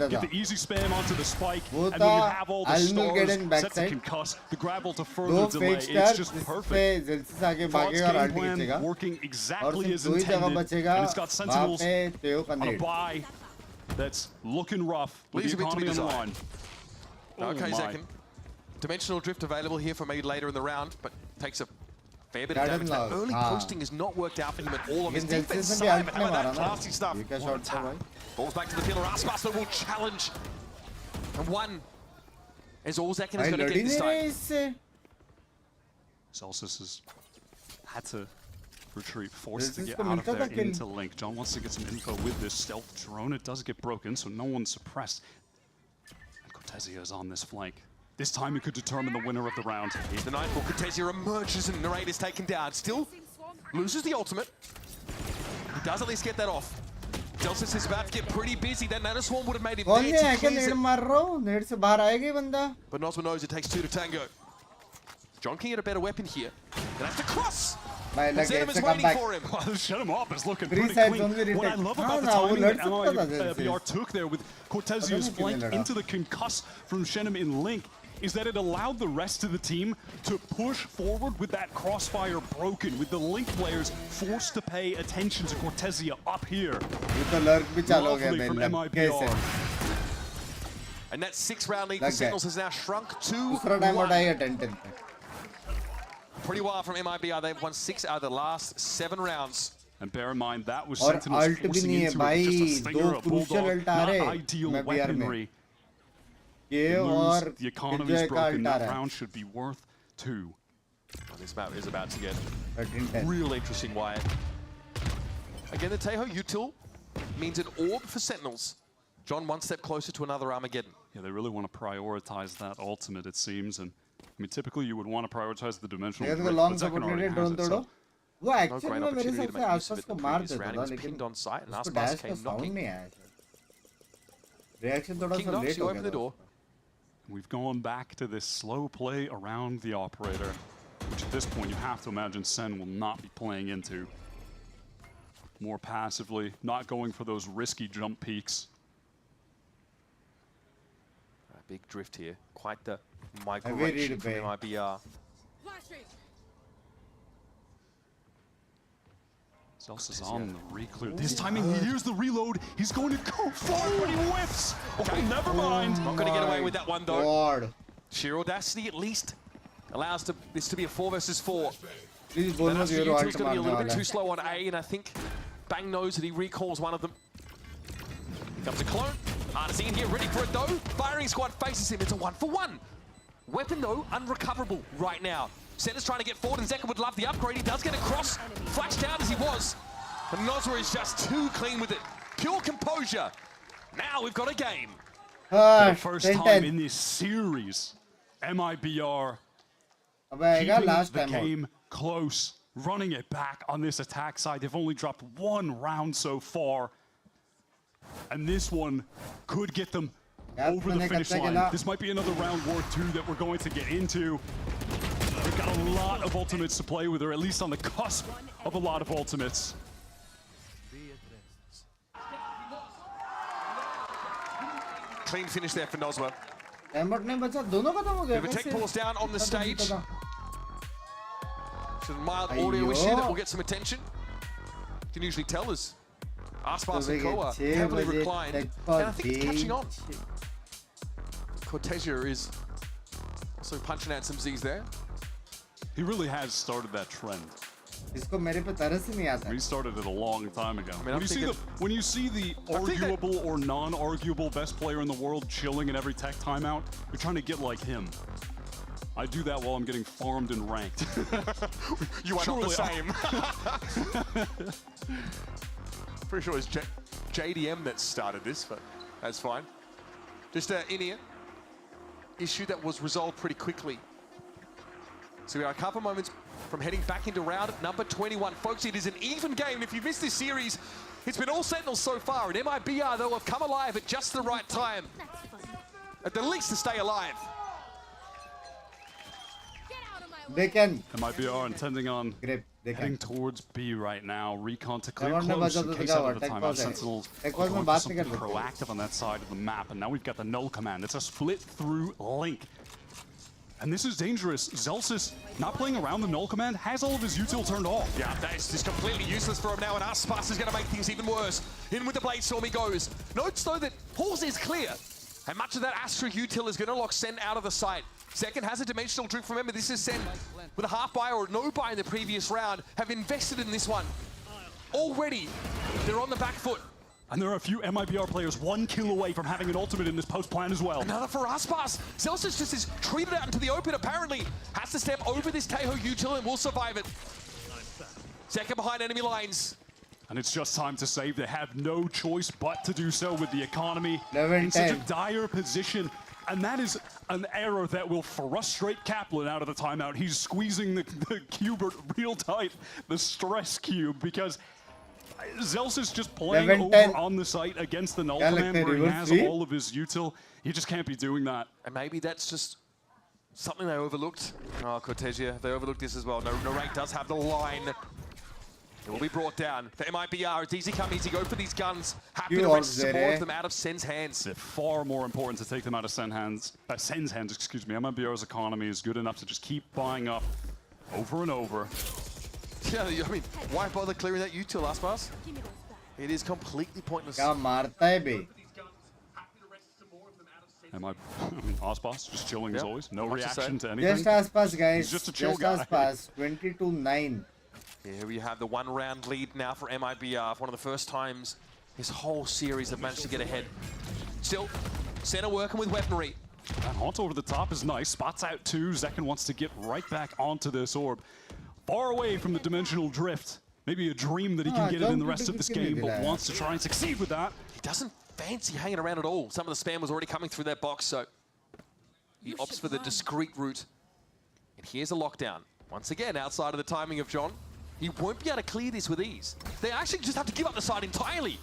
Get the easy spam onto the spike, and then you have all the stars set to concuss, the grapple to further delay. It's just perfect. Fraud's game plan working exactly as intended, and it's got Sentinels on a bye that's looking rough with the economy on the line. Okay, Zekken. Dimensional Drift available here for maybe later in the round, but takes a fair bit of damage. That early posting has not worked out for him at all on his defense side, but how about that classy stuff? Balls back to the pillar. Aspas will challenge. And one is all Zekken is going to get this time. Zelsis has had to retreat, forced to get out of there into Link. John wants to get some info with this stealth drone. It does get broken, so no one's suppressed. And Cortesia is on this flank. This time he could determine the winner of the round. Here's the Nightfall. Cortesia emerges and Narrate is taken down. Still loses the ultimate. He does at least get that off. Zelsis is about to get pretty busy. That Nano Swarm would have made him कौन there नहीं to है क्या cleanse Ned it. मार रहा हूँ नेड से बाहर आएगा ही बंदा But Nosma knows it takes two to tango. John King had a better weapon here. Gonna have to cross. भाई लग गया Zenom इससे is come waiting back for him. Shut him up is looking Three pretty sides clean. only What I retake. love हाँ about the ना वो timing लड़ that सकता था जैसे MIBR took there with Cortezia's क्यों नहीं flank लड़ा? into the concuss from Shenum in Link is that it allowed the rest of the team to push forward with that crossfire broken, with the Link players forced to pay attention to Cortezia up here. ये तो lurk भी चालू हो गया Lovely from main कैसे MIBR. And that 6-round lead for लग गया Sentinels has now shrunk to दूसरा टाइम आउट 1. आएगा 10-10 पे Pretty wild from MIBR. They've won 6 out of the last 7 rounds. And bear in mind that was और Sentinels alt भी forcing नहीं है into it भाई with just a दो stinger, a crucial bulldog, अल्ट आ not रहे ideal मैं बीआर में weaponry. ये Lose, और the economy's विजय का broken. अल्ट आ That रहा है round should be worth 2. Well, this map is about to get 13-10 real interesting, Wyatt. Again, the Teho util means an orb for Sentinels. John, one step closer to another Armageddon. Yeah, they really want to prioritize that ultimate, it seems. And I mean, typically you would want to prioritize the dimensional देखो drift, long but Zekken support already लेके has drone it, तोड़ो so वो No actually great में मेरे opportunity हिसाब to से make use of आसपास it को in the मार previous देता round. He था was लेकिन pinged on site and उसको Aspas डैश का came साउंड knocking. नहीं आया रिएक्शन थोड़ा King सा knocks, लेट you हो open the गया door. We've gone back to this slow play around the operator, which at this point you have to imagine Sen will not be playing into. More passively, not going for those risky jump peaks. A big drift here. Quite the Heavy migration read from bay. MIBR. Zels is on the re-clear. This timing, he hears the reload. He's going to go for it, but he whiffs. Okay, never mind. Not going to get away with that one, though. God. Sheer audacity, at least, allows this to be a 4 versus 4. Please And बोलना Astro zero Util's alt going to be a मारने little bit वाला too है slow on A, and I think Bang knows that he recalls one of them. Here comes a clone. Artesian here, ready for it though. Firing squad faces him. It's a 1-for-1. Weapon though, unrecoverable right now. Senna's trying to get forward, and Zekken would love the upgrade. He does get a cross, flashed down as he was. And Nosra is just too clean with it. Pure composure. Now we've got a game. For the first time in this series, MIBR keeping the game close, running it back on this attack side. They've only dropped 1 round so far. And this one could get them over the finish line. This might be another round war 2 that we're going to get into. They've got a lot of ultimates to play with, or at least on the cusp of a lot of ultimates. Clean finish there for Nosma. एमबट नहीं बचा दोनों खत्म हो गए Tech pulls down on the stage. Some mild audio Ayyo. issue that will get some attention. You can usually tell us. Aspas and Koa heavily reclined. And I think it's catching on. Cortesia is also punching out some Z's there. He really has started that trend. इसको मेरे पे तरस ही नहीं आता We started it a long time ago. mean, When you see the arguable or non-arguable best player in the world chilling in every tech timeout, you're trying to get like him. I do that while I'm getting farmed and ranked. You are not the same. Pretty sure it's JDM that started this, but that's fine. Just an in-ear issue that was resolved pretty quickly. So we are a couple moments from heading back into round number 21. Folks, it is an even game. If you've missed this series, it's been all Sentinels so far. And MIBR, though, have come alive at just the right time. At the least to stay alive. They can. MIBR intending on heading towards B right now. Recon to clear Everyone close knows in what case the out of the tech timeout. pause है. Sentinels Tech going pause में for बात something नहीं कर सकते. proactive on that side of the map. And now we've got the null command. It's a split through link. And this is dangerous. Zelsis, not playing around the null command, has all of his util turned off. Yeah, that's just completely useless for him now, and Aspas is going to make things even worse. In with the Blade Storm he goes. Notes, though, that Pause is clear. And much of that Astra util is going to lock Sen out of the sight. Second has a dimensional drift. Remember, this is Sen with a half buy or no buy in the previous round, have invested in this one. Already, they're on the back foot. And there are a few MIBR players 1 kill away from having an ultimate in this post plan as well. Another for Aspas. Celsius just is treated out into the open, apparently. Has to step over this Teho util and will survive it. Second behind enemy lines. And it's just time to save. They have no choice but to do so with the economy 11-10. in such a dire position. And that is an error that will frustrate Kaplan out of the timeout. He's squeezing the cube real tight, the stress cube, because Zeus is just playing 11, over 10. on the site against the null Yeah, command like where he reverse has sweep. all of his util. You just can't be doing that. And maybe that's just something they overlooked. Oh, Cortesia, they overlooked this as well. Narake does have the line. It will be brought down. For MIBR, it's easy come, easy go for these guns. Happy to wrest some more of them out of Sen's hands. It's far more important to take them out of Sen's hands, excuse me. MIBR's economy is good enough to just keep buying up over and over. Yeah, I mean, why bother clearing that util last pass? It is completely pointless. क्या मारता है बे? Aspas just chilling as always. No Much to reaction say. to anything. Just Aspas, guys. He's just a chill guy. Aspas. 22-9. Here we have the one-round lead now for MIBR. For one of the first times this whole series have managed to get ahead. Still, Senna working with weaponry. That haunt over the top is nice. Spots out two. Zekin wants to get right back onto this orb. Far away from the dimensional drift. Maybe a dream that he can get it in the rest of this game, but wants to try and succeed with that. He doesn't fancy hanging around at all. Some of the spam was already coming through that box, so he opts for the discreet route. And here's a lockdown. Once again, outside of the timing of John. He won't be able to clear this with ease. They actually just have to give up the side entirely.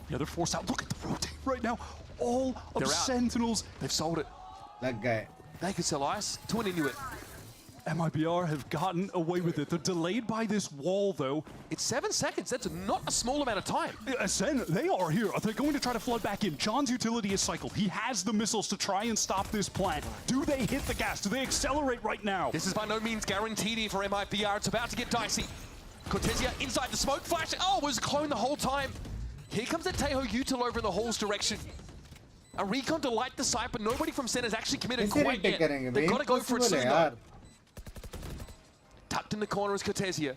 Yeah, they're forced out. Look at the rotate right now. All of They're out. Sentinels. They've sold it. That guy. They could sell ice to an Inuit. MIBR have gotten away with it. They're delayed by this wall, though. It's 7 seconds. That's not a small amount of time. SEN, they are here. They're going to try to flood back in. John's utility is cycled. He has the missiles to try and stop this plant. Do they hit the gas? Do they accelerate right now? This is by no means guaranteed here for MIBR. It's about to get dicey. Cortesia inside the smoke flash. Oh, was clone the whole time. Here comes the Teho util over in the hall's direction. A recon to light the site, but nobody from Sen has actually committed quite yet. They've got to go for it soon, though. Tucked in the corner is Cortesia.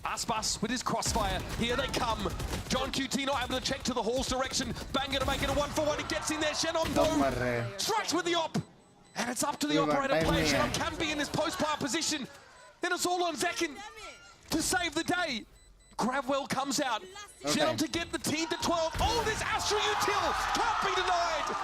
Aspas with his crossfire. Here they come. John QT not able to check to the hall's direction. Banger to make it a 1-for-1. He gets in there. Shennon no. Strikes with the op. And it's up to the operator. Player Shennon can be in this post-part position. Then it's all on Zekin to save the day. Gravwell comes out. Shennon to get the team to 12. Oh, this Astra util can't be denied.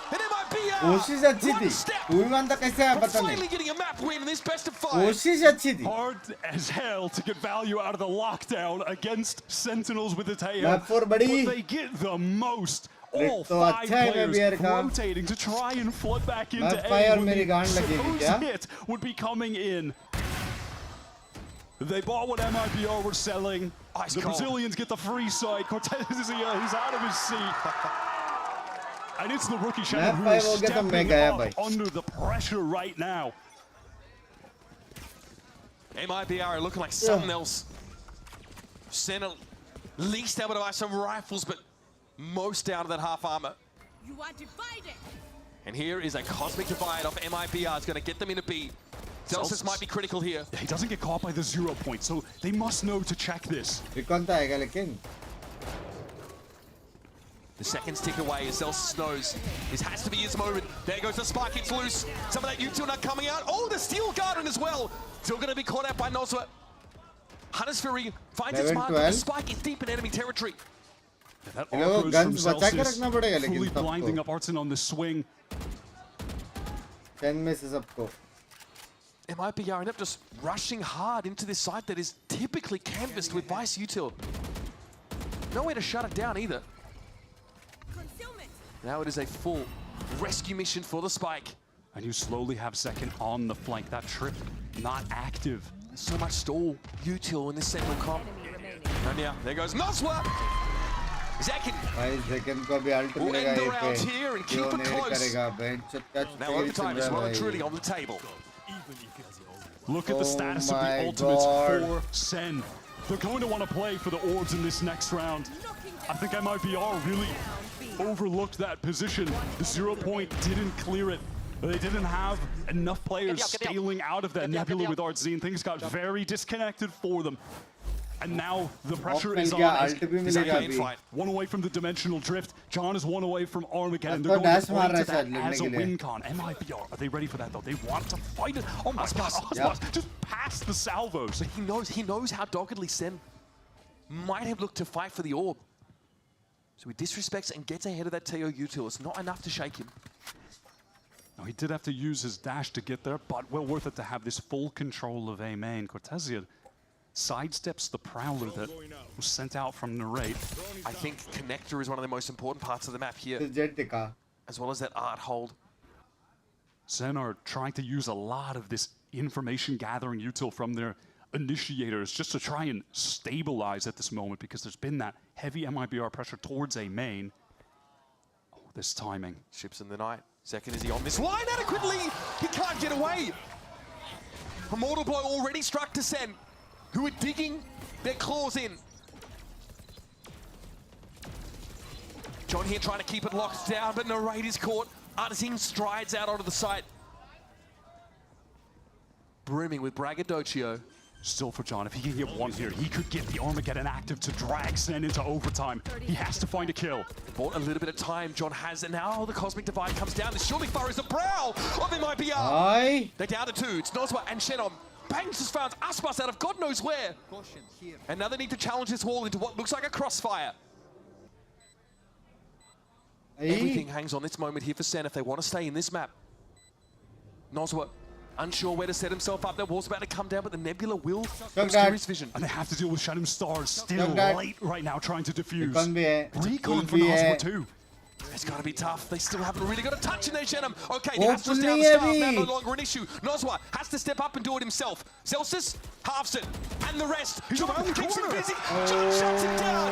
And MIBR कोशिश अच्छी थी कोई बंदा कैसे आया पता नहीं finally getting a map win in this best of 5. कोशिश अच्छी थी Hard as hell to get value out of the lockdown against Sentinels with the Teho. Map 4 बड़ी But they get the most. All 5 players rotating to try and flood back into Map 5 और A. मेरी गांड लगेगी क्या Hit would be coming in. They bought what MIBR were selling. The Brazilians get the free side. Cortez is he's out of his seat. And it's the rookie Shennon who is stepping up under the pressure right now. MIBR are looking like something else. Sen at least able to buy some rifles, but most down to that half armor. You are divided. And here is a cosmic divide off MIBR. It's going to get them into B. Celsius might be critical here. He doesn't get caught by the 0 point, so they must know to check this. The seconds tick away as Celsius knows this has to be his moment. There goes the spike, it's loose. Some of that util not coming out. Oh, the Steel Garden as well. Still going to be caught out by Nozwa. Hunter's Fury finds its mark, but the spike is deep in enemy territory. That all goes from Celsius, fully blinding up Artson on the swing. 10 misses सबको. MIBR end up just rushing hard into this site that is typically canvassed with Vice util. Nowhere to shut it down either. Now it is a full rescue mission for the spike. And you slowly have second on the flank. That trip not active. There's so much stall util in this Sentinel comp. And now, there goes Nozwa! Zekin will end the round here and keep it close. Now overtime is well and truly on the table. Look at the status of the ultimates for Sen. They're going to want to play for the orbs in this next round. I think MIBR really overlooked that position. The 0 point didn't clear it. They didn't have enough players scaling out of that nebula with Artzine. Things got very disconnected for them. And now the pressure is on. One away from the dimensional drift. John is one away from Armageddon. They're going to play to that as a win con. MIBR, are they ready for that though? They want to fight it. Oh my God, Aspas just past the salvos. He knows how doggedly Sen might have looked to fight for the orb. So he disrespects and gets ahead of that Teho util. It's not enough to shake him. Now he did have to use his dash to get there, but well worth it to have this full control of A main. Cortesia sidesteps the Prowler that was sent out from Narrate. I think Connector is one of the most important parts of the map here, as well as that art hold. Sen are trying to use a lot of this information gathering util from their initiators just to try and stabilize at this moment, because there's been that heavy MIBR pressure towards A main. Oh, this timing. Ships in the night. Second, is he on this line adequately? He can't get away. A mortal blow already struck to Sen, who are digging their claws in. John here trying to keep it locked down, but Narrate is caught. Artisan strides out onto the site. Brimming with braggadocio. Still for John, if he can get one here, he could get the Armageddon active to drag Sen into overtime. He has to find a kill. Bought a little bit of time, John has, and now the Cosmic Divide comes down. This surely furrows the brow of MIBR. Aye. They're down to 2. It's Nozwa and Shenom. Banks has found Aspas out of God knows where. And now they need to challenge this wall into what looks like a crossfire. Everything hangs on this moment here for Sen if they want to stay in this map. Nozwa, unsure where to set himself up. Their wall's about to come down, but the Nebula will obscure his vision. And they have to deal with Shadow Stars still late right now trying to defuse. Recon for Nozwa too. It's got to be tough. They still haven't really got a touch in their Shenom. Okay, the Astra's down the staff, now no longer an issue. Nozwa has to step up and do it himself. Celsius halves it, and the rest. John keeps him busy. John shuts him down,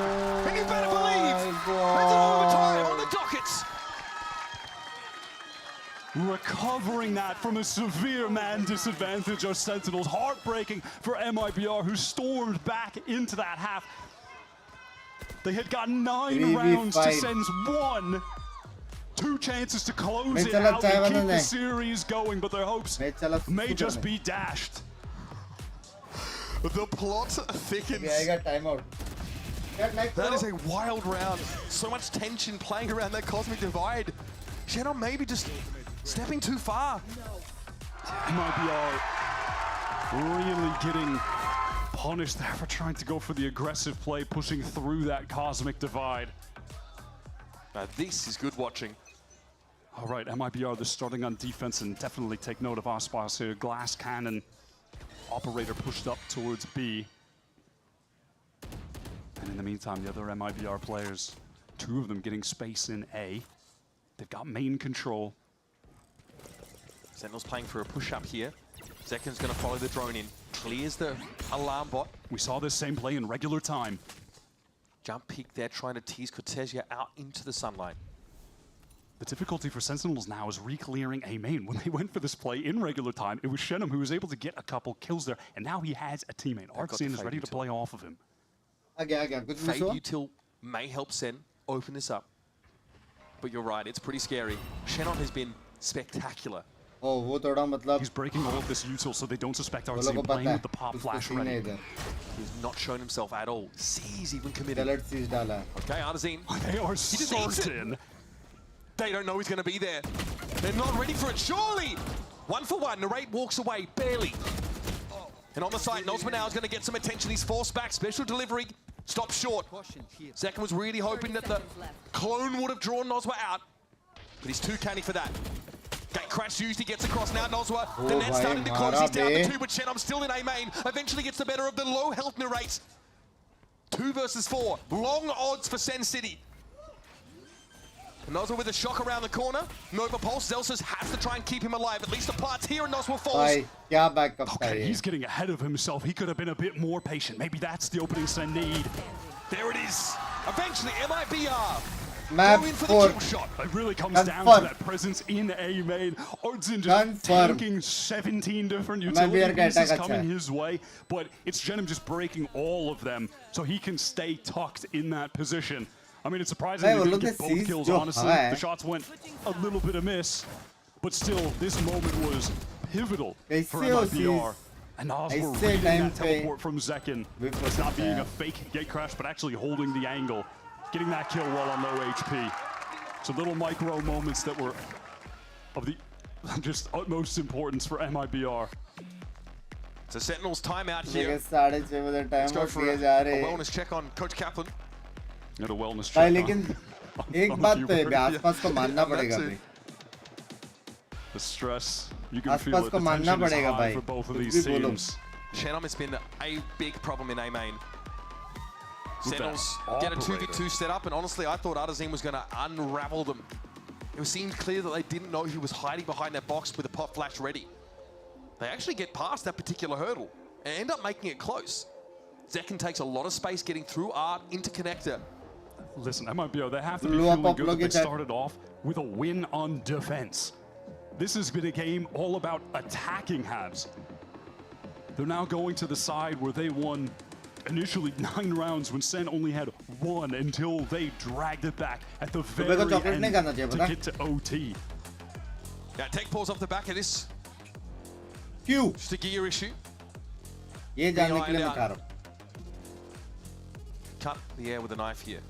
and you better believe there's an overtime on the dockets. Recovering that from a severe man disadvantage of Sentinels. Heartbreaking for MIBR, who stormed back into that half. They had got 9 rounds to Sen's 1. 2 chances to close it out and keep the series going, but their hopes may just be dashed. The plot thickens. Okay, I got timeout. That is a wild round. So much tension playing around that Cosmic Divide. Shenom maybe just stepping too far. MIBR really getting punished there for trying to go for the aggressive play, pushing through that Cosmic Divide. Now this is good watching. All right, MIBR, they're starting on defense, and definitely take note of Aspas here. Glass Cannon operator pushed up towards B. And in the meantime, the other MIBR players, 2 of them getting space in A. They've got main control. Sentinels playing for a push-up here. Zekin's going to follow the drone in. Clears the alarm bot. We saw this same play in regular time. Jump peek there, trying to tease Cortesia out into the sunlight. The difficulty for Sentinels now is re-clearing A main. When they went for this play in regular time, it was Shenom who was able to get a couple kills there, and now he has a teammate. Artsin is ready to play off of him. Fade util may help Sen open this up. But you're right, it's pretty scary. Shenom has been spectacular. Oh, वो थोड़ा मतलब he's breaking all of this util so they don't suspect Artsin playing with the pop flash ready. He's not shown himself at all. C's even committed. Okay, Artisan. They are certain. They don't know he's going to be there. They're not ready for it, surely! 1 for 1, Narrate walks away, barely. And on the side, Nozma now is going to get some attention. He's forced back, special delivery, stops short. Zekin was really hoping that the clone would have drawn Nozma out, but he's too canny for that. Gate crash used, he gets across now, Nozma. The net's starting to close, he's down to 2, but Shenom still in A main. Eventually gets the better of the low health Narrate. 2 versus 4, long odds for Sen City. Nozma with a shock around the corner. Nova Pulse, Zelsus has to try and keep him alive. At least the parts here, and Nozma falls. Okay, he's getting ahead of himself. He could have been a bit more patient. Maybe that's the opening Sen need. There it is. Eventually, MIBR. Map go in for 4. the kill shot. It really comes down to that presence in A main. Artsin just tanking 17 different utility pieces coming his way, but it's Shenom just breaking all of them so he can stay tucked in that position. I mean, it's surprising they didn't get both kills, honestly. The shots went a little bit amiss, but still, this moment was pivotal for MIBR. And Oswald reading that teleport from Zekin. It's not being a fake gate crash, but actually holding the angle, getting that kill while on low HP. So little micro moments that were of the just utmost importance for MIBR. So Sentinels timeout here. Let's go for a wellness check on Coach Kaplan. At a wellness भाई check. लेकिन एक बात तो है आसपास को मानना पड़ेगा भाई. The stress, you can feel it. The tension is high for both of these teams. Shannon has been a big problem in A main. Sentinels get a 2v2 set up, and honestly, I thought Artazine was going to unravel them. It seemed clear that they didn't know he was hiding behind that box with a pop flash ready. They actually get past that particular hurdle and end up making it close. Zekin takes a lot of space getting through Art into connector. Listen, MIBR, they have to be feeling good that they started off with a win on defense. This has been a game all about attacking Habs. They're now going to the side where they won initially 9 rounds when Sen only had 1 until they dragged it back at the very end to get to OT. Yeah, take pause off the back of this. Q. Just a gear issue. ये जानने के लिए मैं खा रहा हूँ. Cut the air with a knife here.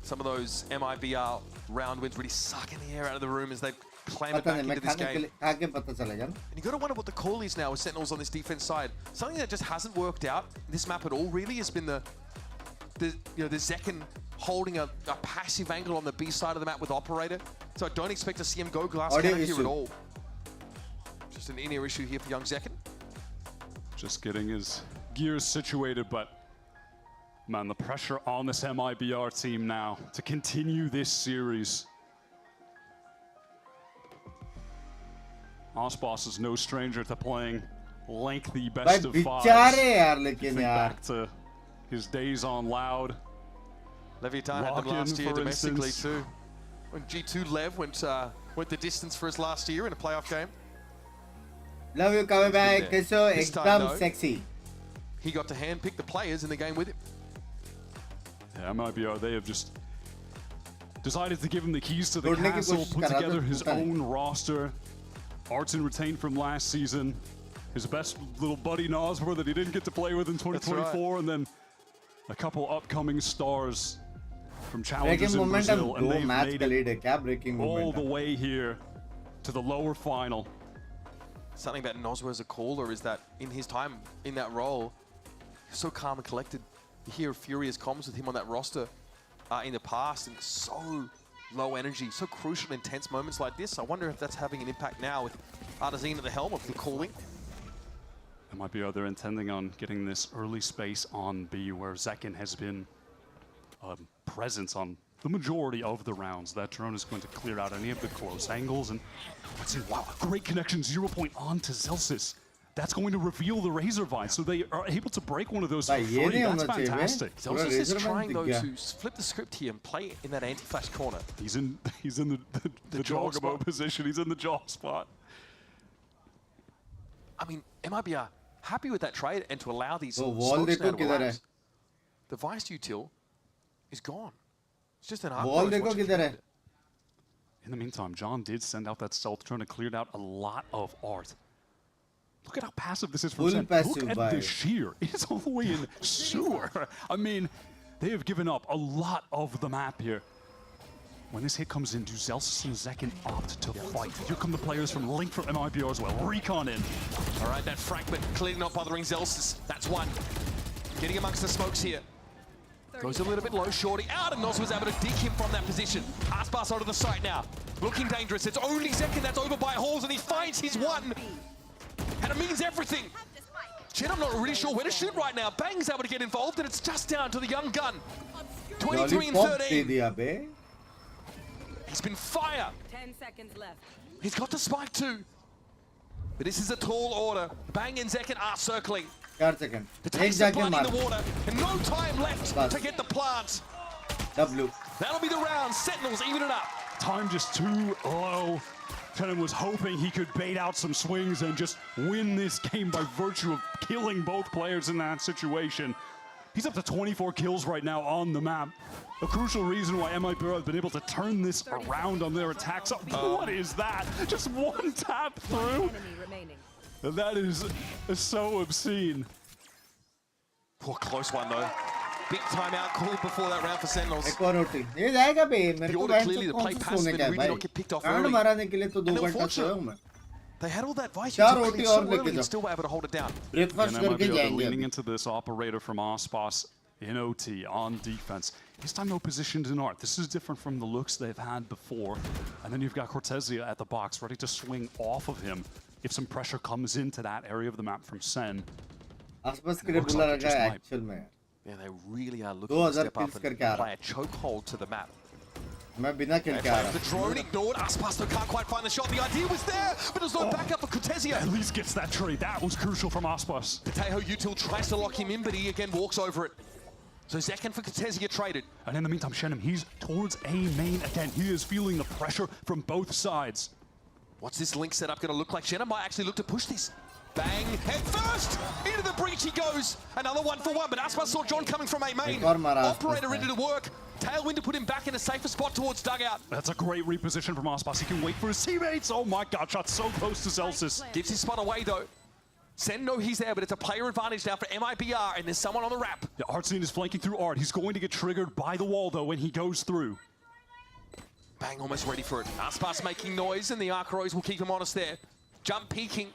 Some of those MIBR round wins really sucking the air out of the room as they clamber back into this game. And you got to wonder what the call is now with Sentinels on this defense side. Something that just hasn't worked out this map at all really has been the Zekin holding a passive angle on the B side of the map with Operator. So I don't expect to see him go glass cannon here at all. Just an in-ear issue here for young Zekin. Just getting his gears situated, but man, the pressure on this MIBR team now to continue this series. Osboss is no stranger to playing lengthy best of 5s. Think back to his days on Loud. Leviathan had them last year domestically too. When G2 Lev went the distance for his last year in a playoff game. Love you coming back. So ekdam sexy. He got to handpick the players in the game with him. Yeah, MIBR, they have just decided to give him the keys to the castle, put together his own roster. Artson retained from last season. His best little buddy Noswar that he didn't get to play with in 2024, and then a couple upcoming stars from challenges in Brazil, and they've made it all the way here to the lower final. Something about Noswar as a caller is that in his time in that role, he's so calm and collected. You hear furious comms with him on that roster in the past, and so low energy, so crucial, intense moments like this. I wonder if that's having an impact now with Artazine at the helm of the calling. It might be they're intending on getting this early space on B, where Zekin has been a presence on the majority of the rounds. That drone is going to clear out any of the close angles, and let's see, wow, a great connection, 0 point on to Zelsis. That's going to reveal the Razor Vine, so they are able to break one of those for free. That's fantastic. Zelsis is trying though to flip the script here and play in that anti-flash corner. He's in the jaw spot position. He's in the jaw spot. I mean, MIBR happy with that trade and to allow these smokes now to rise. The Vice util is gone. It's just an art. In the meantime, John did send out that stealth drone and cleared out a lot of art. Look at how passive this is from Sen. Look at the sheer. It's all the way in sewer. I mean, they have given up a lot of the map here. When this hit comes in, do Zelsis and Zekin opt to fight? Here come the players from Link from MIBR as well. Recon in. All right, that fragment clearly not bothering Zelsis. That's one. Getting amongst the smokes here. Goes a little bit low, Shorty out, and Nos was able to dig him from that position. Aspas onto the site now. Looking dangerous. It's only Zekin that's over by Halls, and he finds his one. And it means everything. Shit, I'm not really sure where to shoot right now. Bang's able to get involved, and it's just down to the young gun. 23 and 13. He's been fire. 10 seconds left. He's got the spike too. But this is a tall order. Bang and Zekin are circling. 4 seconds. The tanks are blood in the water, and no time left to get the plant. W. That'll be the round. Sentinels even it up. Time just too low. Tenon was hoping he could bait out some swings and just win this game by virtue of killing both players in that situation. He's up to 24 kills right now on the map. A crucial reason why MIBR have been able to turn this around on their attacks. What is that? Just one tap through? That is so obscene. Poor close one though. Big timeout called before that round for Sentinels. एक और रोटी ये जाएगा बे मेरे को clearly to play passive and really not get picked off early. मारने के लिए तो 2 घंटा सोया हूं मैं. They had all that vice चार रोटी और लेके and still were able to hold it down. Breakfast करके जाएंगे. Leaning into this operator from Osboss in OT on defense. This time no positioned in art. This is different from the looks they've had before. And then you've got Cortesia at the box ready to swing off of him if some pressure comes into that area of the map from Sen. आसपास के लिए बुला लगा actual में यार। Yeah, they really are looking to step up and play a chokehold to the map. मैं बिना kill के आ रहा The drone ignored. Aspas though can't quite find the shot. The idea was there, but there's no backup for Cortesia. At least gets that trade. That was crucial from Aspas. Tejo Util tries to lock him in, but he again walks over it. So Zekken for Cortesia traded. And in the meantime, Shenham, he's towards A main again. He is feeling the pressure from both sides. What's this link setup going to look like? Shenham might actually look to push this. Bang, head first! Into the breach he goes. Another 1-for-1, but Aspas saw John coming from A main. Operator into the work. Tailwind to put him back in a safer spot towards dugout. That's a great reposition from Aspas. He can wait for his teammates. Oh my god, shot so close to Celsius. Gives his spot away though. Sen know he's there, but it's a player advantage now for MIBR, and there's someone on the ramp. Yeah, Artsine is flanking through Art. He's going to get triggered by the wall though when he goes through. Bang, almost ready for it. Aspas making noise, and the Archeros will keep him honest there. Jump peeking.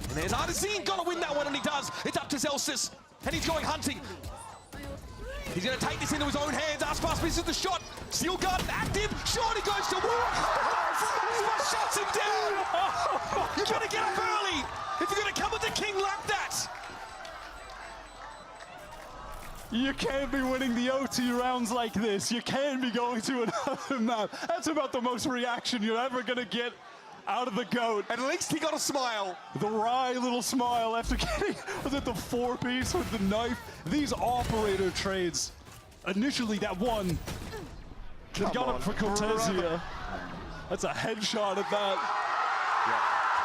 And there's Artisine, gotta win that one, and he does. It's up to Celsius, and he's going hunting. He's gonna take this into his own hands. Aspas misses the shot. Steel gun active. Shot, he goes to war. Aspas shuts him down. You better get up early if you're gonna come with the king like that. You can't be winning the OT rounds like this. You can't be going to another map. That's about the most reaction you're ever gonna get out of the GOAT. At least he got a smile. The wry little smile after getting, was it the 4-piece with the knife? These operator trades, initially that one, they got up for Cortesia. That's a headshot at that.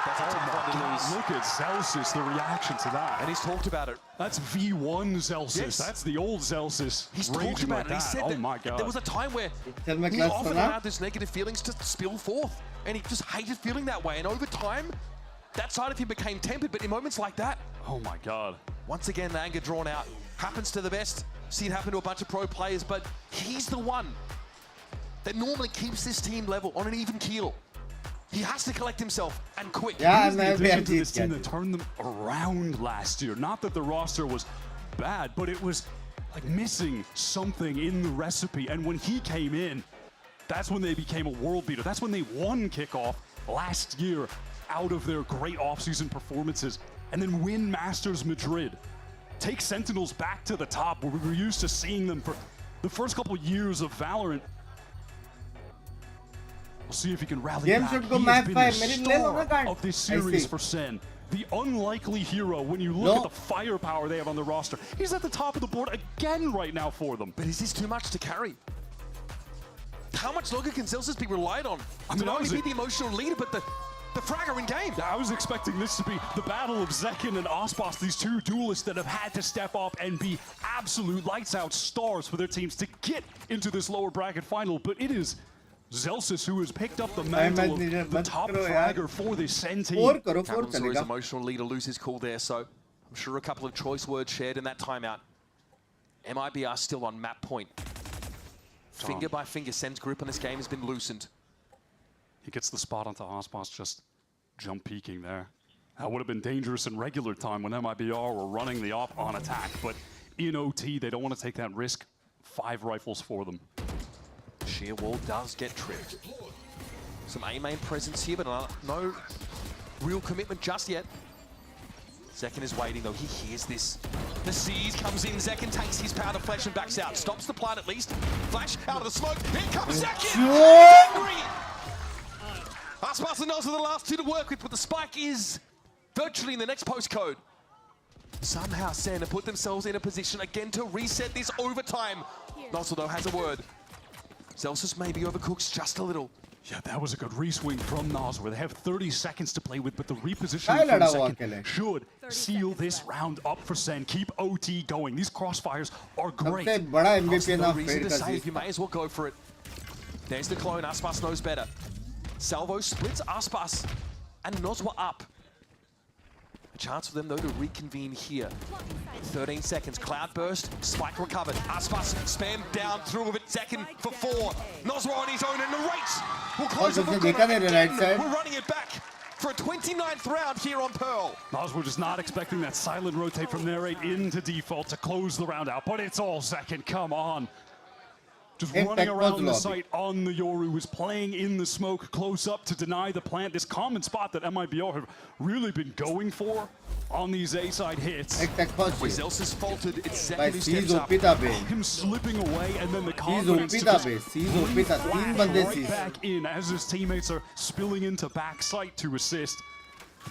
That's a tough one to lose. Look at Celsius, the reaction to that. And he's talked about it. That's V1 Celsius. Yes. That's the old Celsius. He's talked about it. He said that my God. there was a time where he often allowed these negative feelings to spill forth. And he just hated feeling that way. And over time, that side of him became tempered. But in moments like that, oh my God. Once again, the anger drawn out. Happens to the best. See it happen to a bunch of pro players. But he's the one that normally keeps this team level on an even keel. He has to collect himself, and quick. Yeah, and the addition to this team that turned them around last year. Not that the roster was bad, but it was like missing something in the recipe. And when he came in, that's when they became a world beater. That's when they won Kickoff last year out of their great offseason performances, and then win Masters Madrid. Take Sentinels back to the top, where we were used to seeing them for the first couple years of Valorant. We'll see if he can rally back. He has been the star of this series for Sen. The unlikely hero when you look at the firepower they have on the roster. He's at the top of the board again right now for them. But is this too much to carry? How much longer can Celsius be relied on? I mean, not only be the emotional leader, but the fragger in game. I was expecting this to be the battle of Zekken and Aspas, these two duelists that have had to step up and be absolute lights-out stars for their teams to get into this lower bracket final. But it is Celsius who has picked up the mantle of the top fragger for this Sen team. Cameron saw his emotional leader lose his cool there, so I'm sure a couple of choice words shared in that timeout. MIBR still on map point. Finger by finger, Sen's grip on this game has been loosened. He gets the spot onto Aspas, just jump peeking there. That would have been dangerous in regular time when MIBR were running the op on attack, but in OT, they don't want to take that risk. 5 rifles for them. Sheer wall does get tripped. Some A-main presence here, but no real commitment just yet. Zekken is waiting though, he hears this. The Seize comes in, Zekken takes his powder flash and backs out. Stops the plant at least. Flash out of the smoke, here comes Zekken! Angry! Aspas and Nos are the last two to work with, but the spike is virtually in the next postcode. Somehow Sen have put themselves in a position again to reset this overtime. Nozzle though has a word. Celsius maybe overcooks just a little. Yeah, that was a good re-swing from Nas, where they have 30 seconds to play with, but the repositioning from Zekken should seal this round up for Sen. Keep OT going. These crossfires are great. No reason to save, you may as well go for it. There's the clone, Aspas knows better. Salvo splits Aspas, and Nozwa up. A chance for them though to reconvene here. 13 seconds, cloud burst, spike recovered. Aspas spam down through with it, Zekken for 4. Nozwa on his own, and the race will close it. We're running it back for a 29th round here on Pearl. Nos were just not expecting that silent rotate from their 8 into default to close the round out, but it's all Zekken, come on. Just running around the site on the Yoru, was playing in the smoke close up to deny the plant. This common spot that MIBR have really been going for on these A-side hits. Where Zels has faltered, it's second who steps up. Him slipping away, and then the confidence to just right back in as his teammates are spilling into backside to assist.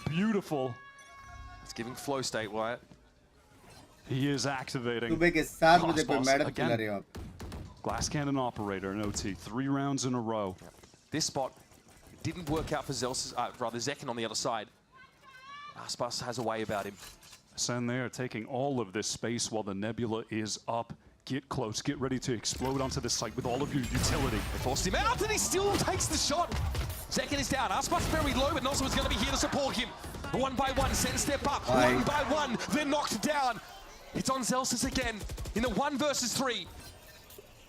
Beautiful. It's giving flow state, Wyatt. He is activating. Again. Glass cannon operator in OT, 3 rounds in a row. This spot didn't work out for rather Zekin on the other side. Aspas has a way about him. SEN there taking all of this space while the Nebula is up. Get close, get ready to explode onto the site with all of your utility. They forced him out and he still takes the shot. Zekin is down. Aspas very low, but Nozzle is going to be here to support him. One by one, SEN step up. One by one, they're knocked down. It's on Zelsis again in the 1 versus 3.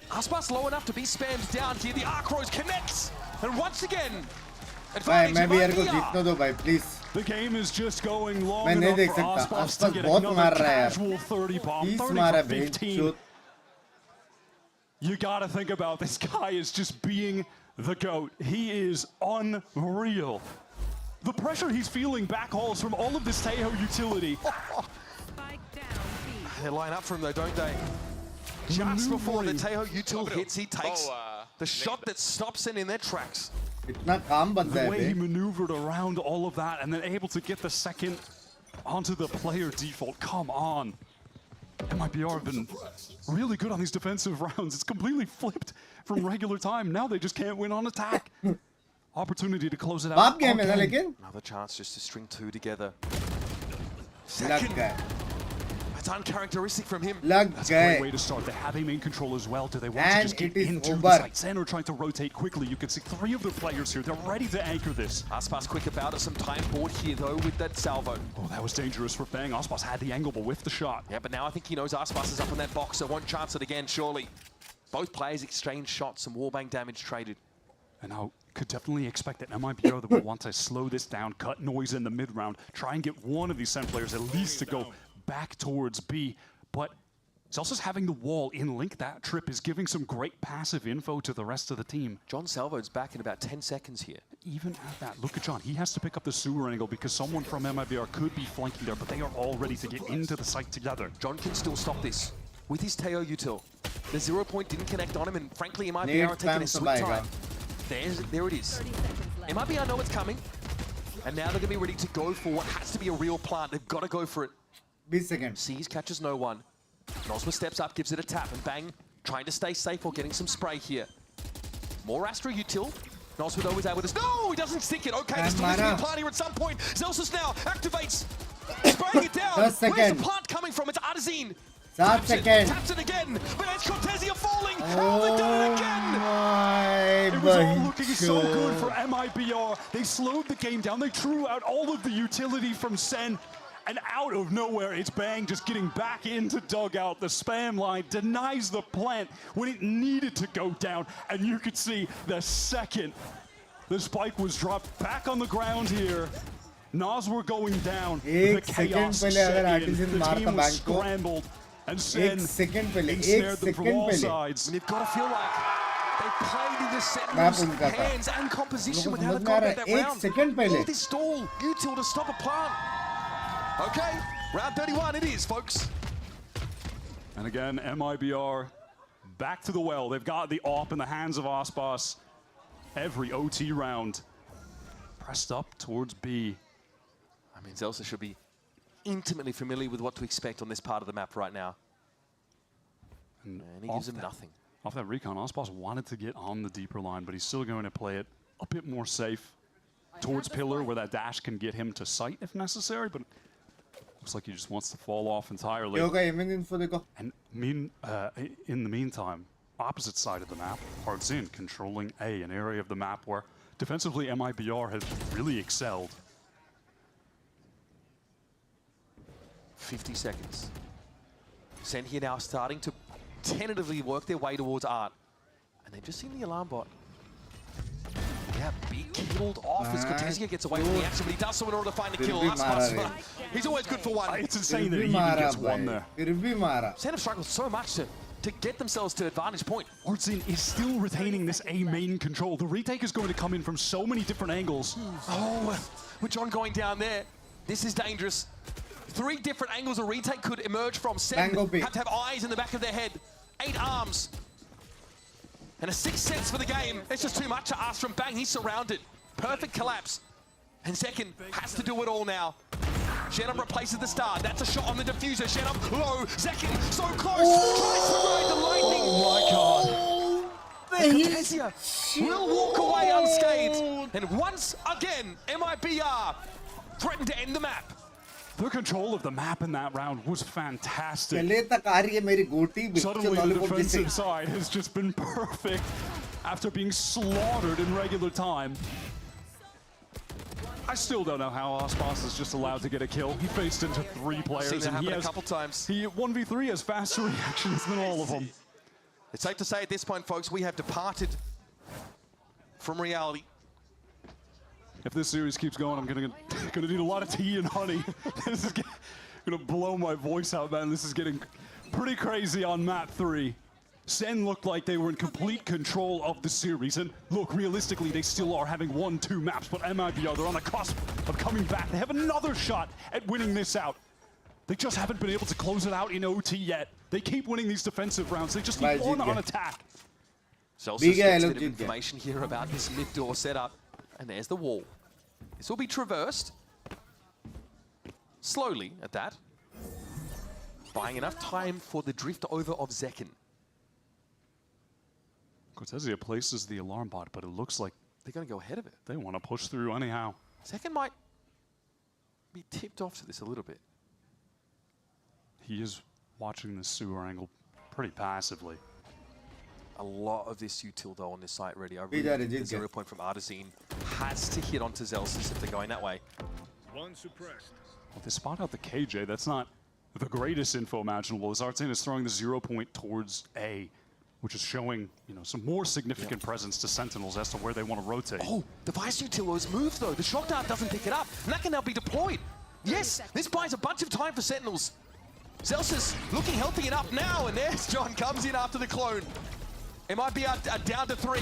Aspas low enough to be spammed down here. The Arc Rose connects, and once again, please. The game is just going long enough for Aspas to get another casual 30 bomb, 30 for 15. You gotta think about this guy is just being the GOAT. He is unreal. The pressure he's feeling back hauls from all of this Taeho utility. They line up for him though, don't they? Just before the Taeho util hits, he takes the shot that stops in their tracks. The way he maneuvered around all of that and then able to get the second onto the player default. Come on. MIBR have been really good on these defensive rounds. It's completely flipped from regular time. Now they just can't win on attack. Opportunity to close it out. Another chance just to string 2 together. Second. That's uncharacteristic from him. That's a great way to start. They have a main control as well. Do they want to just get into the site? SEN are trying to rotate quickly. You can see 3 of the players here. They're ready to anchor this. Aspas quick about it. Some time board here though with that salvo. Oh, that was dangerous for Bang. Aspas had the angle but whiffed the shot. Yeah, but now I think he knows Aspas is up on that box, so won't chance it again, surely. Both players exchange shots, some wallbang damage traded. And now could definitely expect that MIBR that will want to slow this down, cut noise in the mid-round, try and get one of these SEN players at least to go back towards B. But Zelsis having the wall in link that trip is giving some great passive info to the rest of the team. John Salvo's back in about 10 seconds here. Even at that, look at John. He has to pick up the sewer angle because someone from MIBR could be flanking there, but they are all ready to get into the site together. John can still stop this with his Taeho util. The 0 point didn't connect on him, and frankly, MIBR are taking a sweet time. There it is. MIBR know it's coming, and now they're going to be ready to go for what has to be a real plant. They've got to go for it. Sees, catches no one. Nosma steps up, gives it a tap, and Bang trying to stay safe while getting some spray here. More Astra util. Nosma though is able to... No, he doesn't stick it. Okay, there's still going to be a plant here at some point. Zelsis now activates, spraying it down. Where's the plant coming from? It's Artazine. Taps it again, but it's Cortesia falling. Oh, they've done it again. It was all looking so good for MIBR. They slowed the game down. They drew out all of the utility from SEN. And out of nowhere, it's Bang just getting back into dugout. The spam line denies the plant when it needed to go down. And you could see the second the spike was dropped back on the ground here. Nas were going down. The chaos set in. The team was scrambled. And SEN ensnared them from all sides. And you've got to feel like they played in the Sentinels' hands and composition with how they got that round. All this stall, util to stop a plant. Okay, round 31 it is, folks. And again, MIBR back to the well. They've got the AWP in the hands of Aspas. Every OT round pressed up towards B. I mean, Zelsa should be intimately familiar with what to expect on this part of the map right now. And he gives him nothing. Off that recon, Aspas wanted to get on the deeper line, but he's still going to play it a bit more safe towards Pillar, where that dash can get him to sight if necessary, but looks like he just wants to fall off entirely. And in the meantime, opposite side of the map, Hardzin controlling A, an area of the map where defensively MIBR has really excelled. 50 seconds. SEN here now starting to tentatively work their way towards Art. And they've just seen the alarm bot. Yeah, be killed off as Cortesia gets away from the action, but he does so in order to find the kill. He's always good for one. It's insane that he even gets one there. SEN have struggled so much to to get themselves to advantage point. Artsine is still retaining this A main control. The retake is going to come in from so many different angles. Oh, with John going down there, this is dangerous. 3 different angles a retake could emerge from. 7 have to have eyes in the back of their head. 8 arms. And a 6 sets for the game. It's just too much to ask from Bang. He's surrounded. Perfect collapse. And Second has to do it all now. Shenum replaces the star. That's a shot on the diffuser. Shenum low. Second so close. Tries to ride the lightning. Oh my god. Cortesia will walk away unscathed. And once again, MIBR threatened to end the map. The control of the map in that round was fantastic. Suddenly the defensive side has just been perfect after being slaughtered in regular time. I still don't know how Aspas is just allowed to get a kill. He faced into 3 players and he has a couple times. He 1v3 has faster reactions than all of them. It's safe to say at this point, folks, we have departed from reality. If this series keeps going, I'm gonna need a lot of tea and honey. This is gonna blow my voice out, man. This is getting pretty crazy on map 3. SEN looked like they were in complete control of the series, and look, realistically, they still are having 1-2 maps, but MIBR, they're on the cusp of coming back. They have another shot at winning this out. They just haven't been able to close it out in OT yet. They keep winning these defensive rounds. They just need one on attack. Celsius gets a bit of information here about this mid-door setup. And there's the wall. This will be traversed. Slowly, at that. Buying enough time for the drift over of Zekin. Cortesia places the alarm bot, but it looks like they're going to go ahead of it. They want to push through anyhow. Zekin might be tipped off to this a little bit. He is watching the sewer angle pretty passively. A lot of this util though on this site already. I really think the 0 point from Artazine has to hit onto Zelsis if they're going that way. One suppressed. Well, they spot out the KJ. That's not the greatest info imaginable, as Artazine is throwing the 0 point towards A, which is showing, you know, some more significant presence to Sentinels as to where they want to rotate. Oh, the Vice util has moved though. The shock dart doesn't pick it up, and that can now be deployed. Yes, this buys a bunch of time for Sentinels. Zelsis looking healthy enough now, and there's John comes in after the clone. It might be down to 3.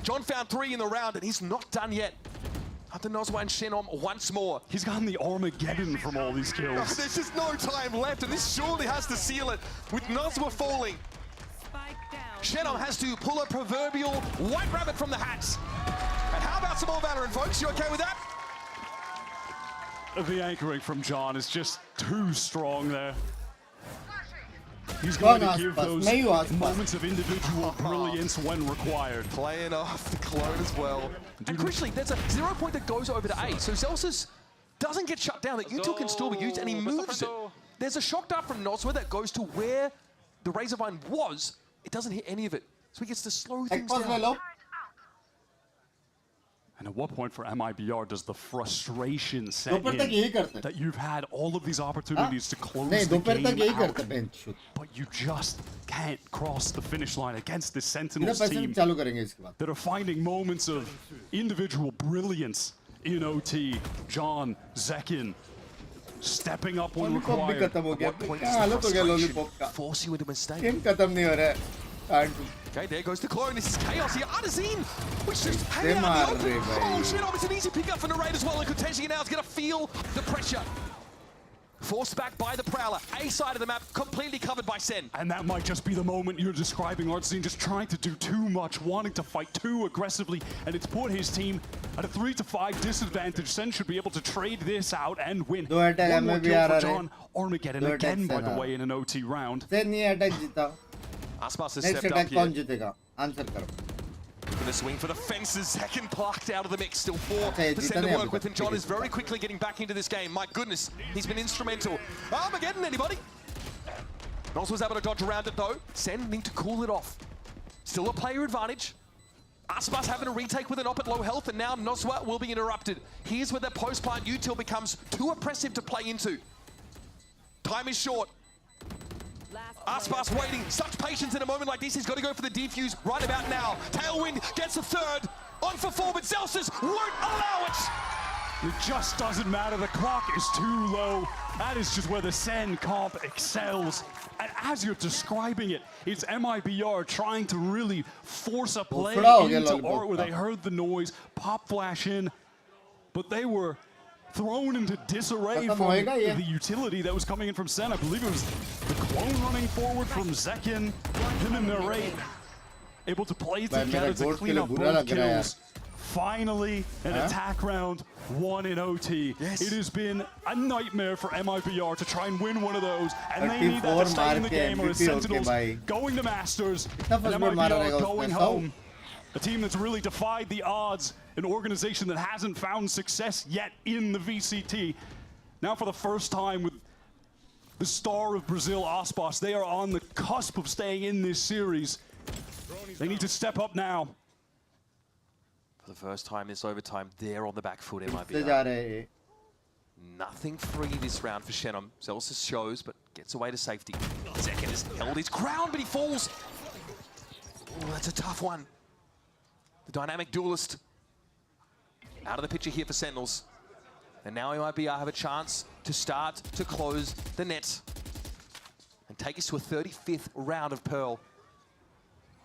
John found 3 in the round, and he's not done yet. After Nozwa and Shenom once more. He's gotten the Armageddon from all these kills. There's just no time left, and this surely has to seal it with Nozwa falling. Shenom has to pull a proverbial white rabbit from the hats. And how about some more Valorant, folks? You okay with that? The anchoring from John is just too strong there. He's going to give those moments of individual brilliance when required. Playing off the clone as well. And crucially, there's a 0 point that goes over to A. So Zelsis doesn't get shut down. That util can still be used, and he moves it. There's a shock dart from Nozwa that goes to where the Razorvine was. It doesn't hit any of it. So he gets to slow things down. And at what point for MIBR does the frustration set in that you've had all of these opportunities to close the game out, but you just can't cross the finish line against this Sentinels team that are finding moments of individual brilliance in OT. John, Zekin, stepping up when required. At what point does the frustration force you into a mistake? Okay, there goes the clone. This is chaos here. Artazine, which just hanging out in the open. Oh, Shenom, it's an easy pickup for Narrate as well. And Cortesia now is going to feel the pressure. Forced back by the Prowler. A side of the map, completely covered by Sen. And that might just be the moment you're describing, Artazine, just trying to do too much, wanting to fight too aggressively, and it's put his team at a 3-5 disadvantage. Sen should be able to trade this out and win. One more kill for John. Armageddon again, by the way, in an OT round. Aspas has stepped up here. Gonna swing for the fences. Second plucked out of the mix. Still 4 to send to work with, and John is very quickly getting back into this game. My goodness, he's been instrumental. Armageddon, anybody? Nos was able to dodge around it though. Sen need to cool it off. Still a player advantage. Aspas having a retake with an op at low health, and now Nozwa will be interrupted. Here's where the post-plant util becomes too oppressive to play into. Time is short. Aspas waiting, such patience in a moment like this. He's got to go for the defuse right about now. Tailwind gets a 3rd, on for 4, but Zelsis won't allow it. It just doesn't matter. The clock is too low. That is just where the SEN comp excels. And as you're describing it, it's MIBR trying to really force a play into Art where they heard the noise, pop flash in, but they were thrown into disarray from the utility that was coming in from SEN. I believe it was the clone running forward from Zekin, him and Narrate, able to play together to clean up both kills. Finally, an attack round won in OT. Yes. It has been a nightmare for MIBR to try and win one of those, and they need that to stay in the game, or Sentinels going to Masters, and MIBR going home. A team that's really defied the odds, an organization that hasn't found success yet in the VCT. Now for the first time with the star of Brazil, Aspas, they are on the cusp of staying in this series. They need to step up now. For the first time this overtime, they're on the back foot, MIBR. Nothing free this round for Shenum. Zelsis shows, but gets away to safety. Zekin has held his ground, but he falls. Oh, that's a tough one. The dynamic duelist out of the picture here for Sentinels. And now MIBR have a chance to start to close the net and take us to a 35th round of Pearl.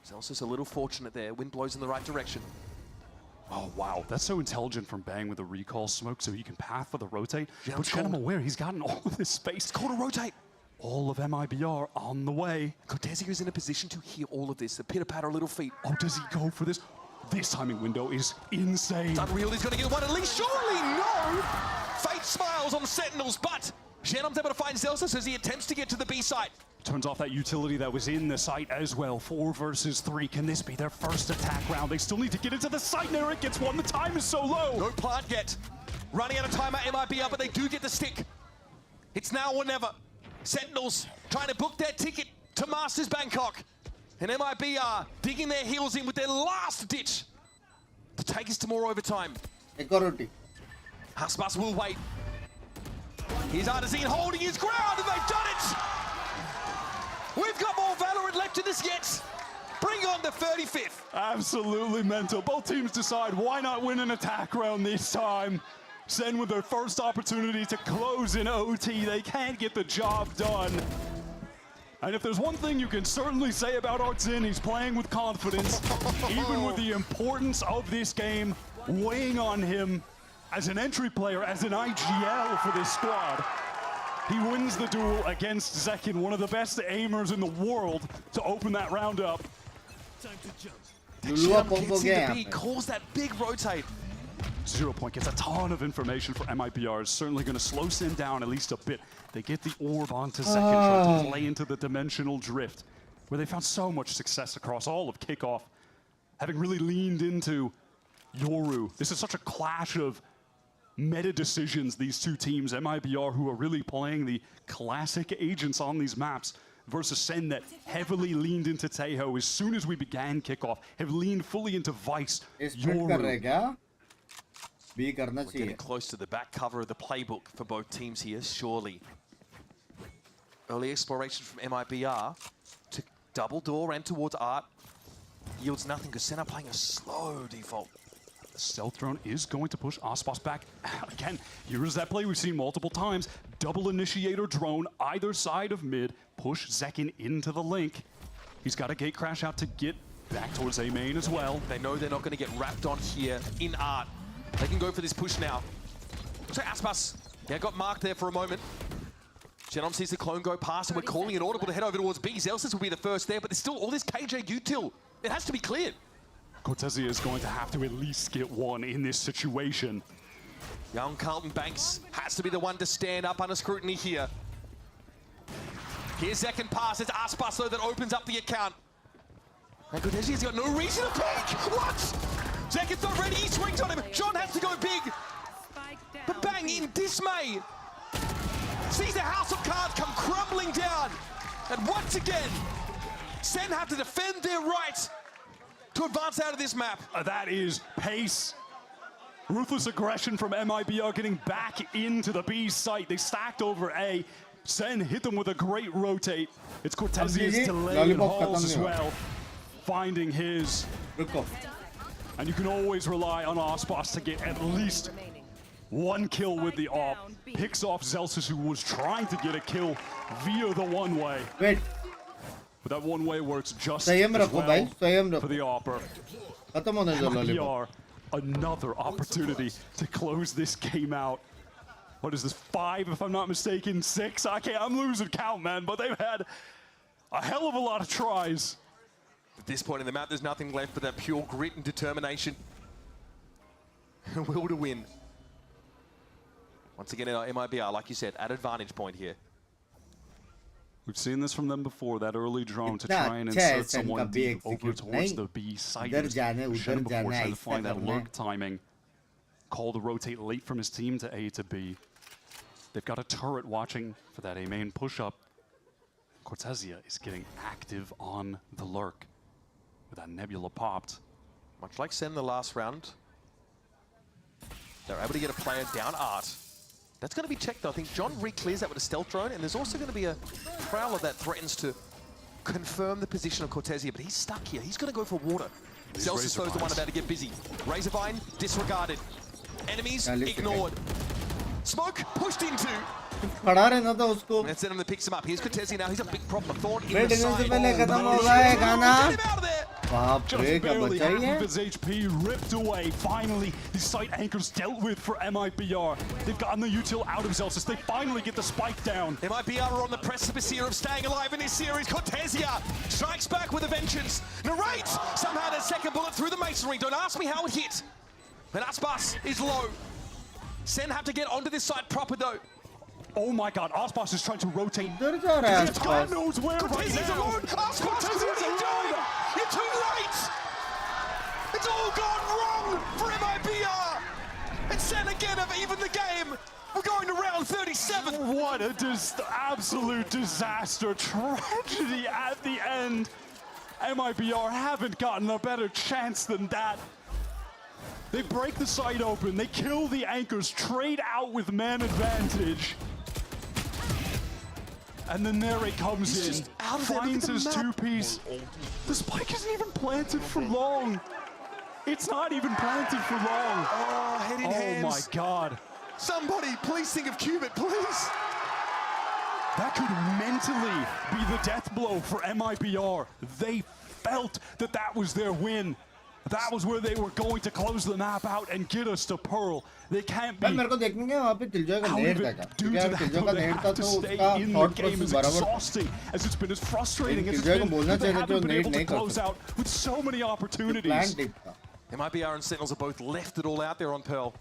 Zelsis a little fortunate there. Wind blows in the right direction. Oh, wow. That's so intelligent from Bang with the recall smoke so he can path for the rotate. But Shenum aware, he's gotten all of this space. It's called a rotate. All of MIBR on the way. Cortezia is in a position to hear all of this. The pitter-patter little feet. Oh, does he go for this? This timing window is insane. It's unreal. He's going to get one at least. Surely no! Fate smiles on Sentinels, but Shenum's able to find Zelsis as he attempts to get to the B site. Turns off that utility that was in the site as well. 4 versus 3. Can this be their first attack round? They still need to get into the site. Narrate gets one. The time is so low. No plant yet. Running out of time at MIBR, but they do get the stick. It's now or never. Sentinels trying to book their ticket to Masters Bangkok. And MIBR digging their heels in with their last ditch to take us to more overtime. Aspas will wait. Here's Artazine holding his ground, and they've done it! We've got more Valorant left in this yet. Bring on the 35th. Absolutely mental. Both teams decide why not win an attack round this time. SEN with their first opportunity to close in OT. They can't get the job done. And if there's one thing you can certainly say about Artzin, he's playing with confidence, even with the importance of this game weighing on him as an entry player, as an IGL for this squad. He wins the duel against Zekin, one of the best aimers in the world, to open that round up. Time to jump. He calls that big rotate. 0 Point gets a ton of information for MIBR. It's certainly going to slow SEN down at least a bit. They get the orb onto Zekin, trying to play into the dimensional drift, where they found so much success across all of Kickoff, having really leaned into Yoru. This is such a clash of meta decisions, these two teams, MIBR, who are really playing the classic agents on these maps, versus SEN that heavily leaned into Tejo as soon as we began Kickoff, have leaned fully into Vice, Yoru. We're getting close to the back cover of the playbook for both teams here, surely. Early exploration from MIBR to double door and towards Art. Yields nothing because SEN are playing a slow default. The stealth drone is going to push Aspas back. Again, here is that play we've seen multiple times. Double initiator drone, either side of mid, push Zekin into the link. He's got a gate crash out to get back towards A main as well. They know they're not going to get wrapped on here in Art. They can go for this push now. So Aspas, yeah, got marked there for a moment. Genom sees the clone go past, and we're calling it audible to head over towards B. Zelsis will be the first there, but there's still all this KJ util. It has to be cleared. Cortezia is going to have to at least get one in this situation. Young Carlton Banks has to be the one to stand up under scrutiny here. Here's Zekin pass. It's Aspas, though, that opens up the account. And Cortezia's got no reason to pick. What? Zekin's not ready. He swings on him. John has to go big. But Bang, in dismay, sees the house of cards come crumbling down. And once again, SEN have to defend their right to advance out of this map. That is pace. Ruthless aggression from MIBR getting back into the B site. They stacked over A. SEN hit them with a great rotate. It's Cortezia's delay in halls as well, finding his. And you can always rely on Aspas to get at least One kill with the AWP. Picks off Zelsis, who was trying to get a kill via the one-way. Wait. But that one-way works just as well for the AWPer. MIBR, another opportunity to close this game out. What is this, 5 if I'm not mistaken, 6? I'm losing count, man, but they've had a hell of a lot of tries. At this point in the map, there's nothing left but that pure grit and determination. Will to win. Once again, MIBR, like you said, at advantage point here. We've seen this from them before, that early drone to try and insert someone deep over towards the B site. We've shown before, trying to find that lurk timing. Call to rotate late from his team to A to B. They've got a turret watching for that A main push-up. Cortezia is getting active on the lurk with that Nebula popped. Much like Sen in the last round, they're able to get a player down Art. That's going to be checked, though. I think John re-clears that with a stealth drone, and there's also going to be a Prowler that threatens to confirm the position of Cortezia, but he's stuck here. He's going to go for water. Zelsis throws the one about to get busy. Razorvine disregarded. Enemies ignored. Smoke pushed into. Let's send him to pick him up. Here's Cortezia now. He's a big problem. Thorn in Wait, the side. Get him out of there. Just barely half of his HP ripped away. Finally, the site anchors dealt with for MIBR. They've gotten the util out of Zelsis. They finally get the spike down. MIBR are on the precipice here of staying alive in this series. Cortezia strikes back with a vengeance. Narrate somehow that second bullet through the masonry. Don't ask me how it hit. But Aspas is low. Sen have to get onto this side proper though. Oh my god, Aspas is trying to rotate. God knows where Cortezia's alone! Aspas, what are you doing? You're too late! It's all gone wrong for MIBR! And Sen again have even the game! We're going to round 37! What a absolute disaster, tragedy at the end. MIBR haven't gotten a better chance than that. They break the site open, they kill the anchors, trade out with man advantage. And then Narrate comes in, finds his two-piece. The spike isn't even planted for long. It's not even planted for long. Oh, head in hands. Oh my god. Somebody, please think of Cubit, please. That could mentally be the death blow for MIBR. They felt that that was their win. That was where they were going to close the map out and get us to Pearl. They can't be मेरे को देखने के वहाँ पे तिलजॉय का net था due to that, though, they have to stay in the game is exhausting, as it's been as frustrating as it's been. They haven't been able to close out with so many opportunities. MIBR and Sentinels are both left it all out there on Pearl.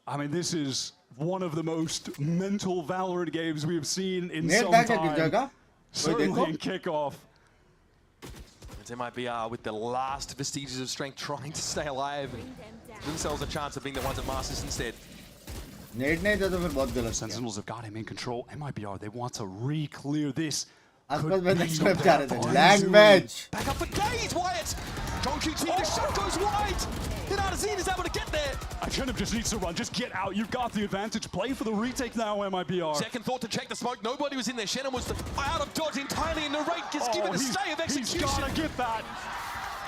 I mean, this is one of the most mental Valorant games we have seen in some time. Certainly in Kickoff. It's MIBR with the last vestiges of strength trying to stay alive and give themselves a chance of being the ones at Masters instead. Sentinels have got him in control. MIBR, they want to re-clear this. Back match. Back up for days, Wyatt! John QT, the shot goes wide! Inadazine is able to get there! Chenib just needs to run, just get out. You've got the advantage. Play for the retake now, MIBR. Second thought to check the smoke. Nobody was in there. Shannon was out of dodge entirely, and Narrate gets given a stay of execution. He's gotta get that.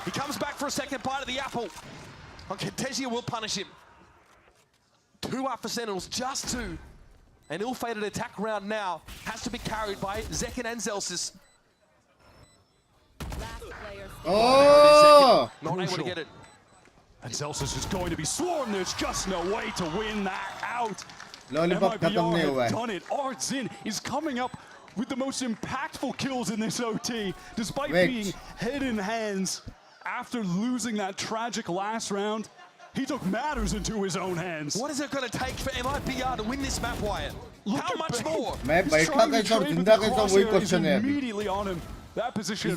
He comes back for a second bite of the apple. Cortezia will punish him. 2 up for Sentinels, just 2. An ill-fated attack round now has to be carried by Zekin and Zelsis. Oh! Not able to get it. And Zelsis is going to be sworn. There's just no way to win that out. Lollipop MIBR have done it. Artzin is coming up with the most impactful kills in this OT, despite being head in hands after losing that tragic last round. He took matters into his own hands. What is it going to take for MIBR to win this map, Wyatt? How much more? Immediately on him. That position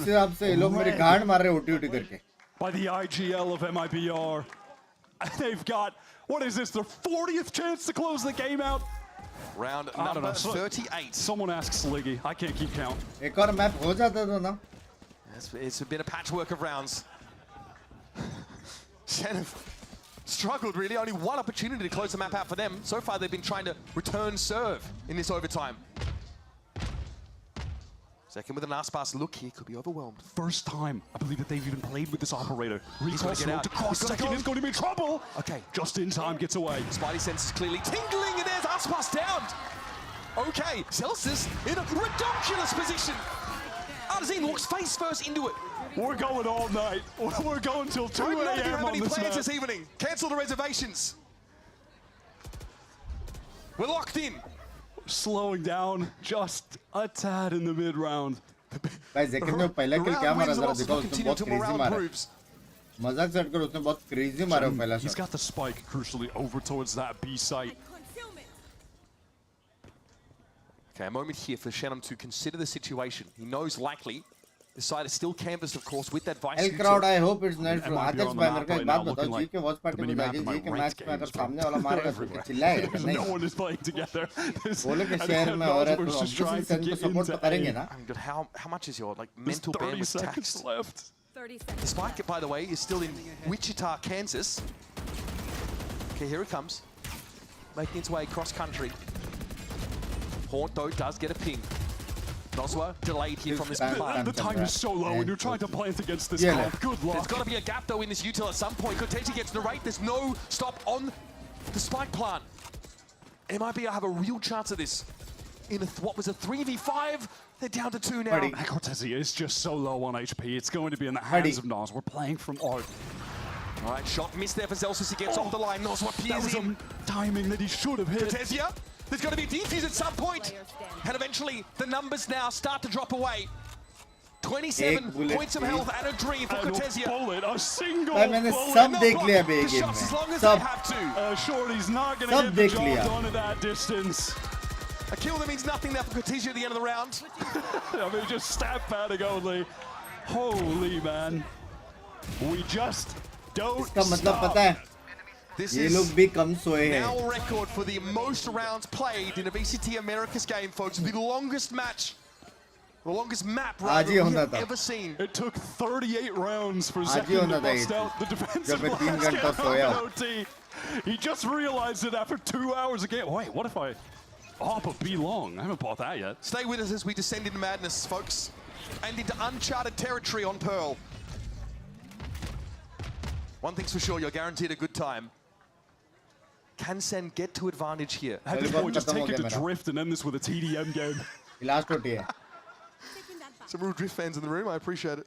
by the IGL of MIBR. They've got, what is this, their 40th chance to close the game out? Round number 38. Someone asks Sliggy. I can't keep count. It's been a patchwork of rounds. Shannon struggled really, only one opportunity to close the map out for them. So far they've been trying to return serve in this overtime. Second with an Aspas look here, could be overwhelmed. First time, I believe that they've even played with this operator. He's going to get out. Across, second is going to be trouble. Okay. Just in time, gets away. Spidey senses clearly tingling, and there's Aspas down. Okay, Celsius in a ridiculous position. Arzine walks face first into it. We're going all night. We're going till 2 a.m. None of you have any plans map. this evening. Cancel the reservations. We're locked in. Slowing down just a tad in the mid round. Guys, second में पहला kill क्या मारा जरा देखो उसने बहुत crazy मारा मजाक से हटकर उसने बहुत crazy मारा पहला He's got the spike crucially over towards that B site. Okay, a moment here for Shannon to consider the situation. He knows likely the side is still canvassed, of course, with that vice. L crowd, I hope it's not from Adesh भाई मेरे को एक बात बताओ जी के watch party में जाके जी के match में अगर सामने वाला मारेगा तो चिल्लाएगा नहीं? No one is playing together. बोले कि शहर में और है तो obviously सन को support तो करेंगे ना? How much is your mental bandwidth taxed? 30 seconds left. The spike, by the way, is still in Wichita, Kansas. Okay, here it comes, making its way cross country. Haunt though does get a ping. Noswa delayed here from this plant. The time is so low and you're trying to plant against this comp. Good luck. There's got to be a gap though in this util at some point. Cortezi gets the rate. There's no stop on the spike plant. MIBR have a real chance of this. In what was a 3v5, they're down to 2 now. Cortezi is just so low on HP. It's going to be in the hands of Nos. We're playing from Art. All right, shot missed there for Celsius. He gets off the line. Noswa peers in. Timing that he should have hit. Cortezia. There's going to be a defuse at some point. And eventually, the numbers now start to drop away. 27 points of health and a dream for Cortezia. A single मैंने सब देख लिया बे game में. सब. Shorty's not going to get the job done at that distance. A kill that means nothing there for Cortezia at the end of the round. I mean, just stat padding only. Holy man. We just don't इसका मतलब पता है? This ये is लोग भी कम सोए हैं. now a record for the most rounds played in a VCT Americas game, folks. The longest match, the longest map आज ही we होना have था. ever seen. It took 38 rounds for आज ही Zeki होना to था bust ये. out the defensive जब मैं 3 घंटा सोया. OT. He just realized it after 2 hours of game. Wait, what if I hop a B long? I haven't bought that yet. Stay with us as we descend into madness, folks, and into uncharted territory on Pearl. One thing's for sure, you're guaranteed a good time. Can Sen get to advantage here? At this point, just take it to drift and end this with a TDM game. Last OT है. Some real drift fans in the room, I appreciate it.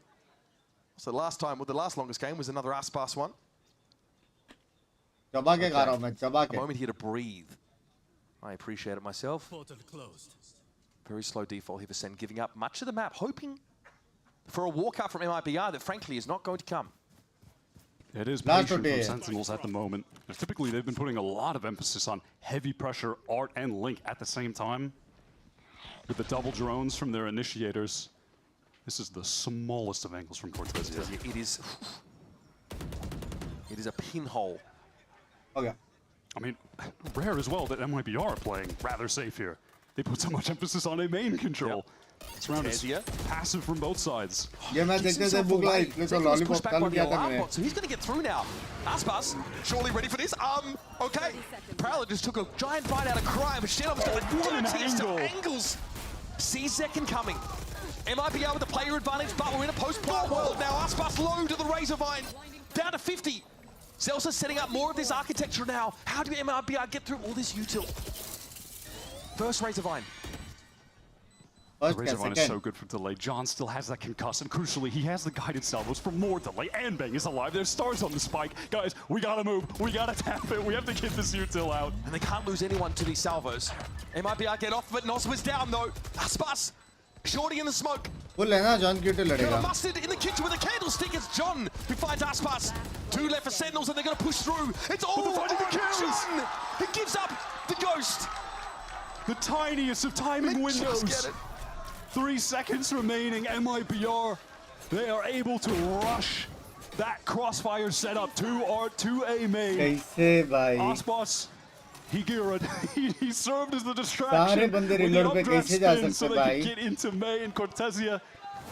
So last time, well, the last longest game was another Aspas one. चबा के खा रहा हूँ मैं, चबा के. A moment here to breathe. I appreciate it myself. Very slow default here for Sen, giving up much of the map, hoping for a walkout from MIBR that frankly is not going to come. It is patient from Sentinels at the moment. Typically, they've been putting a lot of emphasis on heavy pressure, Art, and Link at the same time. With the double drones from their initiators, this is the smallest of angles from Cortezia. It is a pinhole. Okay. I mean, rare as well that MIBR are playing rather safe here. They put so much emphasis on a main control. This round is passive from both sides. ये मैं देखते थे book live इसलिए तो lollipop कल किया था मैंने. So he's going to get through now. Aspas, surely ready for this. Okay. Prowler just took a giant bite out of Crime, but Shannon was got the dirtiest of angles. Sees second coming. MIBR with the player advantage, but we're in a post-plant world now. Aspas low to the Razorvine, down to 50. Celsius setting up more of this architecture now. How do MIBR get through all this util? First Razorvine. Razorvine is so good for delay. John still has that concuss, and crucially, he has the guided salvos for more delay. And Bang is alive. There's stars on the spike. Guys, we gotta move. We gotta tap it. We have to get this util out. And they can't lose anyone to these salvos. MIBR get off, but Nos was down though. Aspas, Shorty in the smoke. Full है ना, John क्यों लड़ेगा? Mustard in the kitchen with a candlestick. It's John who finds Aspas. 2 left for Sentinels, and they're gonna push through. It's all on John. He gives up the ghost. The tiniest of timing windows. 3 seconds remaining. MIBR, they are able to rush that crossfire setup. 2 Art, 2 A main. कैसे भाई? Aspas, he served as the distraction. सारे बंदे reload पे कैसे जा सकते so they could get into May, and Cortezia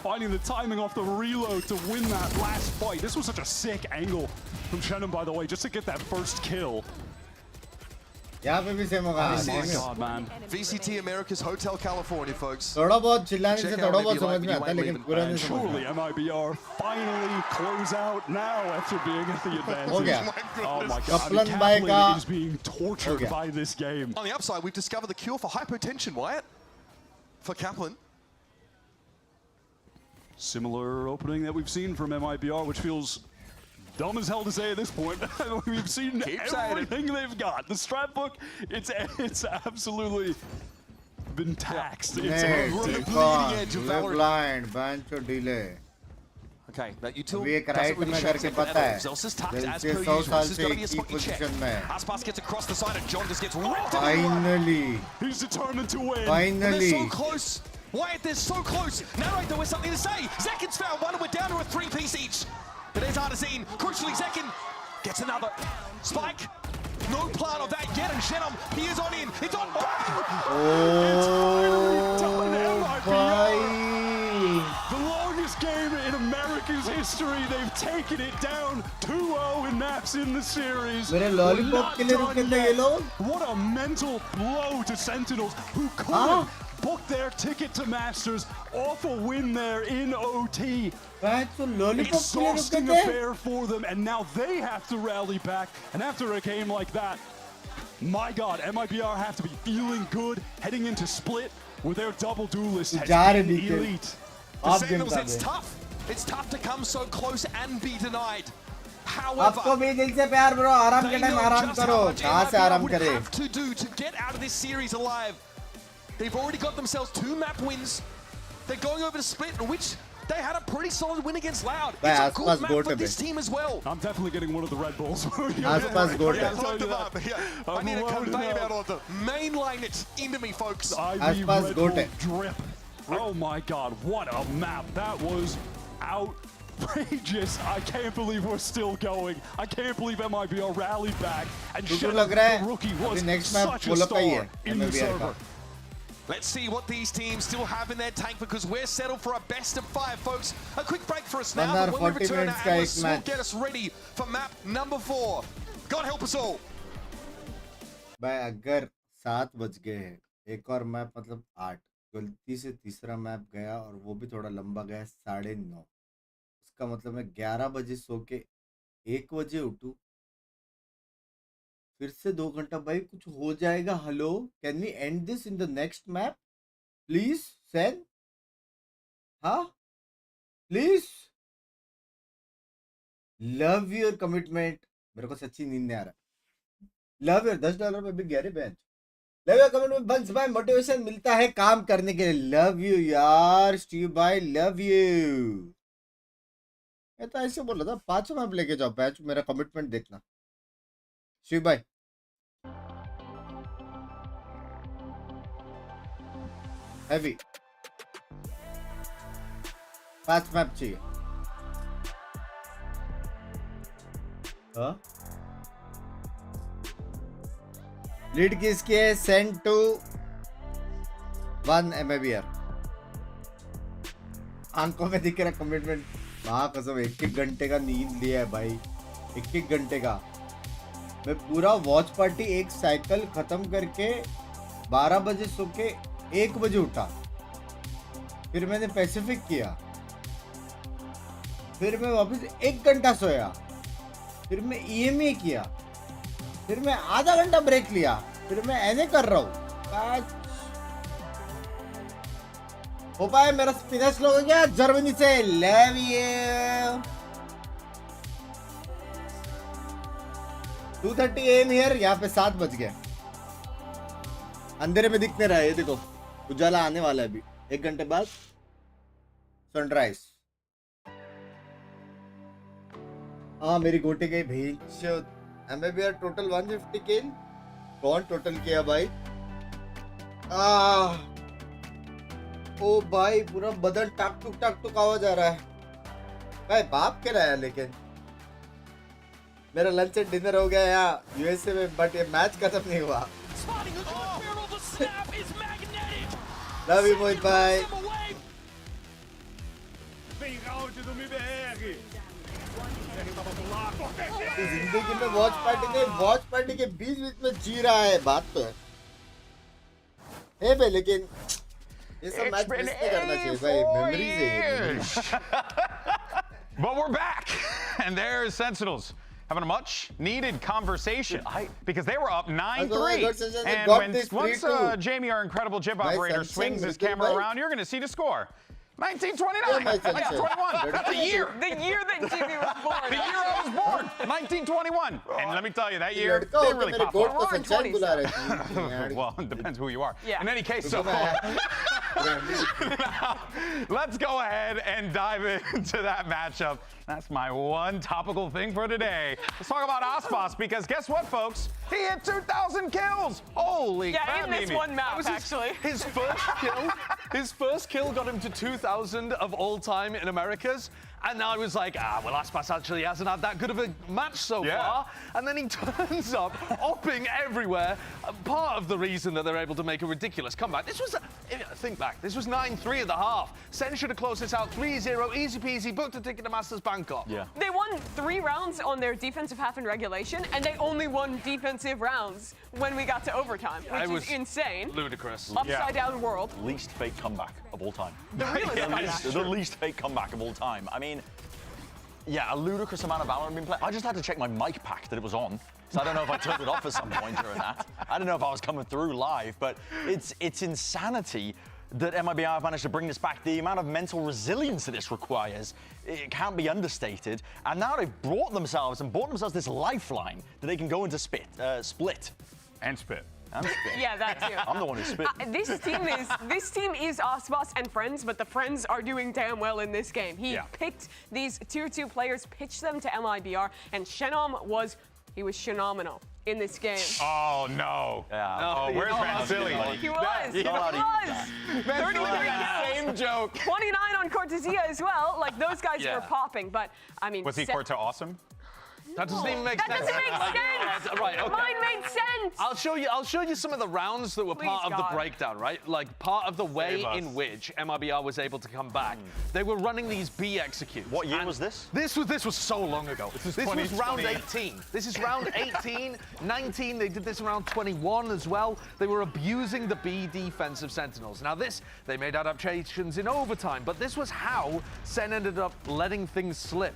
finding the timing off the reload to win that last fight. This was such a sick angle from Shannon, by the way, just to get that first kill. यहाँ पे भी same होगा. This is VCT America's Hotel California, folks. थोड़ा बहुत चिल्लाने से थोड़ा बहुत समझ में आता है, लेकिन पूरा नहीं समझ Surely MIBR finally close out now after being at the advantage. हो गया. Oh my God. Kaplan bhai का is being tortured by this game. On the upside, we've discovered the cure for hypotension, Wyatt. For Kaplan. Similar opening that we've seen from MIBR, which feels dumb as hell to say at this point. We've seen everything they've got. The strat book, it's absolutely been taxed. It's we're blind, bunch of delay. Okay, that util अभी एक right में करके पता है. जैसे 100 साल से एक ही पोजीशन में. Aspas gets across the side and John just gets ripped. Finally. He's determined to win. Finally. They're so close. Wyatt, they're so close. Narrator with something to say. Zekin's found one and we're down to a 3-piece each. But there's Artazine. Crucially, Zekin gets another. Spike. No plan of that yet, and Shenum, he is on in. It's on. The longest game in America's history. They've taken it down 2-0 in maps in the series. मेरे lollipop के लिए रुके थे ये लोग. What a mental blow to Sentinels, who couldn't book their ticket to Masters off a win there in OT. Exhausting affair for them, and now they have to rally back. And after a game like that, my God, MIBR have to be feeling good heading into Split, where their double duelist has been elite. The Sentinels, it's tough. It's tough to come so close and be denied. However, आपको भी दिल से प्यार bro. आराम के time आराम करो. कहाँ से आराम करे? Have to do to get out of this series alive. They've already got themselves 2 map wins. They're going over to Split, which they had a pretty solid win against Loud. It's a good map for this team as well. I'm definitely getting one of the Red Bulls. I need to convey him out of the mainline it into me, folks. Red Bull drip. Oh my God, what a map. That was outrageous. I can't believe we're still going. I can't believe MIBR rallied back. And Shenum, the rookie, was such a star in the server. Let's see what these teams still have in their tank, because we're settled for a best of 5, folks. A quick break for us now, but when we return, our analysts will get us ready for map number 4. God help us all. भाई अगर 7 बज गए हैं, एक और map मतलब 8, गलती से तीसरा मैप गया और वो भी थोड़ा लंबा गया 9:30. उसका मतलब मैं 11 बजे सो के 1 बजे उठूं, फिर से 2 घंटा. भाई कुछ हो जाएगा. Hello, can we end this in the next map please? सेन, हाँ प्लीज. Love your commitment. मेरे को सच्ची नींद नहीं आ रहा. लव योर $10 में भी गहरे बेंच. Love your commitment. बंस भाई मोटिवेशन मिलता है काम करने के लिए. लव यू यार स्टीव भाई, लव यू. मैं तो ऐसे बोल रहा था 5 मैप लेके जाओ बैच, मेरा कमिटमेंट देखना. शिव भाई हैवी 5 मैप चाहिए. हाँ लीड किसकी है? Send to 1 MIBR. आंखों में दिख रहा कमिटमेंट. वहाँ कसम 1-1 घंटे का नींद लिया है भाई. 1-1 घंटे का. मैं पूरा वॉच पार्टी एक साइकिल खत्म करके 12 बजे सो के 1 बजे उठा. फिर मैंने पैसिफिक किया. फिर मैं वापस 1 घंटा सोया. फिर मैं EMA किया. फिर मैं आधा घंटा ब्रेक लिया. फिर मैं NA कर रहा हूँ. हो पाए मेरा स्पिनर स्लो हो गया जर्मनी से. Love you. 2:30 AM here. यहाँ पे 7 बज गए. अंधेरे में दिखने रहा है. ये देखो उजाला आने वाला है अभी 1 घंटे बाद. सनराइज. हाँ मेरी गोटे गई भेज. MIBR टोटल 150 किल. कौन टोटल किया भाई? ओ भाई पूरा बदन टाक टुक आवाज आ रहा है. भाई बाप के रहा है. लेकिन मेरा लंच एंड डिनर हो गया यहाँ USA में, बट ये मैच खत्म नहीं हुआ. लव यू मोहित भाई. Vem round do MIBR. जिंदगी में वॉच पार्टी के बीच में जी रहा है, बात तो है बे, लेकिन ये सब मैच मिस नहीं करना चाहिए भाई, मेमोरीज है। But we're back, and there's Sentinels having a much-needed conversation because they were up 9-3. And once Jamie, our incredible chip operator, swings his camera around, you're going to see the score. 1929, 1921. That's the year. The year that Jimmy was born. The year I was born, 1921. And let me tell you, that year, they really popped off. Well, it depends who you are. Yeah. In any case, so now, let's go ahead and dive into that matchup. That's my one topical thing for today. Let's talk about Aspas, because guess what, folks? He hit 2,000 kills. Holy crap, Yeah, in this one map, actually. His first kill got him to 2,000 of all time in Americas. And now I was like, well, Aspas actually hasn't had that good of a match so far. And then he turns up, opping everywhere. Part of the reason that they're able to make a ridiculous comeback. This was, think back, this was 9-3 at the half. Sen should have closed this out 3-0, easy peasy, booked a ticket to Masters Bangkok. Yeah. They won 3 rounds on their defensive half in regulation, and they only won defensive rounds when we got to overtime, which is insane. Ludicrous. Upside down world. Least fake comeback of all time. The realest The least fake comeback of all time. I mean, yeah, a ludicrous amount of valorant being played. I just had to check my mic pack that it was on. So I don't know if I turned it off at some point during that. I don't know if I was coming through live, but it's insanity that MIBR have managed to bring this back. The amount of mental resilience that this requires, it can't be understated. And now they've brought themselves this lifeline that they can go into split. And spit. Yeah, that too. I'm the one who spit. This team is Aspas and friends, but the friends are doing damn well in this game. He picked these tier 2 players, pitched them to MIBR, and Shenom was phenomenal in this game. Oh no! Yeah. Where's Van Silly? He was. He was. 33 kills. Same joke. 29 on Cortesia as well. Like those guys were popping, but I mean. Was he Corte awesome? That doesn't even make sense. That doesn't make sense. Right, okay. Mine made sense. I'll show you some of the rounds that were part of the breakdown, right? Like part of the way in which MIBR was able to come back. They were running these B executes. What year was this? This was so long ago. This was round 18. This is round 18, 19. They did this around 21 as well. They were abusing the B defense of Sentinels. Now they made adaptations in overtime, but this was how Sen ended up letting things slip.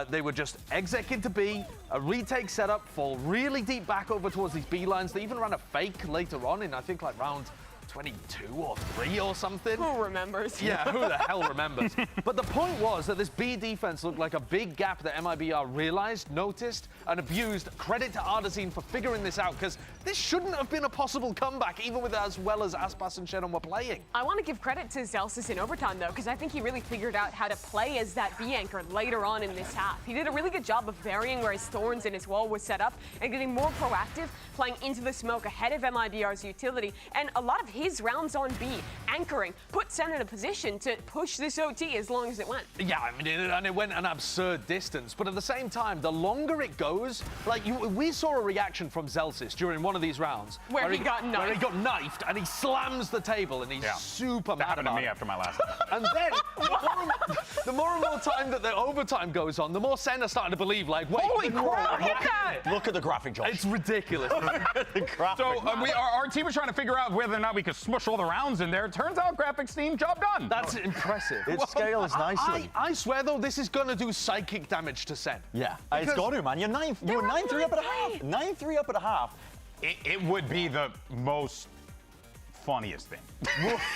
They would just exec into B, a retake setup, fall really deep back over towards these B lines. They even ran a fake later on in, I think, like round 22 or 3 or something. Who remembers? Yeah, who the hell remembers? But the point was that this B defense looked like a big gap that MIBR realized, noticed, and abused. Credit to Ardazine for figuring this out, because this shouldn't have been a possible comeback, even with as well as Aspas and Shenom were playing. I want to give credit to Zelsis in overtime, though, because I think he really figured out how to play as that B anchor later on in this half. He did a really good job of varying where his thorns and his wall was set up and getting more proactive, playing into the smoke ahead of MIBR's utility. And a lot of his rounds on B, anchoring, put Sen in a position to push this OT as long as it went. Yeah, I mean, and it went an absurd distance. But at the same time, the longer it goes, like we saw a reaction from Zelsis during one of these rounds where he got knifed. Where he got knifed and he slams the table and he's super mad happened about to me it. after my last And then the more and more time that the overtime goes on, the more Sen are starting to believe, like, wait, holy crap! Look at the graphic, Josh. It's ridiculous. So our team was trying to figure out whether or not we could smush all the rounds in there. Turns out graphics team, job done. That's impressive. It scales nicely. I swear, though, this is going to do psychic damage to Sen. Yeah, it's got to, man. You were 9-3 up at a half. 9-3 up at a half. It would be the most funniest thing.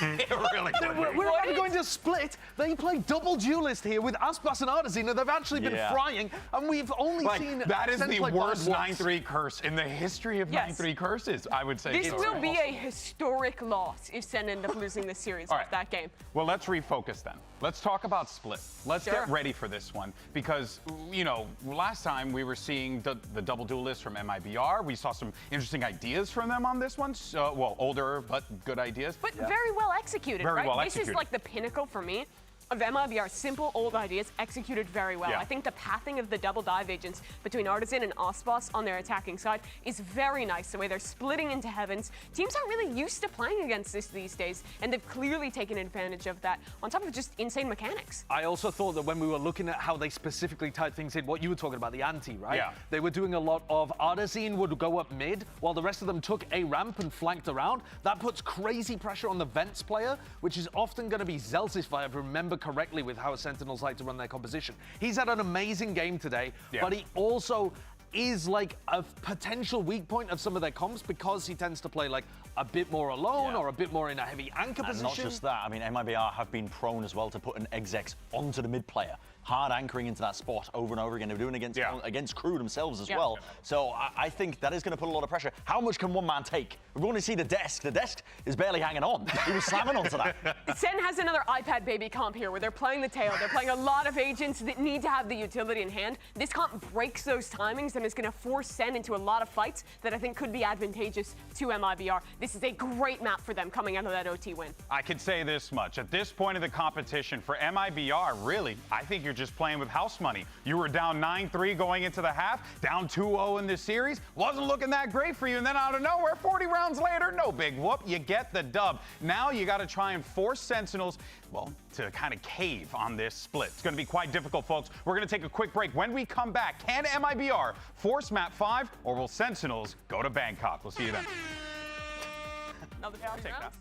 It really would. We're actually going to split. They play double duelist here with Aspas and Ardazine, and they've actually been frying, and we've only seen that is Sen the play worst once. 9-3 curse in the history of 9-3 curses, I would say. This will be a historic loss if Sen end up losing this series with that game. Well, let's refocus then. Let's talk about split. Let's get ready for this one, because, you know, last time we were seeing the double duelist from MIBR. We saw some interesting ideas from them on this one. Well, older, but good ideas. But very well executed, Very right? well This executed. is like the pinnacle for me of MIBR's simple old ideas executed very well. I think the pathing of the double dive agents between Artisan and Osboss on their attacking side is very nice. The way they're splitting into heavens. Teams aren't really used to playing against this these days, and they've clearly taken advantage of that, on top of just insane mechanics. I also thought that when we were looking at how they specifically type things in, what you were talking about, the ante, right? Yeah. They were doing a lot of Artisan would go up mid, while the rest of them took a ramp and flanked around. That puts crazy pressure on the Vents player, which is often going to be Zelsis, if I remember correctly, with how Sentinels like to run their composition. He's had an amazing game today, but he also is like a potential weak point of some of their comps because he tends to play like a bit more alone or a bit more in a heavy anchor position. And not just that, I mean, MIBR have been prone as well to put an execs onto the mid player. Hard anchoring into that spot over and over again. They were doing it against crew themselves as well. So I think that is going to put a lot of pressure. How much can one man take? We've only seen the desk. The desk is barely hanging on. He was slamming onto that. Sen has another iPad baby comp here where they're playing the tail. They're playing a lot of agents that need to have the utility in hand. This comp breaks those timings and is going to force Sen into a lot of fights that I think could be advantageous to MIBR. This is a great map for them coming out of that OT win. I can say this much. At this point of the competition for MIBR, really, I think you're just playing with house money. You were down 9-3 going into the half, down 2-0 in this series. Wasn't looking that great for you, and then out of nowhere, 40 rounds later, no big whoop, you get the dub. Now you got to try and force Sentinels, well, to kind of cave on this split. It's going to be quite difficult, folks. We're going to take a quick break. When we come back, can MIBR force map 5, or will Sentinels go to Bangkok? We'll see you then. Another I'll take that.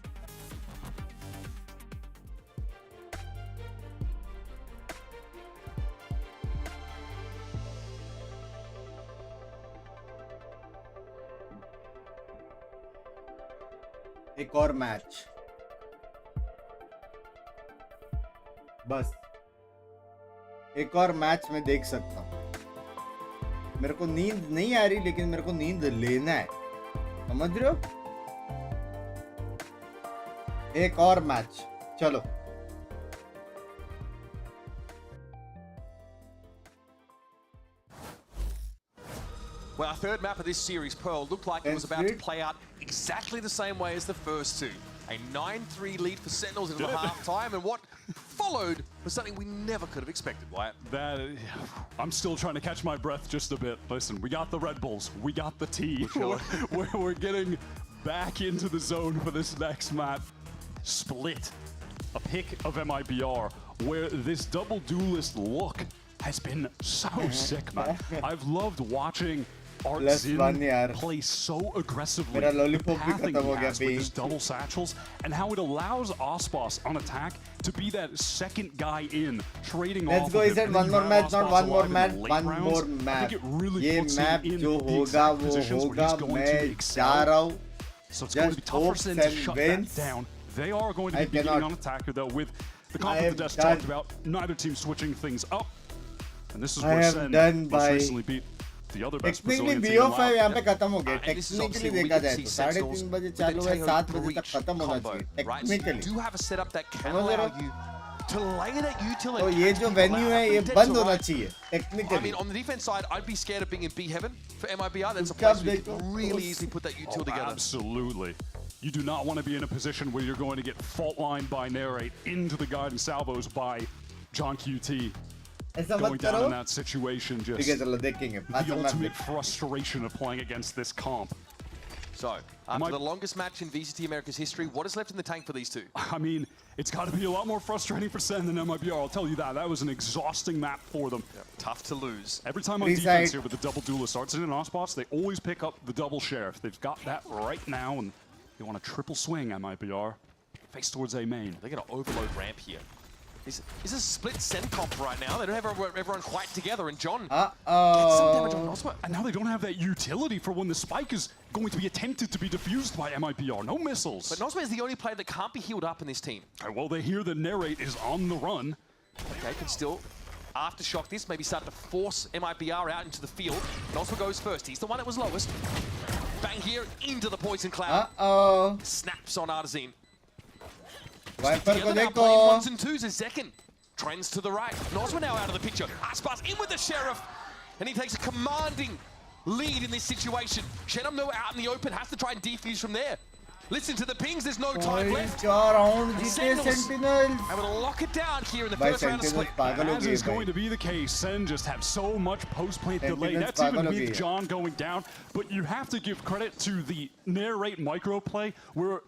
एक और match बस एक और match मैं देख सकता हूँ। मेरे को नींद नहीं आ रही, लेकिन मेरे को नींद लेना है, समझ रहे हो? एक और मैच, चलो। Well, our third map of this series, Pearl, looked like it was about to play out exactly the same way as the first two. A 9-3 lead for Sentinels in the half-time, and what followed was something we never could have expected, Wyatt. I'm still trying to catch my breath just a bit. Listen, we got the Red Bulls, we got the tea. We're getting back into the zone for this next map. Split, a pick of MIBR, where this double duelist look has been so sick, man. I've loved watching Artisan play so aggressively, pathing with his double satchels, and how it allows Osboss on attack to be that second guy in, trading off. Let's go, he said one more match, not one more match, one more map. ये map जो होगा वो होगा, मैं जा रहा हूँ. So it's going to be tough for Sen to shut that down. They are going to be beginning on attacker though, with the comp of the desk talked about, neither team switching things up. And this is where Sen most recently beat the other best Brazilian team in Bo5 यहाँ पे खत्म हो गया. Technically देखा जाए तो 3:30 बजे चालू है, 7 बजे तक खत्म होना चाहिए. Technically. Do have a setup that can allow you to lay that utility. तो ये जो venue है ये बंद होना चाहिए. Technically. I mean, on the defense side, I'd be scared of being in B heaven for MIBR. That's a place we could really easily put that util together. Absolutely. You do not want to be in a position where you're going to get fault line by Narrate into the guiding salvos by John QT. Going down in that situation, just the ultimate frustration of playing against this comp. So, after the longest match in VCT America's history, what is left in the tank for these two? I mean, it's got to be a lot more frustrating for Sen than MIBR, I'll tell you that. That was an exhausting map for them. Tough to lose. Every time on defense here with the double duelist Artisan and Osboss, they always pick up the double sheriff. They've got that right now, and they want a triple swing, MIBR. Face towards A main. They're going to overload ramp here. Is a split Sen comp right now. They don't have everyone quite together, and John gets some damage on Nosma. And now they don't have that utility for when the spike is going to be attempted to be defused by MIBR. No missiles. But Nosma is the only player that can't be healed up in this team. Well, they hear the Narrate is on the run. Okay, can still aftershock this, maybe start to force MIBR out into the field. Nosma goes first. He's the one that was lowest. Bang here into the poison cloud. Snaps on Artisan. Viper को देखो. Ones and twos is second. Trends to the right. Nosma now out of the picture. Aspas in with the sheriff. And he takes a commanding lead in this situation. Shenum, though, out in the open, has to try and defuse from there. Listen to the pings, there's no time left. 4 round And जीते Sentinels. Able to lock it down here in the By first round of Sentinels split. पागल हो As गए is भाई. going to be the case, Sen just have so much post-plant delay. Sentinels That's even पागल हो with गए. John going down. But you have to give credit to the narrate micro play where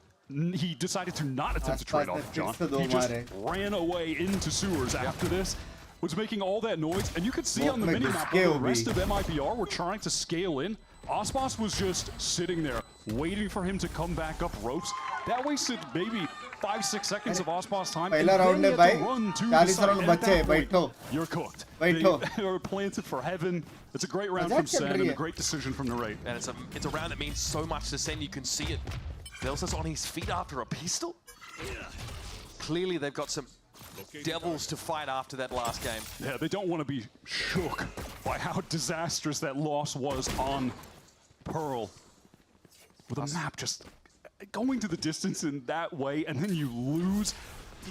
he decided to not attempt to trade off John. He just ran away into sewers after this. Was making all that noise, and you could see on the minimap where the rest of MIBR were trying to scale in. Ospas was just sitting there, waiting for him to come back up ropes. That wasted maybe 5-6 seconds of Ospas time. पहला round है भाई. 40 round बचे. बैठो. You're cooked. बैठो. They were planted for heaven. It's a great round from Sen and a great decision from Narrate. And it's a round that means so much to Sen. You can see it. Velsa's on his feet after a pistol. Clearly they've got some devils to fight after that last game. Yeah, they don't want to be shook by how disastrous that loss was on Pearl. With a map just going to the distance in that way, and then you lose,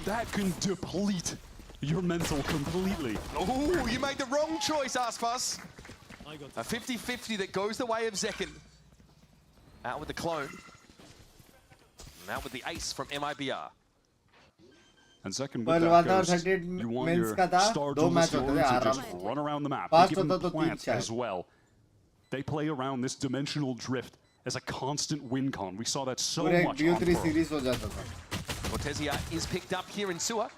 that can deplete your mental completely. Oh, you made the wrong choice, Aspas. A 50-50 that goes the way of Zekin. Out with the clone. And out with the ace from MIBR. And second with that Ghost, you want your star duelist to just run around the map. They give them plants as well. They play around this dimensional drift as a constant win con. We saw that so much on Pearl. Cortesia is picked up here in sewer.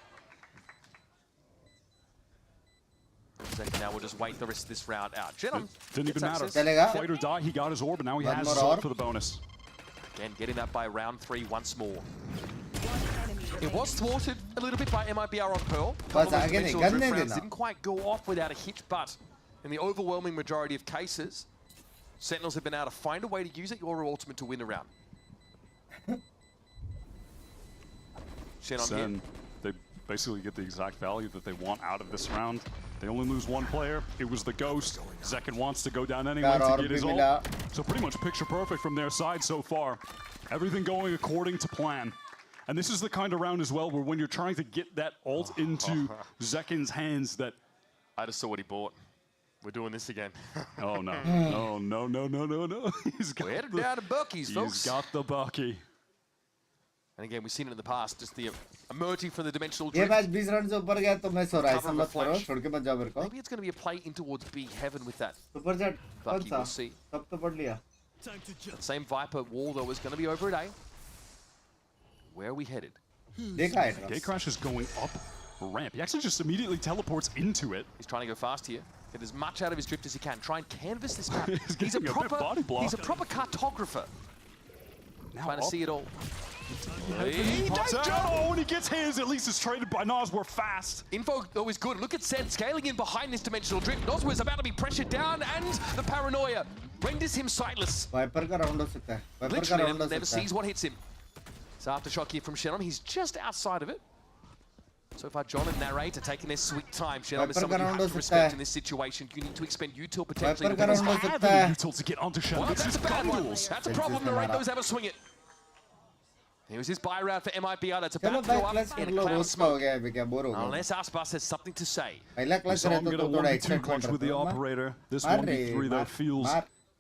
Second now, we'll just wait the rest of this round out. Jenom didn't even matter. Fight or die, he got his orb, and now he has his orb for the bonus. Again, getting that by round 3 once more. It was thwarted a little bit by MIBR on Pearl. Didn't quite go off without a hit, but in the overwhelming majority of cases, Sentinels have been able to find a way to use it, your ultimate to win a round. Sen, they basically get the exact value that they want out of this round. They only lose one player. It was the Ghost. Zekin wants to go down anyway to get his ult. So pretty much picture perfect from their side so far. Everything going according to plan. And this is the kind of round as well where when you're trying to get that ult into Zekin's hands that... I just saw what he bought. We're doing this again. Oh, no. No, no, no, no, no, no. We're headed down to Bucky's, folks. He's got the Bucky. And again, we've seen it in the past, just the emerging from the dimensional ये drift. Match 20 run से ऊपर गया तो मैं सो रहा ऐसा मत करो छोड़ के मत जाओ मेरे को Maybe it's going to be a play in towards B heaven with that. Super chat कौन Bucky, सा we'll see. सब तो पढ़ लिया That same Viper wall, though, is going to be over at A. Where are we headed? देखा है Gatecrash is going up ramp. He actually just immediately teleports into it. He's trying to go fast here. Get as much out of his drift as he can. Try and canvas this map. He's a proper cartographer. Now trying to see it all. He pops out. Oh, and he gets his. At least it's traded by Nas. We're fast. Info always good. Look at Sen scaling in behind this dimensional drift. Noswa is about to be pressured down, and the paranoia renders him sightless. Viper का round हो सकता है. Viper का round हो सकता है. Never sees what hits him. So aftershock here from Shenom. He's just outside of it. So far, John and Narrate are taking their sweet time. Shenom is someone you have to respect in this situation. You need to expend util potentially. Viper का round हो सकता है. Util to get onto Shenom. Well, that's a bad one. That's a problem. Narrate knows how to swing it. Here's his buy route for MIBR. That's about to go up in a cloud of smoke. Unless Aspas has something to say. So I'm going to 1v2 clutch with the operator. This 1v3 though feels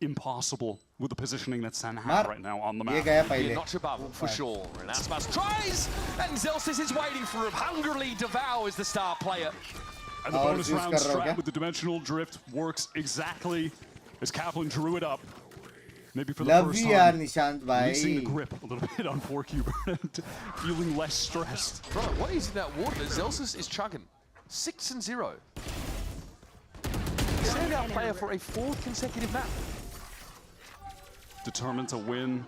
impossible with the positioning that Sen has right now on the map. Yeah, not Shabab, for sure. And Aspas tries, and Zelsis is waiting for him. Hungrily devours the star player. And the bonus round strat with the dimensional drift works exactly as Kaplan drew it up. Maybe for the first time, loosening the grip a little bit on 4Q and feeling less stressed. Bro, what is in that water? Zelsis is chugging 6-0. Standout player for a 4th consecutive map. Determined to win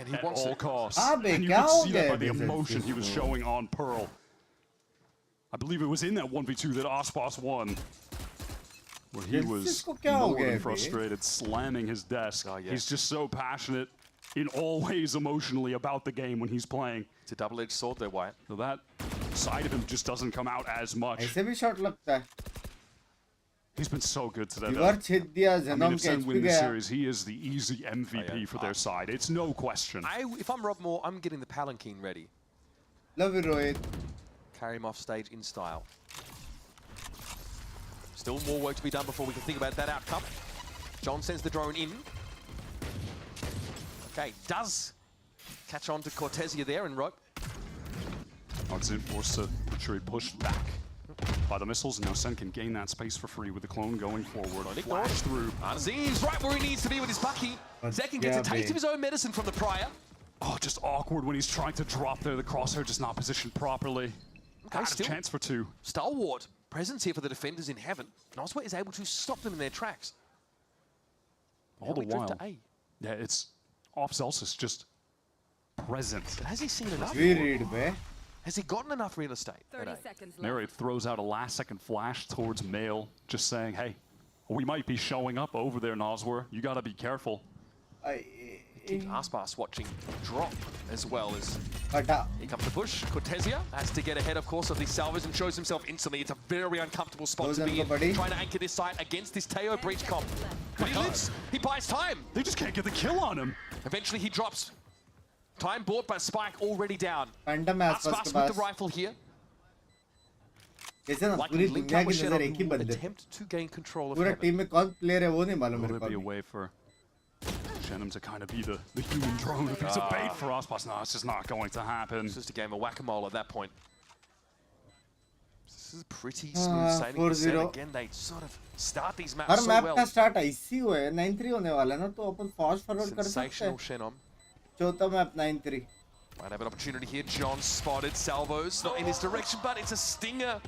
he at wants all it. costs. And you could see that by the emotion he was showing on Pearl. I believe it was in that 1v2 that Aspas won, where he was more than frustrated, slamming his desk. He's just so passionate in all ways emotionally about the game when he's playing. It's a double-edged sword there, Wyatt. So that side of him just doesn't come out as much. ऐसे भी shot लगता है. He's been so good today. I mean, if Sen win this series, he is the easy MVP for their side. It's no question. If I'm Rob Moore, I'm getting the palanquin ready. Love you, Rohit. Carry him off stage in style. Still more work to be done before we can think about that outcome. John sends the drone in. Okay, does catch on to Cortesia there and rope. Artisan forced to trade pushed back by the missiles, and now Sen can gain that space for free with the clone going forward. Flash through. Artisan's right where he needs to be with his Bucky. Second gets a taste of his own medicine from the prior. Oh, just awkward when he's trying to drop there. The crosshair just not positioned properly. Okay, still chance for two. Stalwart presence here for the defenders in heaven. Nosway is able to stop them in their tracks. All the while. Yeah, it's off Zelsis just present. But has he seen enough? Has he gotten enough real estate? 30 seconds left. Narrate throws out a last-second flash towards Mail, just saying, hey, we might be showing up over there, Noswer. You gotta be careful. Aspas watching drop as well as he comes to push. Cortesia has to get ahead, of course, of these salvers and shows himself instantly. It's a very uncomfortable spot to be in, trying to anchor this site against this Teo breach comp. But he lives, he buys time. They just can't get the kill on him. Eventually he drops. Time bought, but Spike already down. Aspas with the rifle here. Attempt to gain control of पूरा team में कौन player है वो नहीं मालूम मेरे को. Be a way for Shenum to kind of be the human drone. If it's a bait for Aspas, no, it's just not going to happen. It's just a game of whack-a-mole at that point. This is pretty smooth sailing for Sen. Again, they sort of start these maps her so map well. का start ऐसी हुआ है 9-3 होने वाला है ना तो अपन fast forward कर सकते Sensational हैं. Shenum. चौथा map 9-3. Might have an opportunity here. John spotted. Salvo's not in his direction, but it's a stinger.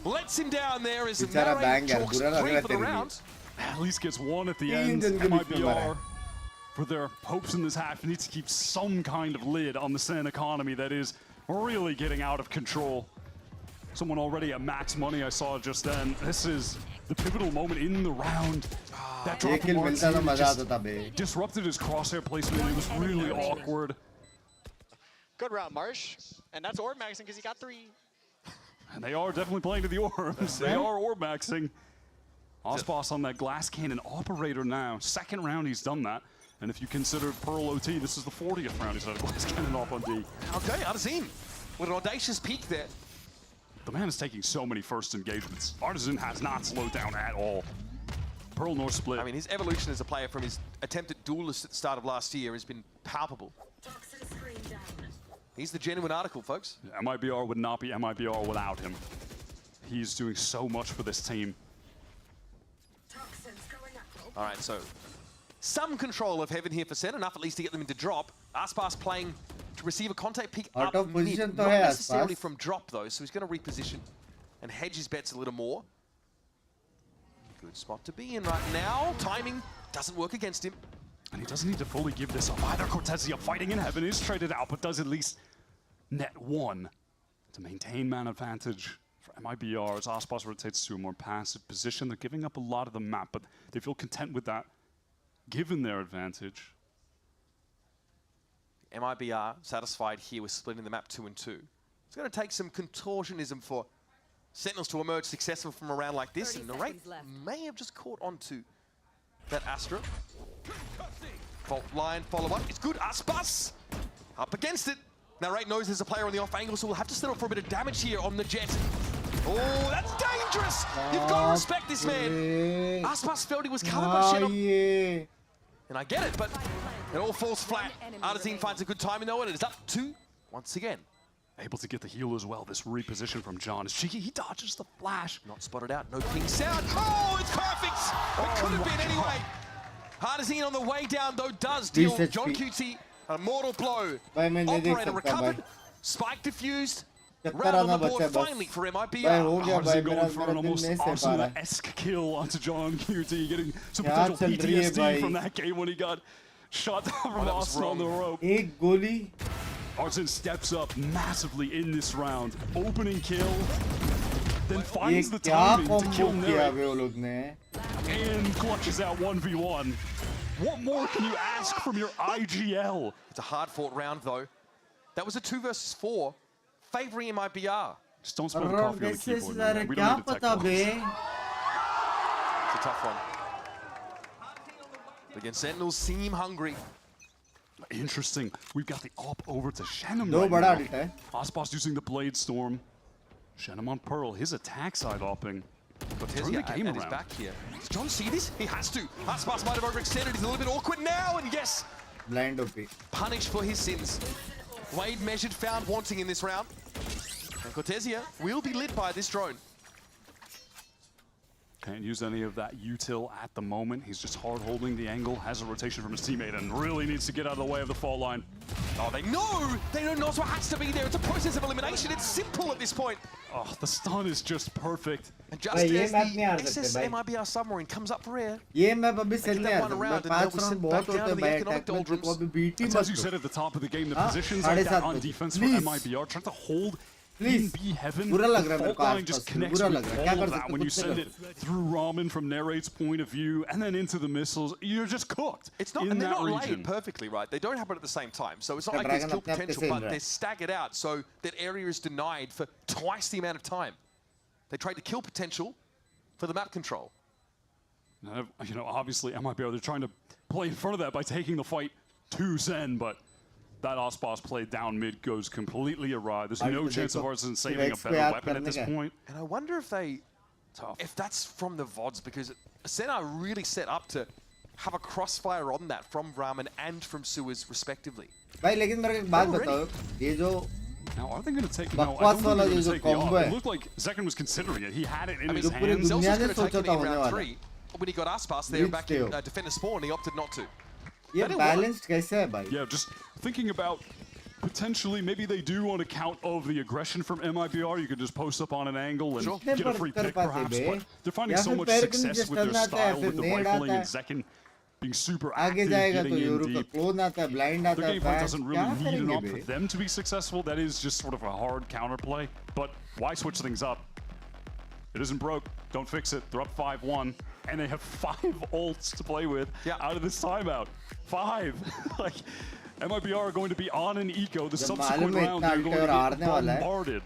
Lets him down there as Narrate chalks 3 for the round. At least gets one at the end. MIBR, for their hopes in this half, needs to keep some kind of lid on the Sen economy that is really getting out of control. Someone already at max money I saw just then. This is the pivotal moment in the round. That drop just disrupted his crosshair placement. It was really awkward. Good round, Marsh. And that's orb maxing because he got 3. And they are definitely playing to the orbs. They are orb maxing. Aspas on that glass cannon operator now. Second round he's done that. And if you consider Pearl OT, this is the 40th round he's had a glass cannon off on D. Okay, Artisan with an audacious peek there. The man is taking so many first engagements. Artisan has not slowed down at all. Pearl nor split. I mean, his evolution as a player from his attempt at duelist at the start of last year has been palpable. He's the genuine article, folks. Yeah, MIBR would not be MIBR without him. He's doing so much for this team. All right, so some control of Heaven here for Sen, enough at least to get them into drop. Aspas playing to receive a contact pick up mid, not necessarily from drop though, so he's going to reposition and hedge his bets a little more. Good spot to be in right now. Timing doesn't work against him. And he doesn't need to fully give this up either. Cortesia fighting in Heaven is traded out, but does at least net 1 to maintain man advantage for MIBR as Aspas rotates to a more passive position. They're giving up a lot of the map, but they feel content with that, given their advantage. MIBR satisfied here with splitting the map 2 and 2. It's going to take some contortionism for Sentinels to emerge successful from a round like this, and Narrate may have just caught onto that Astra. Fault line follow-up. It's good. Aspas up against it. Narrate knows there's a player on the off angle, so we'll have to settle for a bit of damage here on the jet. Oh, that's dangerous! You've got to respect this man. Aspas felt he was covered by Shenum. And I get it, but it all falls flat. Artisan finds a good timing though, and it is up 2 once again. Able to get the heal as well. This reposition from John is cheeky. He dodges the flash. Not spotted out. No ping sound. Oh, it's perfect! It could have been anyway. Artisan on the way down though does deal John QT a mortal blow. Operator recovered. Spike diffused. Round on the board finally for MIBR. Artisan going for an almost Arsenal-esque kill onto John QT, getting some potential PTSD from that game when he got shot down from Arsenal on the rope. Ek goalie. Artisan steps up massively in this round. Opening kill, then finds the timing to kill Narrate. And clutches out 1v1. What more can you ask from your IGL? It's a hard-fought round, though. That was a 2 versus 4, favoring MIBR. Just don't spill the coffee on the keyboard, man. We don't need to tech It's a tough one. But again, Sentinels seem hungry. Interesting. We've got the op over to Shenum No, right now. Aspas using the Blade Storm. Shenum on Pearl. His attack side opping. Turn the game around. His back here. Does John see this? He has to. Aspas might have overextended. He's a little bit awkward now, and yes, Blind OP. Punished for his sins. Wade measured, found wanting in this round. And Cortesia will be lit by this drone. Can't use any of that util at the moment. He's just hard holding the angle, has a rotation from his teammate, and really needs to get out of the way of the fault line. Oh, they know! They know Noswa has to be there. It's a process of elimination. It's simple at this point. Oh, the stun is just perfect. And just as the SS MIBR submarine comes up for air, ये map अभी cell नहीं आ सकता. 5 round बहुत होते हैं bye attack में जो को अभी BT As you said at the top of the game, the positions like that on defense for MIBR trying to hold in B heaven. The fault line just connects with all of that when you send it through Ramen from Narrate's point of view and then into the missiles. You're just cooked. It's not, and they're not laid perfectly, right? They don't happen at the same time. So it's not like there's kill potential, but they're staggered out so that area is denied for twice the amount of time. They trade the kill potential for the map control. Now, you know, obviously MIBR, they're trying to play in front of that by taking the fight to Sen, but that Ospas play down mid goes completely awry. There's no chance of Artisan saving a better weapon at this point. And I wonder if if that's from the VODs, because Sen are really set up to have a crossfire on that from Ramen and from Suez respectively. भाई लेकिन मेरे को एक बात बताओ ये जो Now, are they going to take? No, I don't think they're going to take the off. It looked like Zekken was considering it. He had it in his hands. Zelsa was going to take it in round 3 when he got Aspas there back in defender spawn. He opted not to. ये balanced कैसे है भाई? Yeah, just thinking about potentially maybe they do on account of the aggression from MIBR. You could just post up on an angle and get a free pick perhaps. But they're finding so much success with their style, with the rifling and Zekken being super active, getting in deep. The game plan doesn't really need enough for them to be successful. That is just sort of a hard counterplay. But why switch things up? It isn't broke. Don't fix it. They're up 5-1. And they have 5 ults to play with out of this timeout. 5. Like, MIBR are going to be on an eco. The subsequent round, they're going to get bombarded.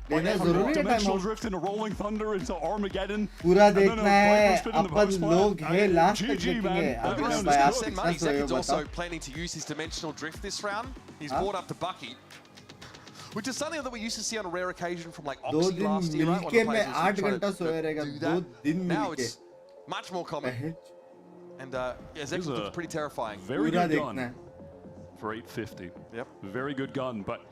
Dimensional drift into Rolling Thunder into Armageddon. पूरा देखना है अपन लोग हैं last तक देखेंगे अभी भाई आप Zekken's also planning to use his dimensional drift this round. He's brought up the Bucky, which is something that we used to see on a rare occasion from like Oxy last year, right? Now it's much more common. And yeah, Zekken's looks pretty terrifying. Very good gun for 850. Yep. Very good gun, but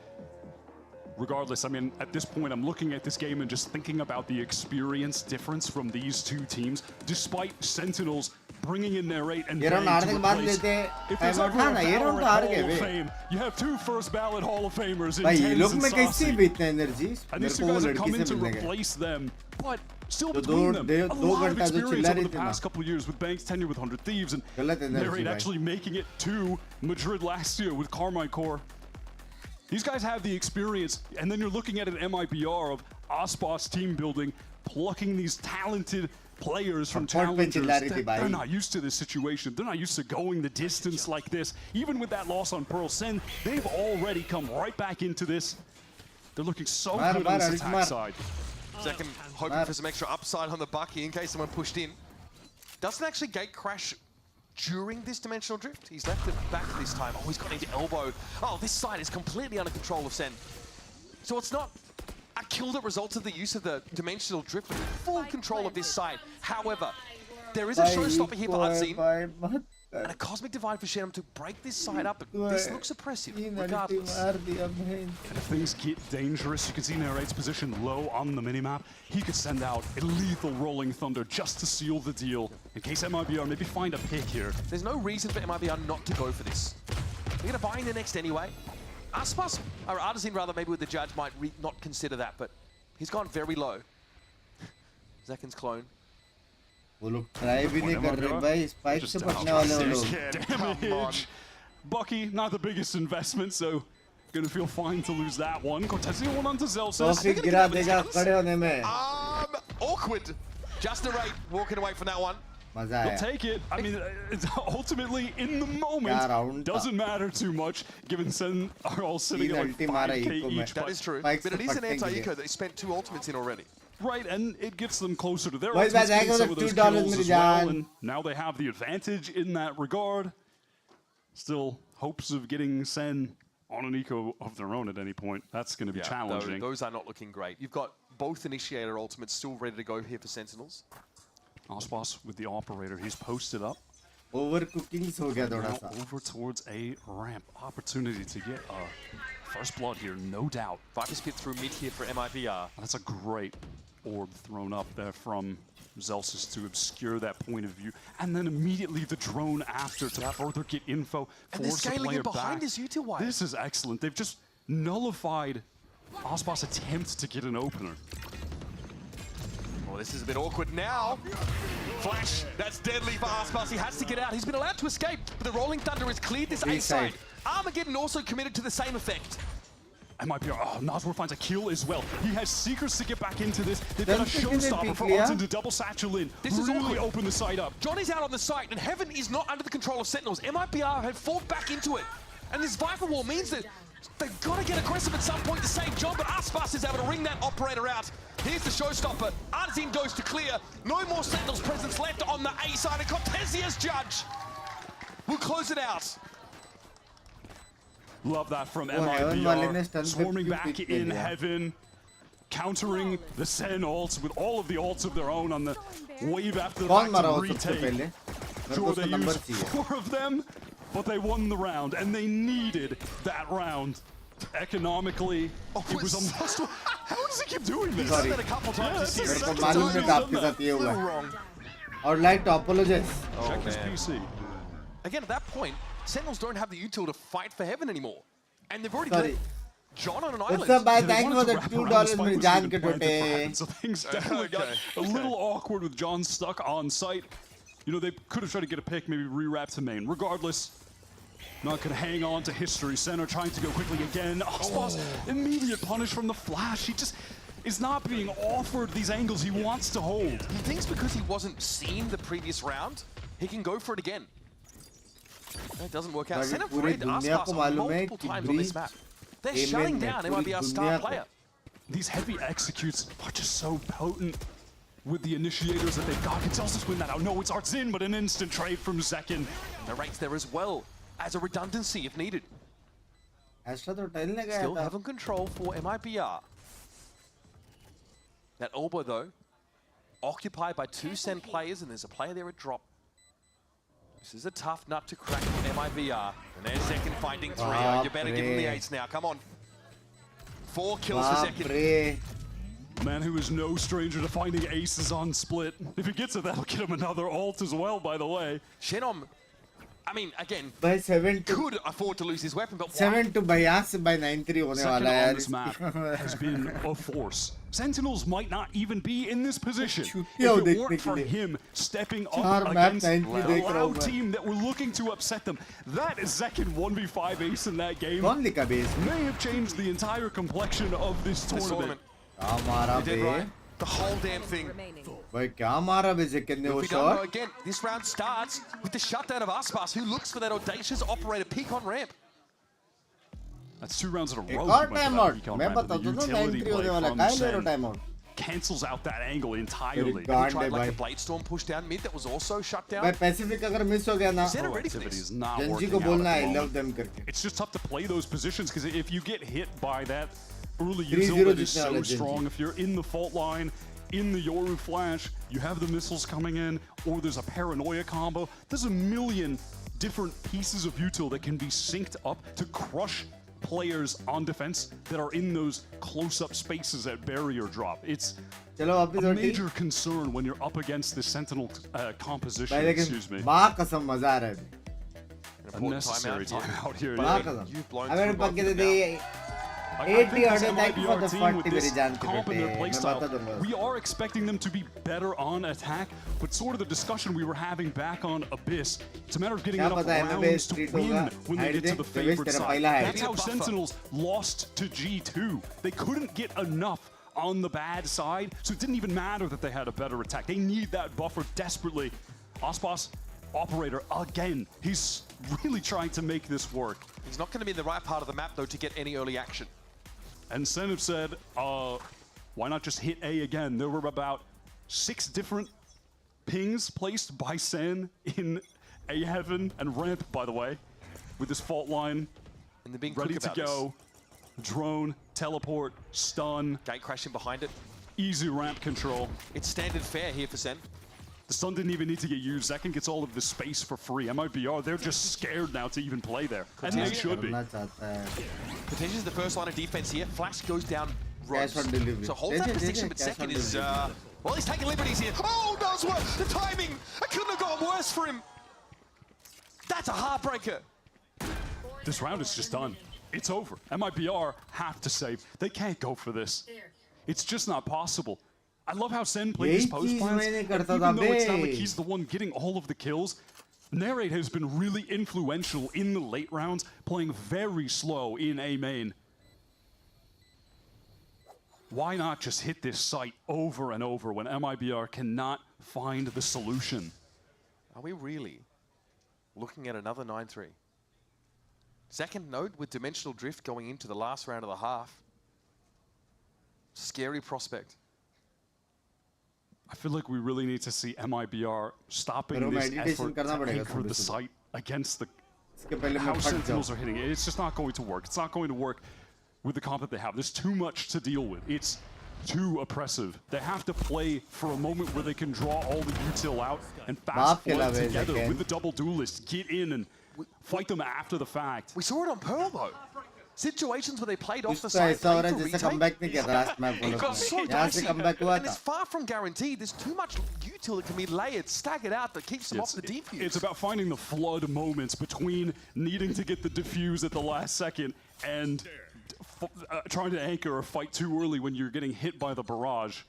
regardless, I mean, at this point, I'm looking at this game and just thinking about the experience difference from these two teams, despite Sentinels bringing in their 8 and if there's ever a power at Hall of Fame, you have 2 first ballot Hall of Famers in Tens and Saucy. And these 2 guys have come in to replace them, but still between them, a lot of experience over the past couple of years with Banks' tenure with 100 Thieves and Narrate actually making it to Madrid last year with Carmine Core. These guys have the experience, and then you're looking at an MIBR of Ospas team building, plucking these talented players from challengers. They're not used to this situation. They're not used to going the distance like this. Even with that loss on Pearl Sen, they've already come right back into this. They're looking so good on this attack side. Zekken hoping for some extra upside on the Bucky in case someone pushed in. Doesn't actually gate crash during this dimensional drift. He's left it back this time. Oh, he's got into elbow. Oh, this side is completely under control of Sen. So it's not a kill that results of the use of the dimensional drift, but full control of this side. However, there is a showstopper here for Unseen. And a cosmic divide for Shenum to break this side up, but this looks oppressive, regardless. And if things get dangerous, you can see Narrate's position low on the minimap. He could send out a lethal Rolling Thunder just to seal the deal, in case MIBR maybe find a pick here. There's no reason for MIBR not to go for this. They're going to buy in the next anyway. Aspas, or Artisan rather, maybe with the judge might not consider that, but he's gone very low. Zekken's clone. वो लोग try भी नहीं कर रहे भाई spike से पकड़ने वाले वो लोग damage. Bucky, not the biggest investment, so gonna feel fine to lose that one. Cortesia one onto Zelsa. Toxic गिरा देगा खड़े होने में. Awkward. Just a rate walking away from that one. मजा आया. They'll take it. I mean, it's ultimately in the moment doesn't matter too much, given Sen are all sitting at like 5k each. That is true, but it is an anti-eco that they spent 2 ultimates in already. Right, and it gets them closer to their ultimates, getting some of those kills as well, and now they have the advantage in that regard. Still, hopes of getting Sen on an eco of their own at any point. That's going to be challenging. Those are not looking great. You've got both Initiator ultimates still ready to go here for Sentinels. Ospas with the Operator, he's posted up. Overcooking हो गया थोड़ा सा. Over towards a ramp. Opportunity to get a first blood here, no doubt. Viper spit through mid here for MIBR. That's a great orb thrown up there from Zelsis to obscure that point of view. And then immediately the drone after to further get info, And they're force the scaling player in behind back. his util wire. This is excellent. They've just nullified Ospas' attempt to get an opener. Well, this is a bit awkward now. Flash, that's deadly for Aspas. He has to get out. He's been allowed to escape, but the Rolling Thunder has cleared this A side. Armageddon also committed to the same effect. MIBR, oh, Nazwar finds a kill as well. He has secrets to get back into this. They've got a showstopper for Arzen to double satchel in. This is really awkward. open the site up. Johnny's out on the site, and Heaven is not under the control of Sentinels. MIBR have fought back into it. And this Viper Wall means that they've got to get aggressive at some point to save John, but Aspas is able to ring that operator out. Here's the showstopper. Arzin goes to clear. No more Sentinels presence left on the A side, and Cortesia's judge will close it out. Love that from MIBR. Swarming back in Heaven. Countering the SEN ults with all of the ults of their own on the wave after the fact to retake. Sure, they used 4 of them, but they won the round, and they needed that round. Economically, it was a must. How does he keep doing this? Sorry. He's done that a couple times this मेरे season. को मालूम नहीं था आपके साथ ये हुआ. I would like to apologize. Check his PC. Again, at that point, Sentinels don't have the util to fight for Heaven anymore. And they've already Sorry. got John on an island. What's up, bye? Thank you for the $2 मेरी जान के टोटे. So things definitely got a little awkward with John stuck on site. You know, they could have tried to get a pick, maybe re-wrap to main. Regardless, not going to hang on to history. Center trying to go quickly again. Ospas, immediate punish from the flash. He just is not being offered these angles he wants to hold. He thinks because he wasn't seen the previous round, he can go for it again. It doesn't work out. Center played Aspas multiple times on this map. They're shutting down MIBR's star player. These heavy executes are just so potent with the initiators that they've got. Can Celsius win that out? No, it's Artzin, but an instant trade from Zekin. The rates there as well as a redundancy if needed. Still having control for MIBR. That elbow though, occupied by 2 SEN players, and there's a player there at drop. This is a tough nut to crack for MIBR. And there's Zekin finding 3. Oh, you better give him the ace now. Come on. 4 kills for Zekin. Man who is no stranger to finding aces on split. If he gets it, that'll get him another ult as well, by the way. Shenom, I mean, again, by 7 could afford to lose his weapon, but 7 to by 9-3 होने वाला है on this map has been a force. Sentinels might not even be in this position if it weren't for him stepping up against a loud team that were looking to upset them. That is Zekin 1v5 ace in that game. May have changed the entire complexion of this tournament. You did right. The whole damn thing. भाई क्या मारा बे Zekin ने वो shot? Again, this round starts with the shutdown of Aspas, who looks for that audacious operator peak on ramp. That's 2 rounds in a row. एक और time out. मैं बता दूँ ना 9-3 होने वाला. काय ले रहा time out? Cancels out that angle entirely. He tried like a blade storm push down mid that was also shut down. भाई Pacific अगर miss हो गया ना, Genji को बोलना I love them करके. It's just tough to play those positions because if you get hit by that early util that is so strong, if you're in the fault line, in the Yoru flash, you have the missiles coming in, or there's a paranoia combo. There's a million different pieces of util that can be synced up to crush players on defense that are in those close-up spaces at barrier drop. It's a major concern when you're up against the Sentinel composition. Excuse me. Unnecessary timeout here. अगर पक्के दे 80 thank you for the 40 मेरी जान के बेटे. We are expecting them to be better on attack, but sort of the discussion we were having back on Abyss, it's a matter of getting enough rounds to win when they get to the favorite side. That's how Sentinels lost to G2. They couldn't get enough on the bad side, so it didn't even matter that they had a better attack. They need that buffer desperately. Ospas, operator, again, he's really trying to make this work. He's not going to be in the right part of the map, though, to get any early action. And Sen have said, why not just hit A again? There were about 6 different pings placed by Sen in A Heaven and Ramp, by the way, with this fault line and they're being ready to go. Drone, teleport, stun. Gate crashing behind it. Easy ramp control. It's standard fare here for Sen. The stun didn't even need to get used. Second gets all of the space for free. MIBR, they're just scared now to even play there. And they should be. Potentially is the first line of defense here. Flash goes down Rose. So hold that position, but Second is, well, he's taking liberties here. Oh, Nosworth, the timing! I couldn't have gone worse for him. That's a heartbreaker. This round is just done. It's over. MIBR have to save. They can't go for this. It's just not possible. I love how Sen played his post plans. Even though it's not like he's the one getting all of the kills, Narrate has been really influential in the late rounds, playing very slow in A main. Why not just hit this site over and over when MIBR cannot find the solution? Are we really looking at another 9-3? Second node with Dimensional Drift going into the last round of the half. Scary prospect. I feel like we really need to see MIBR stopping this effort to anchor the site against the how Sentinels are hitting it. It's just not going to work. It's not going to work with the comp that they have. There's too much to deal with. It's too oppressive. They have to play for a moment where they can draw all the util out and fast play together with the double duelist. Get in and fight them after the fact. We saw it on Pearl though. Situations where they played off the side. And it's far from guaranteed. There's too much util that can be layered, staggered out that keeps them off the defuse. It's about finding the flood moments between needing to get the defuse at the last second and trying to anchor or fight too early when you're getting hit by the barrage.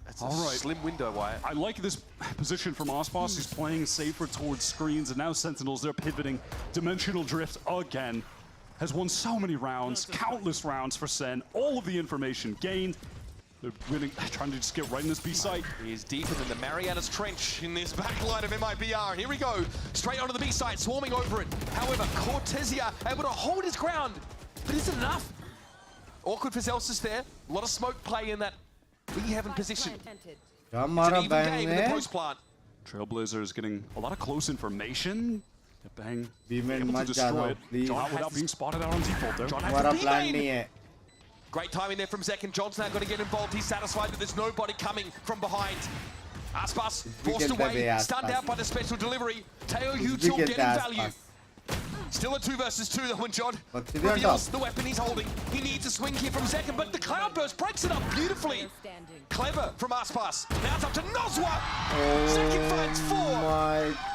That's a slim window, Wyatt. I like this position from Ospas. He's playing safer towards screens, and now Sentinels, they're pivoting. Dimensional Drift again. Has won so many rounds, countless rounds for Sen. All of the information gained. They're winning, trying to just get right in this B site. He is deeper than the Marianas Trench in this backline of MIBR. Here we go, straight onto the B site, swarming over it. However, Cortesia able to hold his ground, but is it enough? Awkward for Celsius there. A lot of smoke play in that B-heaven position. It's an even game in the post plant. Trailblazer is getting a lot of close information. Bang. Able to destroy it. John without being spotted out on default there. John has the B-main. Great timing there from Zek, and John's now going to get involved. He's satisfied that there's nobody coming from behind. Aspas forced away, stunned out by the special delivery. Teo Util getting value. Still a 2 versus 2 though, and John reveals the weapon he's holding. He needs a swing here from Zekin, but the Cloudburst breaks it up beautifully. Clever from Aspas. Now it's up to Noswa. Zekin finds 4.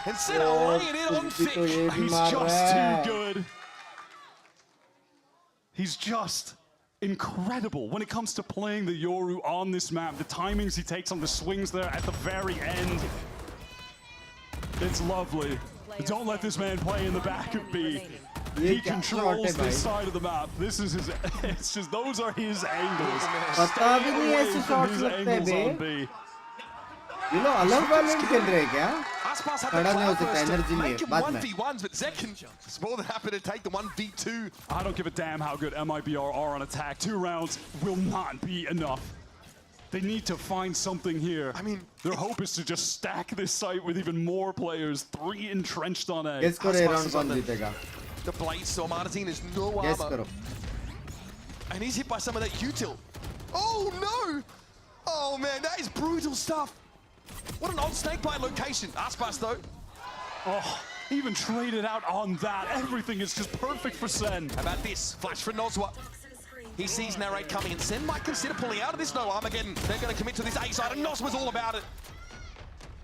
And Senna laying it on thick. He's just too good. He's just incredible when it comes to playing the Yoru on this map. The timings he takes on the swings there at the very end. It's lovely. Don't let this man play in the back of B. He controls this side of the map. This is his. It's just those are his angles. पता भी नहीं ऐसे shots लगते हैं बे. You know, अलग valorant खेल रहे हैं क्या? खड़ा नहीं हो सकता, energy नहीं है. बाद में. 1v1s, but Zekin is more than happy to take the 1v2. I don't give a damn how good MIBR are on attack. 2 rounds will not be enough. They need to find something here. I mean, their hope is to just stack this site with even more players. 3 entrenched on A. Guess karo round kaun jeetega. The Blade Storm Artine is no armor. Guess karo. And he's hit by some of that util. Oh no! Oh man, that is brutal stuff. What an odd snakebite location. Aspas though. Oh, even traded out on that. Everything is just perfect for Sen. How about this? Flash for Noswa. He sees Narrate coming, and Sen might consider pulling out of this no Armageddon. They're going to commit to this A side, and Noswa's all about it.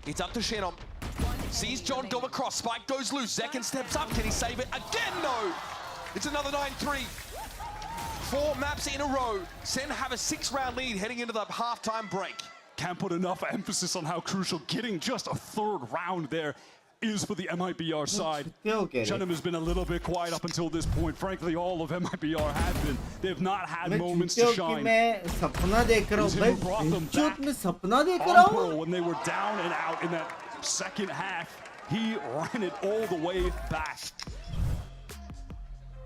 It's up to Shannon. Sees John go across. Spike goes loose. Zekin steps up. Can he save it? Again, no. It's another 9-3. 4 maps in a row. Sen have a 6-round lead heading into the halftime break. Can't put enough emphasis on how crucial getting just a 3rd round there is for the MIBR side. Shannon has been a little bit quiet up until this point. Frankly, all of MIBR have been. They have not had moments to shine. When they were down and out in that second half, he ran it all the way back.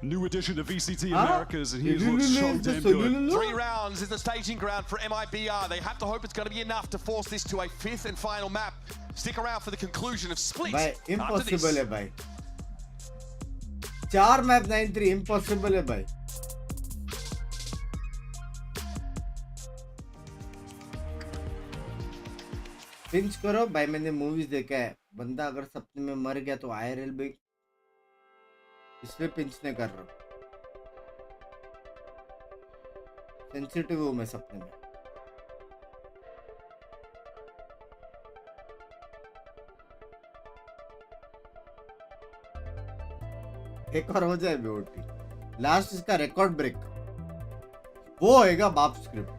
New addition to VCT Americas, and he looks so damn good. 3 rounds is the staging ground for MIBR. They have to hope it's going to be enough to force this to a 5th and final map. Stick around for the conclusion of Split. Bhai, impossible hai bhai. 4 map 9-3 impossible hai bhai. Pinch करो भाई, मैंने movies देखा है, बंदा अगर सपने में मर गया तो IRL भी, इसलिए पिंच नहीं कर रहा, सेंसिटिव हूँ मैं सपने में। एक और हो जाए BOT, लास्ट इसका रिकॉर्ड ब्रेक, वो होएगा बाप स्क्रिप्ट।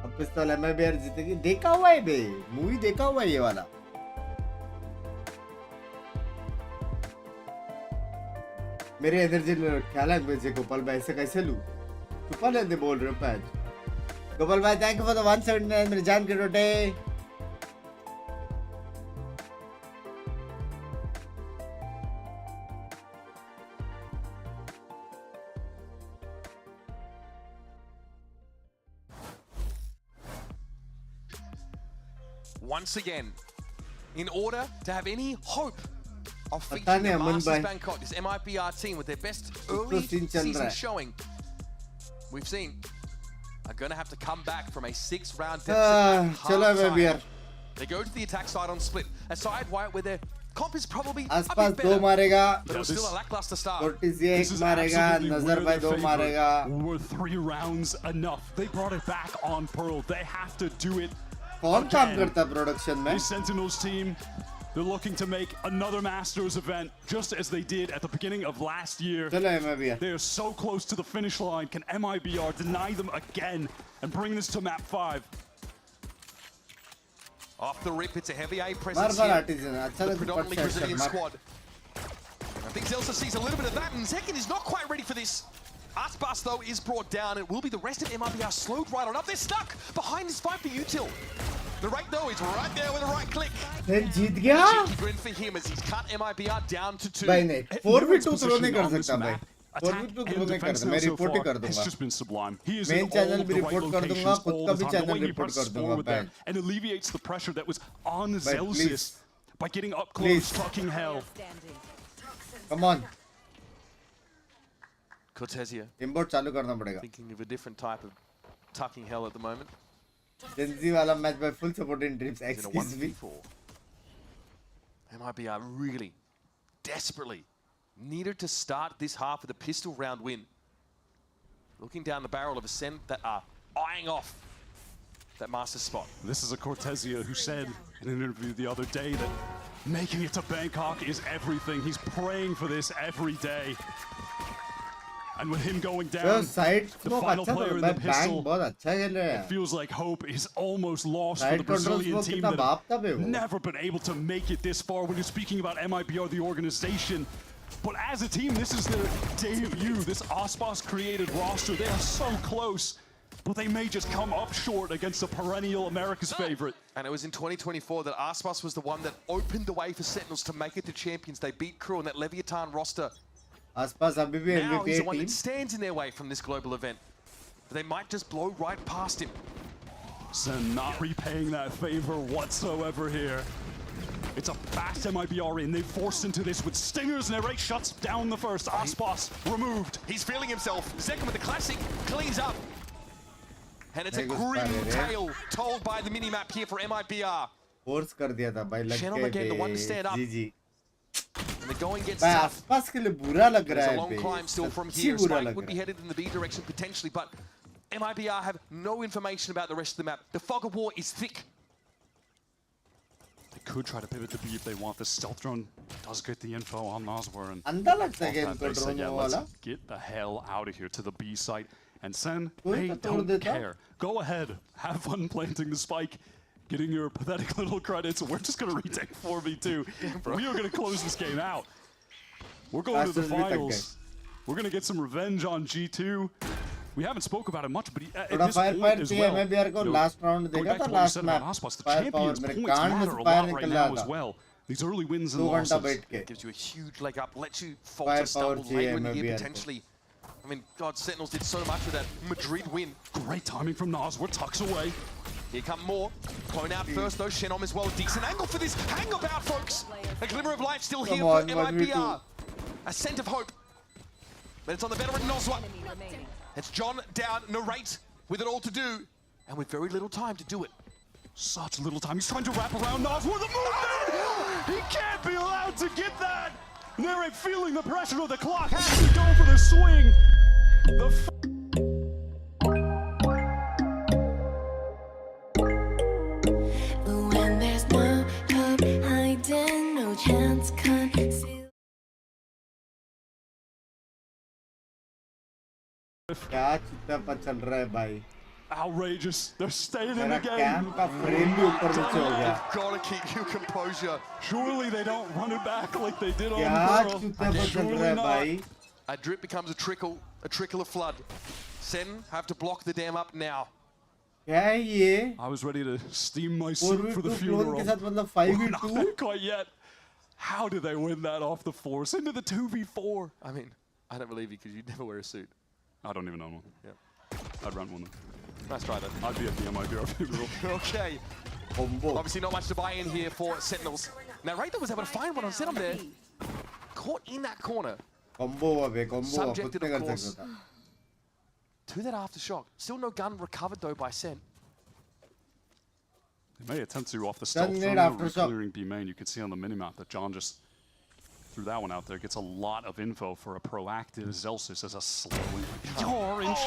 अब पिस्तौल MIBR जीतेगी, देखा हुआ है बे, मूवी देखा हुआ है ये वाला। मेरे एनर्जी ख्याल है मुझे, गोपाल भाई ऐसे कैसे लूं? छुपा लेते बोल रहे हो पैच। गोपाल भाई थैंक यू फॉर द 179 मेरे जान के रोटे। Once again, in order to have any hope of featuring the Masters Bangkok, this MIBR team with their best early season showing, we've seen, are going to have to come back from a 6-round deficit. They go to the attack side on split, a side where their comp is probably a bit better, but it was still a lackluster start. This is absolutely were 3 rounds enough? They brought it back on Pearl. They have to do it. कौन काम करता production में? The Sentinels team, they're looking to make another Masters event just as they did at the beginning of last year. They are so close to the finish line. Can MIBR deny them again and bring this to map 5? Off the rip, it's a heavy A presence here. The predominantly Brazilian squad. I think Zelsa sees a little bit of that, and Zekin is not quite ready for this. Aspas though is brought down. It will be the rest of MIBR slowed right on up. They're stuck behind this fight for util. The rate though is right there with a right click. जीत गया. Cheeky grin for him as he's cut MIBR down to 2. भाई नहीं 4v2 throw नहीं कर सकता भाई. 4v2 throw नहीं कर सकता. मैं रिपोर्ट ही कर दूंगा. मेन चैनल भी रिपोर्ट कर दूंगा. खुद का भी चैनल रिपोर्ट कर दूंगा. And alleviates the pressure that was on Zelsis by getting up close, talking hell. Come on. Cortesia. Import चालू करना पड़ेगा. Thinking of a different type of tucking hell at the moment. Genzi वाला match by full support in dreams. Excuse me. MIBR really, desperately needed to start this half with a pistol round win. Looking down the barrel of a SEN that are eyeing off that master spot. This is a Cortesia who said in an interview the other day that making it to Bangkok is everything. He's praying for this every day. And with him going down, the final player in the pistol, it feels like hope is almost lost for the Brazilian team that have never been able to make it this far when you're speaking about MIBR, the organization. But as a team, this is their debut, this Aspas created roster. They are so close, but they may just come up short against a perennial America's favorite. And it was in 2024 that Aspas was the one that opened the way for Sentinels to make it to champions. They beat Crew on that Leviathan roster. Aspas अभी भी now MVP he's the one team. that stands in their way from this global event. But they might just blow right past him. SEN not repaying that favor whatsoever here. It's a fast MIBR in. They forced into this with stingers, and Eric shuts down the first. Aspas removed. He's feeling himself. Second with the classic, cleans up. And it's a grim tale told by the minimap here for MIBR. Force कर दिया था भाई लग Channel again, the one to stand up. GG. And the going gets भाई tough. आसपास के लिए बुरा लग रहा There's है a long bay. climb still from here. Spike would be headed in the B direction potentially, but MIBR have no information about the rest of the map. The fog of war is thick. They could try to pivot to B if they want. The stealth drone does get the info on Noswar, and अंधा लगता है game को they said, drone yeah, वाला. let's get the hell out of here to the B site. And SEN, कोई they तो तोड़ don't देता. care. Go ahead, have fun planting the spike, getting your pathetic little credits. We're just gonna retake 4v2. We are gonna close this game out. We're going to the finals. We're gonna get some revenge on G2. We haven't spoke about it much, but at this point as well, MIBR को last round देखा था last map. the champions points matter a lot right now as well. These early wins and losses. Gives you a huge leg up, lets you falter, stumble later in the year potentially. I mean, God, Sentinels did so much with that Madrid win. Great timing from Noswar, tucks away. Here come more. Clone out first though, Shenom as well. Decent angle for this. Hang about, folks. A glimmer of life still here for MIBR. A scent of hope. But it's on the veteran Noswar. It's John down, narrate with it all to do, and with very little time to do it. Such little time. He's trying to wrap around Nas with a movement. He can't be allowed to get that. Narrate feeling the pressure of the clock, has to go for the swing. When there's no hope hiding, no chance concealed. क्या चित्ता चल रहा है भाई? Outrageous. They're staying in the game. Camp का frame भी ऊपर नीचे हो गया. Gotta keep your composure. Surely they don't run it back like they did on क्या Pearl. चित्ता चल रहा है भाई? A drip becomes a trickle of flood. Sen have to block the dam up now. क्या है ये? I was ready to steam my suit for the 4v2 funeral. के साथ मतलब 5v2? Not quite yet. How did they win that off the force into the 2v4? I mean, I don't believe you because you'd never wear a suit. I don't even know one. Yeah. I'd run one. Nice try though. I'd be at the MIBR funeral. Okay. Obviously not much to buy in here for Sentinels. Now Raider was able to find one on Sentinel there. Caught in that corner. Subjected, of course, to that aftershock. Still no gun recovered though by Sen. They may attempt to off the stealth clearing B main. You can see on the minimap that John just threw that one out there. Gets a lot of info for a proactive Zelsis as a slowing orange.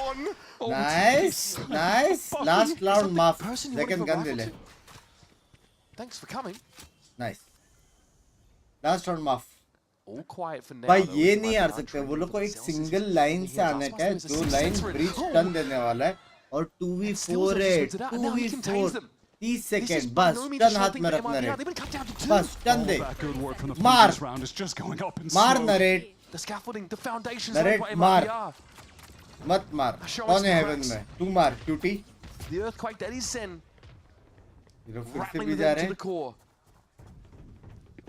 Nice, nice. Last round muff. Second gun delay. Thanks for coming. Nice. Last round muff. All quiet for now. भाई ये नहीं आ सकते वो लोग को एक single line से आने का है जो लाइन ब्रीच टर्न देने वाला है और 2v4 है 2v4 30 सेकंड बस टर्न हाथ में रखना रे बस टर्न दे मार नरेट नरेट मार मत मार कौन है हेवन में तू मार cutie The earthquake that is Sen. Rattling with them to the core.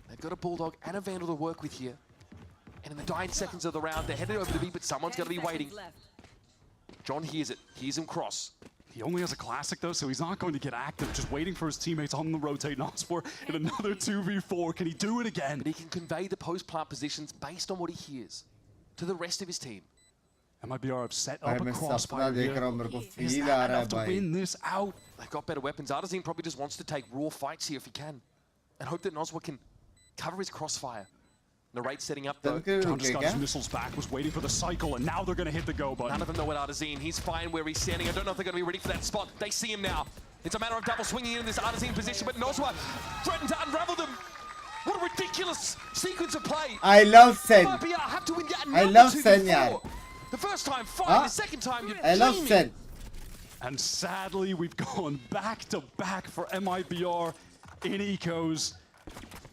They've got a Bulldog and a Vandal to work with here. And in the dying seconds of the round, they're headed over to B, but someone's going to be waiting. John hears it. Hears him cross. He only has a classic though, so he's not going to get active. Just waiting for his teammates on the rotate. Nosfor in another 2v4. Can he do it again? But he can convey the post-plant positions based on what he hears to the rest of his team. MIBR have set up a crossfire here. Is that enough to win this out? They've got better weapons. Artazine probably just wants to take raw fights here if he can. And hope that Noswa can cover his crossfire. Narrate setting up though. John just got his missiles back, was waiting for the cycle, and now they're going to hit the go button. None of them know what Artazine. He's fine where he's standing. I don't know if they're going to be ready for that spot. They see him now. It's a matter of double swinging in this Artazine position, but Noswa threatened to unravel them. What a ridiculous sequence of play. I love Sen. Have to win yet I love Sen, yaar. The first time, fine. The second time, you're I love Sen. And sadly, we've gone back to back for MIBR in Ecos.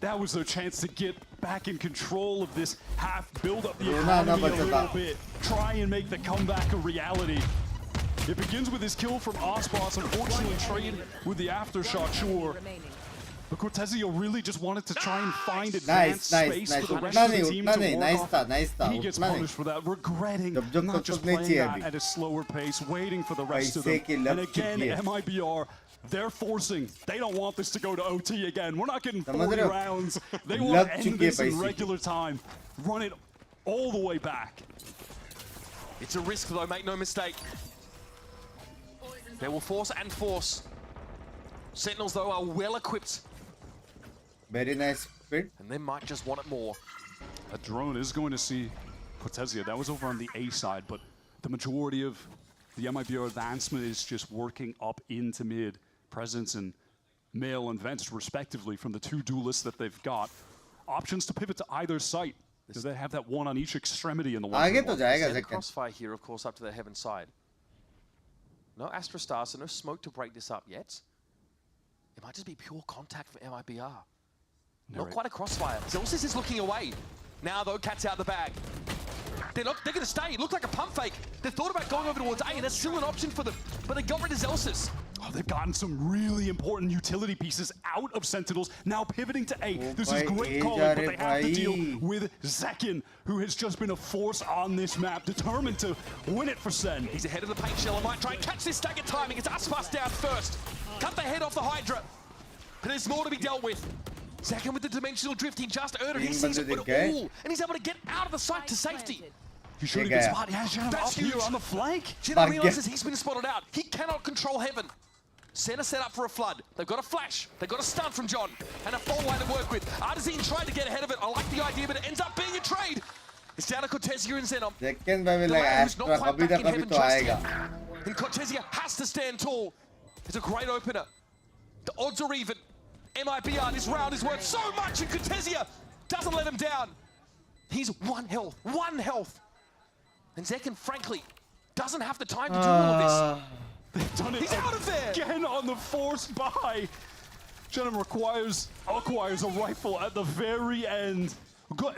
That was their chance to get back in control of this half, build up the economy a little bit, try and make the comeback a reality. It begins with his kill from Osboss, unfortunately trade with the aftershock, sure. But Cortezio really just wanted to try and find advanced space for the rest of the team to work off. He gets punished for that, regretting not just playing that at a slower pace, waiting for the rest of them. And again, MIBR, they're forcing. They don't want this to go to OT again. We're not getting 40 rounds. They want to end this in regular time. Run it all the way back. It's a risk though, make no mistake. They will force and force. Sentinels though are well equipped. Very nice fit. And they might just want it more. A drone is going to see Cortezia. That was over on the A side, but the majority of the MIBR advancement is just working up into mid. Presence and male and vents, respectively, from the two duelists that they've got. Options to pivot to either site. Do they have that one on each extremity in the one? Crossfire here, of course, up to the heaven side. No Astra Star, so no smoke to break this up yet. It might just be pure contact for MIBR. Not quite a crossfire. Zelsis is looking away. Now though, cat's out the bag. They're going to stay. It looked like a pump fake. They thought about going over towards A, and that's still an option for them. But they got rid of Zelsis. Oh, they've gotten some really important utility pieces out of Sentinels. Now pivoting to A. This is great calling, but they have to deal with Zekin, who has just been a force on this map, determined to win it for Sen. He's ahead of the paint shell and might try and catch this stagger timing. It's Aspas down first. Cut the head off the Hydra. But there's more to be dealt with. Zekin with the dimensional drift, he just earned it. He sees it all, and he's able to get out of the site to safety. He should have been spot. Yeah, Shannon up here on the flank. Shannon realizes he's been spotted out. He cannot control heaven. Center set up for a flood. They've got a flash. They've got a stun from John. And a full line to work with. Artisan tried to get ahead of it. I like the idea, but it ends up being a trade. It's down to Cortesia and Zenom. Second by like Astra, kabhi na kabhi to aayega. And Cortesia has to stand tall. It's a great opener. The odds are even. MIBR, this round is worth so much, and Cortesia doesn't let him down. He's 1 health. 1 health. And Zekken, frankly, doesn't have the time to do all of this. They've done it out of there! Again on the forced buy. Shannon acquires a rifle at the very end.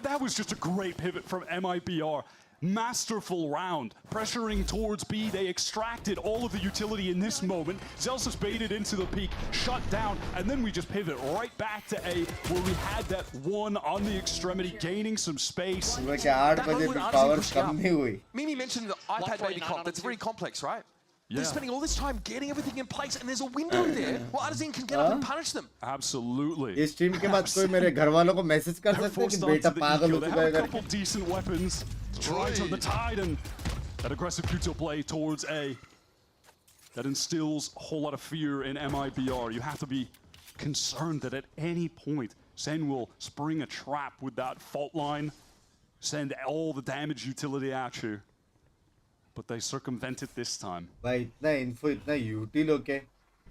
That was just a great pivot from MIBR. Masterful round, pressuring towards B. They extracted all of the utility in this moment. Zelsis baited into the peak, shut down, and then we just pivot right back to A, where we had that one on the extremity, gaining some space. Mimi mentioned the iPad baby comp. That's very complex, right? Yeah. They're spending all this time getting everything in place, and there's a window there where Artisan can get up and punish them. Absolutely. इस team के बाद कोई मेरे घर वालों को message कर सकते हैं कि बेटा पागल हो चुका है a couple decent weapons to try to the tide, and that aggressive Q2 play towards A. That instills a whole lot of fear in MIBR. You have to be concerned that at any point Sen will spring a trap with that fault line, send all the damage utility at you. But they circumvent it this time. भाई इतना info इतना util होके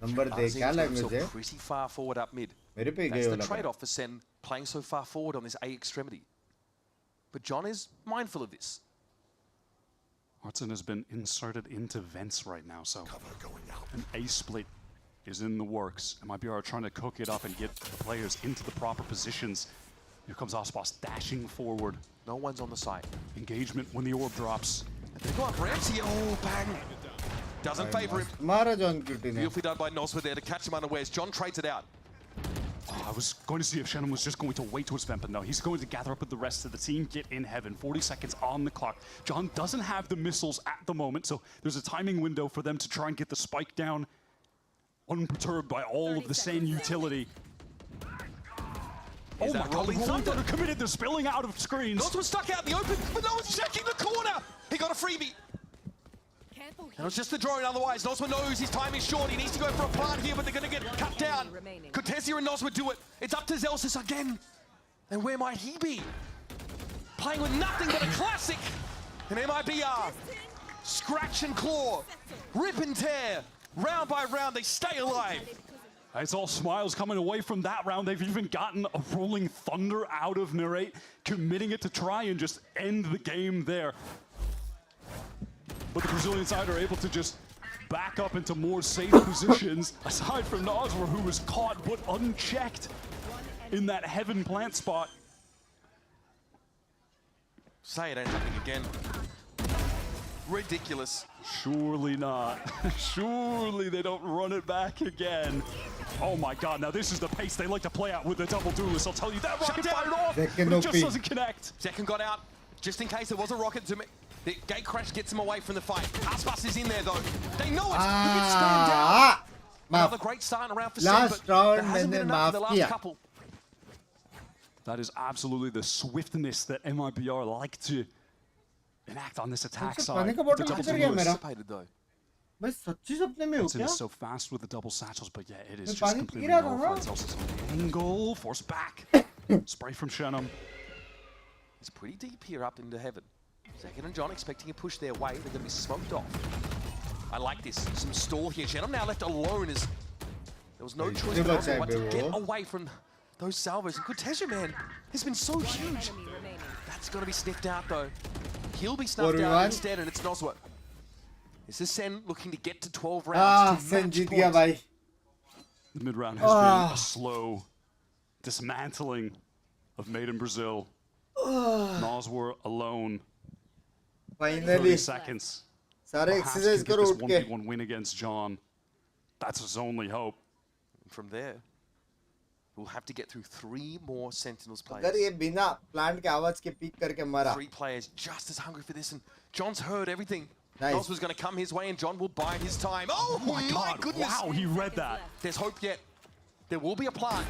number दे क्या language है? Pretty far forward up mid. मेरे पे That's the trade-off for Sen playing so far forward on this A extremity. But John is mindful of this. Artisan has been inserted into vents right now, so an A split is in the works. MIBR are trying to cook it up and get the players into the proper positions. Here comes Ospas dashing forward. No one's on the side. Engagement when the orb drops. They've got Ramsey. Oh, bang. Doesn't favor him. Mara John Cutie. Beautifully done by Noswa there to catch him unawares. John trades it out. I was going to see if Shannon was just going to wait to his vent, but no, he's going to gather up with the rest of the team, get in heaven. 40 seconds on the clock. John doesn't have the missiles at the moment, so there's a timing window for them to try and get the spike down, unperturbed by all of the Sen utility. Oh my god, Rolling Thunder committed, they're spilling out of screens. Noswa was stuck out in the open, but no one's checking the corner. He got a freebie. And it was just the drone otherwise. Noswa knows his time is short. He needs to go for a plant here, but they're going to get cut down. Cortesia and Noswa do it. It's up to Zelsis again. And where might he be? Playing with nothing but a classic. And MIBR, scratch and claw, rip and tear. Round by round, they stay alive. It's all smiles coming away from that round. They've even gotten a Rolling Thunder out of Narrate, committing it to try and just end the game there. But the Brazilian side are able to just back up into more safe positions, aside from Noswa, who was caught but unchecked in that heaven plant spot. Say it ain't happening again. Ridiculous. Surely not. Surely they don't run it back again. Oh my god, now this is the pace they like to play out with the double duelist. I'll tell you that rocket fired off, but it just doesn't connect. Second got out, just in case there was a rocket to me. The gate crash gets him away from the fight. Aspas is in there though. They know it. Stand down. Another great start around for last Sen, round there hasn't been enough for the last couple. That is absolutely the swiftness that MIBR like to enact on this attack side. It's so fast with the double satchels, but yeah, it is just completely nullified. Zelsis angle, force back. Spray from Shannon. It's pretty deep here up into heaven. Zekken and John expecting a push their way. They're going to be smoked off. I like this. Some stall here. Shannon now left alone as there was no choice but to get away from those salvos. And Cortesia, man, has been so huge. That's going to be sniffed out, though. He'll be snuffed out instead, and it's Noswa. This is Sen looking to get to 12 rounds. Sen jeet gaya, bhai. The mid-round has been a slow dismantling of Made in Brazil. Noswa alone. Finally. 30 seconds. Sare exercise karo utke. This 1v1 win against John. That's his only hope. And from there, we'll have to get through 3 more Sentinels players. अगर ये बिना plant के आवाज के peak करके मरा. 3 players just as hungry for this, and John's heard everything. Nice. was going to come his way, and John will bide his time. Oh my god! Wow, he read that. There's hope yet. There will be a plant.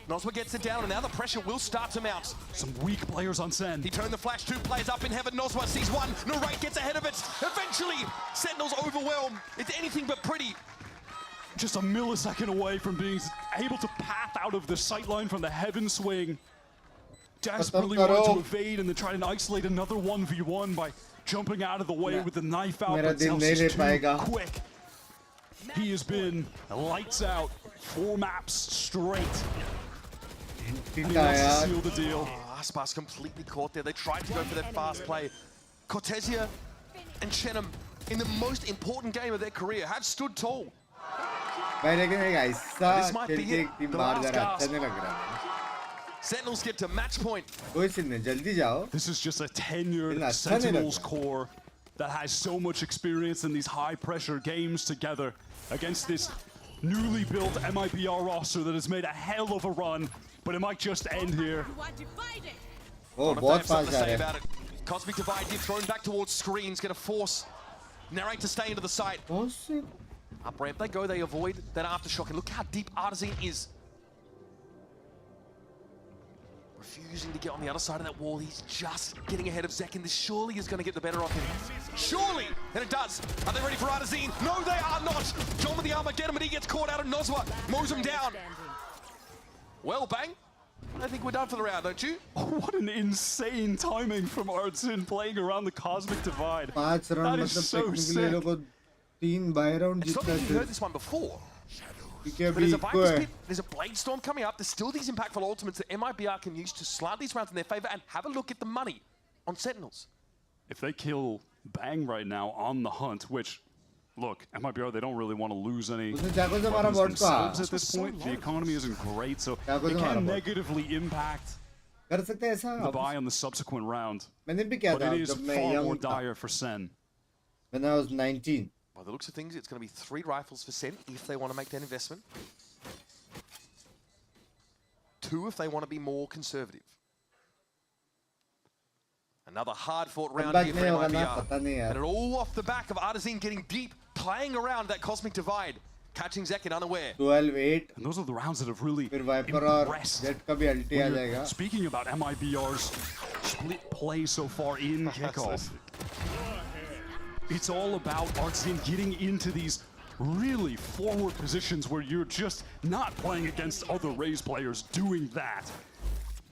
Noswa gets it down, and now the pressure will start to mount. Some weak players on Sen. He turned the flash, 2 players up in heaven. Noswa sees one. Narrate gets ahead of it. Eventually, Sentinels overwhelm. It's anything but pretty. Just a millisecond away from being able to path out of the sightline from the heaven swing. Desperately wanted to evade and then try and isolate another 1v1 by jumping out of the way with the knife out, but Celsius too quick. He has been lights out, 4 maps straight. And he wants to seal the deal. Aspas completely caught there. They tried to go for their fast play. Cortesia and Chenham, in the most important game of their career, have stood tall. This might be it. The last gasp. Sentinels get to match point. This is just a tenured Sentinels core that has so much experience in these high-pressure games together against this newly built MIBR roster that has made a hell of a run, but it might just end here. Oh, about it. Cosmic Divide get thrown back towards screens, gonna force Narrate to stay into the site. Up ramp they go, they avoid that aftershock, and look how deep Artisan is. Refusing to get on the other side of that wall. He's just getting ahead of Zekin. This surely is going to get the better of him. Surely! And it does. Are they ready for Artisan? No, they are not! John with the armor, get him, and he gets caught out of Noswa. Mows him down. Well, Bang. I think we're done for the round, don't you? Oh, what an insane timing from Artisan playing around the Cosmic Divide. That is so sick. It's not that you've heard this one before. But there's a Viper's Pit, there's a Blade Storm coming up, there's still these impactful ultimates that MIBR can use to slide these rounds in their favor, and have a look at the money on Sentinels. If they kill Bang right now on the hunt, which, look, MIBR, they don't really want to lose any weapons themselves at this point. The economy isn't great, so it can negatively impact the buy on the subsequent round. But it is far more dire for Sen. When I was 19. By the looks of things, it's going to be 3 rifles for Sen if they want to make that investment. 2 if they want to be more conservative. Another hard-fought round here for MIBR. And it all off the back of Artisan getting deep, playing around that Cosmic Divide, catching Zekin unaware. 12-8. And those are the rounds that have really impressed. Speaking about MIBR's split play so far in Kickoff. It's all about Artisan getting into these really forward positions where you're just not playing against other Raze players doing that.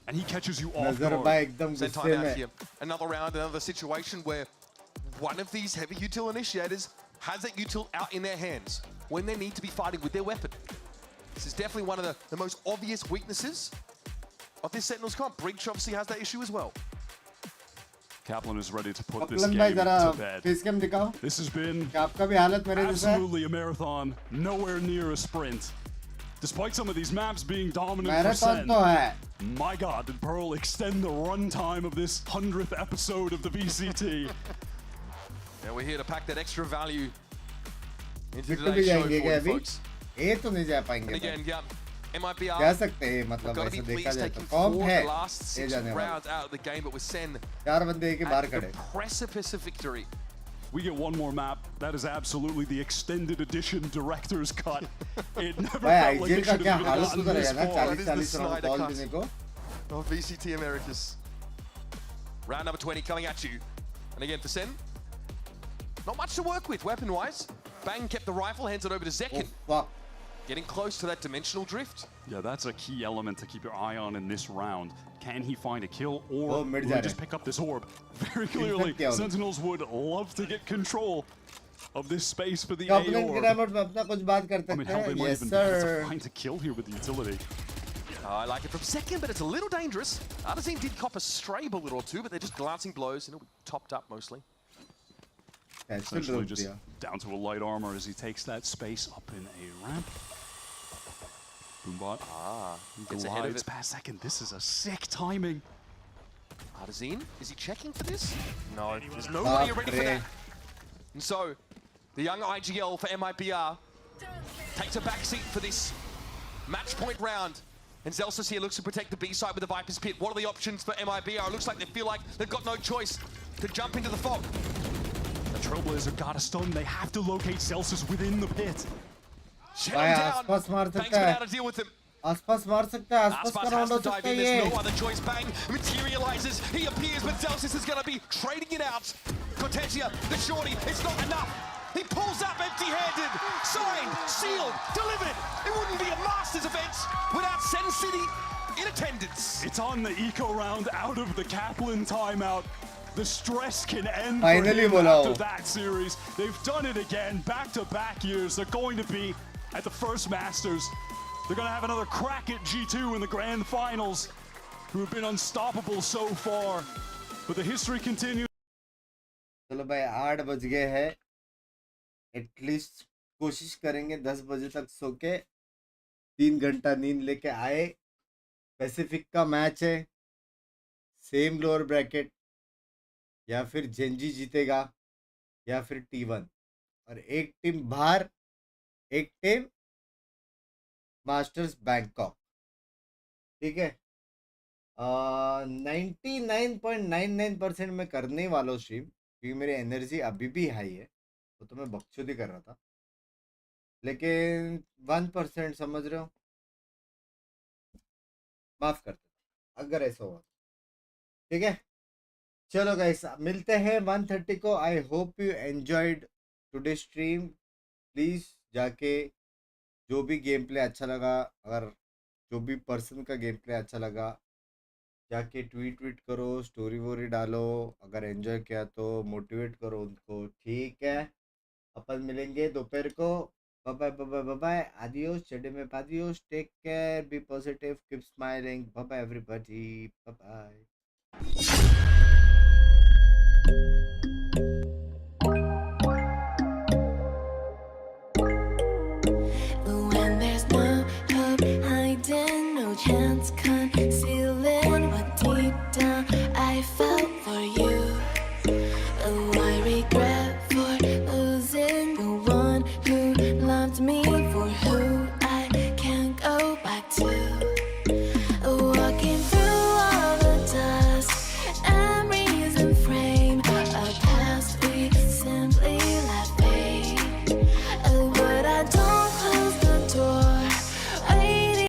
And he catches you off guard. Send time out here. Another round, another situation where one of these heavy util initiators has that util out in their hands when they need to be fighting with their weapon. This is definitely one of the most obvious weaknesses of this Sentinels comp. Breach obviously has that issue as well. Kaplan is ready to put this game to bed. This has been absolutely a marathon, nowhere near a sprint. Despite some of these maps being dominant for Sen, my God, did Pearl extend the runtime of this 100th episode of the VCT. Yeah, we're here to pack that extra value into today's show for you folks. And again, yeah, MIBR gotta be pleased taking 4 of the last 6 rounds out of the game, but with Sen at the precipice of victory. We get one more map. That is absolutely the extended edition director's cut. It never felt like it should have gotten this far. That is the Snyder cut of VCT Americas. Round number 20 coming at you. And again for Sen, not much to work with weapon-wise. Bang kept the rifle, hands it over to Zekin. Getting close to that dimensional drift. Yeah, that's a key element to keep your eye on in this round. Can he find a kill, or will he just pick up this orb? Very clearly, Sentinels would love to get control of this space for the A orb. I mean, hell, they might even be able to find a kill here with the utility. I like it from Zekin, but it's a little dangerous. Artisan did cop a stray bullet or 2, but they're just glancing blows, and it'll be topped up mostly. Essentially just down to a light armor as he takes that space up in a ramp. Boombot gets ahead of it. Past Zekin. This is a sick timing. Artisan, is he checking for this? No, there's nobody ready for that. And so, the young IGL for MIBR takes a backseat for this match point round. And Zelsis here looks to protect the B side with the Viper's Pit. What are the options for MIBR? It looks like they feel like they've got no choice to jump into the fog. The Trailblazer got a stun. They have to locate Celsius within the pit. Shut him down. Banks been able to deal with him. आसपास मार सकता है, आसपास का round हो सकता है ये. No other choice. Bang materializes. He appears, but Zelsis is going to be trading it out. Cortesia, the shorty, it's not enough. He pulls up empty-handed. Signed, sealed, delivered. It wouldn't be a Masters event without Sen City in attendance. It's on the eco round out of the Kaplan timeout. The stress can end Finally, for him bolao. after that series. They've done it again, back-to-back years. They're going to be at the first Masters. They're going to have another crack at G2 in the grand finals, who have been unstoppable so far. But the history continues. चलो भाई 8 बज गए हैं. At least कोशिश करेंगे 10 बजे तक सो के 3 घंटा नींद लेके आए. पैसिफिक का मैच है, सेम लोअर ब्रैकेट. या फिर जेंजी जीतेगा या फिर T1, और एक टीम बाहर, एक टीम मास्टर्स बैंकॉक. ठीक है. 99.99% मैं करने वाला हूँ स्ट्रीम, क्योंकि मेरी एनर्जी अभी भी हाई है. तो मैं बकचोदी कर रहा था, लेकिन 1% समझ रहे हो, माफ कर देना अगर ऐसा हुआ. ठीक है, चलो गाइस मिलते हैं 1:30 को. I hope you enjoyed today stream. Please जाके जो भी गेम प्ले अच्छा लगा, अगर जो भी पर्सन का गेम प्ले अच्छा लगा, जाके ट्वीट करो, स्टोरी वोरी डालो. अगर एंजॉय किया तो मोटिवेट करो उनको. ठीक है, अपन मिलेंगे दोपहर को. Bye bye bye bye bye. Adios, चेडे में पादियोस. Take care, be positive, keep smiling. Bye bye everybody. Bye bye.